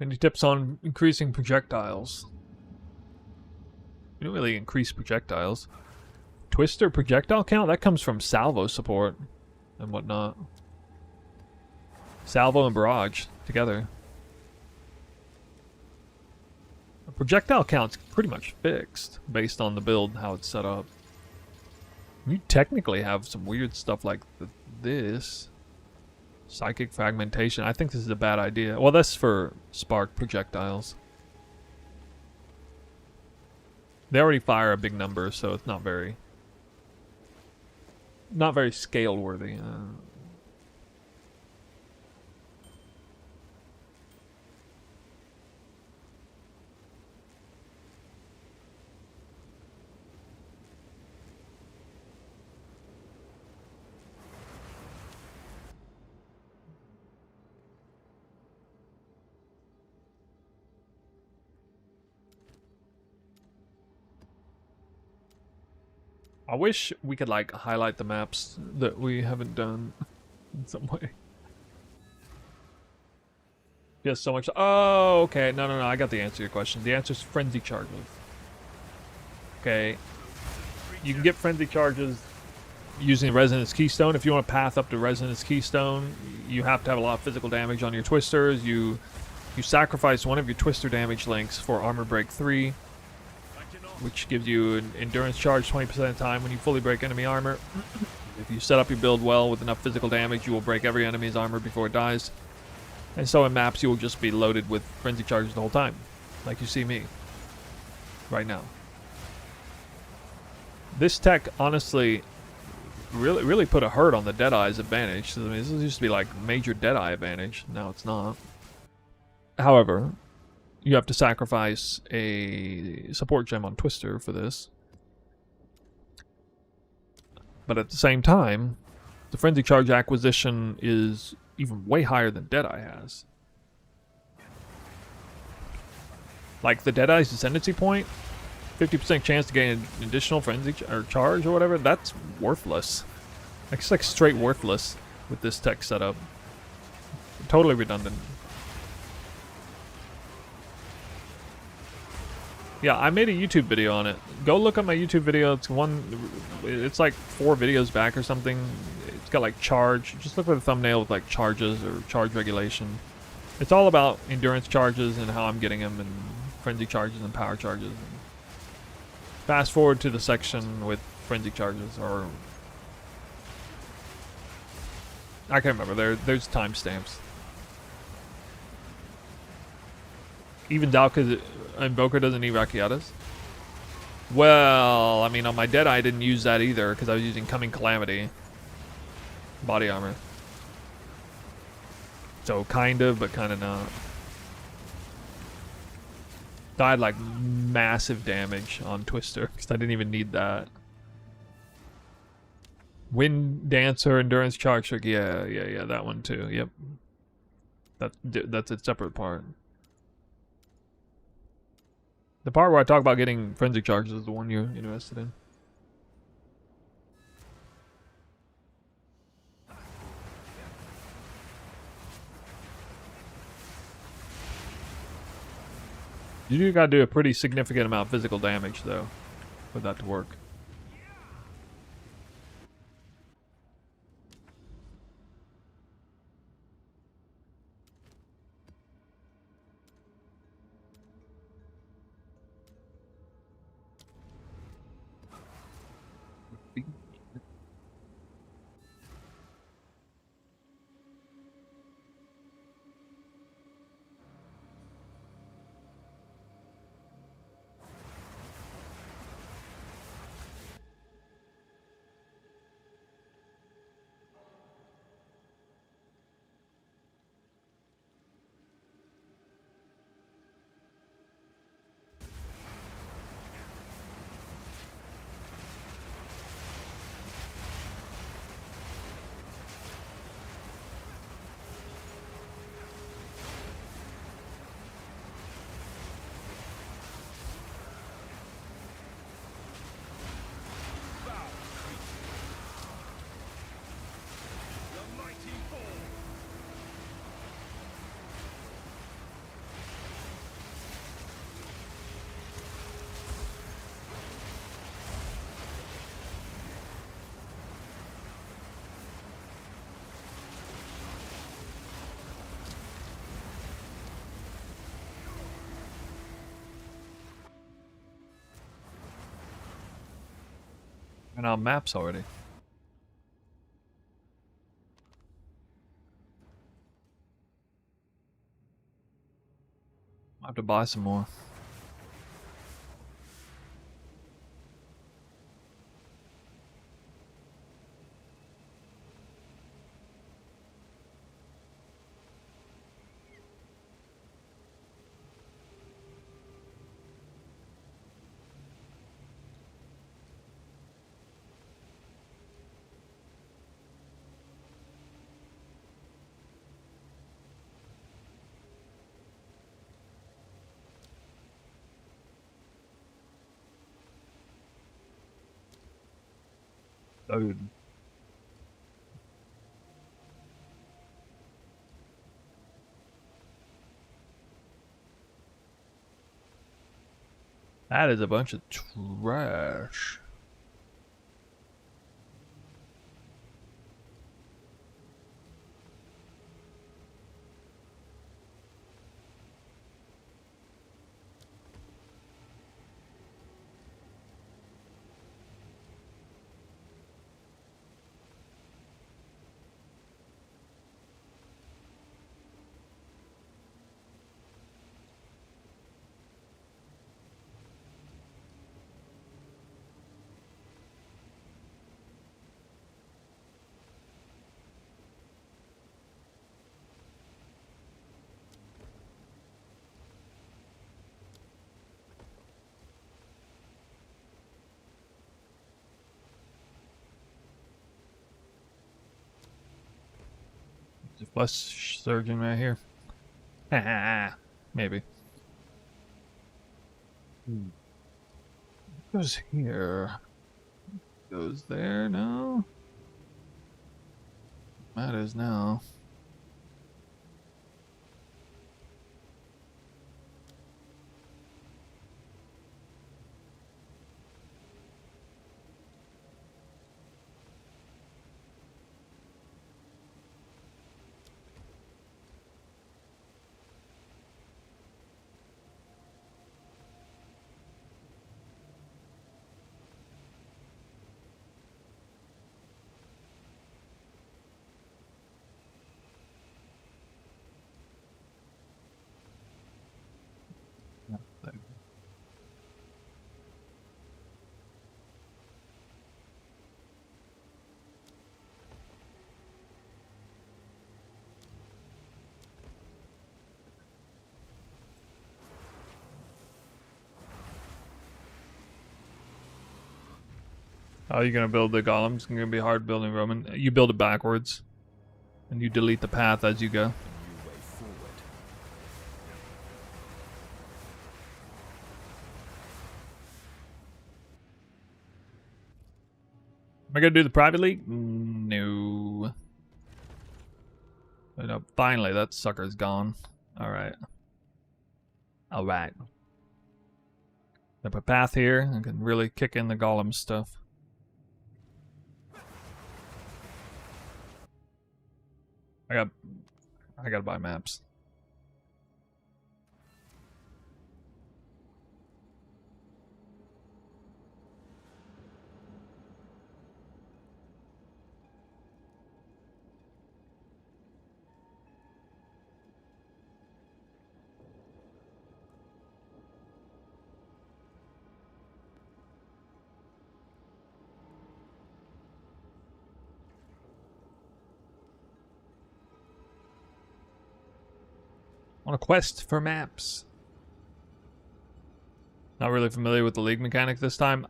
Any tips on increasing projectiles? We don't really increase projectiles. Twister projectile count? That comes from salvo support and whatnot. Salvo and barrage together. The projectile count's pretty much fixed based on the build, how it's set up. You technically have some weird stuff like this. Psychic fragmentation. I think this is a bad idea. Well, that's for spark projectiles. They already fire a big number, so it's not very scale worthy. I wish we could like highlight the maps that we haven't done in some way. She has so much. Oh, okay. No, no, no. I got the answer to your question. The answer is frenzy charges. Okay. You can get frenzy charges using Resonance Keystone. If you want to path up to Resonance Keystone, you have to have a lot of physical damage on your twisters. You sacrifice one of your twister damage links for Armor Break 3, which gives you an endurance charge 20% of the time when you fully break enemy armor. If you set up your build well with enough physical damage, you will break every enemy's armor before it dies. And so in maps, you will just be loaded with frenzy charges the whole time, like you see me right now. This tech, honestly, really put a hurt on the Deadeye's advantage. I mean, this used to be like major Deadeye advantage. Now it's not. However, you have to sacrifice a support gem on Twister for this. But at the same time, the frenzy charge acquisition is even way higher than Deadeye has. Like the Deadeye's Ascendancy point, 50% chance to gain an additional frenzy or charge or whatever, that's worthless. It's like straight worthless with this tech setup. Totally redundant. Yeah, I made a YouTube video on it. Go look at my YouTube video. It's like 4 videos back or something. It's got like charge. Just look for the thumbnail with like charges or charge regulation. It's all about endurance charges and how I'm getting them, and frenzy charges and power charges. Fast forward to the section with frenzy charges, or I can't remember. There's timestamps. Even Dalka Invoker doesn't need Rakiatas. Well, I mean, on my Deadeye I didn't use that either because I was using Coming Calamity body armor. So kind of, but kind of not. Died like massive damage on Twister because I didn't even need that. Wind Dancer, Endurance Charge Trick, yeah, that one too. Yep, that's a separate part. The part where I talk about getting frenzy charges is the one you're interested in. You do gotta do a pretty significant amount of physical damage though, for that to work. And on maps already. I have to buy some more. Dude. That is a bunch of trash. There's a flesh surgeon right here. Maybe. Goes here. Goes there, no? That is now. Oh, you're gonna build the golems? It's gonna be hard building Roman. You build it backwards. And you delete the path as you go. A new way forward. Am I gonna do the private league? No. But no, finally, that sucker's gone. Alright. Alright. I put path here. I can really kick in the golem stuff. I gotta buy maps. On a quest for maps. Not really familiar with the league mechanic this time.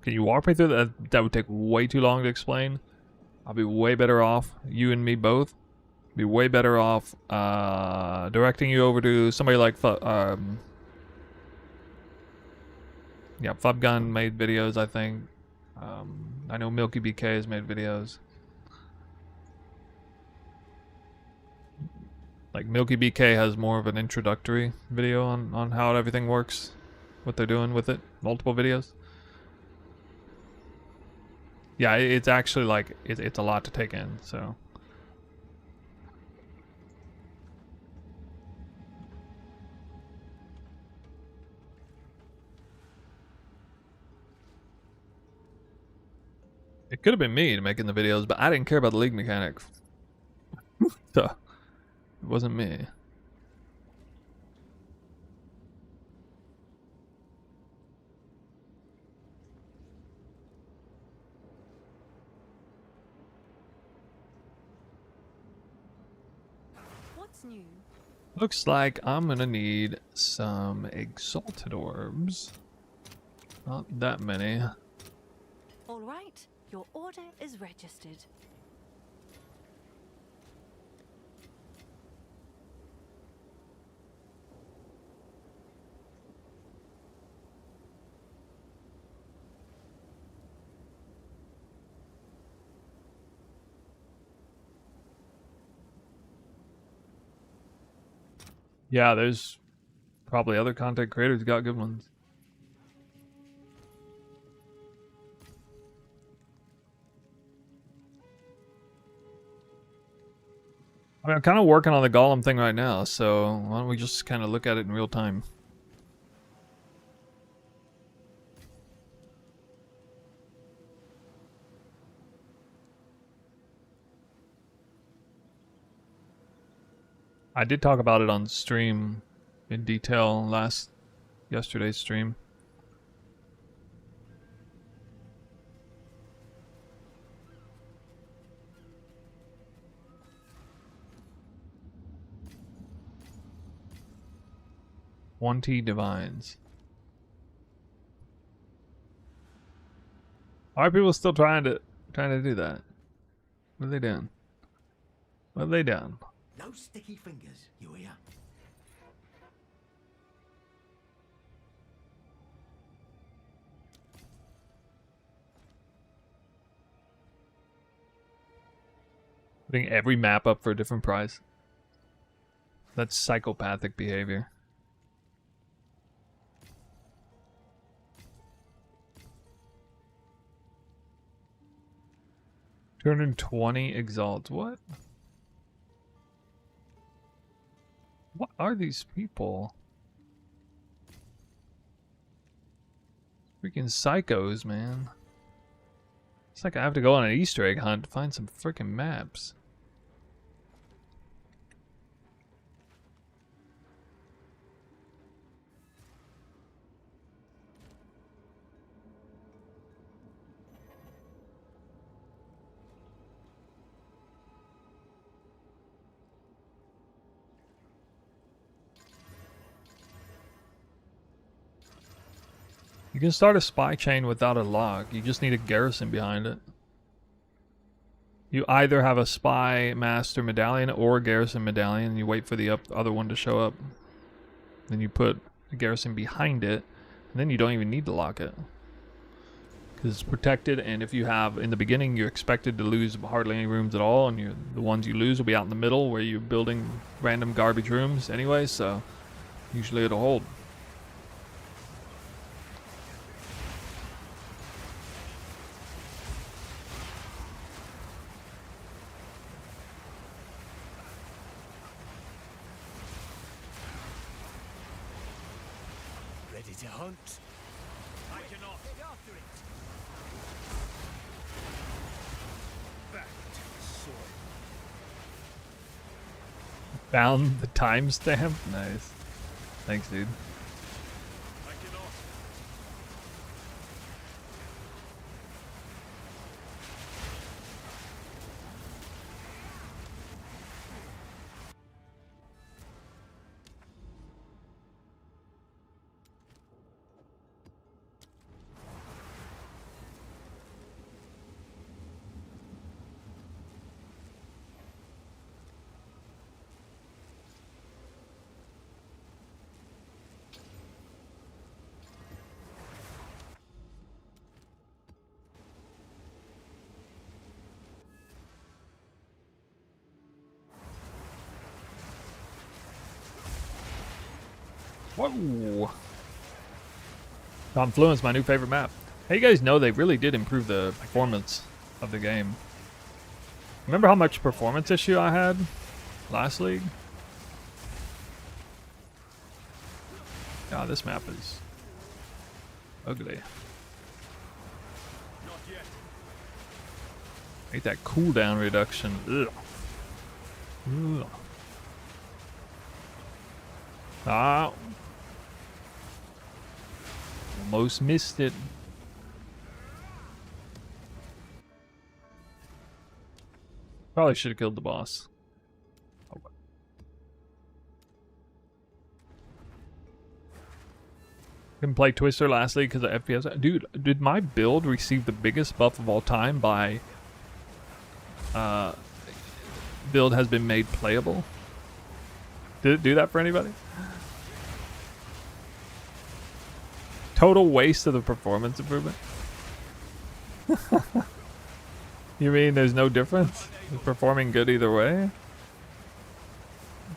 Can you walk me through that? That would take way too long to explain. I'll be way better off, you and me both, be way better off directing you over to somebody like yeah, Fubgun made videos, I think. I know Milky BK has made videos. Like Milky BK has more of an introductory video on how everything works, what they're doing with it, multiple videos. Yeah, it's actually like, it's a lot to take in, so. It could have been me making the videos, but I didn't care about the league mechanic. So, it wasn't me. What's new? Looks like I'm gonna need some exalted orbs. Not that many. All right, your order is registered. Yeah, there's Probably other content creators got good ones. I mean, I'm kind of working on the Golem thing right now, so why don't we just kind of look at it in real time? I did talk about it on stream in detail yesterday's stream. Divines. Are people still trying to do that? What are they doing? What are they doing? No sticky fingers, you hear? Putting every map up for a different price. That's psychopathic behavior. $220 exalts. What? What are these people? Freaking psychos, man. It's like I have to go on an Easter egg hunt to find some freaking maps. You can start a spy chain without a lock. You just need a garrison behind it. You either have a spy master medallion or a garrison medallion, and you wait for the other one to show up. Then you put a garrison behind it, and then you don't even need to lock it. Because it's protected, and if you have, in the beginning, you're expected to lose hardly any rooms at all, and the ones you lose will be out in the middle where you're building random garbage rooms anyway, so usually it'll hold. Ready to hunt? I cannot. Get after it. Back to the soil. Found the timestamp? Nice. Thanks, dude. I cannot. Whoa. Confluence, my new favorite map. Hey, you guys know they really did improve the performance of the game. Remember how much performance issue I had last league? God, this map is ugly. Not yet. Hate that cooldown reduction. Ugh. Ugh. Ah. Almost missed it. Probably should have killed the boss. Oh, well. Didn't play Twister last league because of FPS. Dude, did my build receive the biggest buff of all time by build has been made playable? Did it do that for anybody? Total waste of the performance improvement? You mean there's no difference? It's performing good either way?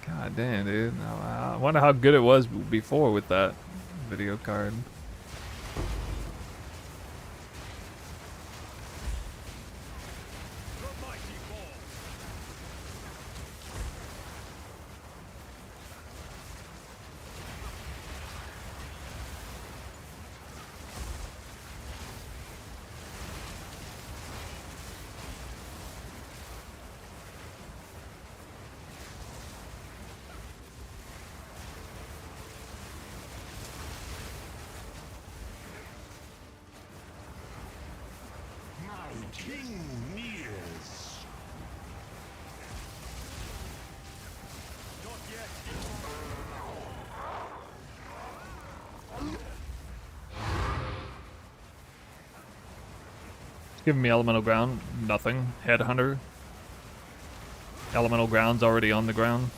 God damn, dude. I wonder how good it was before with that video card. Giving me elemental ground, nothing. Headhunter. Elemental ground's already on the ground.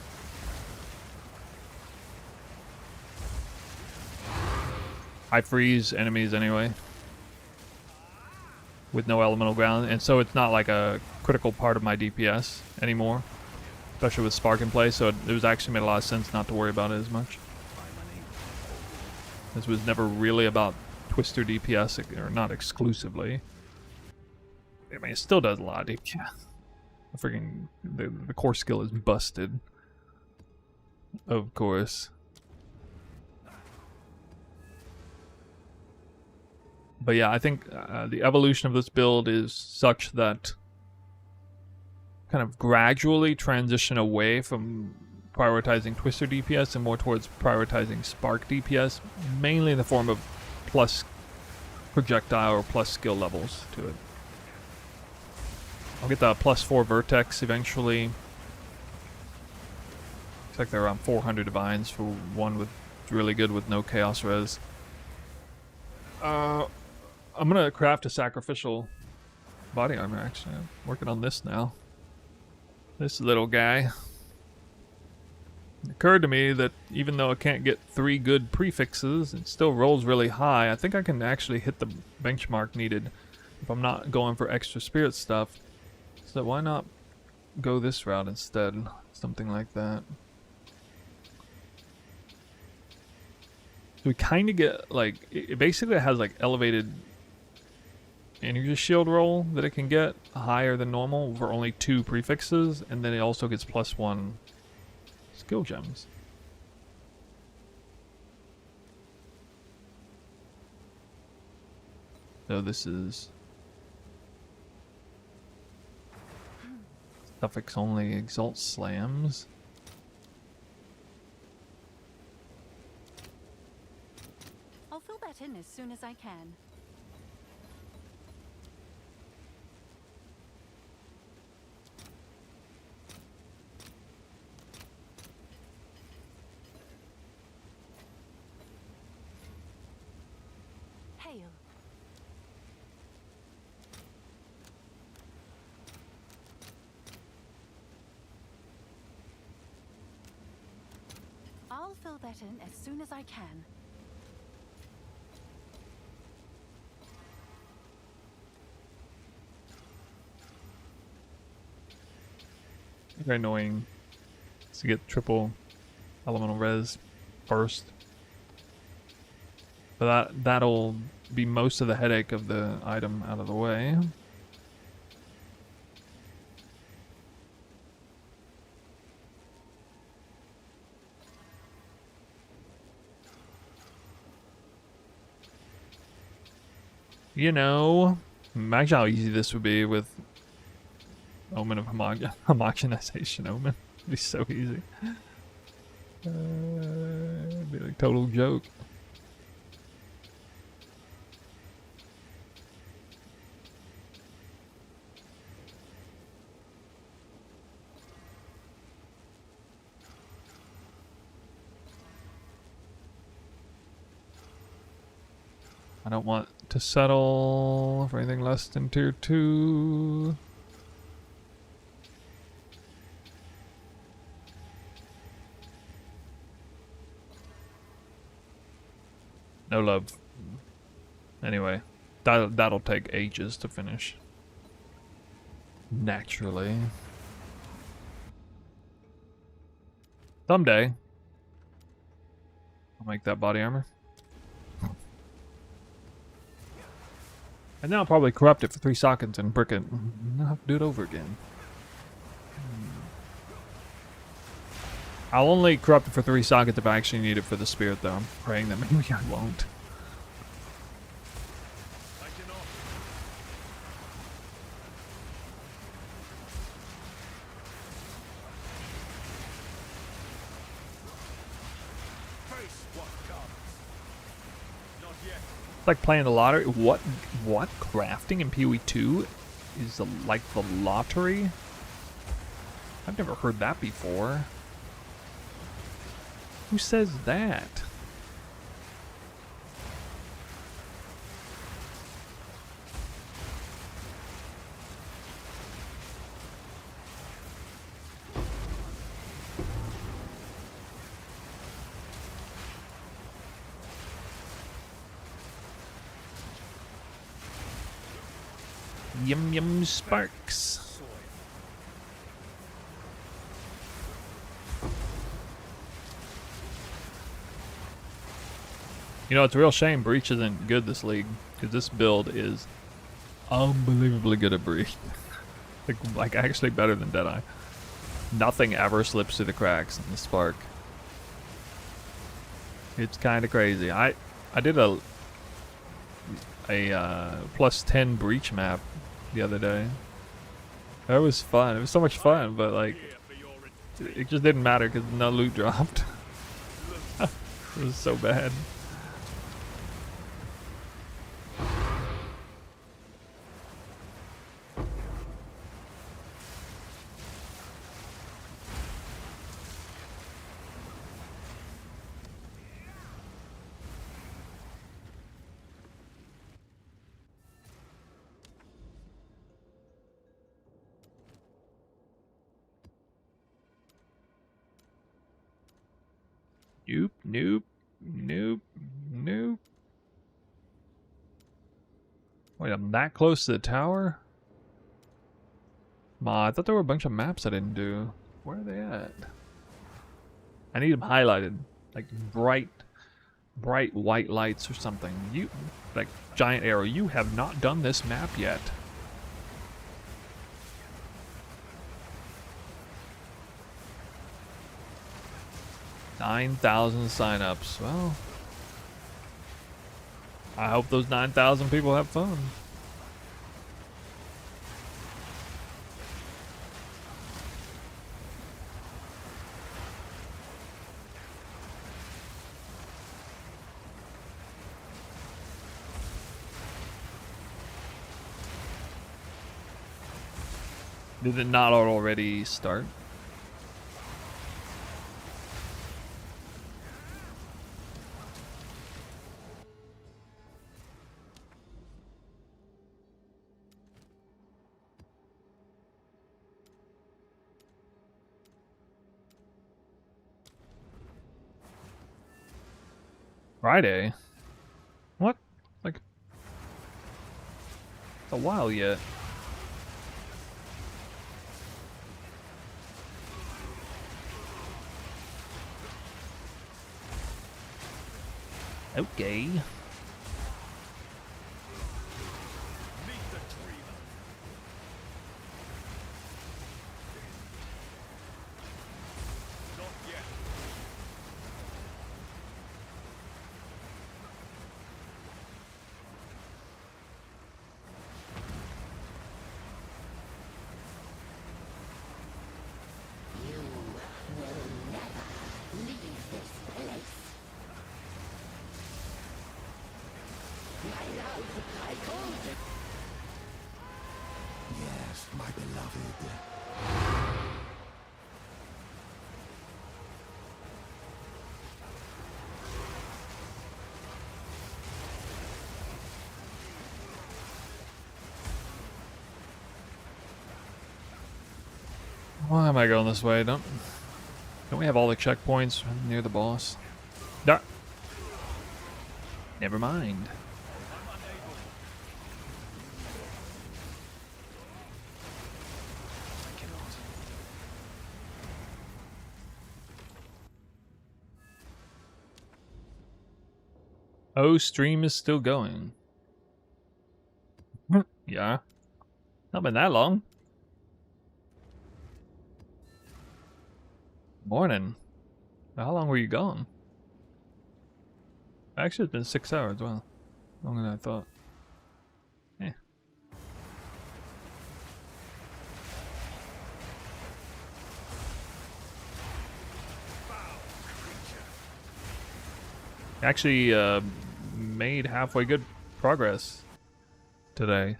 I freeze enemies anyway. With no elemental ground, and so it's not like a critical part of my DPS anymore. Especially with Spark in play, so it was actually made a lot of sense not to worry about it as much. This was never really about Twister DPS, or not exclusively. I mean, it still does a lot of DPS. Freaking the core skill is busted. Of course. But yeah, I think the evolution of this build is such that kind of gradually transition away from prioritizing Twister DPS and more towards prioritizing Spark DPS, mainly in the form of plus projectile or plus skill levels to it. I'll get the +4 Vertex eventually. Looks like they're around 400 Divines for one with really good with no Chaos Res. I'm gonna craft a sacrificial body armor actually. I'm working on this now. This little guy. It occurred to me that even though I can't get 3 good prefixes, it still rolls really high. I think I can actually hit the benchmark needed if I'm not going for extra spirit stuff. So why not go this route instead? Something like that. So we kind of get like, it basically has like elevated energy shield roll that it can get higher than normal for only 2 prefixes, and then it also gets +1 skill gems. So this is suffix only exalt slams. I'll fill that in as soon as I can. Hail. I'll fill that in as soon as I can. Very annoying to get triple elemental res first. But that'll be most of the headache of the item out of the way. You know, imagine how easy this would be with Omen of homogenization. Omen. It'd be so easy. It'd be like a total joke. I don't want to settle for anything less than tier 2. No love. Anyway, that'll take ages to finish. Naturally. Someday. I'll make that body armor. And then I'll probably corrupt it for 3 sockets and brick it. And I'll have to do it over again. I'll only corrupt it for 3 sockets if I actually need it for the spirit, though. I'm praying that maybe I won't. Face what comes. Not yet. It's like playing the lottery. What crafting in PoE 2 is like the lottery? I've never heard that before. Who says that? Yum yum sparks. You know, it's a real shame Breach isn't good this league, because this build is unbelievably good at Breach. like actually better than Deadeye. Nothing ever slips through the cracks in the Spark. It's kind of crazy. I did a plus 10 Breach map the other day. That was fun. It was so much fun, but like it just didn't matter because no loot dropped. It was so bad. Nope, nope, nope, nope. Wait, I'm that close to the tower? I thought there were a bunch of maps I didn't do. Where are they at? I need them highlighted. Like bright white lights or something. You, like giant arrow, you have not done this map yet. $9,000 signups. Well, I hope those 9,000 people have fun. Did it not already start? Friday? What? Like, it's a while yet. Okay. Yes, my beloved. Why am I going this way? Don't we have all the checkpoints near the boss? No. Never mind. Oh, stream is still going. Yeah. Not been that long. Morning. How long were you gone? Actually, it's been 6 hours. Wow. Longer than I thought. Yeah. Actually, made halfway good progress today.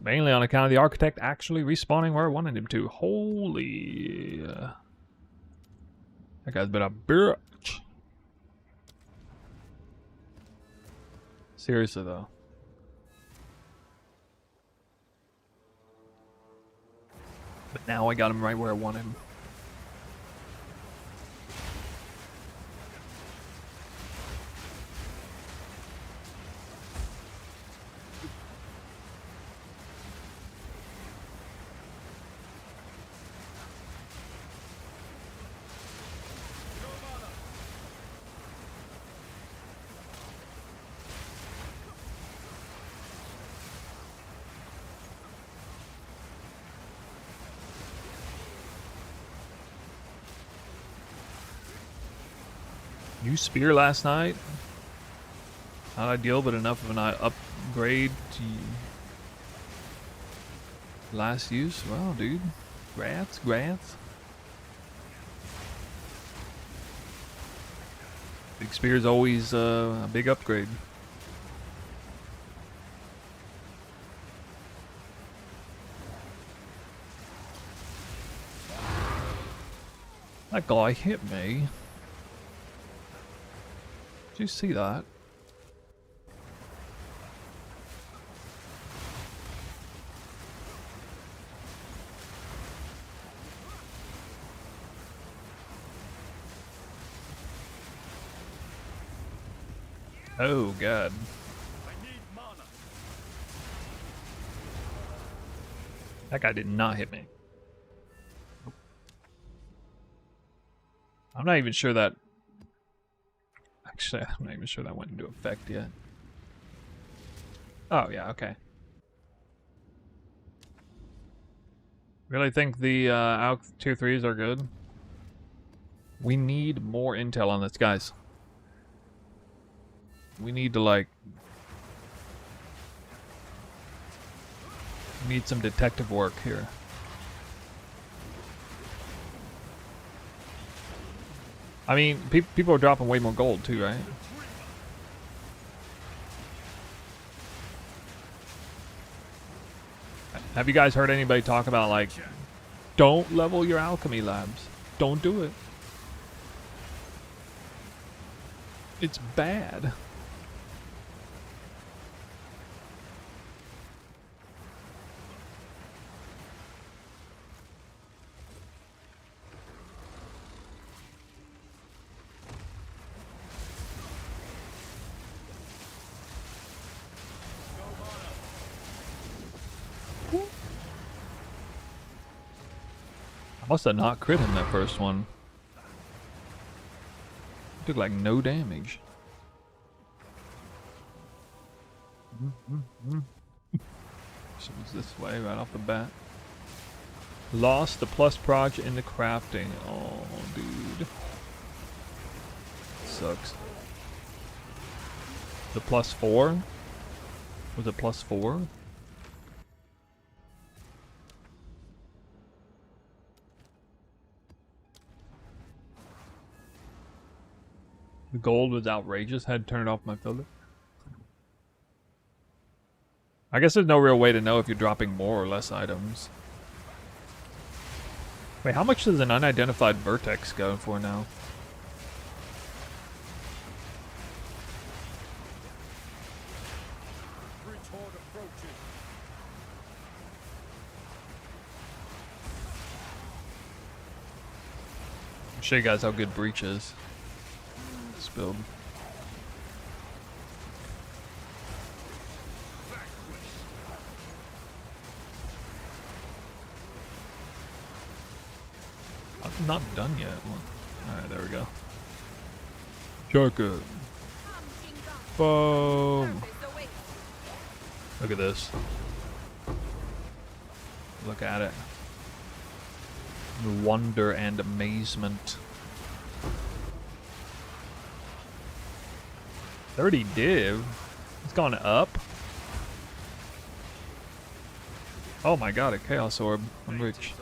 Mainly on account of the architect actually respawning where I wanted him to. Holy... that guy's been a bitch. Seriously, though. But now I got him right where I want him. New spear last night. Not ideal, but enough of an upgrade to last use. Wow, dude. Grats. Big spear's always a big upgrade. That guy hit me. Did you see that? Oh god. I need mana. That guy did not hit me. I'm not even sure that... Actually, I'm not even sure that went into effect yet. Oh, yeah, okay. Really think the AUK tier 3s are good? We need more intel on this, guys. We need to, like... We need some detective work here. I mean, people are dropping way more gold too, right? Have you guys heard anybody talk about, like, don't level your alchemy labs? Don't do it. It's bad. Must have not crit him that first one. Took like no damage. So it's this way right off the bat. Lost the plus proj in the crafting. Oh, dude. Sucks. The +4? Was it +4? The gold was outrageous. Had to turn it off my filter. I guess there's no real way to know if you're dropping more or less items. Wait, how much does an unidentified vertex go for now? Retard approaching. I'll show you guys how good Breach is. This build. I'm not done yet. Alright, there we go. Shortcut. Something Boom. Purpose awaits. Look at this. Look at it. Wonder and amazement. 30 div? It's gone up? Oh my god, a Chaos Orb. I'm rich.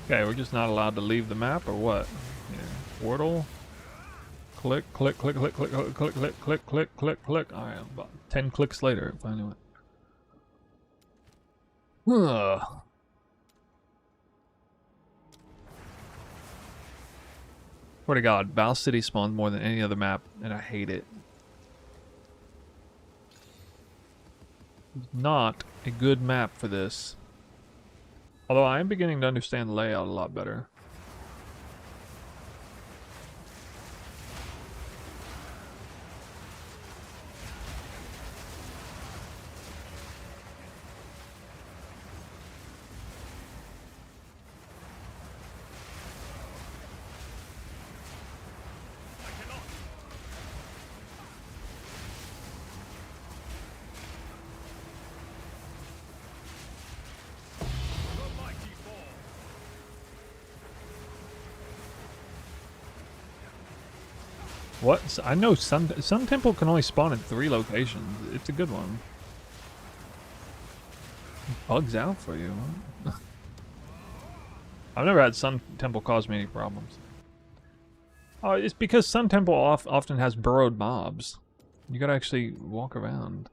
Okay, we're just not allowed to leave the map, or what? Yeah. Portal. Click, click, click, click, click, click, click, click, click, click, click, click. Alright, about 10 clicks later, it finally went. Ugh. Swear to God, Val City spawns more than any other map, and I hate it. It's not a good map for this. Although I am beginning to understand the layout a lot better. What? I know Sun Temple can only spawn in 3 locations. It's a good one. It bugs out for you. I've never had Sun Temple cause me any problems. Oh, it's because Sun Temple often has burrowed mobs. You gotta actually walk around.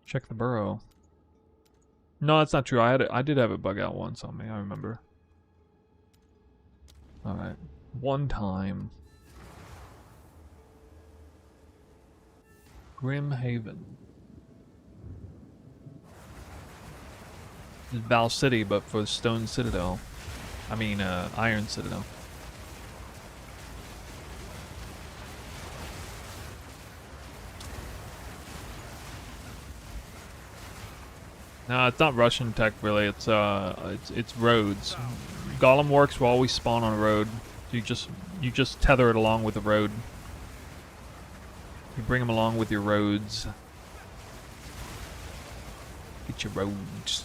Check the burrow. No, that's not true. I did have it bug out once on me. I remember. All right. One time. Grim Haven. This is Val City, but for Stone Citadel. I mean, Iron Citadel. No, it's not Russian tech really. It's roads. Golem works will always spawn on a road. You just tether it along with the road. You bring them along with your roads. Get your roads.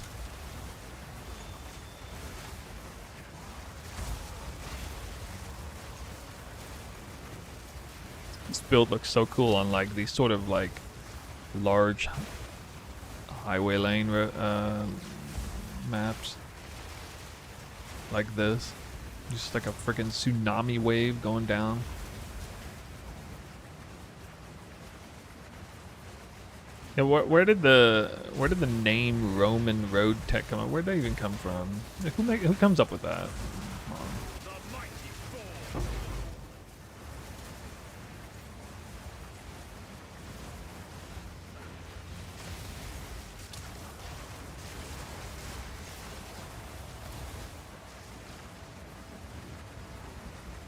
This build looks so cool on like these sort of like large highway lane maps. Like this. Just like a freaking tsunami wave going down. Yeah, where did the name Roman Road Tech come up? Where'd that even come from? Like, who comes up with that? Come on.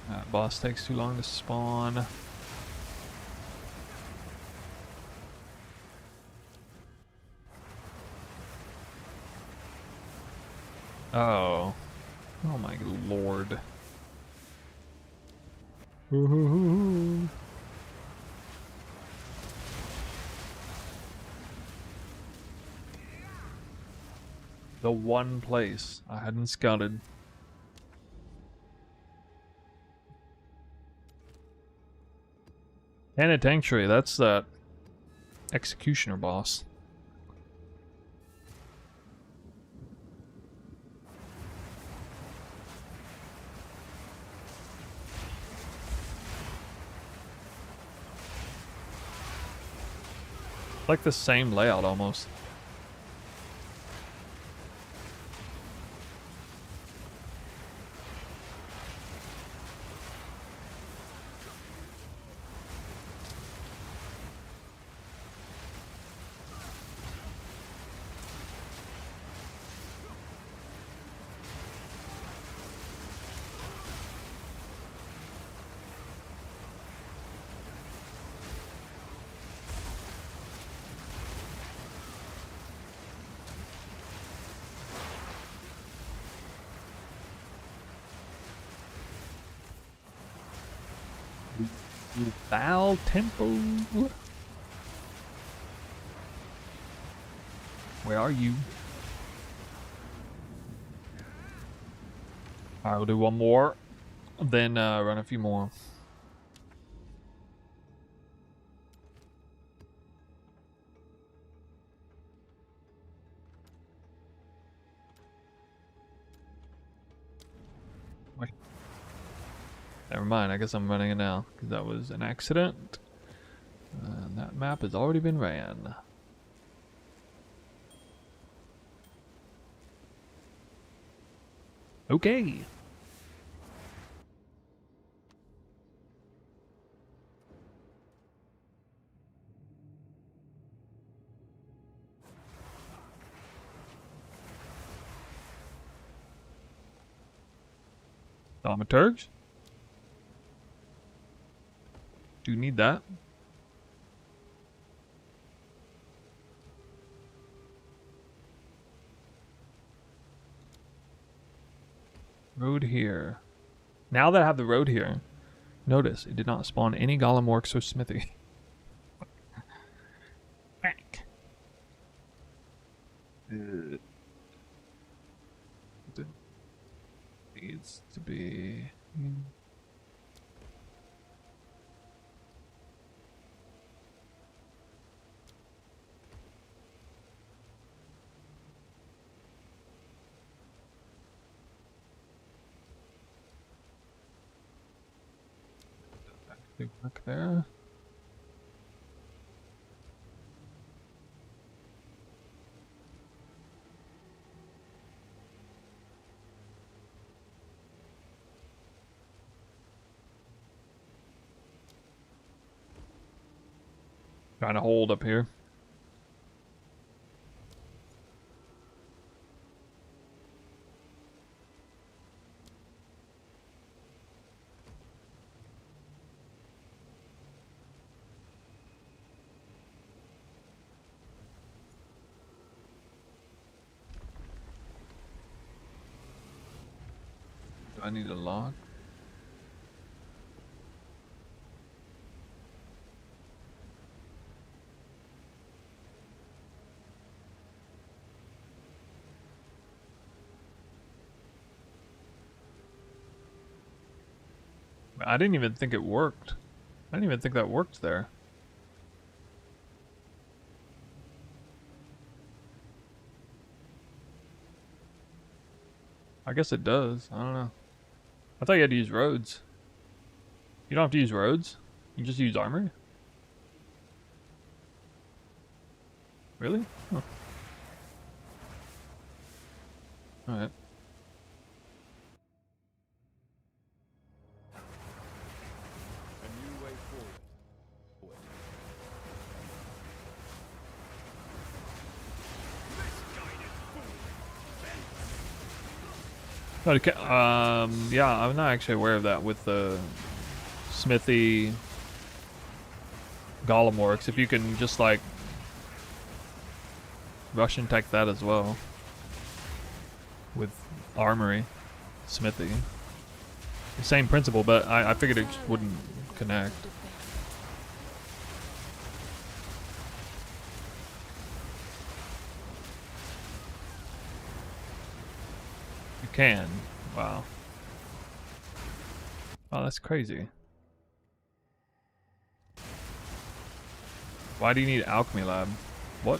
That boss takes too long to spawn. Oh. Oh my lord. The one place I hadn't scouted. Penitentiary, that's that executioner boss. Like the same layout almost. Val Temple. Where are you? Alright, we'll do one more. Then run a few more. Wait. Never mind, I guess I'm running it now. Because that was an accident. And that map has already been ran. Okay. Thaumaturgs? Do you need that? Road here. Now that I have the road here, notice it did not spawn any Golem Orcs or Smithy. Back. It needs to be. Back there. Trying to hold up here. Do I need a lock? I didn't even think it worked. I didn't even think that worked there. I guess it does. I don't know. I thought you had to use roads. You don't have to use roads? You just use armor? Really? Huh. Alright. A new way forward. Okay, yeah, I'm not actually aware of that with the Smithy Golem Orcs. If you can just like Russian tech that as well with Armory Smithy. Same principle, but I figured it just wouldn't connect. You can. Wow. Wow, that's crazy. Why do you need Alchemy Lab? What?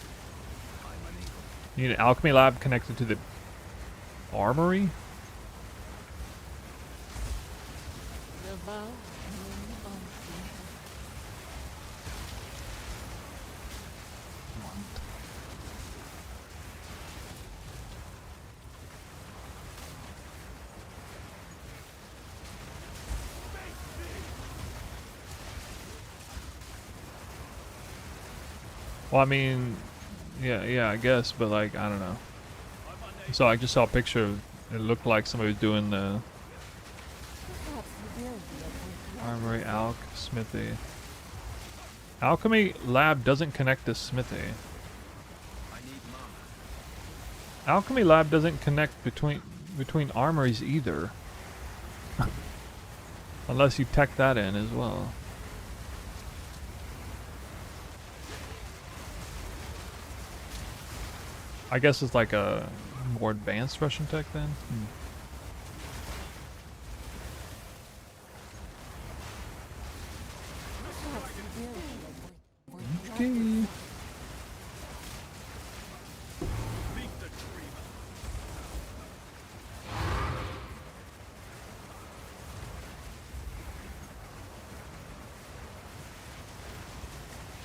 You need an Alchemy Lab connected to the Armory? Well, I mean, yeah, I guess, but like, I don't know. So I just saw a picture of, it looked like somebody was doing the Armory Alch Smithy. Alchemy Lab doesn't connect to Smithy. Alchemy Lab doesn't connect between armories either. Unless you tech that in as well. I guess it's like a more advanced Russian tech then. Okay.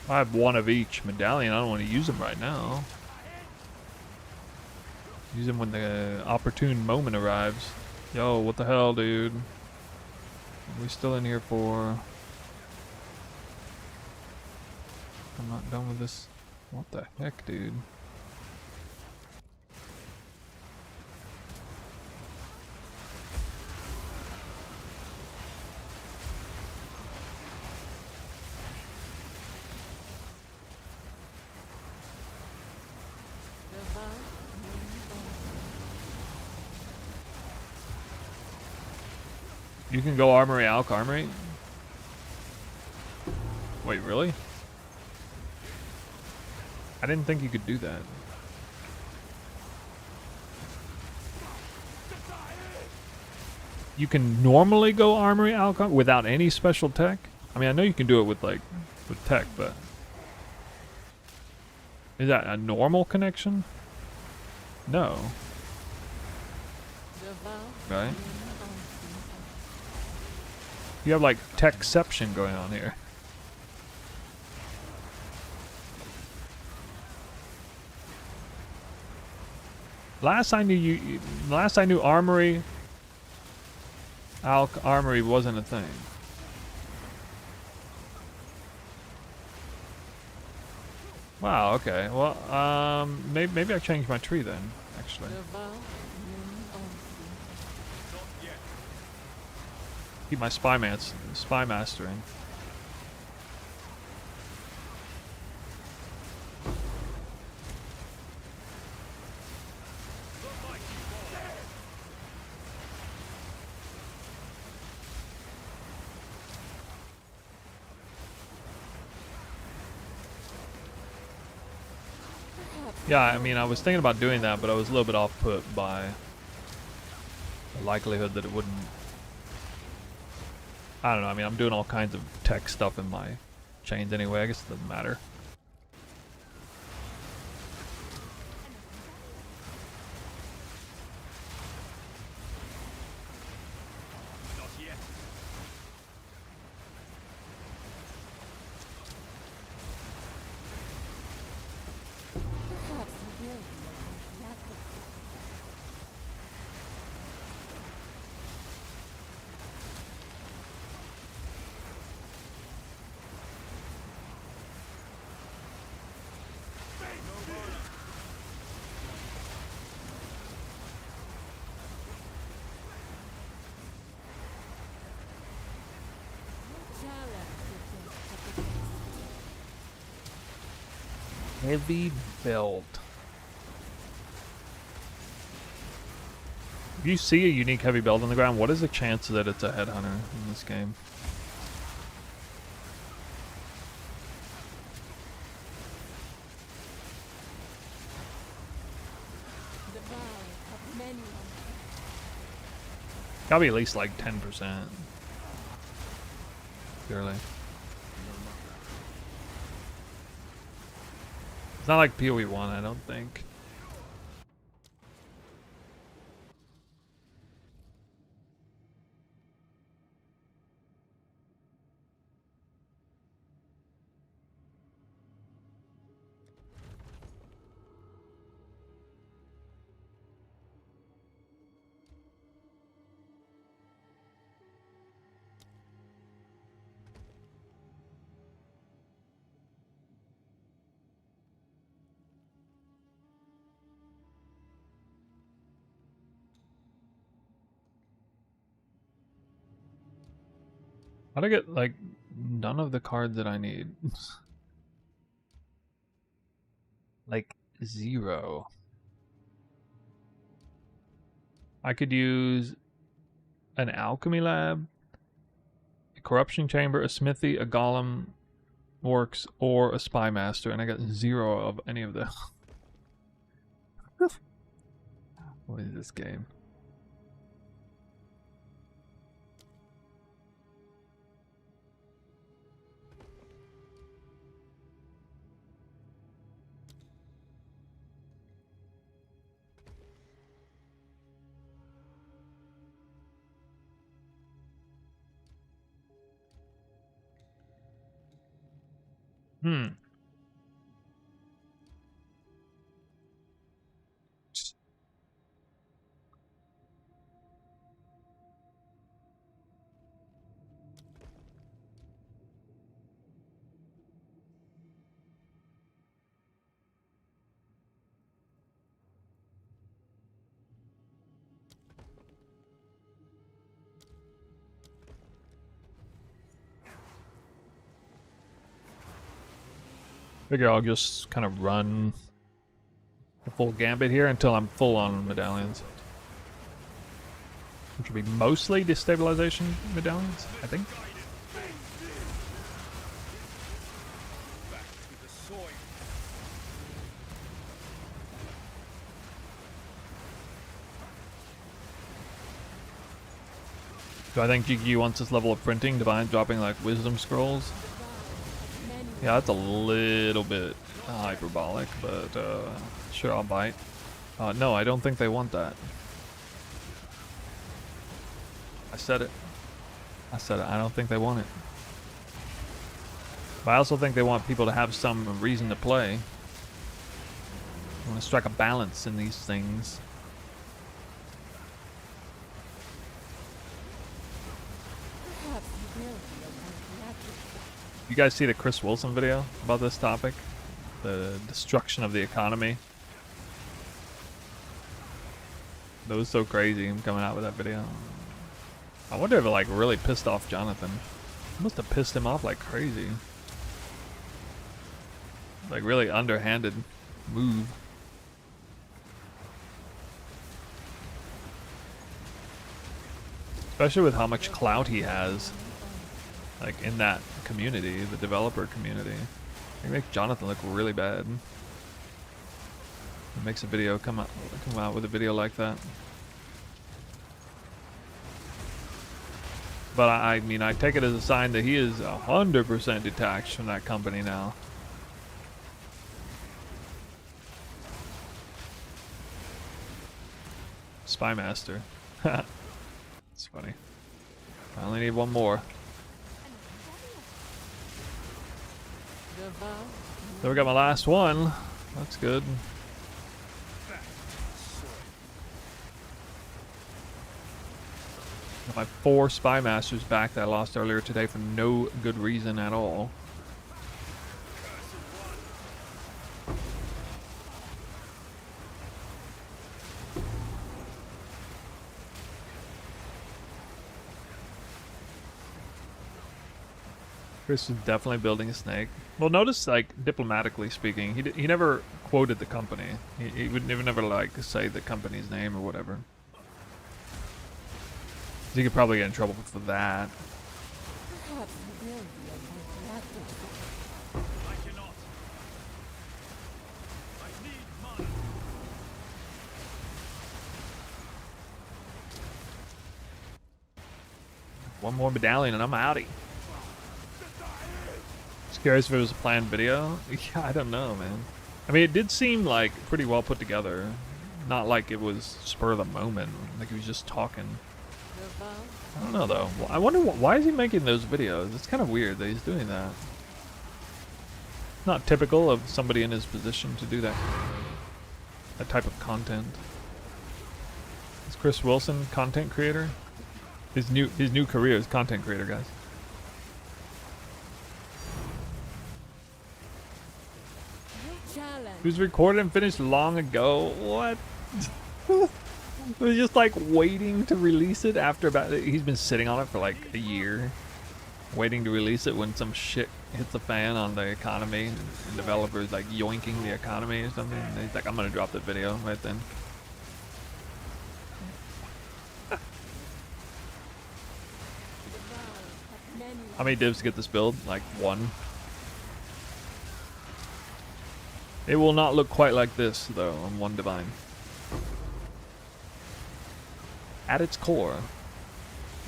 I have one of each medallion. I don't want to use them right now. Use them when the opportune moment arrives. Yo, what the hell, dude? What are we still in here for? I'm not done with this. What the heck, dude? You can go Armory Alk Armory? Wait, really? I didn't think you could do that. You can normally go Armory Alk without any special tech? I mean, I know you can do it with like with tech, but is that a normal connection? No. Right? You have like techception going on here. Last I knew Armory Alk Armory wasn't a thing. Wow, okay. Well, maybe I changed my tree then, actually. Keep my spy mastering. Yeah, I mean, I was thinking about doing that, but I was a little bit off put by the likelihood that it wouldn't. I don't know, I mean, I'm doing all kinds of tech stuff in my chains anyway, I guess it doesn't matter. Heavy belt. If you see a unique heavy belt on the ground, what is the chance that it's a headhunter in this game? Gotta be at least like 10%. Surely. It's not like PoE 1, I don't think. How'd I get, like, none of the cards that I need? Like, 0. I could use an alchemy lab, a corruption chamber, a smithy, a golem works, or a spy master, and I got 0 of any of them. What is this game? Hmm. Figure I'll just kind of run the full gambit here until I'm full on medallions. Which would be mostly destabilization medallions, I think. Back to the soil. Do I think GQ wants this level of printing, Divine dropping like wisdom scrolls? Yeah, that's a little bit hyperbolic, but sure, I'll bite. No, I don't think they want that. I said it. I said it. I don't think they want it. But I also think they want people to have some reason to play. I want to strike a balance in these things. You guys see the Chris Wilson video about this topic? The destruction of the economy. That was so crazy, him coming out with that video. I wonder if it like really pissed off Jonathan. It must have pissed him off like crazy. Like really underhanded move. Especially with how much clout he has. Like in that community, the developer community. It makes Jonathan look really bad. It makes a video come out with a video like that. But I mean, I take it as a sign that he is 100% detached from that company now. Spymaster. It's funny. I only need one more. So we got my last one. That's good. Got my 4 Spy Masters back that I lost earlier today for no good reason at all. Chris is definitely building a snake. Well, notice, like, diplomatically speaking, he never quoted the company. He would never like say the company's name or whatever. He could probably get in trouble for that. I cannot. I need money. One more medallion and I'm outie. Just curious if it was a planned video. Yeah, I don't know, man. I mean, it did seem like pretty well put together. Not like it was spur of the moment. Like he was just talking. I don't know though. I wonder why is he making those videos? It's kind of weird that he's doing that. Not typical of somebody in his position to do that. That type of content. Is Chris Wilson content creator? His new career is content creator, guys. It was recorded and finished long ago. What? It was just like waiting to release it after he's been sitting on it for like a year. Waiting to release it when some shit hits the fan on the economy and developers like yoinking the economy or something. And he's like, I'm gonna drop the video right then. How many divs get this build? Like 1. It will not look quite like this though on one Divine. at its core,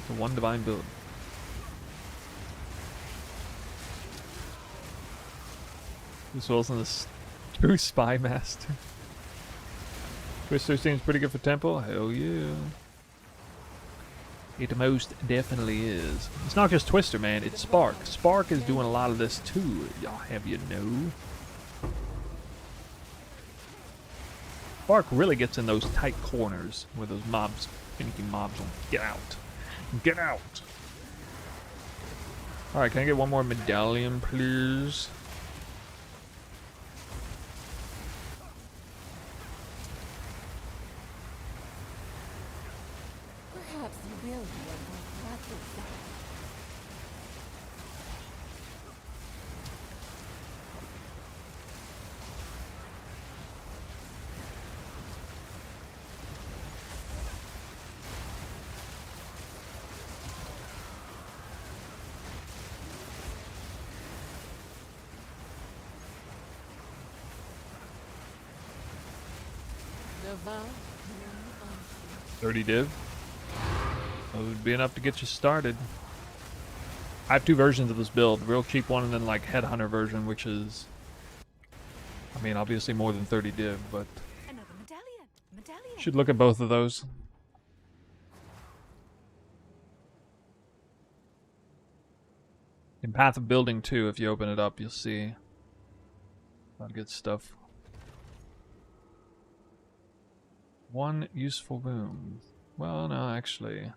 the one divine build. This Wilson is true spy master. Twister seems pretty good for tempo. Hell yeah. It most definitely is. It's not just Twister, man. It's Spark. Spark is doing a lot of this too. Y'all have you know. Spark really gets in those tight corners where those mobs, finicky mobs, will get out. Get out. All right, can I get one more medallion, please? Perhaps you will be able to let this down. Devour me unto 30 div. That would be enough to get you started. I have two versions of this build. Real cheap one and then like Headhunter version, which is... I mean, obviously more than 30 div, but... Another medallion. Medallion. Should look at both of those. In Path of Building 2, if you open it up, you'll see a lot of good stuff. One useful room. Well, no, actually.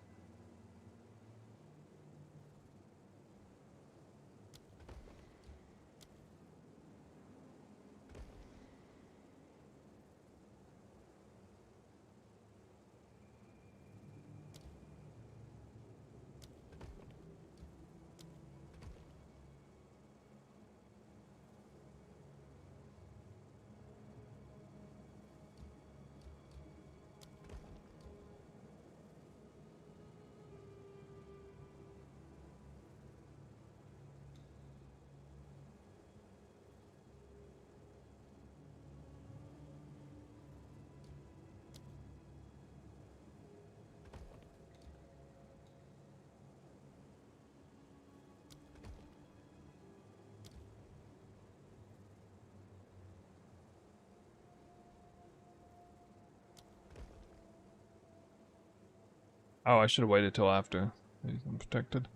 Oh, I should have waited till after. He's unprotected.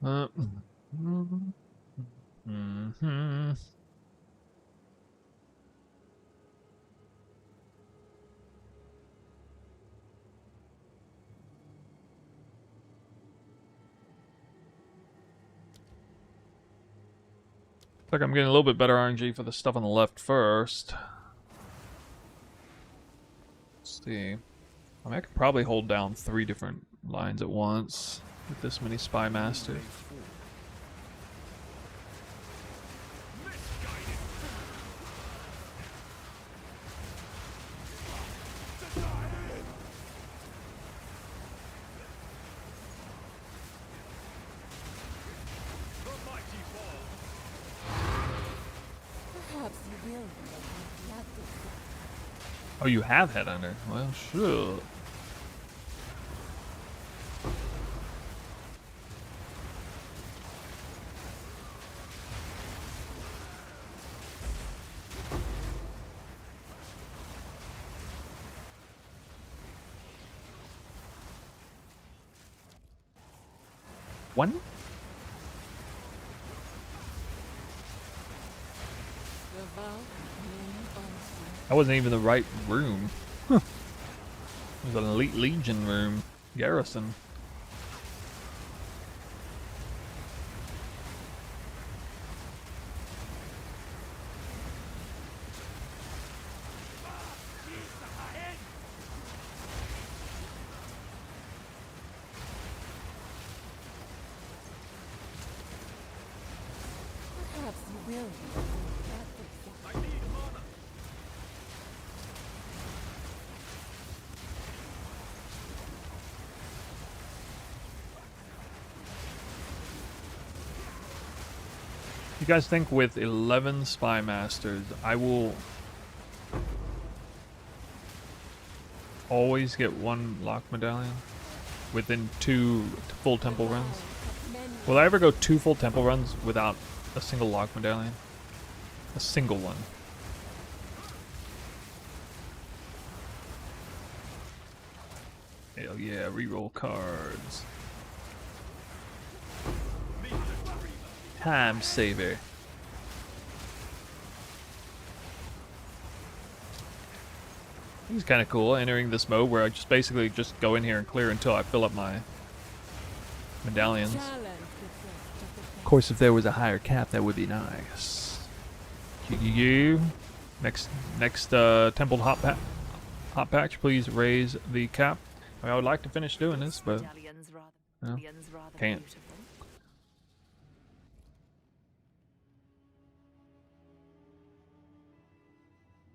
Like I'm getting a little bit better RNG for the stuff on the left first. Let's see. I mean, I could probably hold down 3 different lines at once with this many Spy Masters. perhaps you will be able to let this down. Oh, you have Headhunter? Well, sure. One? Devour me unto That wasn't even the right room. It was an Elite Legion room. Garrison. perhaps you will be able to let this down. You guys think with 11 Spy Masters, I will always get one lock medallion within 2 full temple runs. Will I ever go 2 full temple runs without a single lock medallion? A single one. Hell yeah, reroll cards. Time saver. This is kind of cool, entering this mode where I just basically just go in here and clear until I fill up my medallions. Of course, if there was a higher cap, that would be nice. Next temple hot patch, please raise the cap. I mean, I would like to finish doing this, but no, can't.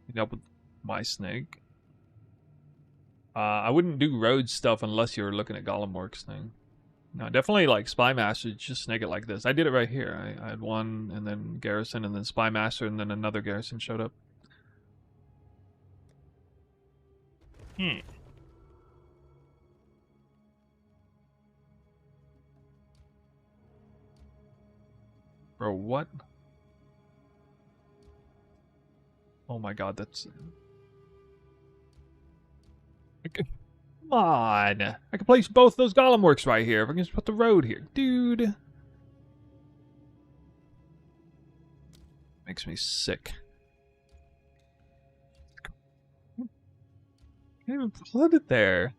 Meet up with my snake. I wouldn't do road stuff unless you were looking at Golemworks thing. No, definitely like Spy Master, just snake it like this. I did it right here. I had one, and then Garrison, and then Spy Master, and then another Garrison showed up. Bro, what? Oh my god, that's... Come on! I can place both those Golemworks right here. If I can just put the road here. Dude! Makes me sick. Can't even put it there.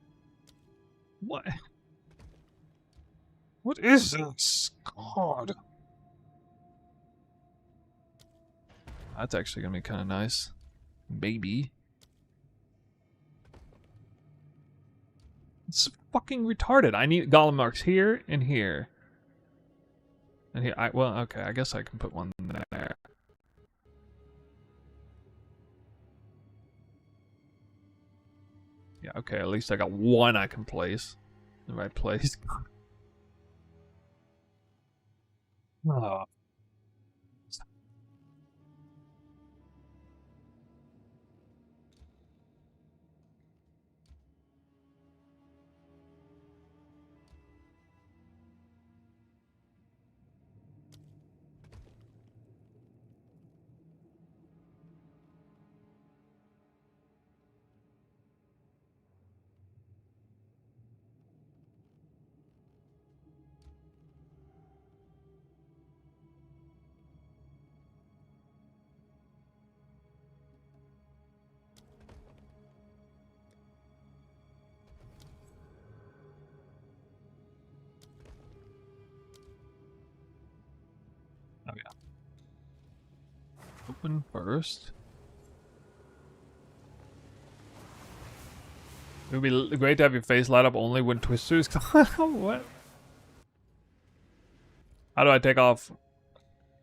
What? What is this? God. That's actually gonna be kind of nice. Maybe. It's fucking retarded. I need Golemworks here and here. And here, well, okay, I guess I can put one there. Yeah, okay, at least I got one I can place in the right place. Oh. Oh yeah. Open first. It would be great to have your face light up only when twisters come. What? How do I take off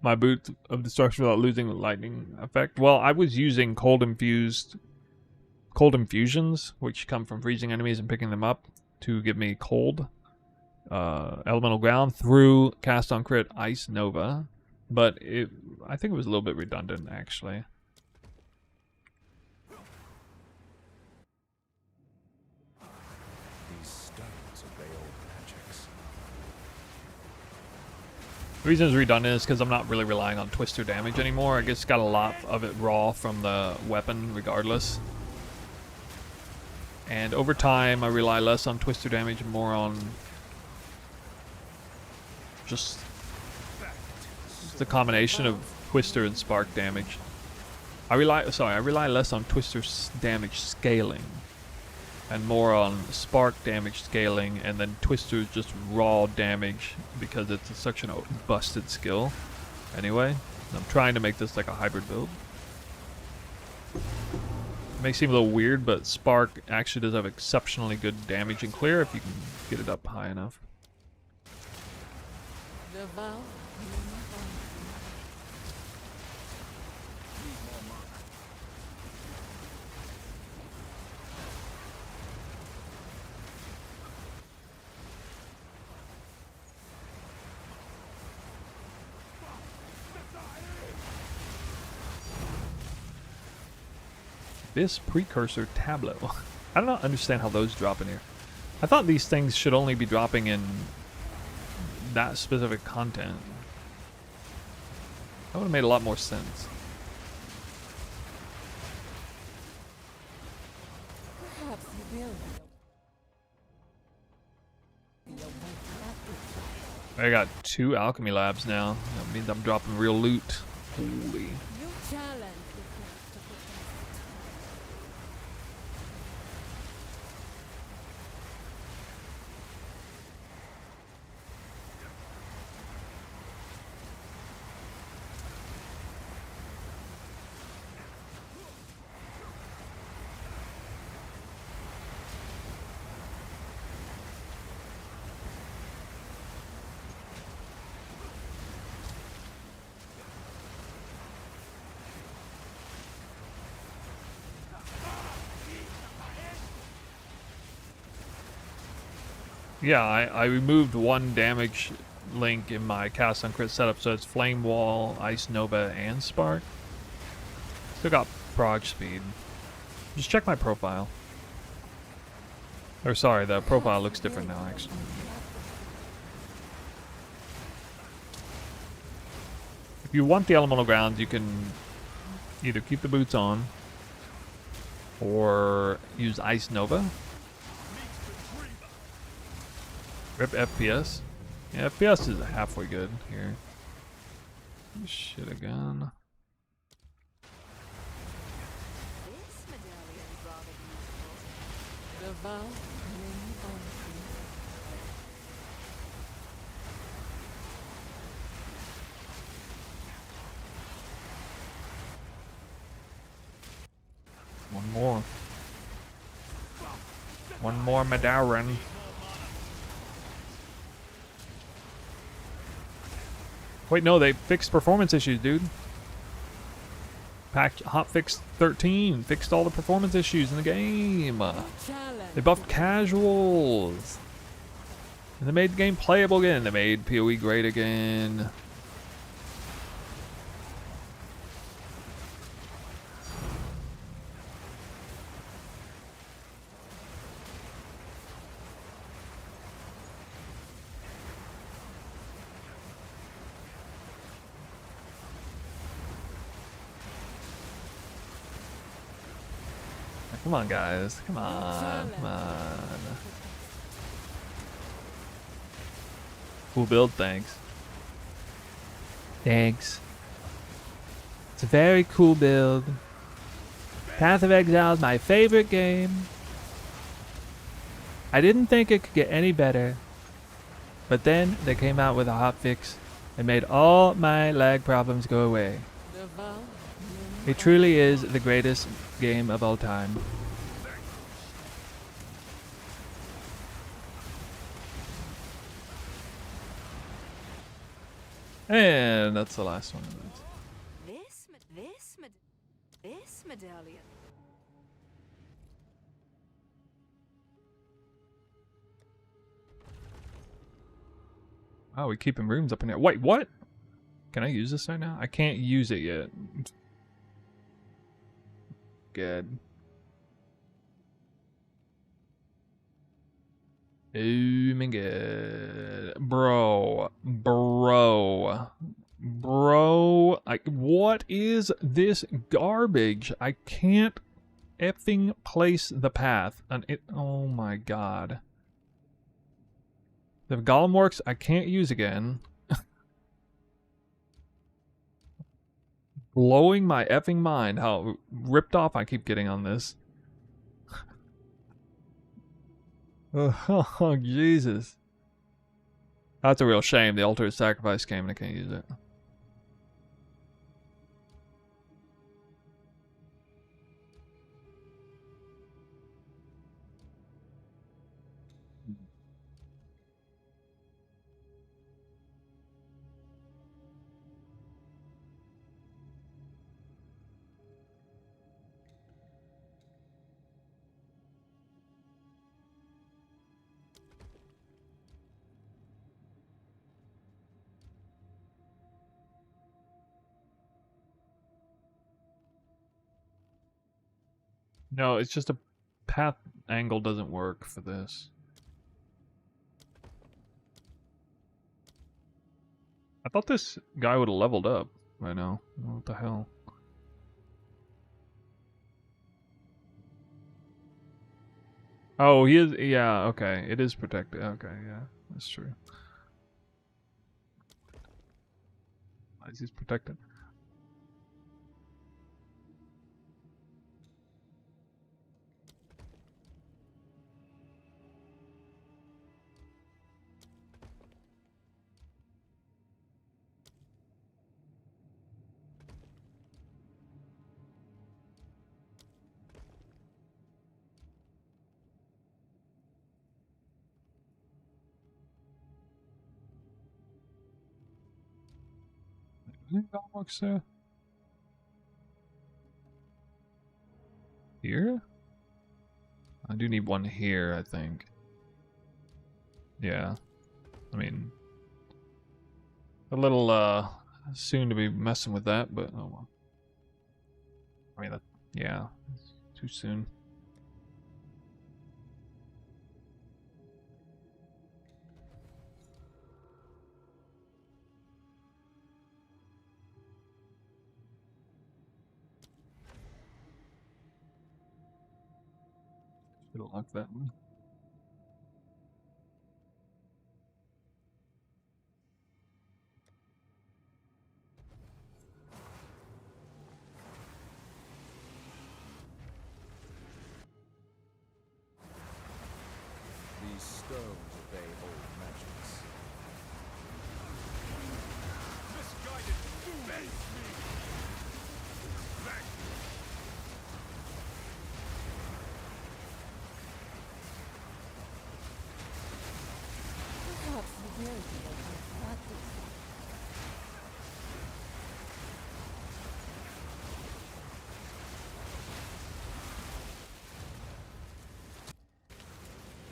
my boot of destruction without losing the lightning effect? Well, I was using cold infusions, which come from freezing enemies and picking them up to give me cold elemental ground through cast on crit ice nova. But I think it was a little bit redundant, actually. These stones obey old magics. The reason it's redundant is because I'm not really relying on twister damage anymore. I just got a lot of it raw from the weapon regardless. And over time, I rely less on twister damage and more on just the combination of twister and spark damage. I rely less on twister damage scaling and more on spark damage scaling, and then twister is just raw damage because it's such a busted skill. Anyway, I'm trying to make this like a hybrid build. It may seem a little weird, but spark actually does have exceptionally good damage and clear if you can get it up high enough. This precursor tableau. I don't understand how those drop in here. I thought these things should only be dropping in that specific content. That would have made a lot more sense. Perhaps you will. You'll wake up. I got 2 alchemy labs now. That means I'm dropping real loot. Holy. You challenge the craft of the best. Yeah, I removed 1 damage link in my cast on crit setup, so it's Flame Wall, Ice Nova, and Spark. Still got prog speed. Just check my profile. Or sorry, the profile looks different now, actually. If you want the elemental grounds, you can either keep the boots on or use Ice Nova. Rip FPS. Yeah, FPS is halfway good here. Shit again. This medallion's rather useful. The vow remain honesty. One more. One more medallion. Wait, no, they fixed performance issues, dude. Hotfix 13 fixed all the performance issues in the game. Challenge. They buffed casuals. And they made the game playable again. They made PoE great again. Come on, guys. Come on. Come on. Cool build, thanks. Thanks. It's a very cool build. Path of Exile is my favorite game. I didn't think it could get any better. But then they came out with a hotfix and made all my lag problems go away. The vow remain It truly is the greatest game of all time. And that's the last one. This medallion. Wow, we keeping rooms up in here. Wait, what? Can I use this right now? I can't use it yet. Good. Oh my god. Bro. What is this garbage? I can't effing place the path. And oh my god. The Golem Works I can't use again. Blowing my effing mind how ripped off I keep getting on this. Oh, Jesus. That's a real shame. The Altar of Sacrifice came and I can't use it. No, it's just a path. angle doesn't work for this. I thought this guy would have leveled up by now. What the hell? Oh, he is. Yeah, okay. It is protected. Okay, yeah, that's true. Why is he protected? Works there. Here? I do need one here, I think. Yeah. I mean, a little soon to be messing with that, but oh well. I mean, yeah, it's too soon. Should have locked that one. These stones obey old magics. Misguided fool! Perhaps the beauty of my practice.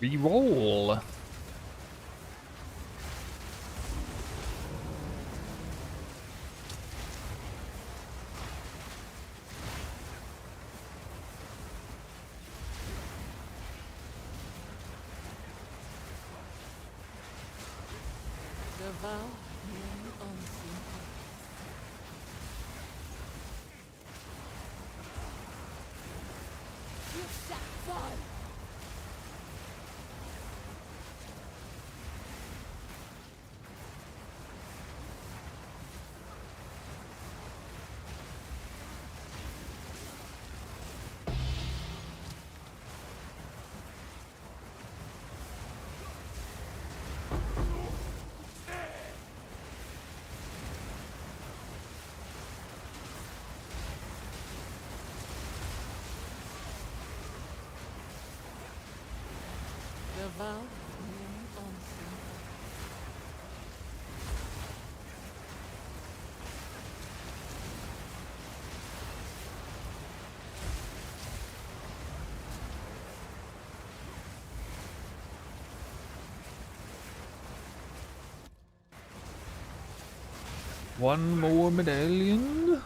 Reroll. The vow being unseen. You shall fall! The vow being unseen. One more medallion.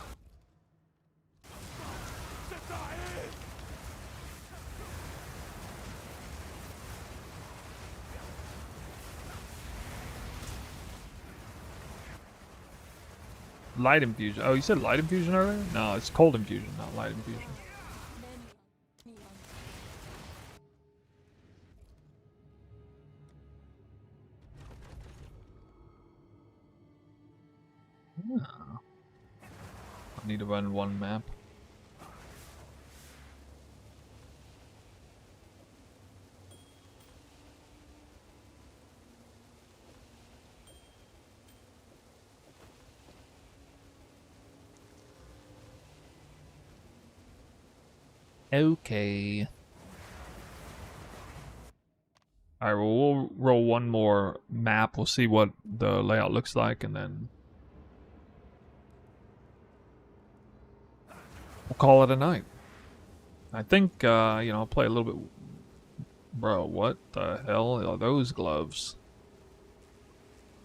Light infusion. Oh, you said light infusion earlier? No, it's cold infusion, not light infusion. Many unseen. I need to run one map. Okay. Alright, well, we'll roll one more map. We'll see what the layout looks like, and then we'll call it a night. I think, I'll play a little bit... Bro, what the hell are those gloves?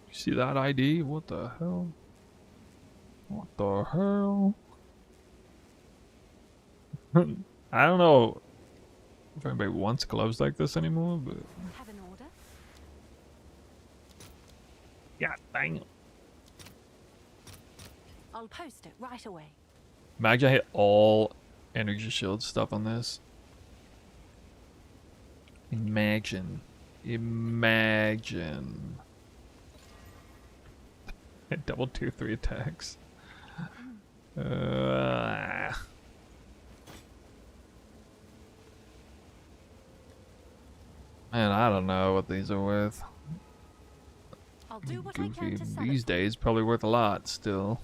You see that ID? What the hell? What the hell? I don't know. if anybody wants gloves like this anymore, but Have an order? yeah, dang. I'll post it right away. Imagine I hit all energy shield stuff on this. Imagine. Double 2-3 attacks. Man, I don't know what these are worth. I'll do what I Goofy can to sell these it for you. days, probably worth a lot still.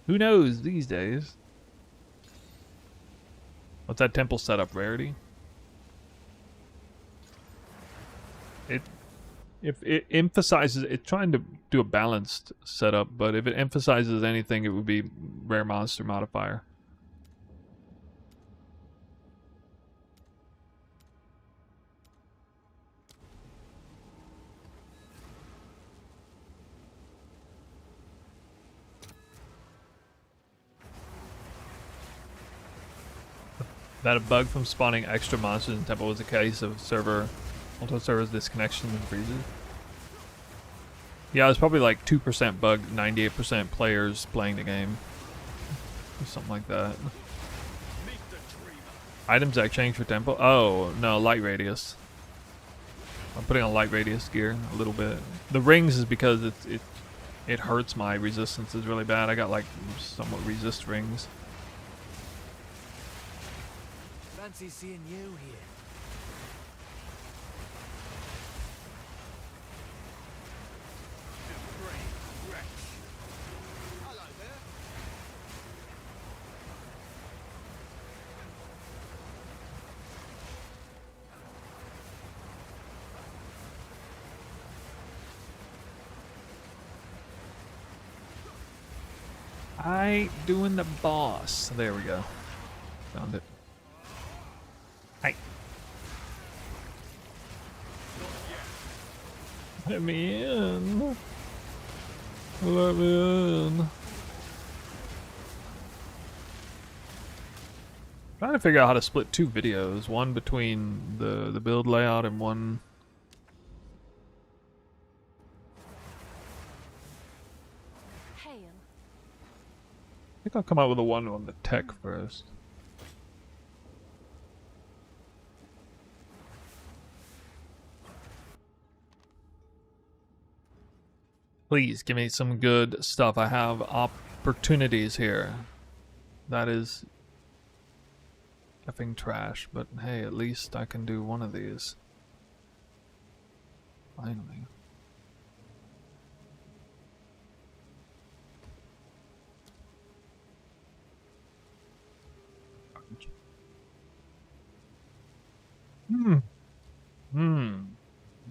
Who knows these days? What's that temple setup rarity? If it emphasizes, it's trying to do a balanced setup, but if it emphasizes anything, it would be rare monster modifier. That a bug from spawning extra monsters in temple was a case of multiple servers disconnection and freezes. Yeah, it was probably like 2% bug, 98% players playing the game. Or something like that. Items that change for temple? Oh, no, light radius. I'm putting on light radius gear a little bit. The rings is because it hurts my resistances really bad. I got like somewhat resist rings. Fancy seeing you here. Hello there. I doing the boss. There we go. Found it. Hi. Let me in. Let me in. Trying to figure out how to split two videos. One between the build layout and one. Hail. I think I'll come out with a one on the tech first. Please give me some good stuff. I have opportunities here. That is effing trash, but hey, at least I can do one of these. Finally.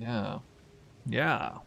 Yeah. Yeah.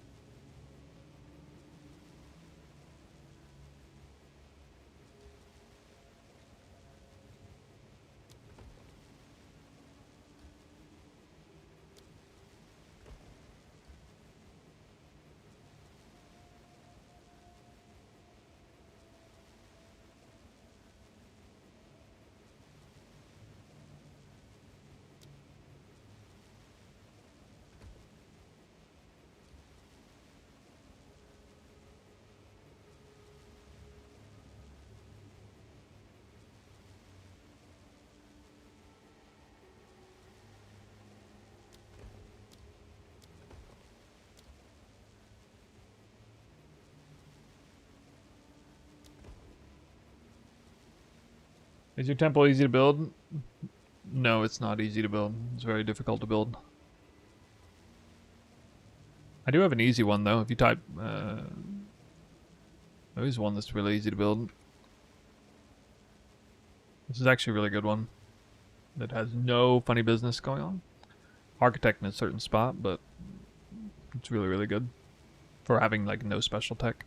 Is your temple easy to build? No, it's not easy to build. It's very difficult to build. I do have an easy one though. If you type, there is one that's really easy to build. This is actually a really good one that has no funny business going on. Architect in a certain spot, but it's really, really good for having like no special tech.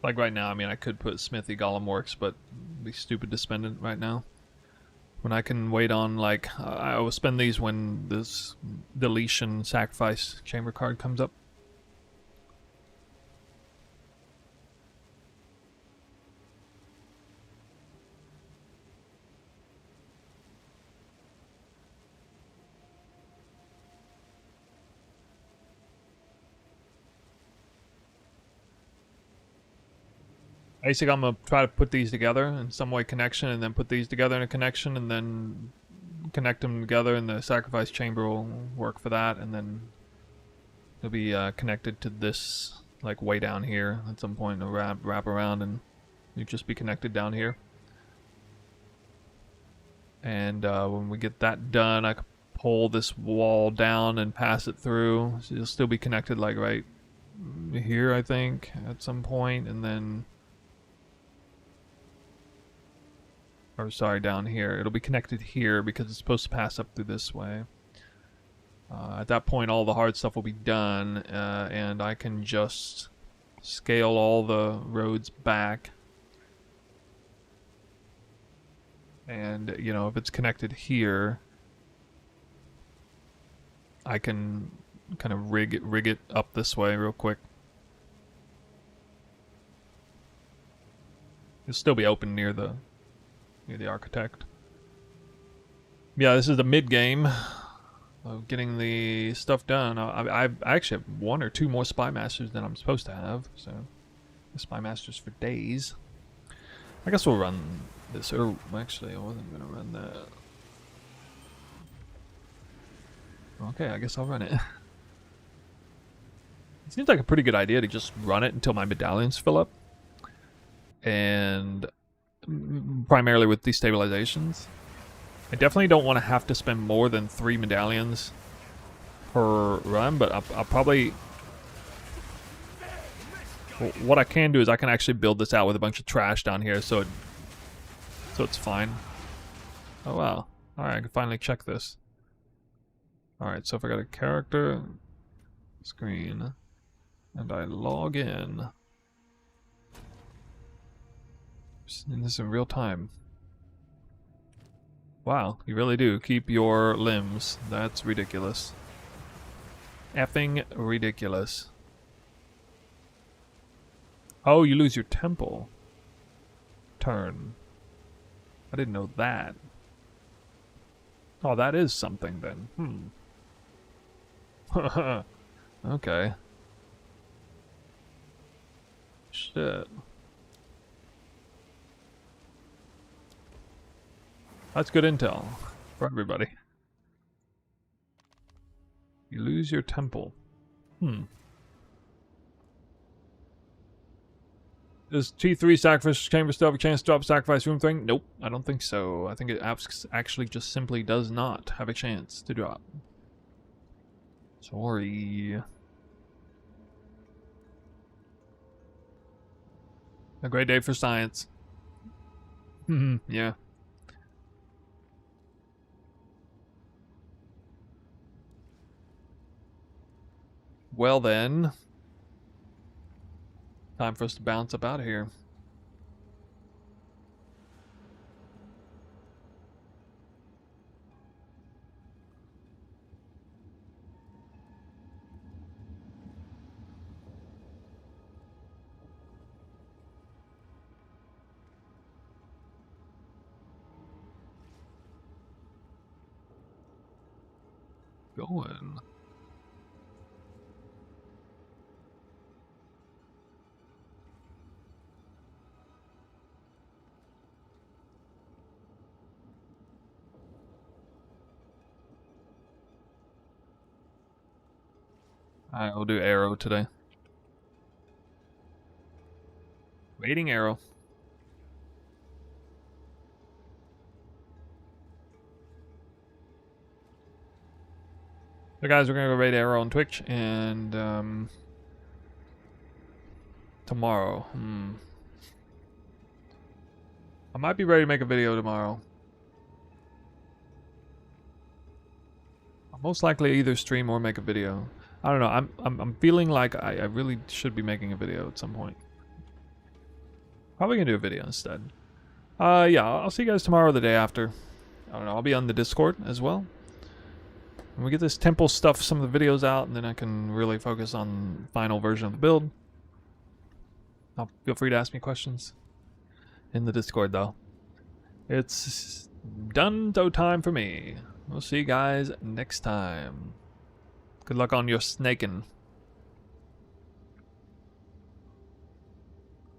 Like right now, I mean, I could put Smithy Golem Works, but it'd be stupid to spend it right now. When I can wait on, like, I will spend these when this deletion sacrifice chamber card comes up. Basically, I'm going to try to put these together in some way connection, and then put these together in a connection, and then connect them together, and the sacrifice chamber will work for that, and then it'll be connected to this, like, way down here at some point. It'll wrap around, and you'll just be connected down here. And when we get that done, I can pull this wall down and pass it through. So you'll still be connected, like, right here, I think, at some point, and then... or sorry, down here. It'll be connected here because it's supposed to pass up through this way. At that point, all the hard stuff will be done, and I can just scale all the roads back. And, you know, if it's connected here, I can kind of rig it up this way real quick. It'll still be open near the architect. Yeah, this is the mid game of getting the stuff done. I actually have 1 or 2 more spy masters than I'm supposed to have, so the spy masters for days. I guess we'll run this. Or actually, I wasn't gonna run that. Okay, I guess I'll run it. It seems like a pretty good idea to just run it until my medallions fill up, and primarily with destabilizations. I definitely don't want to have to spend more than 3 medallions per run, but I'll probably... what I can do is I can actually build this out with a bunch of trash down here, so it's fine. Oh wow. Alright, I can finally check this. Alright, so if I got a character screen and I log in, and this in real time. Wow, you really do keep your limbs. That's ridiculous. Effing ridiculous. Oh, you lose your temple turn. I didn't know that. Oh, that is something then. Okay. Shit. That's good intel for everybody. You lose your temple. Does T3 sacrifice chamber still have a chance to drop sacrifice room thing? Nope, I don't think so. I think it actually just simply does not have a chance to drop. Sorry. A great day for science. Yeah. Well then, time for us to bounce up out of here. Going. Alright, we'll do arrow today. Waiting arrow. So guys, we're gonna go raid arrow on Twitch, and tomorrow. I might be ready to make a video tomorrow. I'll most likely either stream or make a video. I don't know. I'm feeling like I really should be making a video at some point. Probably gonna do a video instead. Yeah, I'll see you guys tomorrow or the day after. I don't know, I'll be on the Discord as well. When we get this temple stuff, some of the videos out, and then I can really focus on the final version of the build. Feel free to ask me questions in the Discord, though. It's done time for me. We'll see you guys next time. Good luck on your snaking.